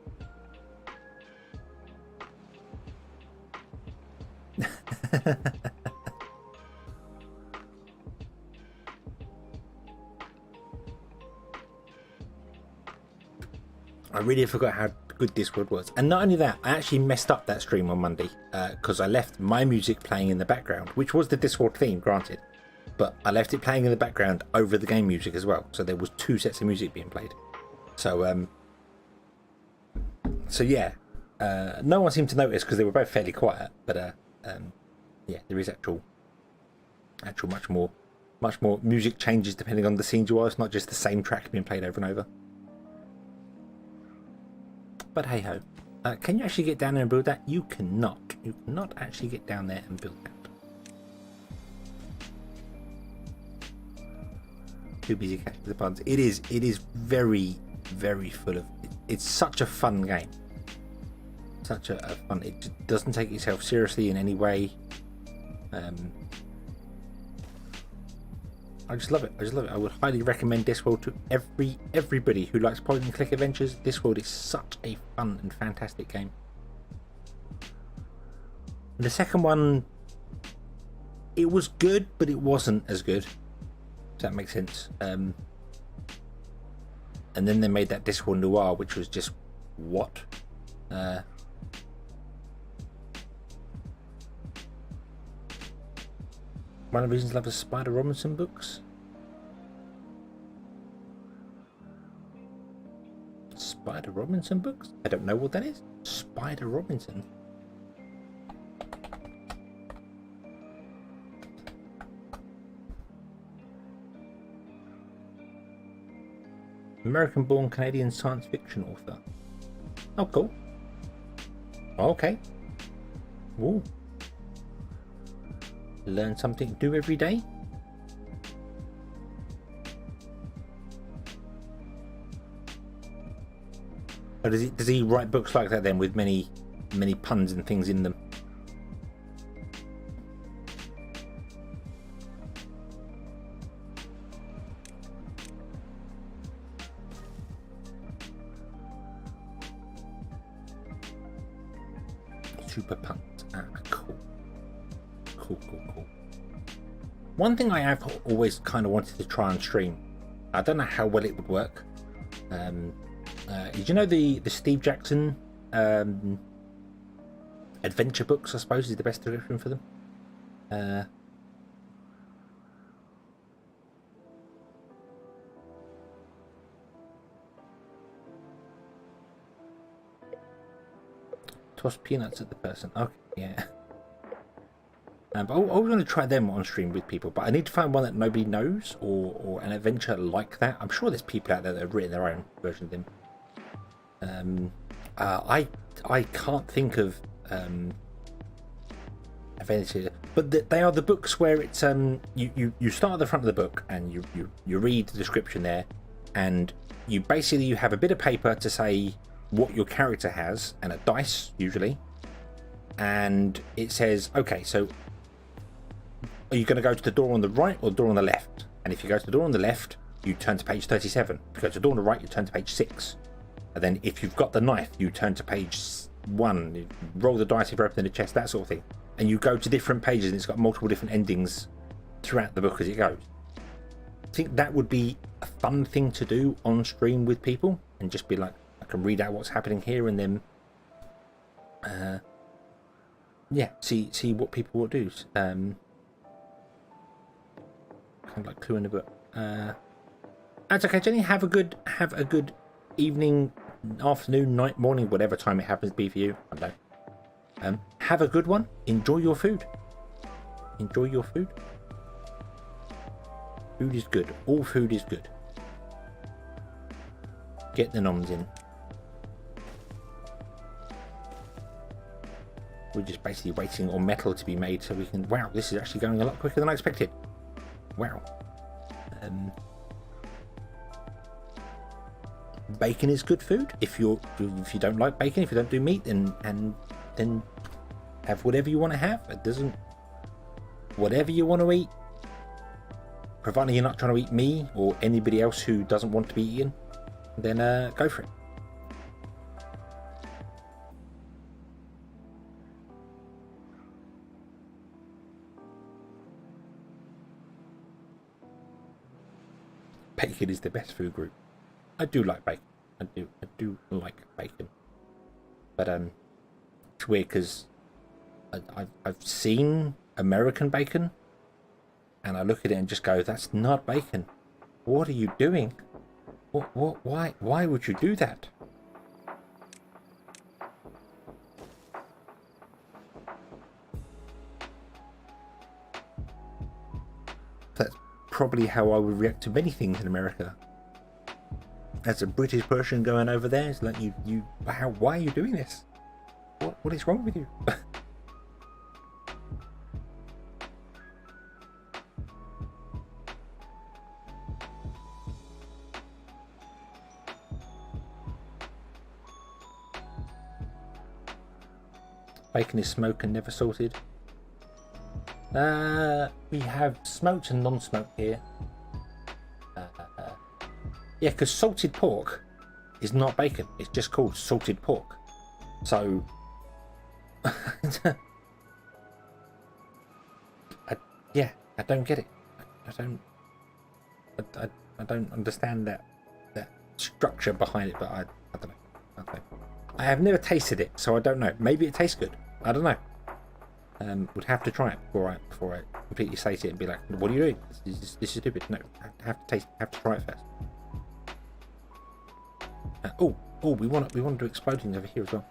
I really forgot how good Discord was. And not only that, I actually messed up that stream on Monday because I left my music playing in the background, which was the Discord theme, granted. But I left it playing in the background over the game music as well. So there was 2 sets of music being played. So, yeah. No one seemed to notice because they were both fairly quiet. But, yeah, there is actual much more music changes depending on the scenes you are. It's not just the same track being played over and over. But hey ho, can you actually get down there and build that? You cannot. You cannot actually get down there and build that. Too busy catching the bugs. It is very, very full of. It's such a fun game. Such a fun. It doesn't take itself seriously in any way. I just love it. I would highly recommend Discworld to everybody who likes point and click adventures. Discworld is such a fun and fantastic game. The second one, it was good, but it wasn't as good. Does that make sense? And then they made that Discworld Noir, which was just what? One of the reasons I love the Spider Robinson books. Spider Robinson books? I don't know what that is. Spider Robinson. American-born Canadian science fiction author. Oh, cool. Okay. Ooh. Learn something new every day. Or does he write books like that then, with many puns and things in them? Super puns. Cool. Cool. One thing I have always kind of wanted to try and stream, I don't know how well it would work. Did you know the Steve Jackson adventure books, I suppose, is the best description for them? toss peanuts at the person. Okay, yeah. But I was going to try them on stream with people, but I need to find one that nobody knows, or an adventure like that. I'm sure there's people out there that have written their own version of them. I can't think of adventure, but they are the books where it's you start at the front of the book and you read the description there, and you have a bit of paper to say what your character has and a dice usually, and it says, okay, so are you going to go to the door on the right or the door on the left? And if you go to the door on the left, you turn to page 37. If you go to the door on the right, you turn to page 6. And then if you've got the knife, you turn to page 1. You roll the dice if you're opening the chest, that sort of thing. And you go to different pages, and it's got multiple different endings throughout the book as it goes. I think that would be a fun thing to do on stream with people, and just be like, I can read out what's happening here, and then see what people will do. Kind of like clue in the book. That's okay, Jenny. Have a good evening, afternoon, night, morning, whatever time it happens to be for you. I don't know. Have a good one. Enjoy your food. Enjoy your food. Food is good. All food is good. Get the noms in. We're just basically waiting on metal to be made so we can... Wow, this is actually going a lot quicker than I expected. Wow. Bacon is good food. If you don't like bacon, if you don't do meat, then have whatever you want to have. It doesn't... Whatever you want to eat, providing you're not trying to eat me or anybody else who doesn't want to be eaten, then go for it. Bacon is the best food group. I do like bacon. I do like bacon. But it's weird because I've seen American bacon, and I look at it and just go, "That's not bacon. What are you doing? What? Why would you do that?" That's probably how I would react to many things in America. As a British person going over there, it's like why are you doing this? What is wrong with you? Bacon is smoked and never salted. We have smoked and non-smoked here. Yeah, because salted pork is not bacon. It's just called salted pork. So, I don't get it. I don't understand that structure behind it. But I don't know. I have never tasted it, so I don't know. Maybe it tastes good. I don't know. Would have to try it before I completely sate it and be like, "What are you doing? This is stupid." No, I have to try it first. We want to do exploding over here as well.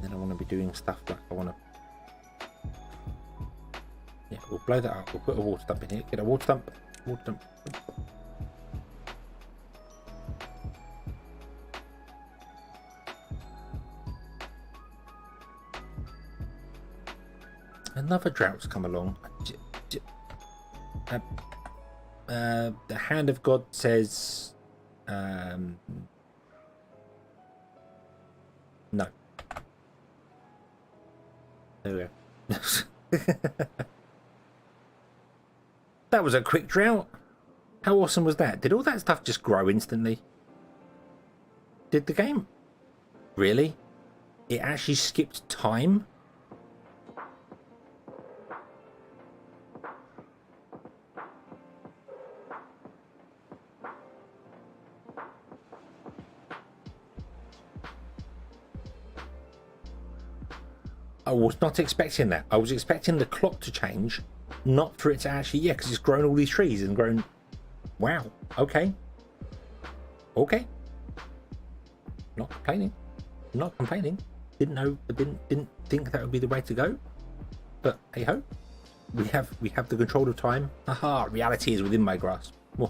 Then I want to be doing stuff like I want to. Yeah, we'll blow that up. We'll put a water dump in here. Get a water dump. Water dump. Another drought's come along. The hand of God says no. There we go. That was a quick drought. How awesome was that? Did all that stuff just grow instantly? Did the game? Really? It actually skipped time? I was not expecting that. I was expecting the clock to change, not for it to actually, yeah, because it's grown all these trees and grown. Wow. Okay. Okay. Not complaining. Not complaining. Didn't know. Didn't think that would be the way to go. But hey ho, we have the control of time. Haha. Reality is within my grasp. Boom.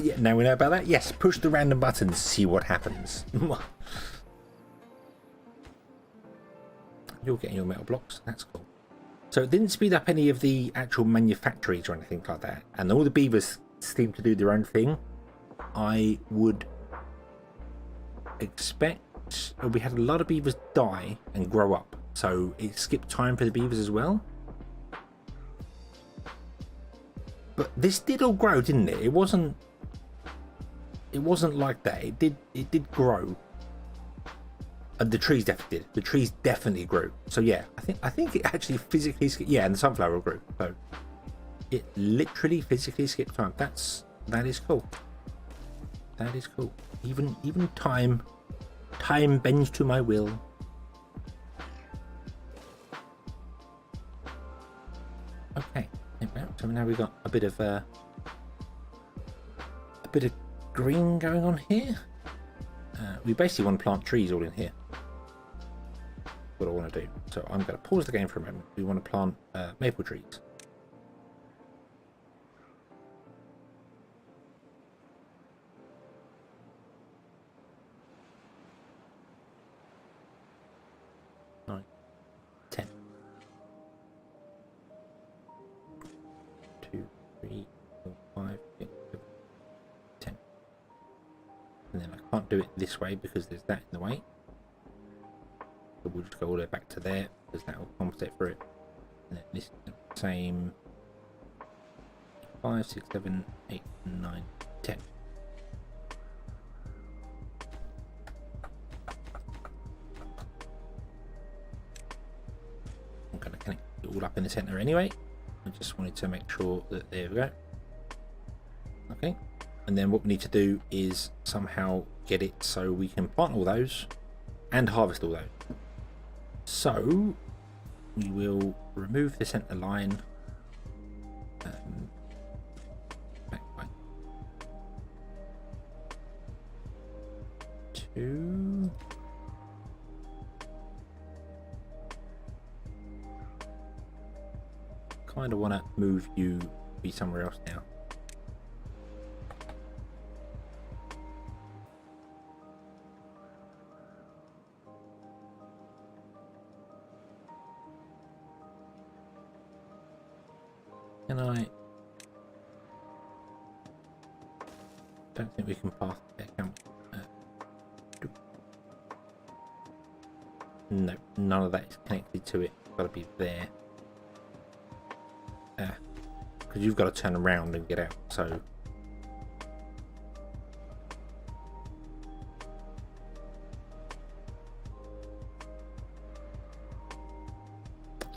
Yeah, now we know about that. Yes, push the random buttons, see what happens. You're getting your metal blocks, that's cool. So it didn't speed up any of the actual manufactories or anything like that, and all the beavers seem to do their own thing. I would expect, well, we had a lot of beavers die and grow up, so it skipped time for the beavers as well. But this did all grow, didn't it? It wasn't like that. It did grow. And the trees definitely did. The trees definitely grew. So yeah, I think it actually physically skipped. Yeah, and the sunflower grew. So it literally physically skipped time. That is cool. That is cool. Even time bends to my will. Okay. So now we've got a bit of green going on here. We basically want to plant trees all in here. What I want to do. So I'm going to pause the game for a moment. We want to plant maple trees. Nine, 10. 2, 3, 4, 5, 6, 7, 10. And then I can't do it this way because there's that in the way. So we'll just go all the way back to there because that will compensate for it. And then this is the same. 5, 6, 7, 8, 9, 10. I'm going to connect it all up in the center anyway. I just wanted to make sure that there we go. Okay. And then what we need to do is somehow get it so we can plant all those and harvest all those. So we will remove the center line. Back by 2. Kind of want to move you be somewhere else now. Can I? Don't think we can pass there, can we? No, none of that is connected to it. It's got to be there. Because you've got to turn around and get out. So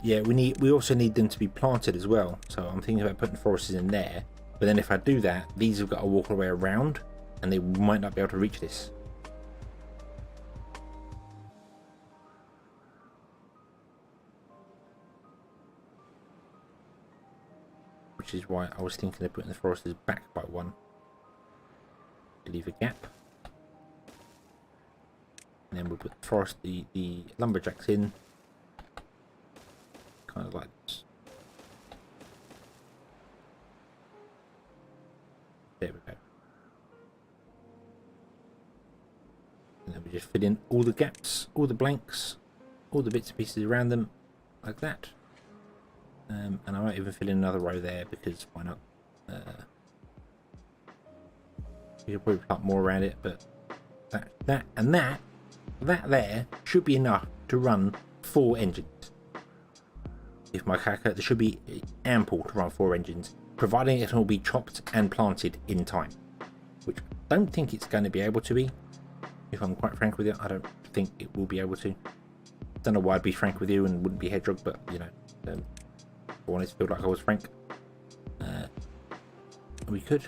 yeah, we also need them to be planted as well. So I'm thinking about putting forests in there. But then if I do that, these have got to walk all the way around and they might not be able to reach this. Which is why I was thinking of putting the foresters back by 1 to leave a gap. And then we'll put the lumberjacks in. Kind of like this. There we go. And then we just fill in all the gaps, all the blanks, all the bits and pieces around them, like that. And I might even fill in another row there because why not? You could probably plant more around it, but that there should be enough to run 4 engines. If my calculator, there should be ample to run 4 engines, providing it will be chopped and planted in time, which I don't think it's going to be able to be. If I'm quite frank with you, I don't think it will be able to. Don't know why I'd be frank with you and wouldn't be hedgehog, but you know. I wanted to feel like I was Frank. We could.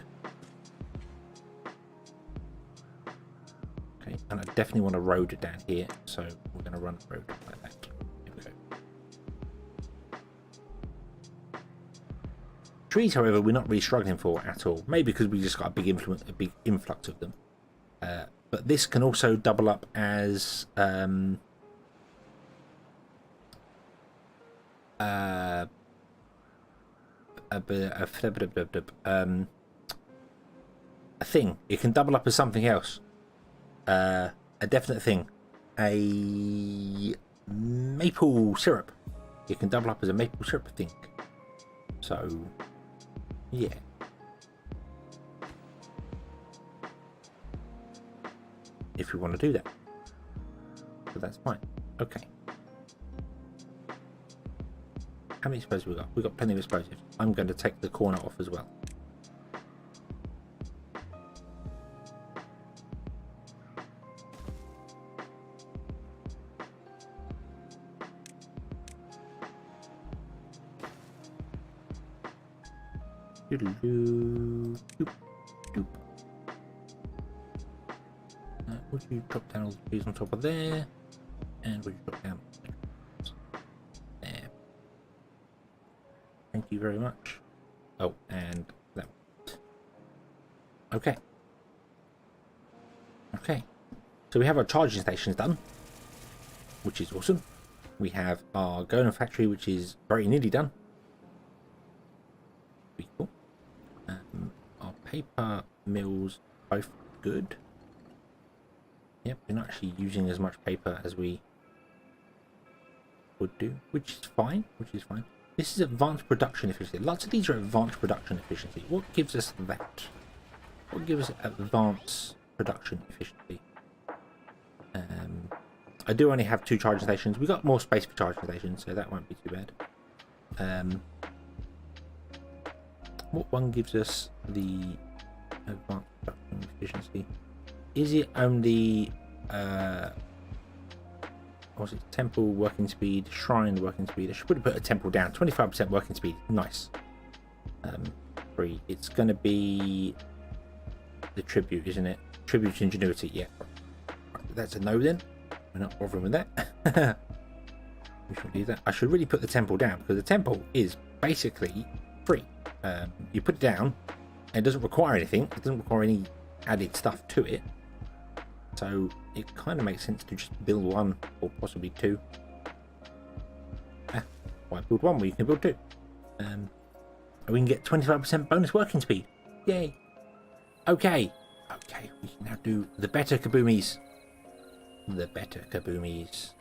Okay, and I definitely want a road down here, so we're going to run a road like that. Here we go. Trees, however, we're not really struggling for at all. Maybe because we just got a big influx of them. But this can also double up as a thing. It can double up as something else. A definite thing. A maple syrup. It can double up as a maple syrup thing. So, yeah. If we want to do that. So that's fine. Okay. How many explosives we got? We've got plenty of explosives. I'm going to take the corner off as well. Would you drop down all the trees on top of there? And would you drop down there? Thank you very much. Oh, and that. Okay. Okay. So we have our charging stations done, which is awesome. We have our Golem factory, which is very nearly done. Pretty cool. Our paper mills both good. Yep, we're not actually using as much paper as we would do, which is fine. This is advanced production efficiency. Lots of these are advanced production efficiency. What gives us that? What gives us advanced production efficiency? I do only have 2 charging stations. We've got more space for charging stations, so that won't be too bad. What one gives us the advanced production efficiency? Is it only was it temple working speed, shrine working speed? I should probably put a temple down. 25% working speed. Nice. 3. It's going to be the tribute, isn't it? Tribute to ingenuity. Yeah. That's a no then. We're not bothering with that. We should do that. I should really put the temple down because the temple is basically free. You put it down and it doesn't require anything. It doesn't require any added stuff to it. So it kind of makes sense to just build 1 or possibly 2. Why build 1 when you can build 2? We can get 25% bonus working speed. Yay. Okay. Okay, we can now do the better kaboomies. The better kaboomies.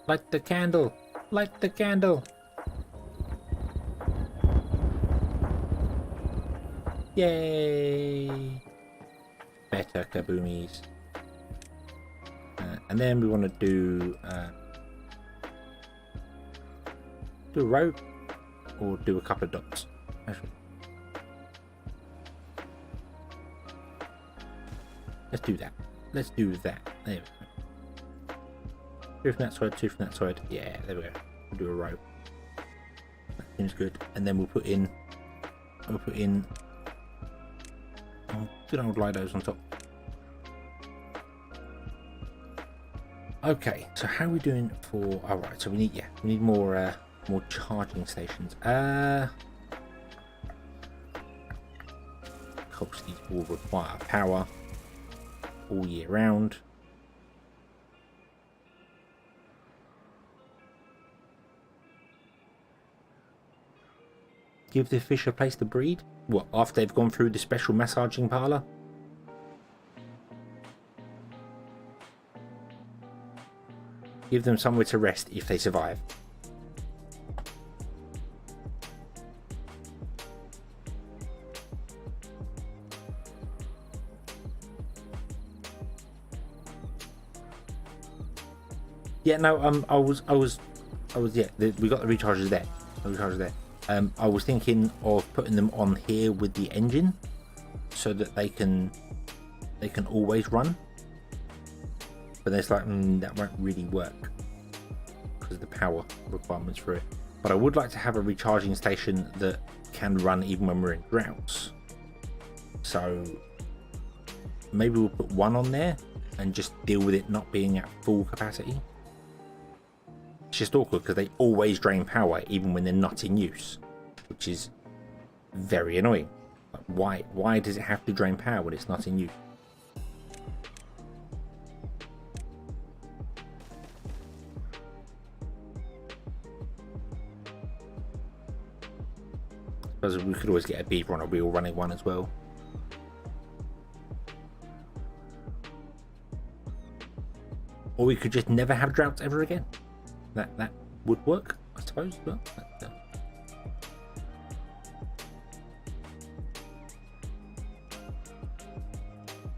Light the candle. Light the candle. Yay. Better kaboomies. And then we want to do a row or do a couple of dots. Actually, let's do that. Let's do that. There we go. 2 from that side, 2 from that side. Yeah, there we go. We'll do a row. That seems good. And then we'll put in good old Lidos on top. Okay, so how are we doing for? All right, so we need more charging stations. Of course, these all require power all year round. Give the fish a place to breed? What, after they've gone through the special massaging parlour? Give them somewhere to rest if they survive. Yeah, no, I was yeah, we got the recharges there. I was thinking of putting them on here with the engine so that they can always run. But it's like, that won't really work because of the power requirements for it. But I would like to have a recharging station that can run even when we're in droughts. So maybe we'll put one on there and just deal with it not being at full capacity. It's just awkward because they always drain power even when they're not in use, which is very annoying. Like, why does it have to drain power when it's not in use? I suppose we could always get a beaver on a wheel running one as well. Or we could just never have droughts ever again. That would work, I suppose. But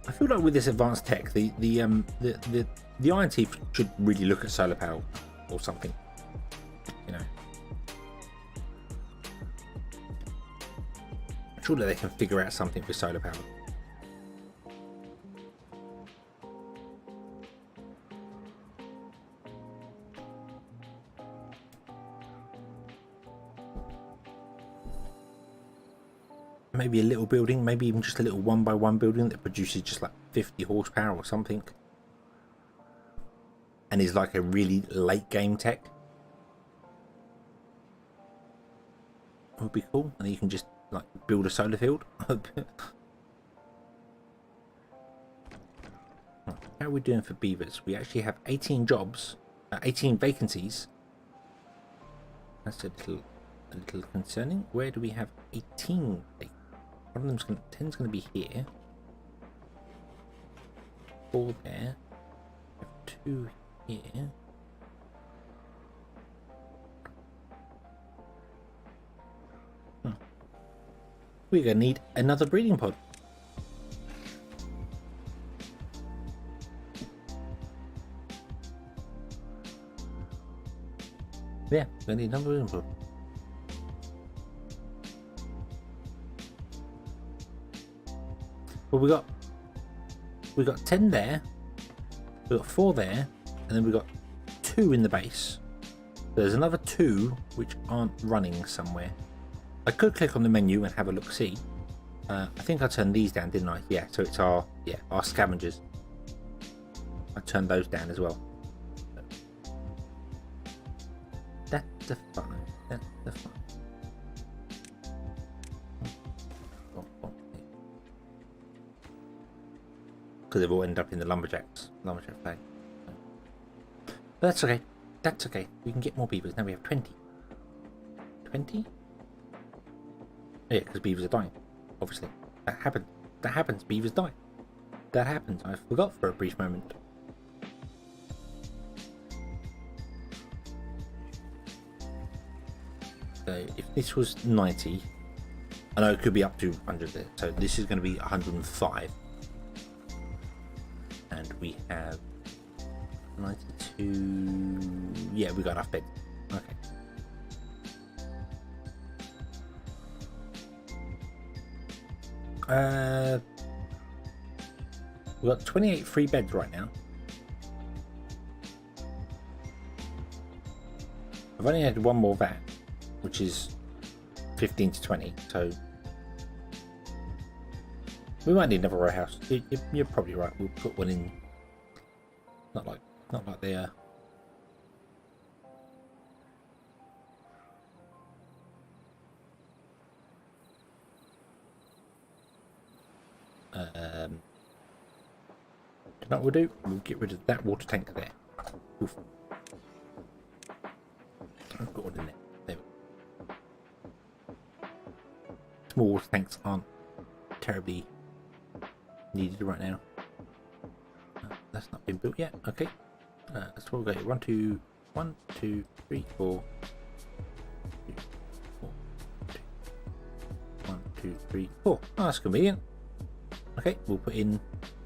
I feel like with this advanced tech, the Iron Teeth should really look at solar power or something. You know, surely they can figure out something with solar power. Maybe a little building, maybe even just a little 1x1 building that produces just like 50 horsepower or something, and is like a really late game tech. Would be cool, and then you can just like build a solar field. How are we doing for beavers? We actually have 18 jobs, 18 vacancies. That's a little concerning. Where do we have 18? One of them's 10's going to be here. 4 there. We have 2 here. We're going to need another breeding pod. Yeah, we're going to need another breeding pod. Well, we got 10 there, we got 4 there, and then we got 2 in the base. There's another 2 which aren't running somewhere. I could click on the menu and have a look see. I think I turned these down, didn't I? Yeah, so it's our scavengers. I turned those down as well. That's the fun. That's the fun. Because they've all ended up in the lumberjack flag. But that's okay. That's okay. We can get more beavers. Now we have 20. 20? Yeah, because beavers are dying. Obviously. That happens. That happens. Beavers die. That happens. I forgot for a brief moment. So if this was 90, I know it could be up to 100 there. So this is going to be 105. And we have 92. Yeah, we got enough beds. Okay. We've got 28 free beds right now. I've only had one more vat, which is 15 to 20. So we might need another row house. You're probably right. We'll put one in. Not like they are. You know what we'll do? We'll get rid of that water tank there. Oof. I've got one in there. There we go. Small water tanks aren't terribly needed right now. That's not been built yet. Okay. Let's all go 1, 2, 1, 2, 3, 4. 2, 4, 2, 1, 2, 3, 4. Oh, that's convenient. Okay, we'll put in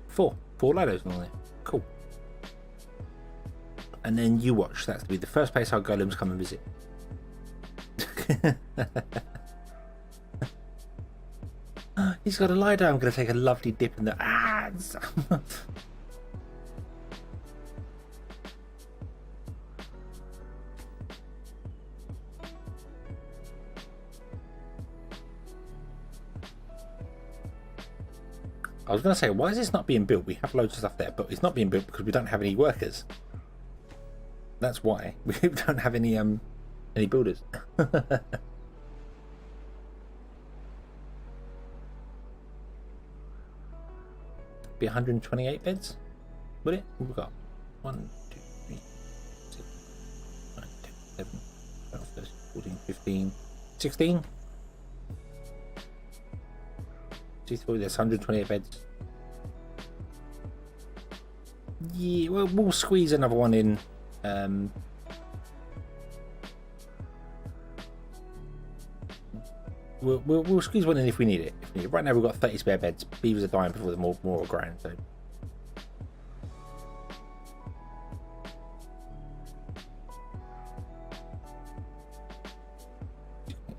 4 ladders on there. Cool. And then you watch. That's to be the first place our golems come and visit. He's got a lie down. I'm going to take a lovely dip in the. I was going to say, why is this not being built? We have loads of stuff there, but it's not being built because we don't have any workers. That's why. We don't have any builders. Be 128 beds? Would it? We've got 1, 2, 3, 6, 9, 10, 11, 12, 13, 14, 15, 16. There's 128 beds. Yeah, well, we'll squeeze another one in. We'll squeeze one in if we need it. Right now we've got 30 spare beds. Beavers are dying before the more are growing, so.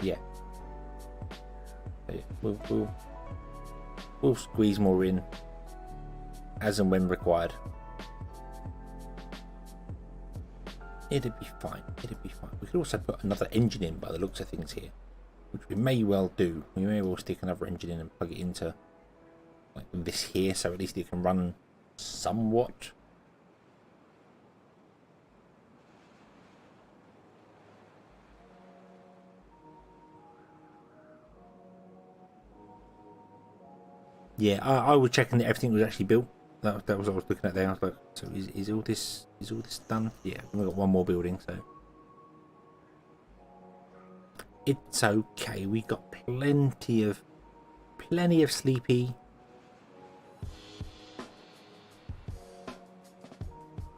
Yeah. So yeah, we'll squeeze more in as and when required. It'd be fine. It'd be fine. We could also put another engine in by the looks of things here, which we may well do. We may well stick another engine in and plug it into like this here, so at least it can run somewhat. Yeah, I was checking that everything was actually built. That was what I was looking at there. I was like, so is all this done? Yeah, we've got one more building, so it's okay. We got plenty of sleepy.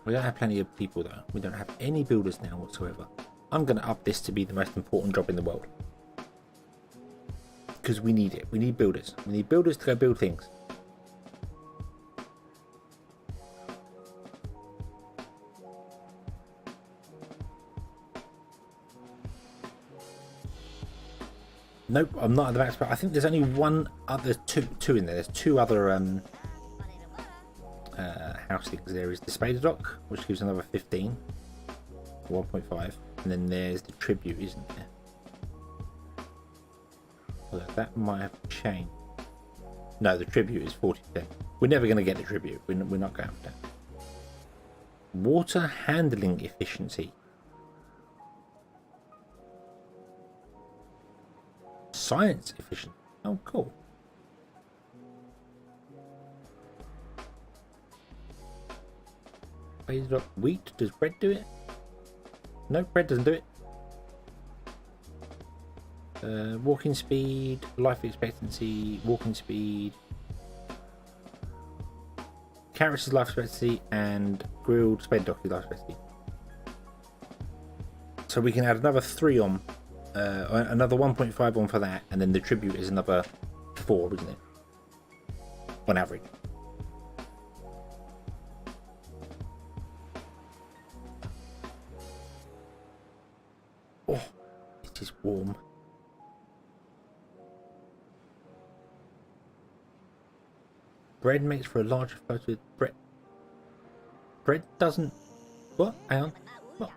We don't have plenty of people though. We don't have any builders now whatsoever. I'm going to up this to be the most important job in the world because we need it. We need builders. We need builders to go build things. Nope, I'm not at the max, but I think there's only one other two in there. There's two other house things. There is the Spader Dock, which gives another 15, 1.5, and then there's the Tribute, isn't there? Although that might have changed. No, the Tribute is 40%. We're never going to get the Tribute. We're not going for that. Water handling efficiency. Science efficient. Oh, cool. Wheat. Does bread do it? No, bread doesn't do it. Walking speed, life expectancy, walking speed. Carrots is life expectancy, and grilled sped dock is life expectancy. So we can add another 3 on. Another 1.5 on for that, and then the Tribute is another 4, isn't it? On average. Oh, it is warm. Bread makes for a larger photo. Bread doesn't. What? Hang on. What?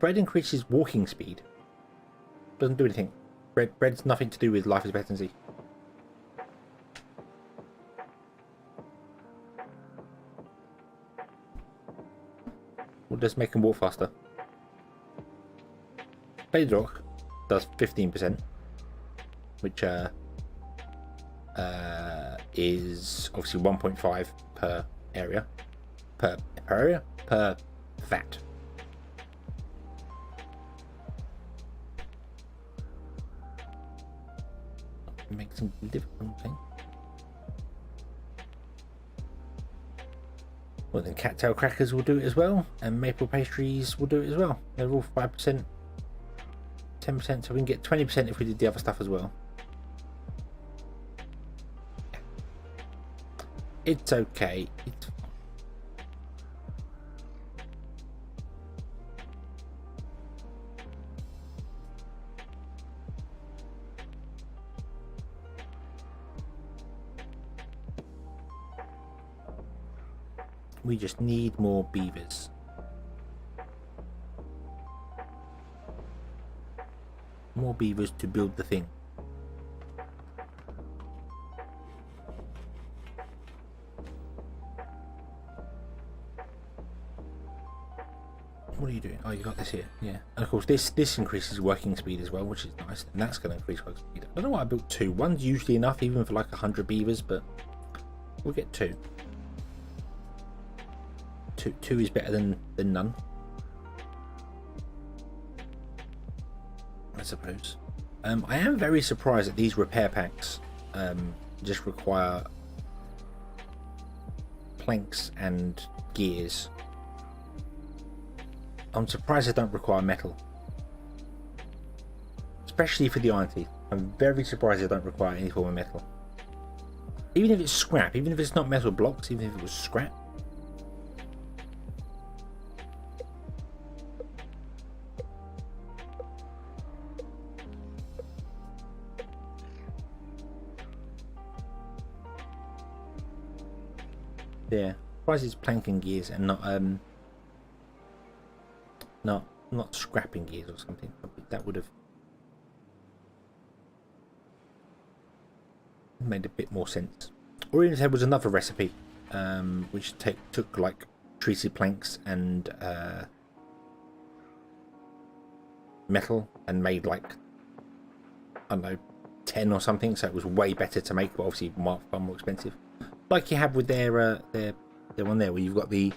Bread increases walking speed. Doesn't do anything. Bread's nothing to do with life expectancy. We'll just make them walk faster. Bedrock does 15%, which is obviously 1.5 per area. Per vat. Make some different thing. Well, then cattail crackers will do it as well, and maple pastries will do it as well. They're all 5%, 10%, so we can get 20% if we did the other stuff as well. It's okay. We just need more beavers. More beavers to build the thing. what are you doing? Oh, you got this here. Yeah. And of course, this increases working speed as well, which is nice. And that's going to increase working speed. I don't know why I built 2. One's usually enough, even for like 100 beavers, but we'll get 2. Two is better than none, I suppose. I am very surprised that these repair packs just require planks and gears. I'm surprised they don't require metal, especially for the iron teeth. I'm very surprised they don't require any form of metal, even if it's scrap, even if it's not metal blocks, even if it was scrap. Yeah, surprised it's planking gears and not scrapping gears or something. That would have made a bit more sense. Or even if there was another recipe, which took like treated planks and metal and made like, I don't know, 10 or something, so it was way better to make, but obviously far more expensive. Like you have with their one there, where you've got the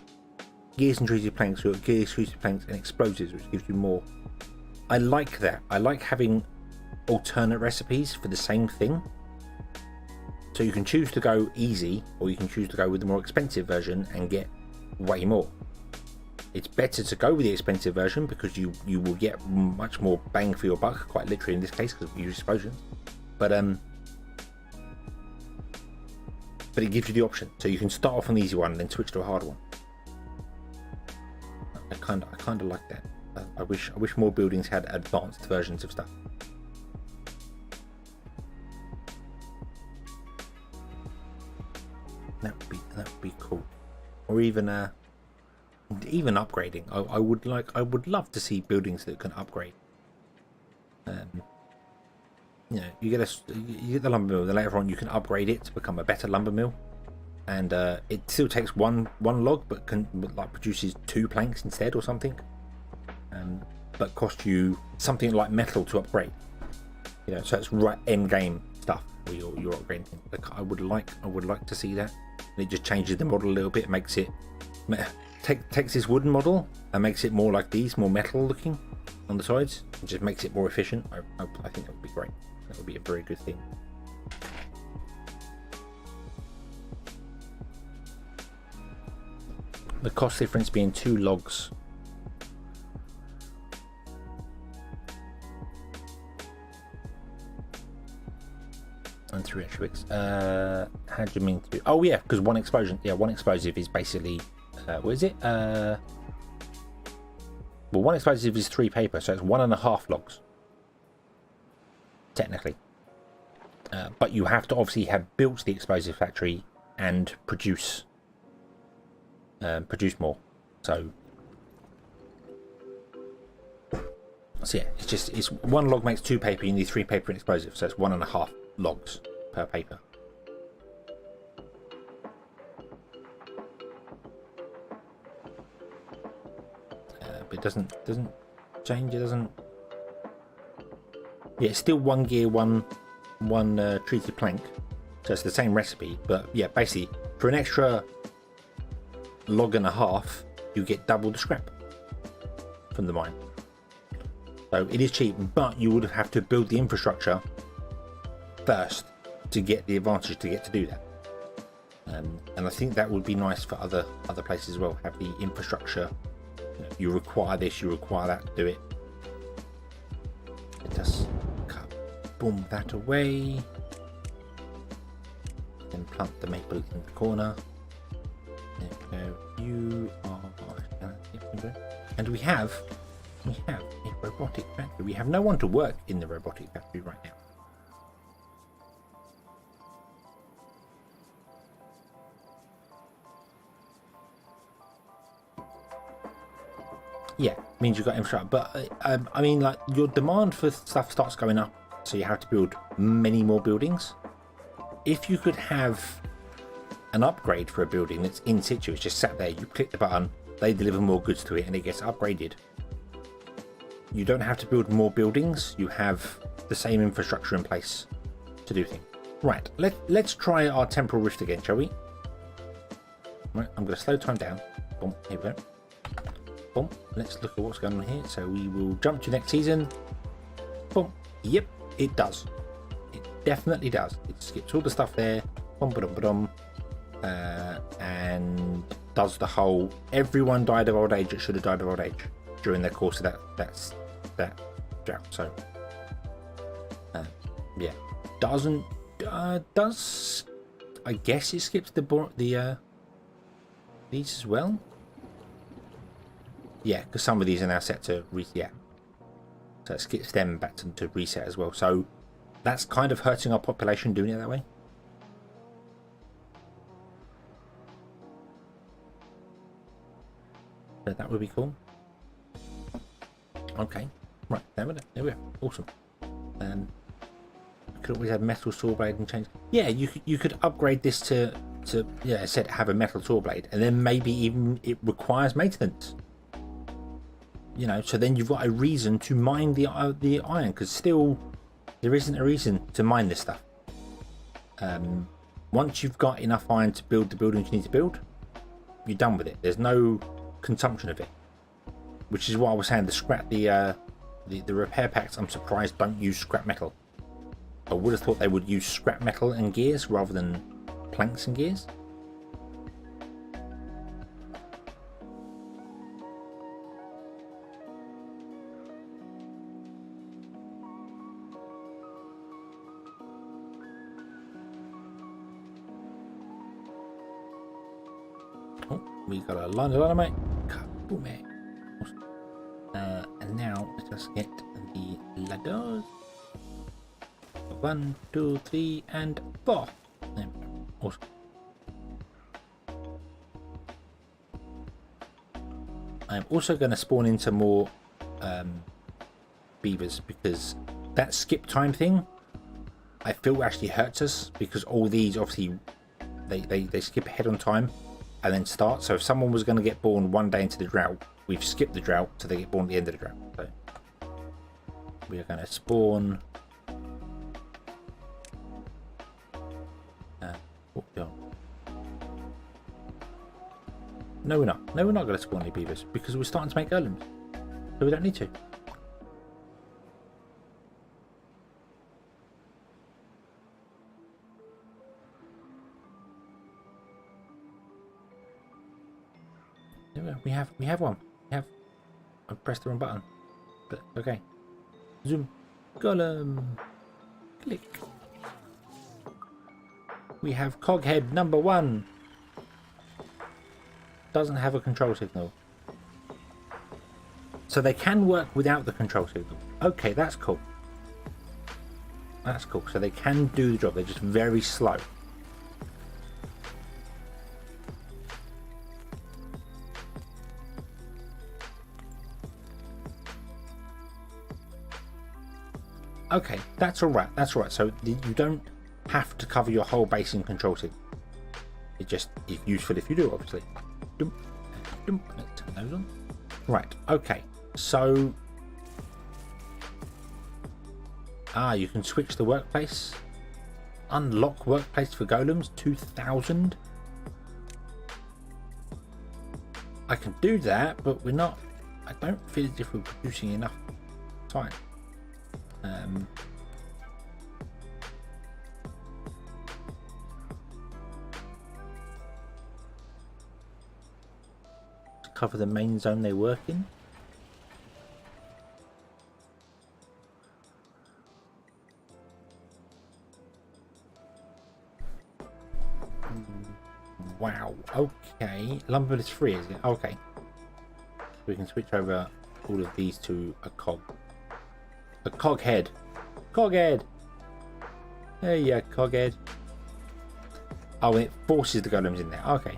gears and treated planks, or gears, treated planks, and explosives, which gives you more. I like that. I like having alternate recipes for the same thing. So you can choose to go easy, or you can choose to go with the more expensive version and get way more. It's better to go with the expensive version because you will get much more bang for your buck, quite literally in this case, because we use explosions. But it gives you the option, so you can start off on the easy one and then switch to a hard one. I kind of like that. I wish more buildings had advanced versions of stuff. That would be cool. Or even upgrading. I would love to see buildings that can upgrade. You know, you get the lumber mill, then later on you can upgrade it to become a better lumber mill, and it still takes one log, but produces 2 planks instead or something, but costs you something like metal to upgrade. You know, so it's right end game stuff where you're upgrading. Like I would like to see that. And it just changes the model a little bit, makes it takes this wooden model and makes it more like these, more metal looking on the sides, and just makes it more efficient. I think that would be great. That would be a very good thing. The cost difference being 2 logs. And 3 extra bricks. How do you mean to? Oh yeah, because one explosion. Yeah, one explosive is basically. What is it? Well, one explosive is 3 paper, so it's 1.5 logs. Technically. But you have to obviously have built the explosive factory and produce more. So yeah, it's 1 log makes 2 paper. You need 3 paper and explosive, so it's 1.5 logs per paper. But it doesn't change. It doesn't. Yeah, it's still 1 gear, one treated plank, so it's the same recipe. But yeah, basically for an extra log and a half, you get double the scrap from the mine. So it is cheap, but you would have to build the infrastructure first to get the advantage to get to do that. And I think that would be nice for other places as well. Have the infrastructure. You require this, you require that to do it. Let us cut, boom, that away. Then plant the maple in the corner. There we go. You are. And we have a robotic factory. We have no one to work in the robotic factory right now. Yeah, means you've got infrastructure, but I mean, like, your demand for stuff starts going up, so you have to build many more buildings. If you could have an upgrade for a building that's in situ, it's just sat there, you click the button, they deliver more goods to it and it gets upgraded. You don't have to build more buildings, you have the same infrastructure in place to do things. Right, let's try our temporal rift again, shall we? Right, I'm going to slow time down. Boom, here we go. Boom, let's look at what's going on here. So we will jump to next season. Boom, yep, it does. It definitely does. It skips all the stuff there. Boom, ba-dum, ba-dum. And does the whole everyone died of old age that should have died of old age during the course of that drought. So yeah, doesn't does I guess it skips the these as well. Yeah, because some of these are now set to reset. So it skips them back to reset as well. So that's kind of hurting our population doing it that way. So that would be cool. Okay, right, there we are. Awesome. You could always have metal saw blade and change. Yeah, you could upgrade this to yeah, I said have a metal saw blade, and then maybe even it requires maintenance. You know, so then you've got a reason to mine the iron, because still there isn't a reason to mine this stuff. Once you've got enough iron to build the buildings you need to build, you're done with it. There's no consumption of it, which is what I was saying. The repair packs, I'm surprised don't use scrap metal. I would have thought they would use scrap metal and gears rather than planks and gears. Oh, we got a line of dynamite. Kaboom. And now let's just get the ladders. 1, 2, 3, and 4. There we go. Awesome. I'm also going to spawn into more beavers, because that skip time thing I feel actually hurts us, because all these obviously they skip ahead on time and then start. So if someone was going to get born one day into the drought, we've skipped the drought, so they get born at the end of the drought. So we are going to spawn. No, we're not. No, we're not going to spawn any beavers, because we're starting to make golems, so we don't need to. We have one. I pressed the wrong button, but okay. Zoom, golem, click. We have coghead number 1. Doesn't have a control signal, so they can work without the control signal. Okay, that's cool. That's cool. So they can do the job. They're just very slow. Okay, that's all right. That's all right. So you don't have to cover your whole base in control signal. It just is useful if you do, obviously. Let's turn those on. Right, okay. So you can switch the workplace. Unlock workplace for golems 2000. I can do that, but we're not. I don't feel as if we're producing enough time. Cover the main zone they work in. Wow, okay. Lumber is free, is it? Okay. We can switch over all of these to a cog. A cog head. Cog head! There you go, cog head. Oh, and it forces the golems in there. Okay.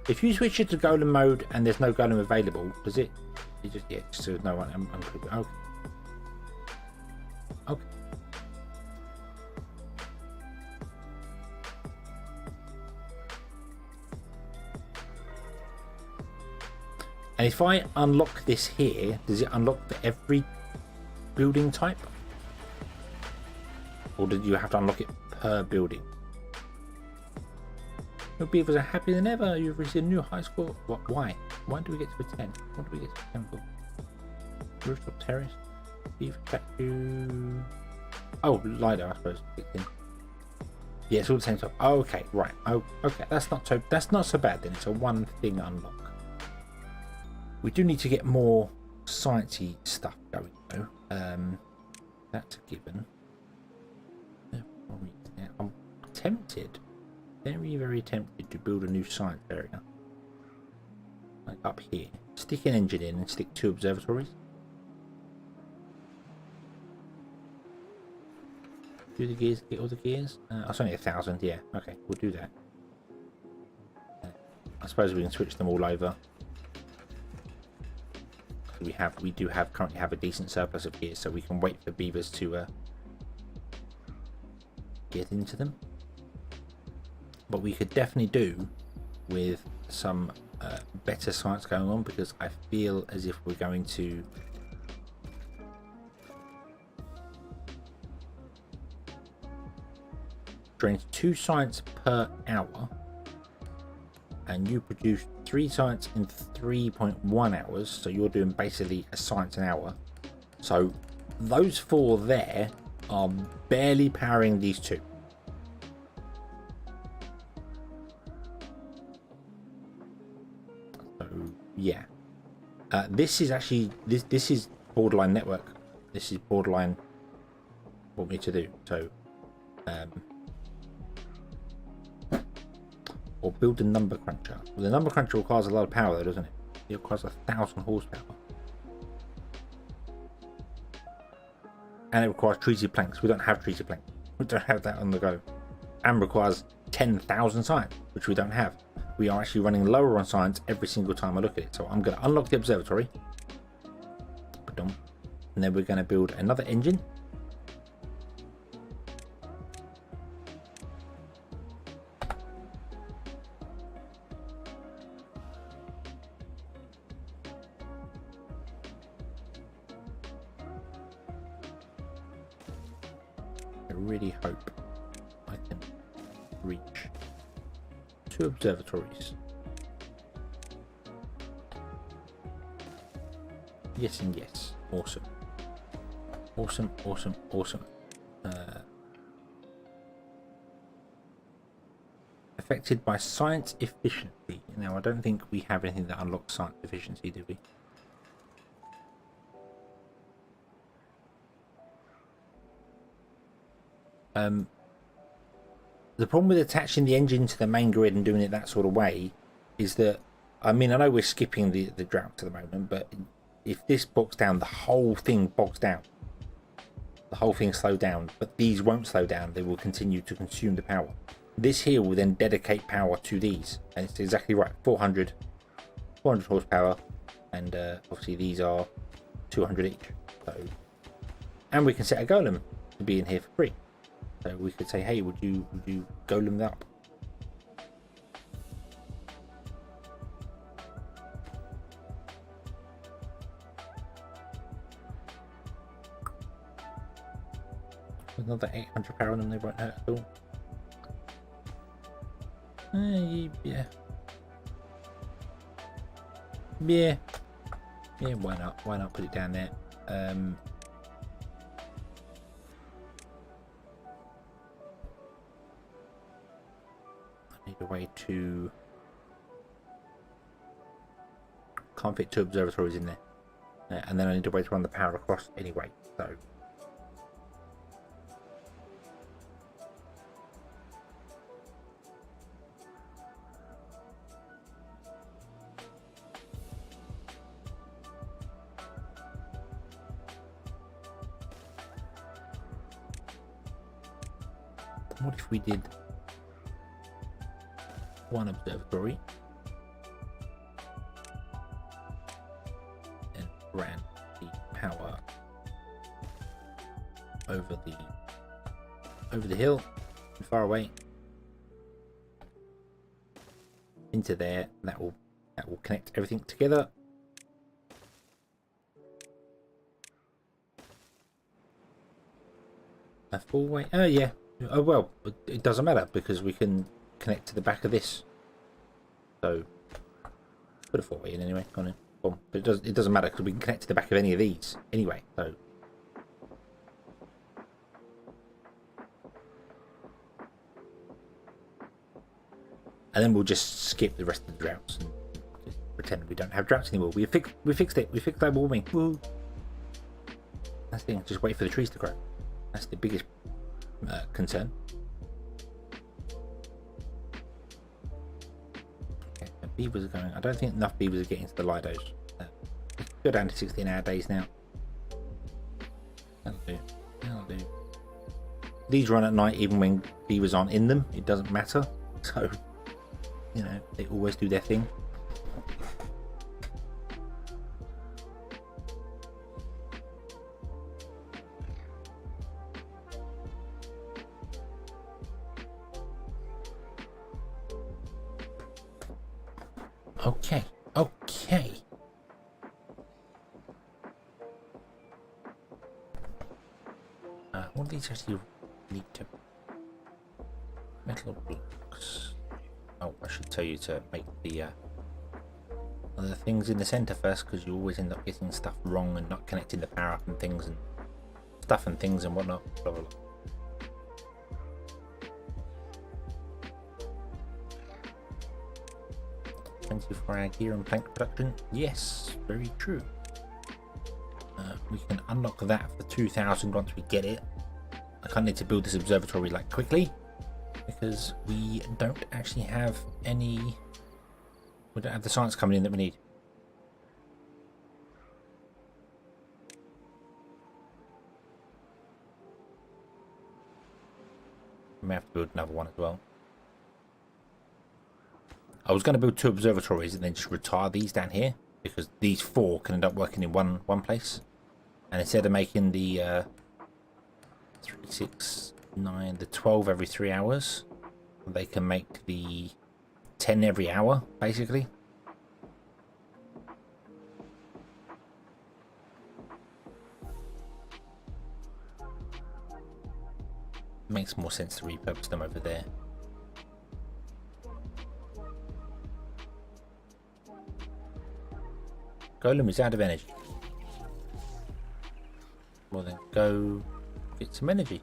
If you switch it to golem mode and there's no golem available, does it? It just, yeah, so no one. Okay. Okay. And if I unlock this here, does it unlock for every building type? Or did you have to unlock it per building? Your beavers are happier than ever. You've received a new high score. What? Why? Why do we get to a 10? What do we get to a 10 for? Rooftop terrace. Beaver statue. Oh, LiDAR, I suppose. Yeah, it's all the same stuff. Oh, okay, right. Oh, okay. That's not so bad then. It's a one thing unlock. We do need to get more sciencey stuff going though. That's a given. I'm tempted, very tempted to build a new science area. Like up here. Stick an engine in and stick 2 observatories. Do the gears, get all the gears? It's only 1,000, yeah. Okay, we'll do that. I suppose we can switch them all over. We do currently have a decent surplus of gears, so we can wait for beavers to get into them. But we could definitely do with some better science going on, because I feel as if we're going to drain 2 science per hour, and you produce 3 science in 3.1 hours, so you're doing basically a science an hour. So those 4 there are barely powering these 2. So yeah, this is actually this is borderline network. This is borderline what we need to do. So or build a number cruncher. Well, the number cruncher requires a lot of power though, doesn't it? It requires 1,000 horsepower. And it requires treaty planks. We don't have treaty planks. We don't have that on the go. And requires 10,000 science, which we don't have. We are actually running lower on science every single time I look at it. So I'm going to unlock the observatory. And then we're going to build another engine. Really hope I can reach 2 observatories. Yes and yes. Awesome. Awesome, awesome, awesome. Affected by science efficiency. Now, I don't think we have anything that unlocks science efficiency, do we? The problem with attaching the engine to the main grid and doing it that sort of way is that, I mean, I know we're skipping the drought at the moment, but if this bogs down, the whole thing bogs down. The whole thing slowed down, but these won't slow down. They will continue to consume the power. This here will then dedicate power to these, and it's exactly right. 400 horsepower, and obviously these are 200 each. So, and we can set a golem to be in here for free. So we could say, hey, would you golem that up? Another 800 power on them, they won't hurt at all. Yeah. Yeah, why not? Why not put it down there? I need a way to... Can't fit 2 observatories in there. And then I need a way to run the power across anyway, so... What if we did 1 observatory and ran the power over the hill and far away into there? That will connect everything together, A four-way? Oh, yeah. Oh, well, it doesn't matter because we can connect to the back of this. So, put a four-way in anyway. Go on in. Boom. But it doesn't matter because we can connect to the back of any of these anyway. So, and then we'll just skip the rest of the droughts and just pretend we don't have droughts anymore. We fixed it. We fixed global warming. Woo. That's the thing. Just wait for the trees to grow. That's the biggest concern. Okay, the beavers are going. I don't think enough beavers are getting to the Lidos. Go down to 16-hour days now. That'll do. That'll do. These run at night even when beavers aren't in them. It doesn't matter. So, you know, they always do their thing. Okay, okay. What do these actually need to? Metal blocks. Oh, I should tell you to make the other things in the center first, because you always end up getting stuff wrong and not connecting the power up and things and stuff and things and whatnot. Blah, blah, blah. For our gear and plank production. Yes, very true. We can unlock that for 2,000 once we get it. I can't need to build this observatory like quickly because we don't actually have any. We don't have the science coming in that we need. We may have to build another one as well. I was going to build 2 observatories and then just retire these down here because these 4 can end up working in one place. And instead of making the 3, 6, 9, the 12 every 3 hours, they can make the 10 every hour, basically. Makes more sense to repurpose them over there. Golem is out of energy. Well then, go get some energy.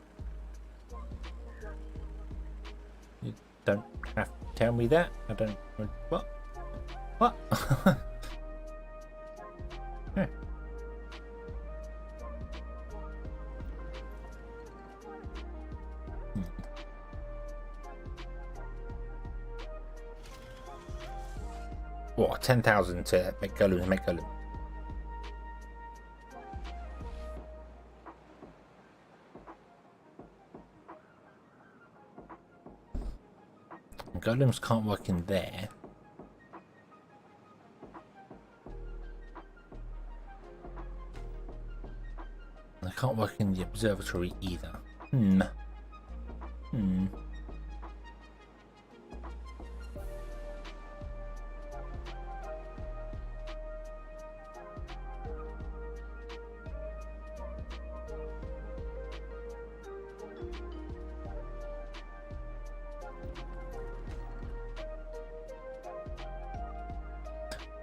You don't have to tell me that. I don't. What? What? Yeah. What? 10,000 to make golems, make golems. Golems can't work in there. They can't work in the observatory either.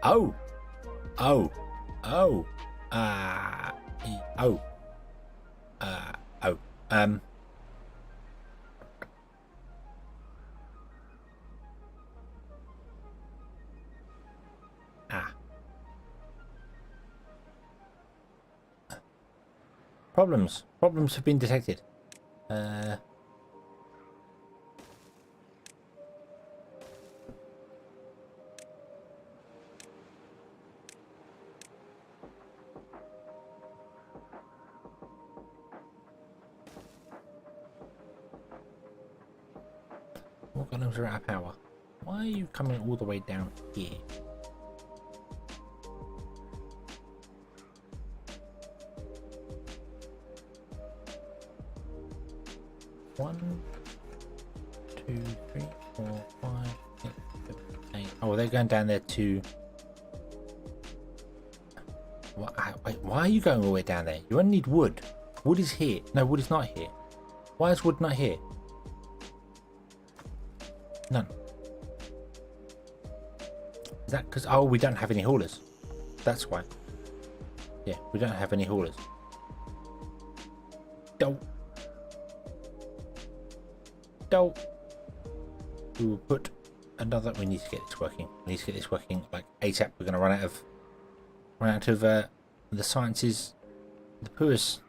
Oh, oh, oh, oh, oh, Problems have been detected. What golems are out of power? Why are you coming all the way down here? One, 2, 3, 4, 5, 6, 7, 8. Oh, they're going down there too. What? Wait, why are you going all the way down there? You only need wood. Wood is here. No, wood is not here. Why is wood not here? None. Is that because, oh, we don't have any haulers? That's why. Yeah, we don't have any haulers. Don't. We will put another. We need to get this working. We need to get this working like ASAP. We're going to run out of the sciences, the poorest.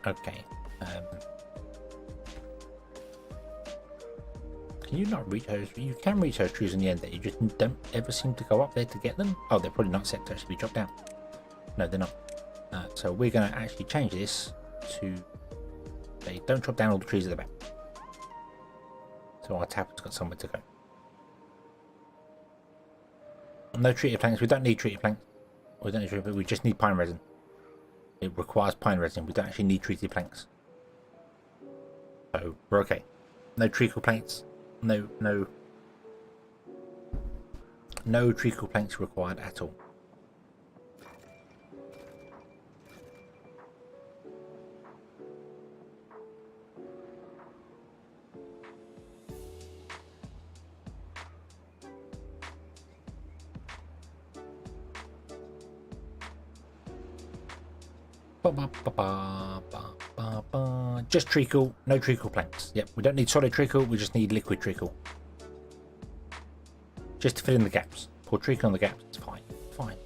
Okay. Can you not reach those? You can reach those trees in the end there. You just don't ever seem to go up there to get them. Oh, they're probably not set to actually be dropped down. No, they're not. So we're going to actually change this to they don't drop down all the trees at the back. So our tap has got somewhere to go. No treated planks. We don't need treated planks. We don't need treated, but we just need pine resin. It requires pine resin. We don't actually need treated planks. So we're okay. No treacle planks. No treacle planks required at all. Just treacle, no treacle planks. Yep, we don't need solid treacle, we just need liquid treacle. Just to fill in the gaps. Pour treacle on the gaps, it's fine. Fine.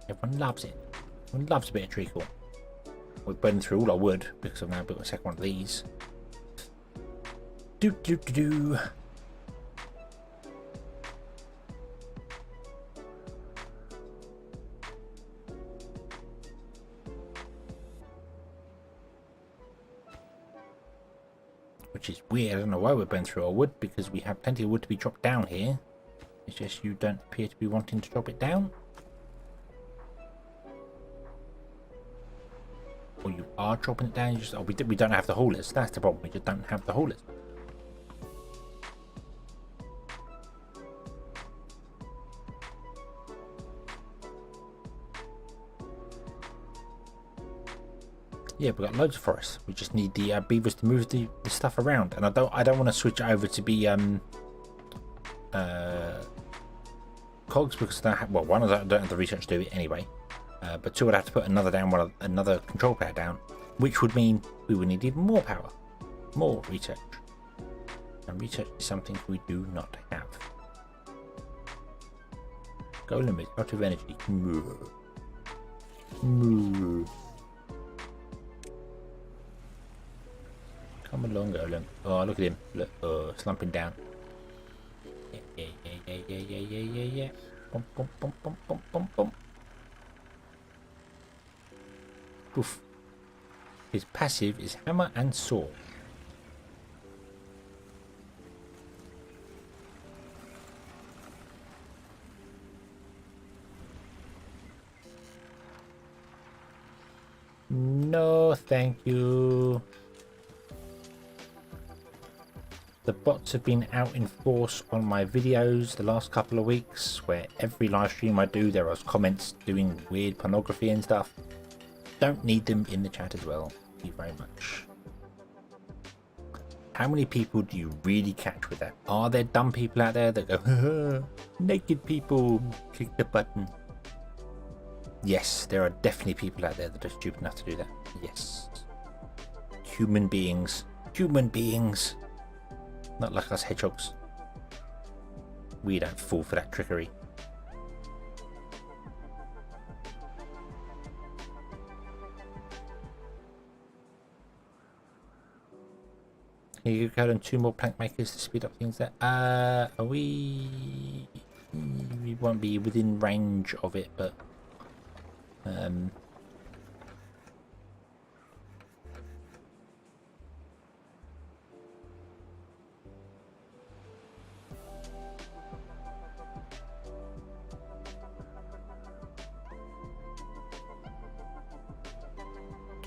Everyone loves it. Everyone loves a bit of treacle. We're burning through all our wood because I've now built a second one of these. Do. Which is weird. I don't know why we're burning through our wood, because we have plenty of wood to be dropped down here. It's just you don't appear to be wanting to drop it down. Or you are dropping it down. You just, oh, we don't have the haulers. That's the problem. We just don't have the haulers. Yeah, we've got loads of forests. We just need the beavers to move the stuff around, and I don't want to switch it over to be cogs, because I don't have, well, one, I don't have the research to do it anyway, but two, I'd have to put another control player down, which would mean we would need even more power, more research, and research is something we do not have. Golem is out of energy. Moo. Come along, Golem. Oh, look at him. Look, slumping down. Yeah. Bum. Oof. His passive is hammer and saw. No, thank you. The bots have been out in force on my videos the last couple of weeks, where every live stream I do there are comments doing weird pornography and stuff. Don't need them in the chat as well. Thank you very much. How many people do you really catch with that? Are there dumb people out there that go, naked people, click the button? Yes, there are definitely people out there that are stupid enough to do that. Yes. Human beings. Not like us hedgehogs. We don't fall for that trickery. Can you go on 2 more plank makers to speed up things there? Are we won't be within range of it, but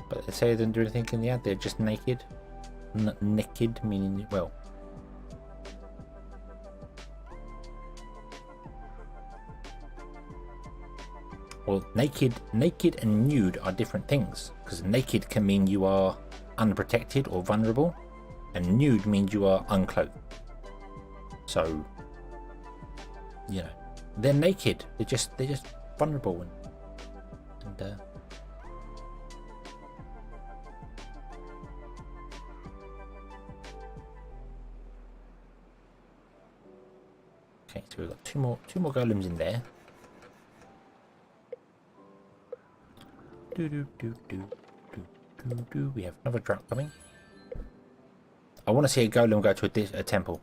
But they say they didn't do anything in the ad. They're just naked. Naked meaning, well. Well, naked and nude are different things. Because naked can mean you are unprotected or vulnerable, and nude means you are unclothed. So, you know, they're naked. They're just vulnerable and okay, so we've got two more golems in there. We have another drought coming. I want to see a golem go to a temple.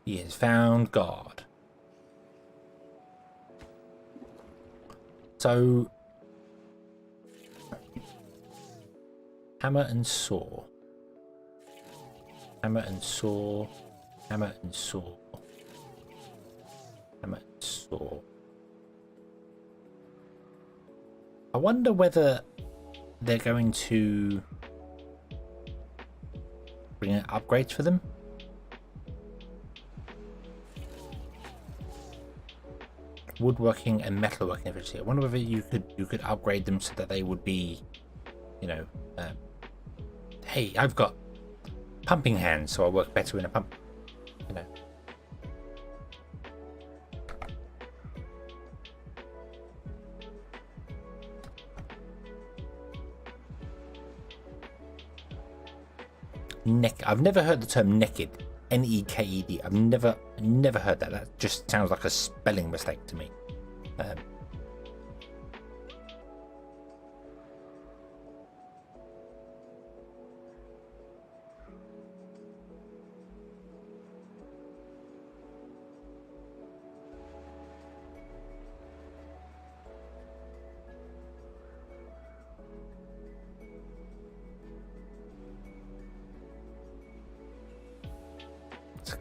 He has found God. So, hammer and saw. Hammer and saw. Hammer and saw. Hammer and saw. I wonder whether they're going to bring in upgrades for them. Woodworking and metalworking efficiency. I wonder whether you could upgrade them so that they would be, you know, hey, I've got pumping hands, so I work better in a pump, you know. I've never heard the term naked. N-E-K-E-D. I've never heard that. That just sounds like a spelling mistake to me.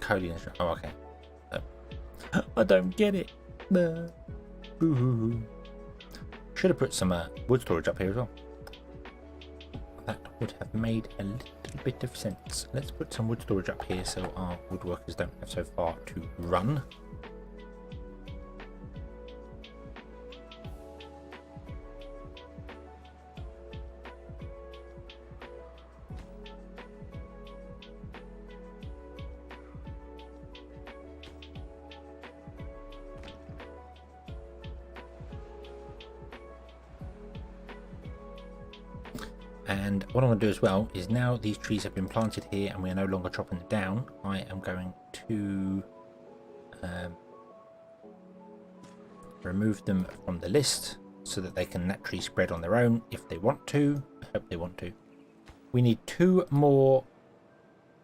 Coding. Oh, okay. I don't get it. Should have put some wood storage up here as well. That would have made a little bit of sense. Let's put some wood storage up here so our woodworkers don't have so far to run. And what I'm going to do as well is, now these trees have been planted here and we are no longer chopping them down, I am going to remove them from the list so that they can naturally spread on their own if they want to. I hope they want to. We need 2 more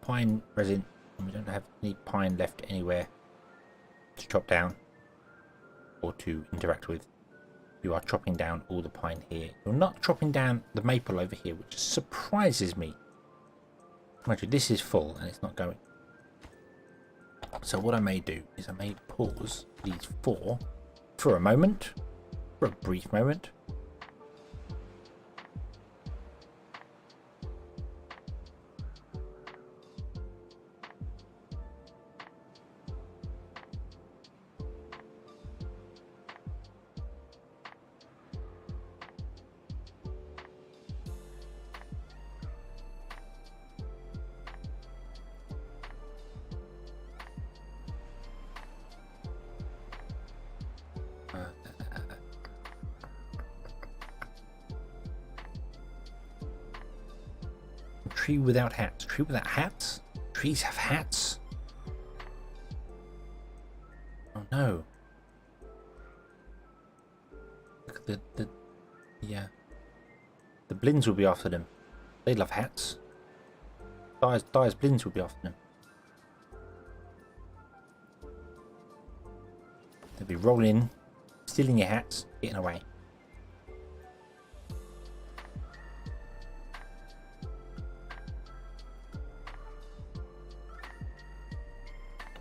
pine resin, and we don't have any pine left anywhere to chop down or to interact with. You are chopping down all the pine here. You're not chopping down the maple over here, which surprises me. Mind you, this is full and it's not going. So what I may do is I may pause these 4 for a moment, for a brief moment. Tree without hats. Tree without hats? Trees have hats? Oh no. Look at yeah. The Blins will be after them. They love hats. Dyer's Blins will be after them. They'll be rolling in, stealing your hats, getting away.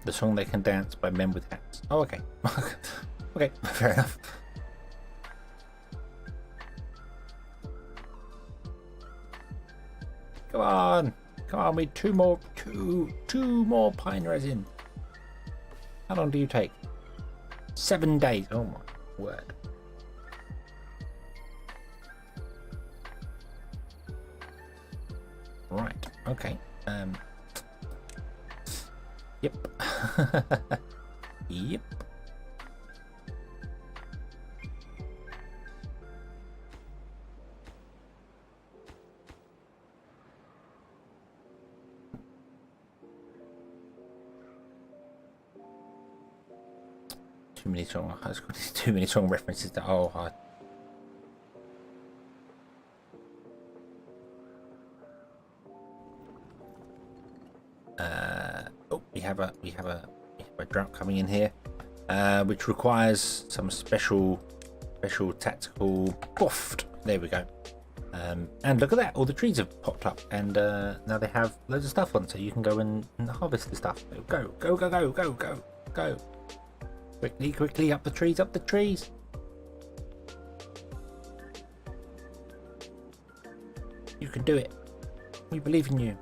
The song They Can Dance by Men with Hats. Oh, okay. Okay, fair enough. Come on. Come on, we need two more pine resin. How long do you take? 7 days. Oh my word. Right, okay. Yep. Yep. Too many song references to hard. Oh, we have a drought coming in here, which requires some special tactical buffed. There we go. And look at that, all the trees have popped up, and now they have loads of stuff on, so you can go and harvest the stuff. Go. Quickly, up the trees. You can do it. We believe in you.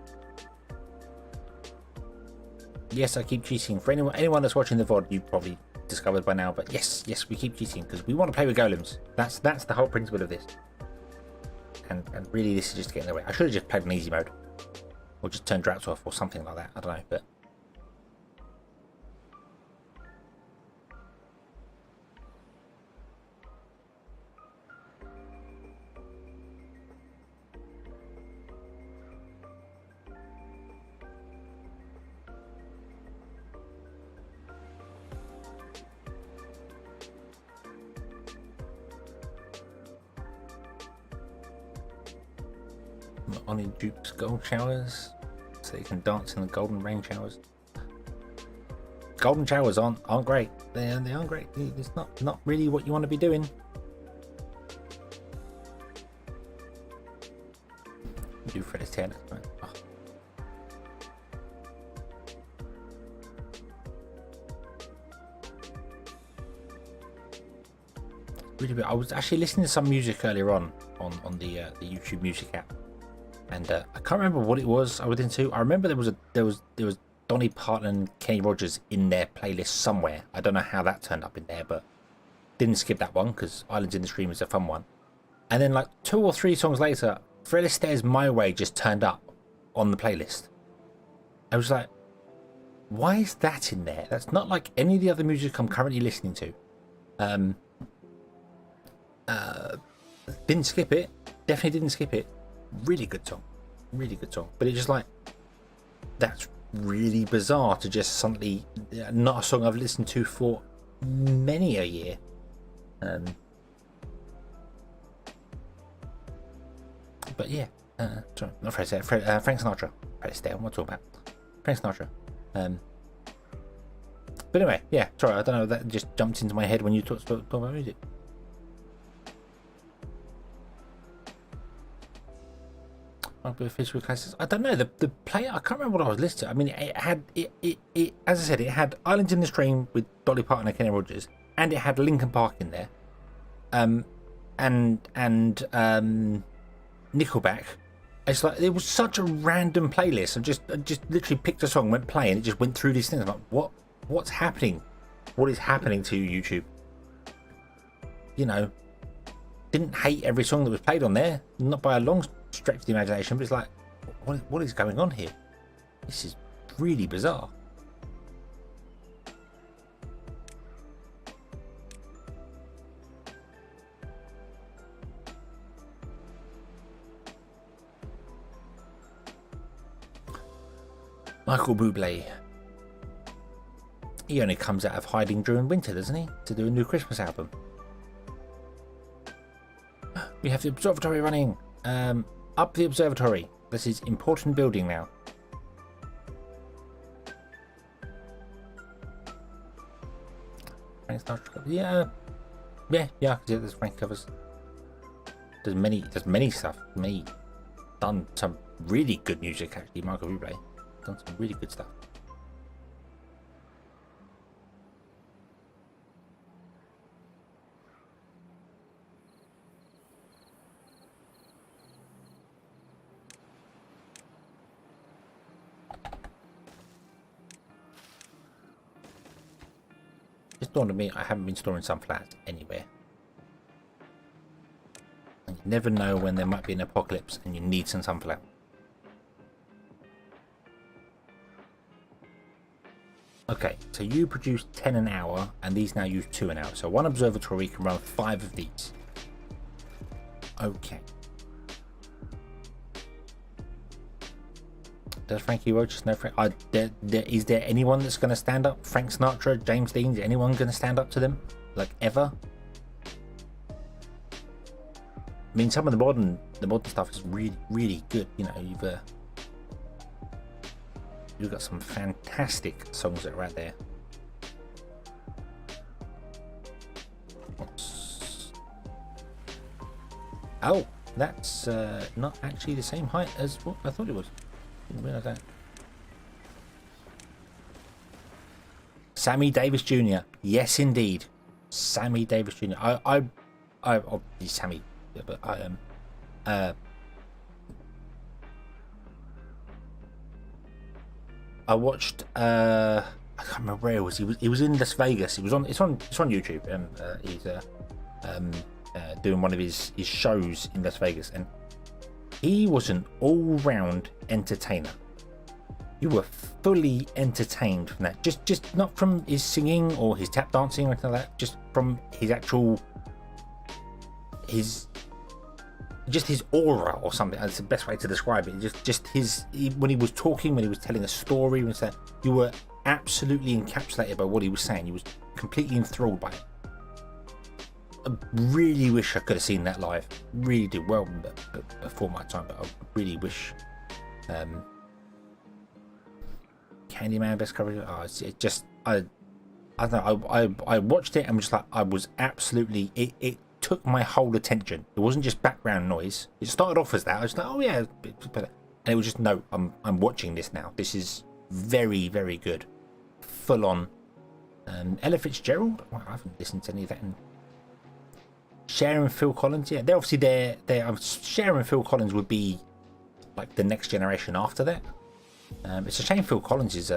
Yes, I keep cheating. For anyone that's watching the VOD, you probably discovered by now, but yes, we keep cheating because we want to play with golems. That's the whole principle of this. And really, this is just getting in the way. I should have just played on easy mode, or just turned droughts off, or something like that. I don't know, but. On in Duke's gold showers, so you can dance in the golden rain showers. Golden showers aren't great. They aren't great. It's not really what you want to be doing. Do Freddy's tail. Oh. Really good. I was actually listening to some music earlier on the YouTube Music app. And I can't remember what it was I was into. I remember there was Donny Parton and Kenny Rogers in their playlist somewhere. I don't know how that turned up in there, but didn't skip that one because Islands in the Stream is a fun one. And then like 2 or 3 songs later, Fred Astaire's My Way just turned up on the playlist. I was like, why is that in there? That's not like any of the other music I'm currently listening to. Didn't skip it. Definitely didn't skip it. Really good song, but it's just like, that's really bizarre to just suddenly not a song I've listened to for many a year. But yeah, sorry, not Fred Astaire, Frank Sinatra. Fred Astaire, what am I talking about? Frank Sinatra. But anyway, yeah, sorry, I don't know, that just jumped into my head when you talked about music. Physical classes. I don't know, the player, I can't remember what I was listening to. I mean, it had it as I said, it had Islands in the Stream with Dolly Parton and Kenny Rogers, and it had Linkin Park in there, and Nickelback. It's like it was such a random playlist. I just literally picked a song, went play, and it just went through these things. I'm like, what's happening? What is happening to YouTube? You know, didn't hate every song that was played on there, not by a long stretch of the imagination, but it's like, what is going on here? This is really bizarre. Michael Bublé. He only comes out of hiding during winter, doesn't he? To do a new Christmas album. We have the observatory running. Up the observatory. This is important building now. Yeah. There's rank covers. There's many stuff. Done some really good music actually. Michael Bublé done some really good stuff. dawned on me I haven't been storing sunflowers anywhere. And you never know when there might be an apocalypse and you need some sunflower. Okay, so you produce 10 an hour, and these now use 2 an hour. So one observatory can run 5 of these. Okay. Does Frankie Roach know Frank? Is there anyone that's going to stand up? Frank Sinatra, James Dean, is anyone going to stand up to them? Like, ever? I mean, some of the modern stuff is really, really good. You know, you've got some fantastic songs that are out there. Oh, that's not actually the same height as what I thought it was. Didn't realise that. Sammy Davis Jr. Yes, indeed, Sammy Davis Jr. I obviously Sammy, but I am. I watched. I can't remember where it was. He was in Las Vegas. It's on YouTube. He's doing one of his shows in Las Vegas, and he was an all-round entertainer. You were fully entertained from that. Just not from his singing or his tap dancing or anything like that. Just from his actual his aura or something. That's the best way to describe it. Just when he was talking, when he was telling a story, you were absolutely encapsulated by what he was saying. You was completely enthralled by it. I really wish I could have seen that live. Really do. Well, before my time, but I really wish. Candyman best coverage. Oh, it just I don't know. I watched it and was just like, I was absolutely. It took my whole attention. It wasn't just background noise. It started off as that. I was like, oh yeah, and it was just no. I'm watching this now. This is very, very good. Full on. Ella Fitzgerald. Well, I haven't listened to any of that. Cher and Phil Collins. Yeah, they're obviously there. Cher and Phil Collins would be like the next generation after that. It's a shame Phil Collins is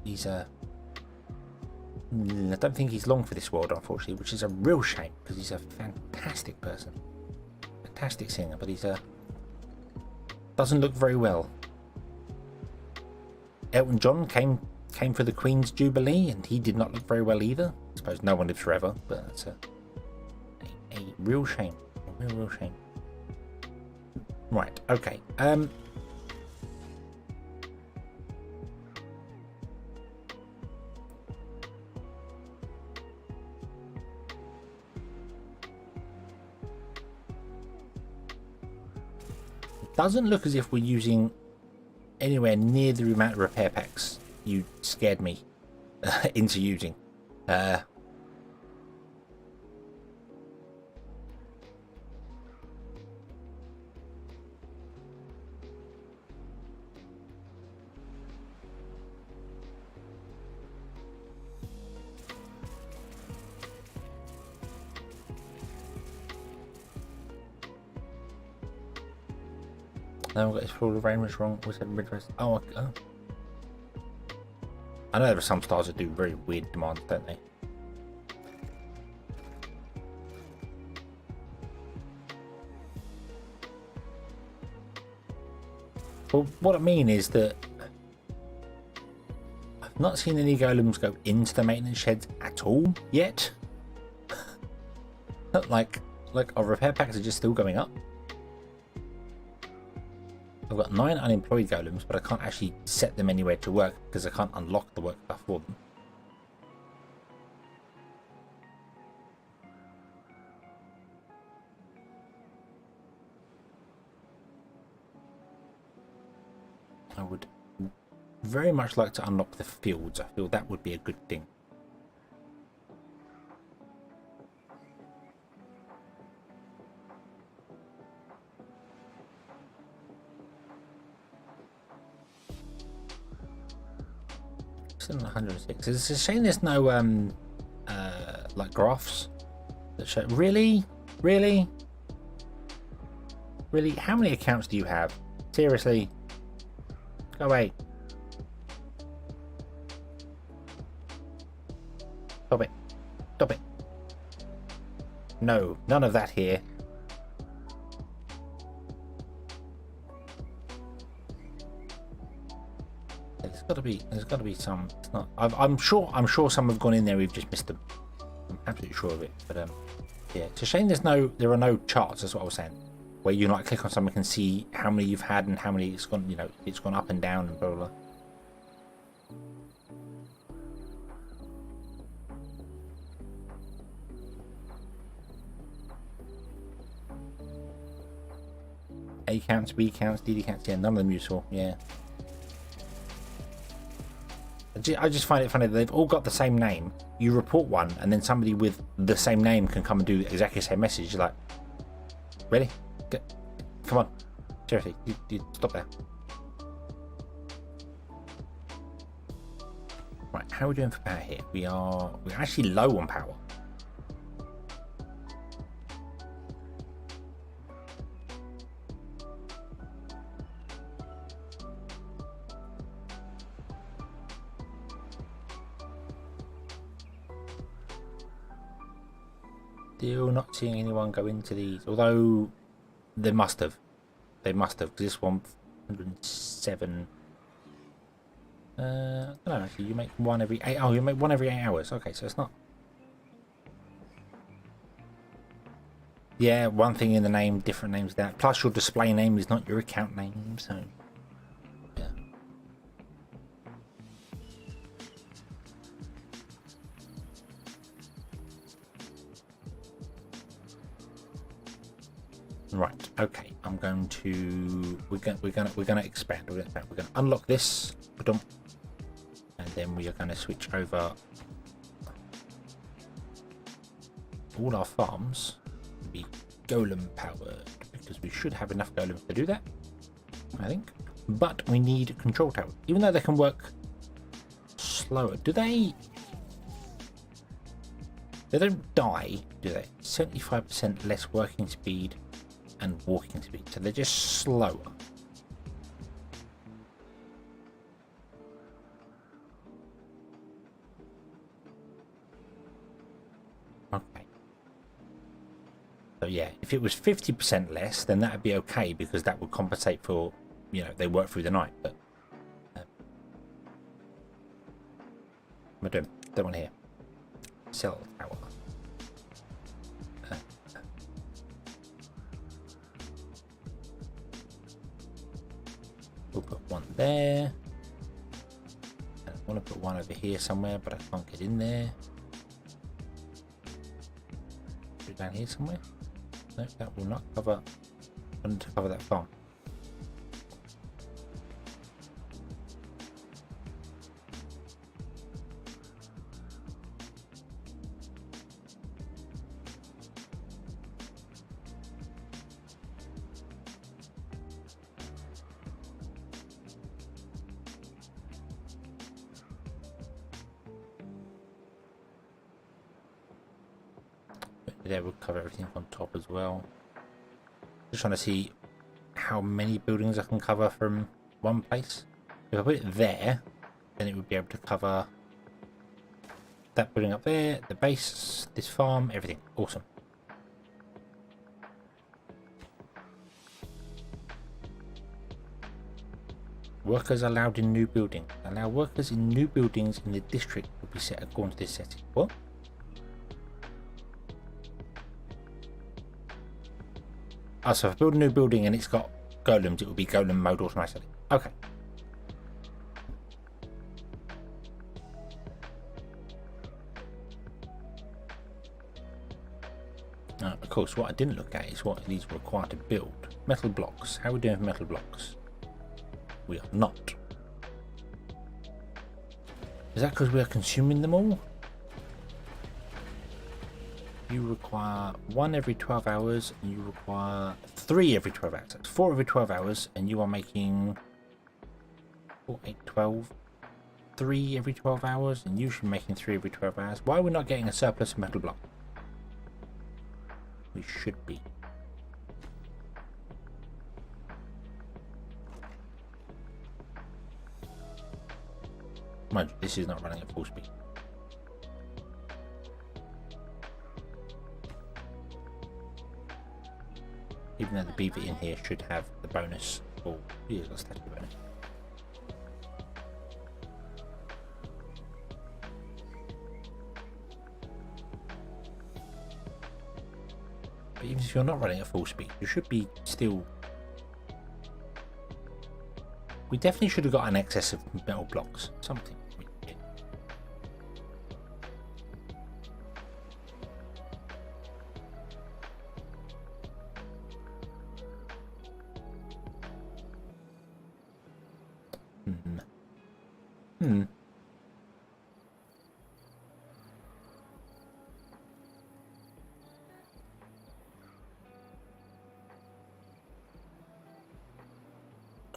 he's I don't think he's long for this world, unfortunately, which is a real shame because he's a fantastic person, fantastic singer, but he's doesn't look very well. Elton John came for the Queen's Jubilee and he did not look very well either. I suppose no one lives forever, but it's a real shame, a real shame. Right, okay. Doesn't look as if we're using anywhere near the amount of repair packs you scared me into using. No, got his full of rain was wrong. We said mid-rest. Oh. I know there are some stars that do very weird demands, don't they? Well, what I mean is that I've not seen any golems go into the maintenance sheds at all yet. like our repair packs are just still going up. I've got 9 unemployed golems, but I can't actually set them anywhere to work because I can't unlock the work stuff for them. I would very much like to unlock the fields. I feel that would be a good thing. Still 106. It's a shame there's no like graphs that show. Really? How many accounts do you have? Seriously? Go away. Stop it. Stop it. No, none of that here. There's got to be some. It's not. I'm sure some have gone in there. We've just missed them. I'm absolutely sure of it. But yeah, it's a shame there are no charts. That's what I was saying. Where you like click on something and see how many you've had and how many it's gone. You know, it's gone up and down and blah blah blah. A counts, B counts, DD counts. Yeah, none of them useful. Yeah. I just find it funny that they've all got the same name. You report one, and then somebody with the same name can come and do exactly the same message. You're like, really? Come on, seriously, you stop there. Right, how are we doing for power here? We're actually low on power. Still not seeing anyone go into these, although they must have. They must have, because this one 107. I don't know, actually, you make one every 8. Oh, you make one every 8 hours. Okay, so it's not. Yeah, one thing in the name, different names there. Plus, your display name is not your account name, so. Yeah. Right. Okay. I'm going to. We're gonna expand. We're gonna unlock this, and then we are going to switch over all our farms to be golem powered, because we should have enough golems to do that, I think. But we need control towers, even though they can work slower. Do they? They don't die, do they? 75% less working speed and walking speed, so they're just slower. Okay. So yeah, if it was 50% less, then that would be okay, because that would compensate for, you know, they work through the night. But what am I doing? That one here. Cell tower. We'll put one there. And I want to put one over here somewhere, but I can't get in there. Put it down here somewhere. No, that will not cover. I need to cover that farm. There, we'll cover everything on top as well. Just trying to see how many buildings I can cover from one place. If I put it there, then it would be able to cover that building up there, the base, this farm, everything. Awesome. Workers allowed in new building. Allow workers in new buildings in the district will be set according to this setting. What? Oh, so if I build a new building and it's got golems, it will be golem mode automatically. Okay. Of course, what I didn't look at is what these require to build. Metal blocks. How are we doing for metal blocks? We are not. Is that because we are consuming them all? You require 1 every 12 hours, and you require 3 every 12 hours. That's 4 every 12 hours, and you are making 4, 8, 12. 3 every 12 hours, and you should be making 3 every 12 hours. Why are we not getting a surplus of metal block? We should be. Mind you, this is not running at full speed. Even though the beaver in here should have the bonus. Oh, he's got a static bonus. But even if you're not running at full speed, you should be still... We definitely should have got an excess of metal blocks. Something.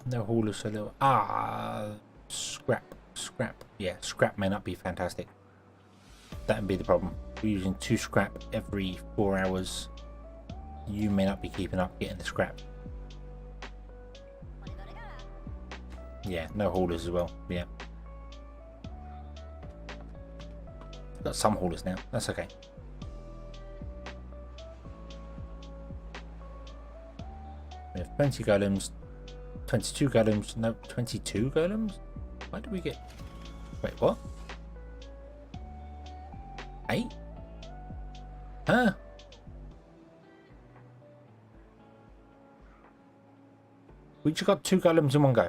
No haulers, so little. Scrap. Yeah, scrap may not be fantastic. That would be the problem. If you're using 2 scrap every 4 hours, you may not be keeping up getting the scrap. Yeah, no haulers as well. Yeah. Got some haulers now. That's okay. We have 20 golems. 22 golems. No, 22 golems? Why do we get... Wait, what? 8? Huh? We just got 2 golems in one go.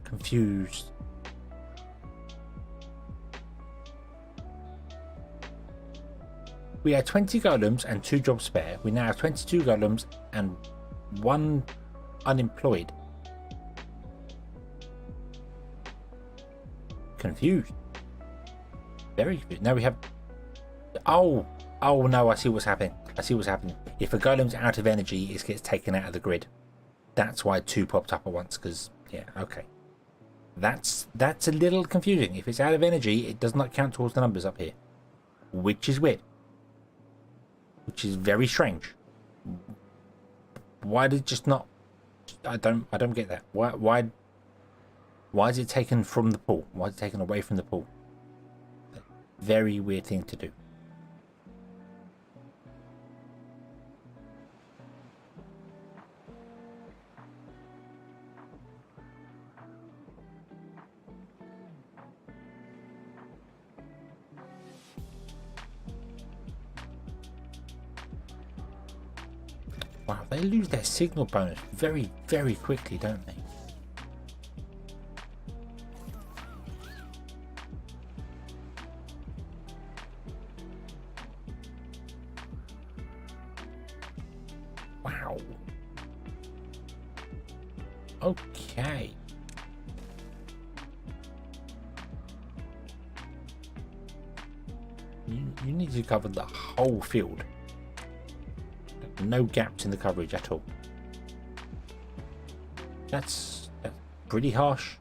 Confused. We had 20 golems and 2 jobs spare. We now have 22 golems and 1 unemployed. Confused. Very confused. Now we have... Oh no, I see what's happening. If a golem's out of energy, it gets taken out of the grid. That's why 2 popped up at once, because... Yeah, okay. That's a little confusing. If it's out of energy, it does not count towards the numbers up here, which is weird, which is very strange. Why did it just not? I don't get that. Why is it taken from the pool? Why is it taken away from the pool? Very weird thing to do. Wow, they lose their signal bonus very, very quickly, don't they? Wow. Okay. You need to cover the whole field. No gaps in the coverage at all. That's pretty harsh.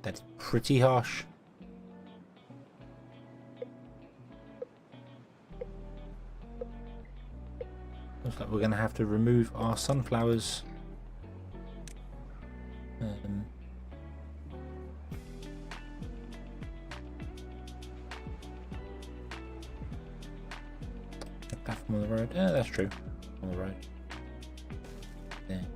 That's pretty harsh. Looks like we're going to have to remove our sunflowers. On the road. Yeah, that's true. On the road. There.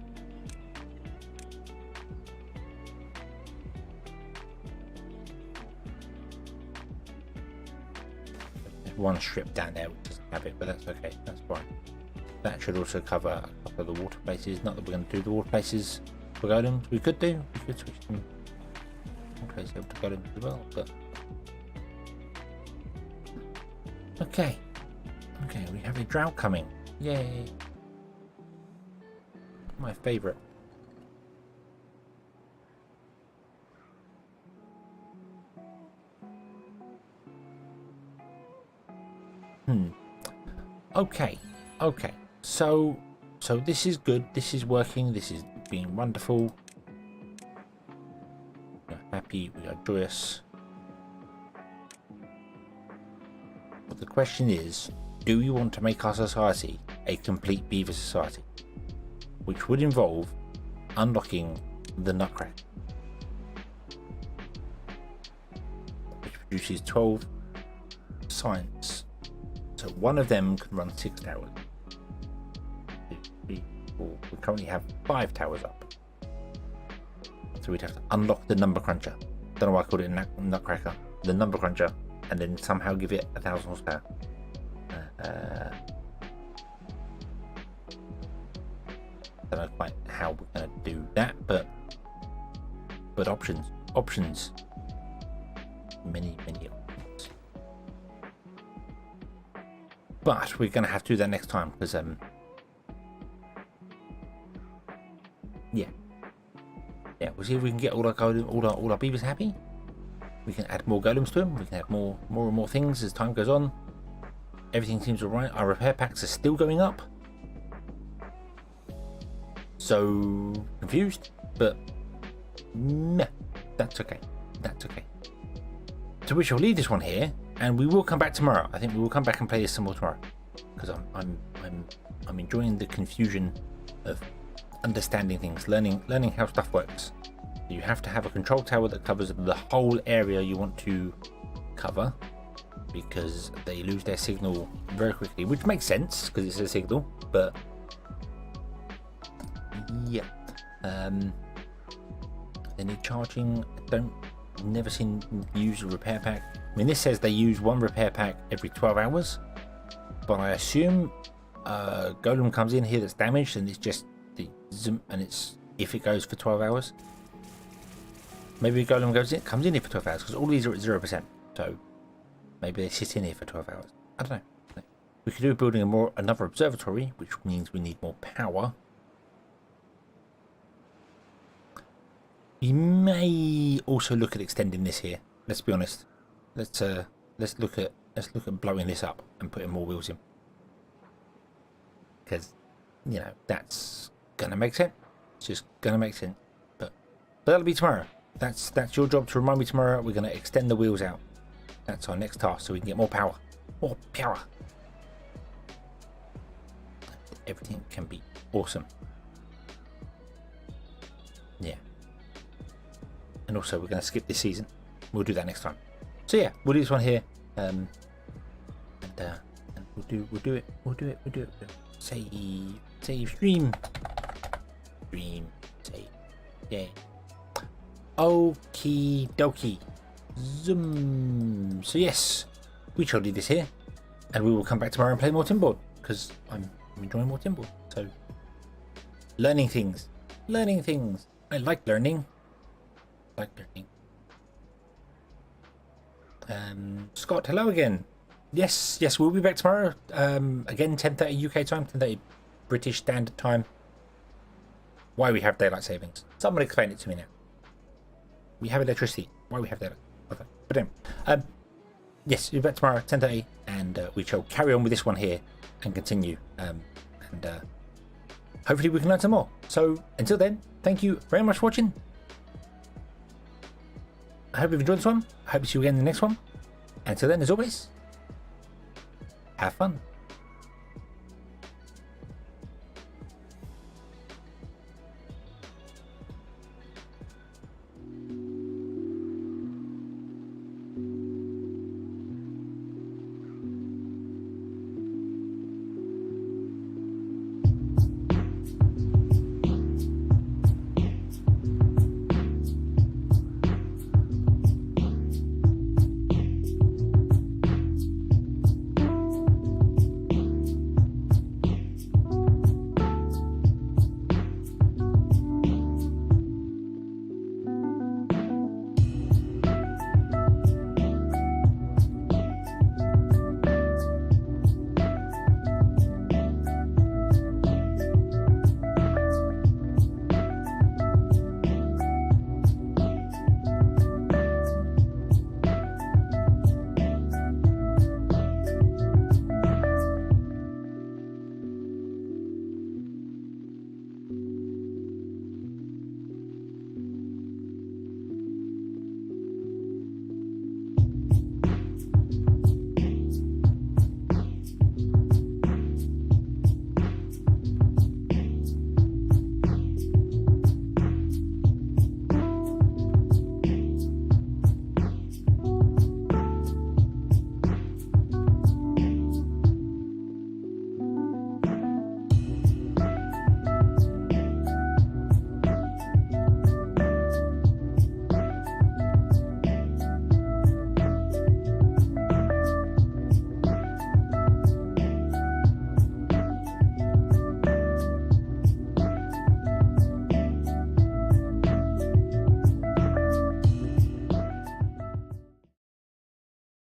There's one strip down there which doesn't have it, but that's okay. That's fine. That should also cover a couple of the water places. Not that we're going to do the water places for golems. We could do. We could switch them water places over to golems as well, but okay. Okay, we have a drought coming. Yay. My favourite. Okay. So this is good. This is working. This is being wonderful. We're happy. We are joyous. But the question is, do we want to make our society a complete beaver society? Which would involve unlocking the Nutcracker, which produces 12 science. So one of them can run 6 towers. 2, 3, 4. We currently have 5 towers up. So we'd have to unlock the number cruncher. Don't know why I called it a Nutcracker. The number cruncher, and then somehow give it 1,000 horsepower. Don't know quite how we're going to do that, but options, many options. But we're going to have to do that next time because yeah, we'll see if we can get all our beavers happy. We can add more golems to them. We can add more and more things as time goes on. Everything seems alright. Our repair packs are still going up. So confused, but meh, that's okay. That's okay. So we shall leave this one here, and we will come back tomorrow. I think we will come back and play this some more tomorrow because I'm enjoying the confusion of understanding things, learning how stuff works. You have to have a control tower that covers the whole area you want to cover, because they lose their signal very quickly, which makes sense because it's a signal, but yeah. They need charging. Never seen use a repair pack. I mean, this says they use 1 repair pack every 12 hours, but I assume golem comes in here that's damaged and it's just the zoom, and it's if it goes for 12 hours. Maybe a golem comes in here for 12 hours because all these are at 0%. So maybe they sit in here for 12 hours. I don't know. We could do building another observatory, which means we need more power. We may also look at extending this here. Let's be honest. Let's look at blowing this up and putting more wheels in, because you know that's gonna make sense. It's just gonna make sense. But that'll be tomorrow. That's your job to remind me tomorrow. We're gonna extend the wheels out. That's our next task, so we can get more power. More power. Everything can be awesome. Yeah. And also we're going to skip this season. We'll do that next time. So yeah, we'll do this one here, and we'll do it. Save stream, save, yeah. Okie dokie, zoom. So yes, we shall do this here, and we will come back tomorrow and play more Timberborn because I'm enjoying more Timberborn. So learning things. I like learning. Scott, hello again. Yes, we'll be back tomorrow. Again, 10:30 UK time, 10:30 British Standard Time. Why we have daylight savings? Someone explain it to me now. We have electricity. Why we have daylight? Okay. But anyway, yes, we'll be back tomorrow, 10:30, and we shall carry on with this one here and continue. And hopefully we can learn some more. So until then, thank you very much for watching. I hope you've enjoyed this one. I hope to see you again in the next one. Until then, as always, have fun.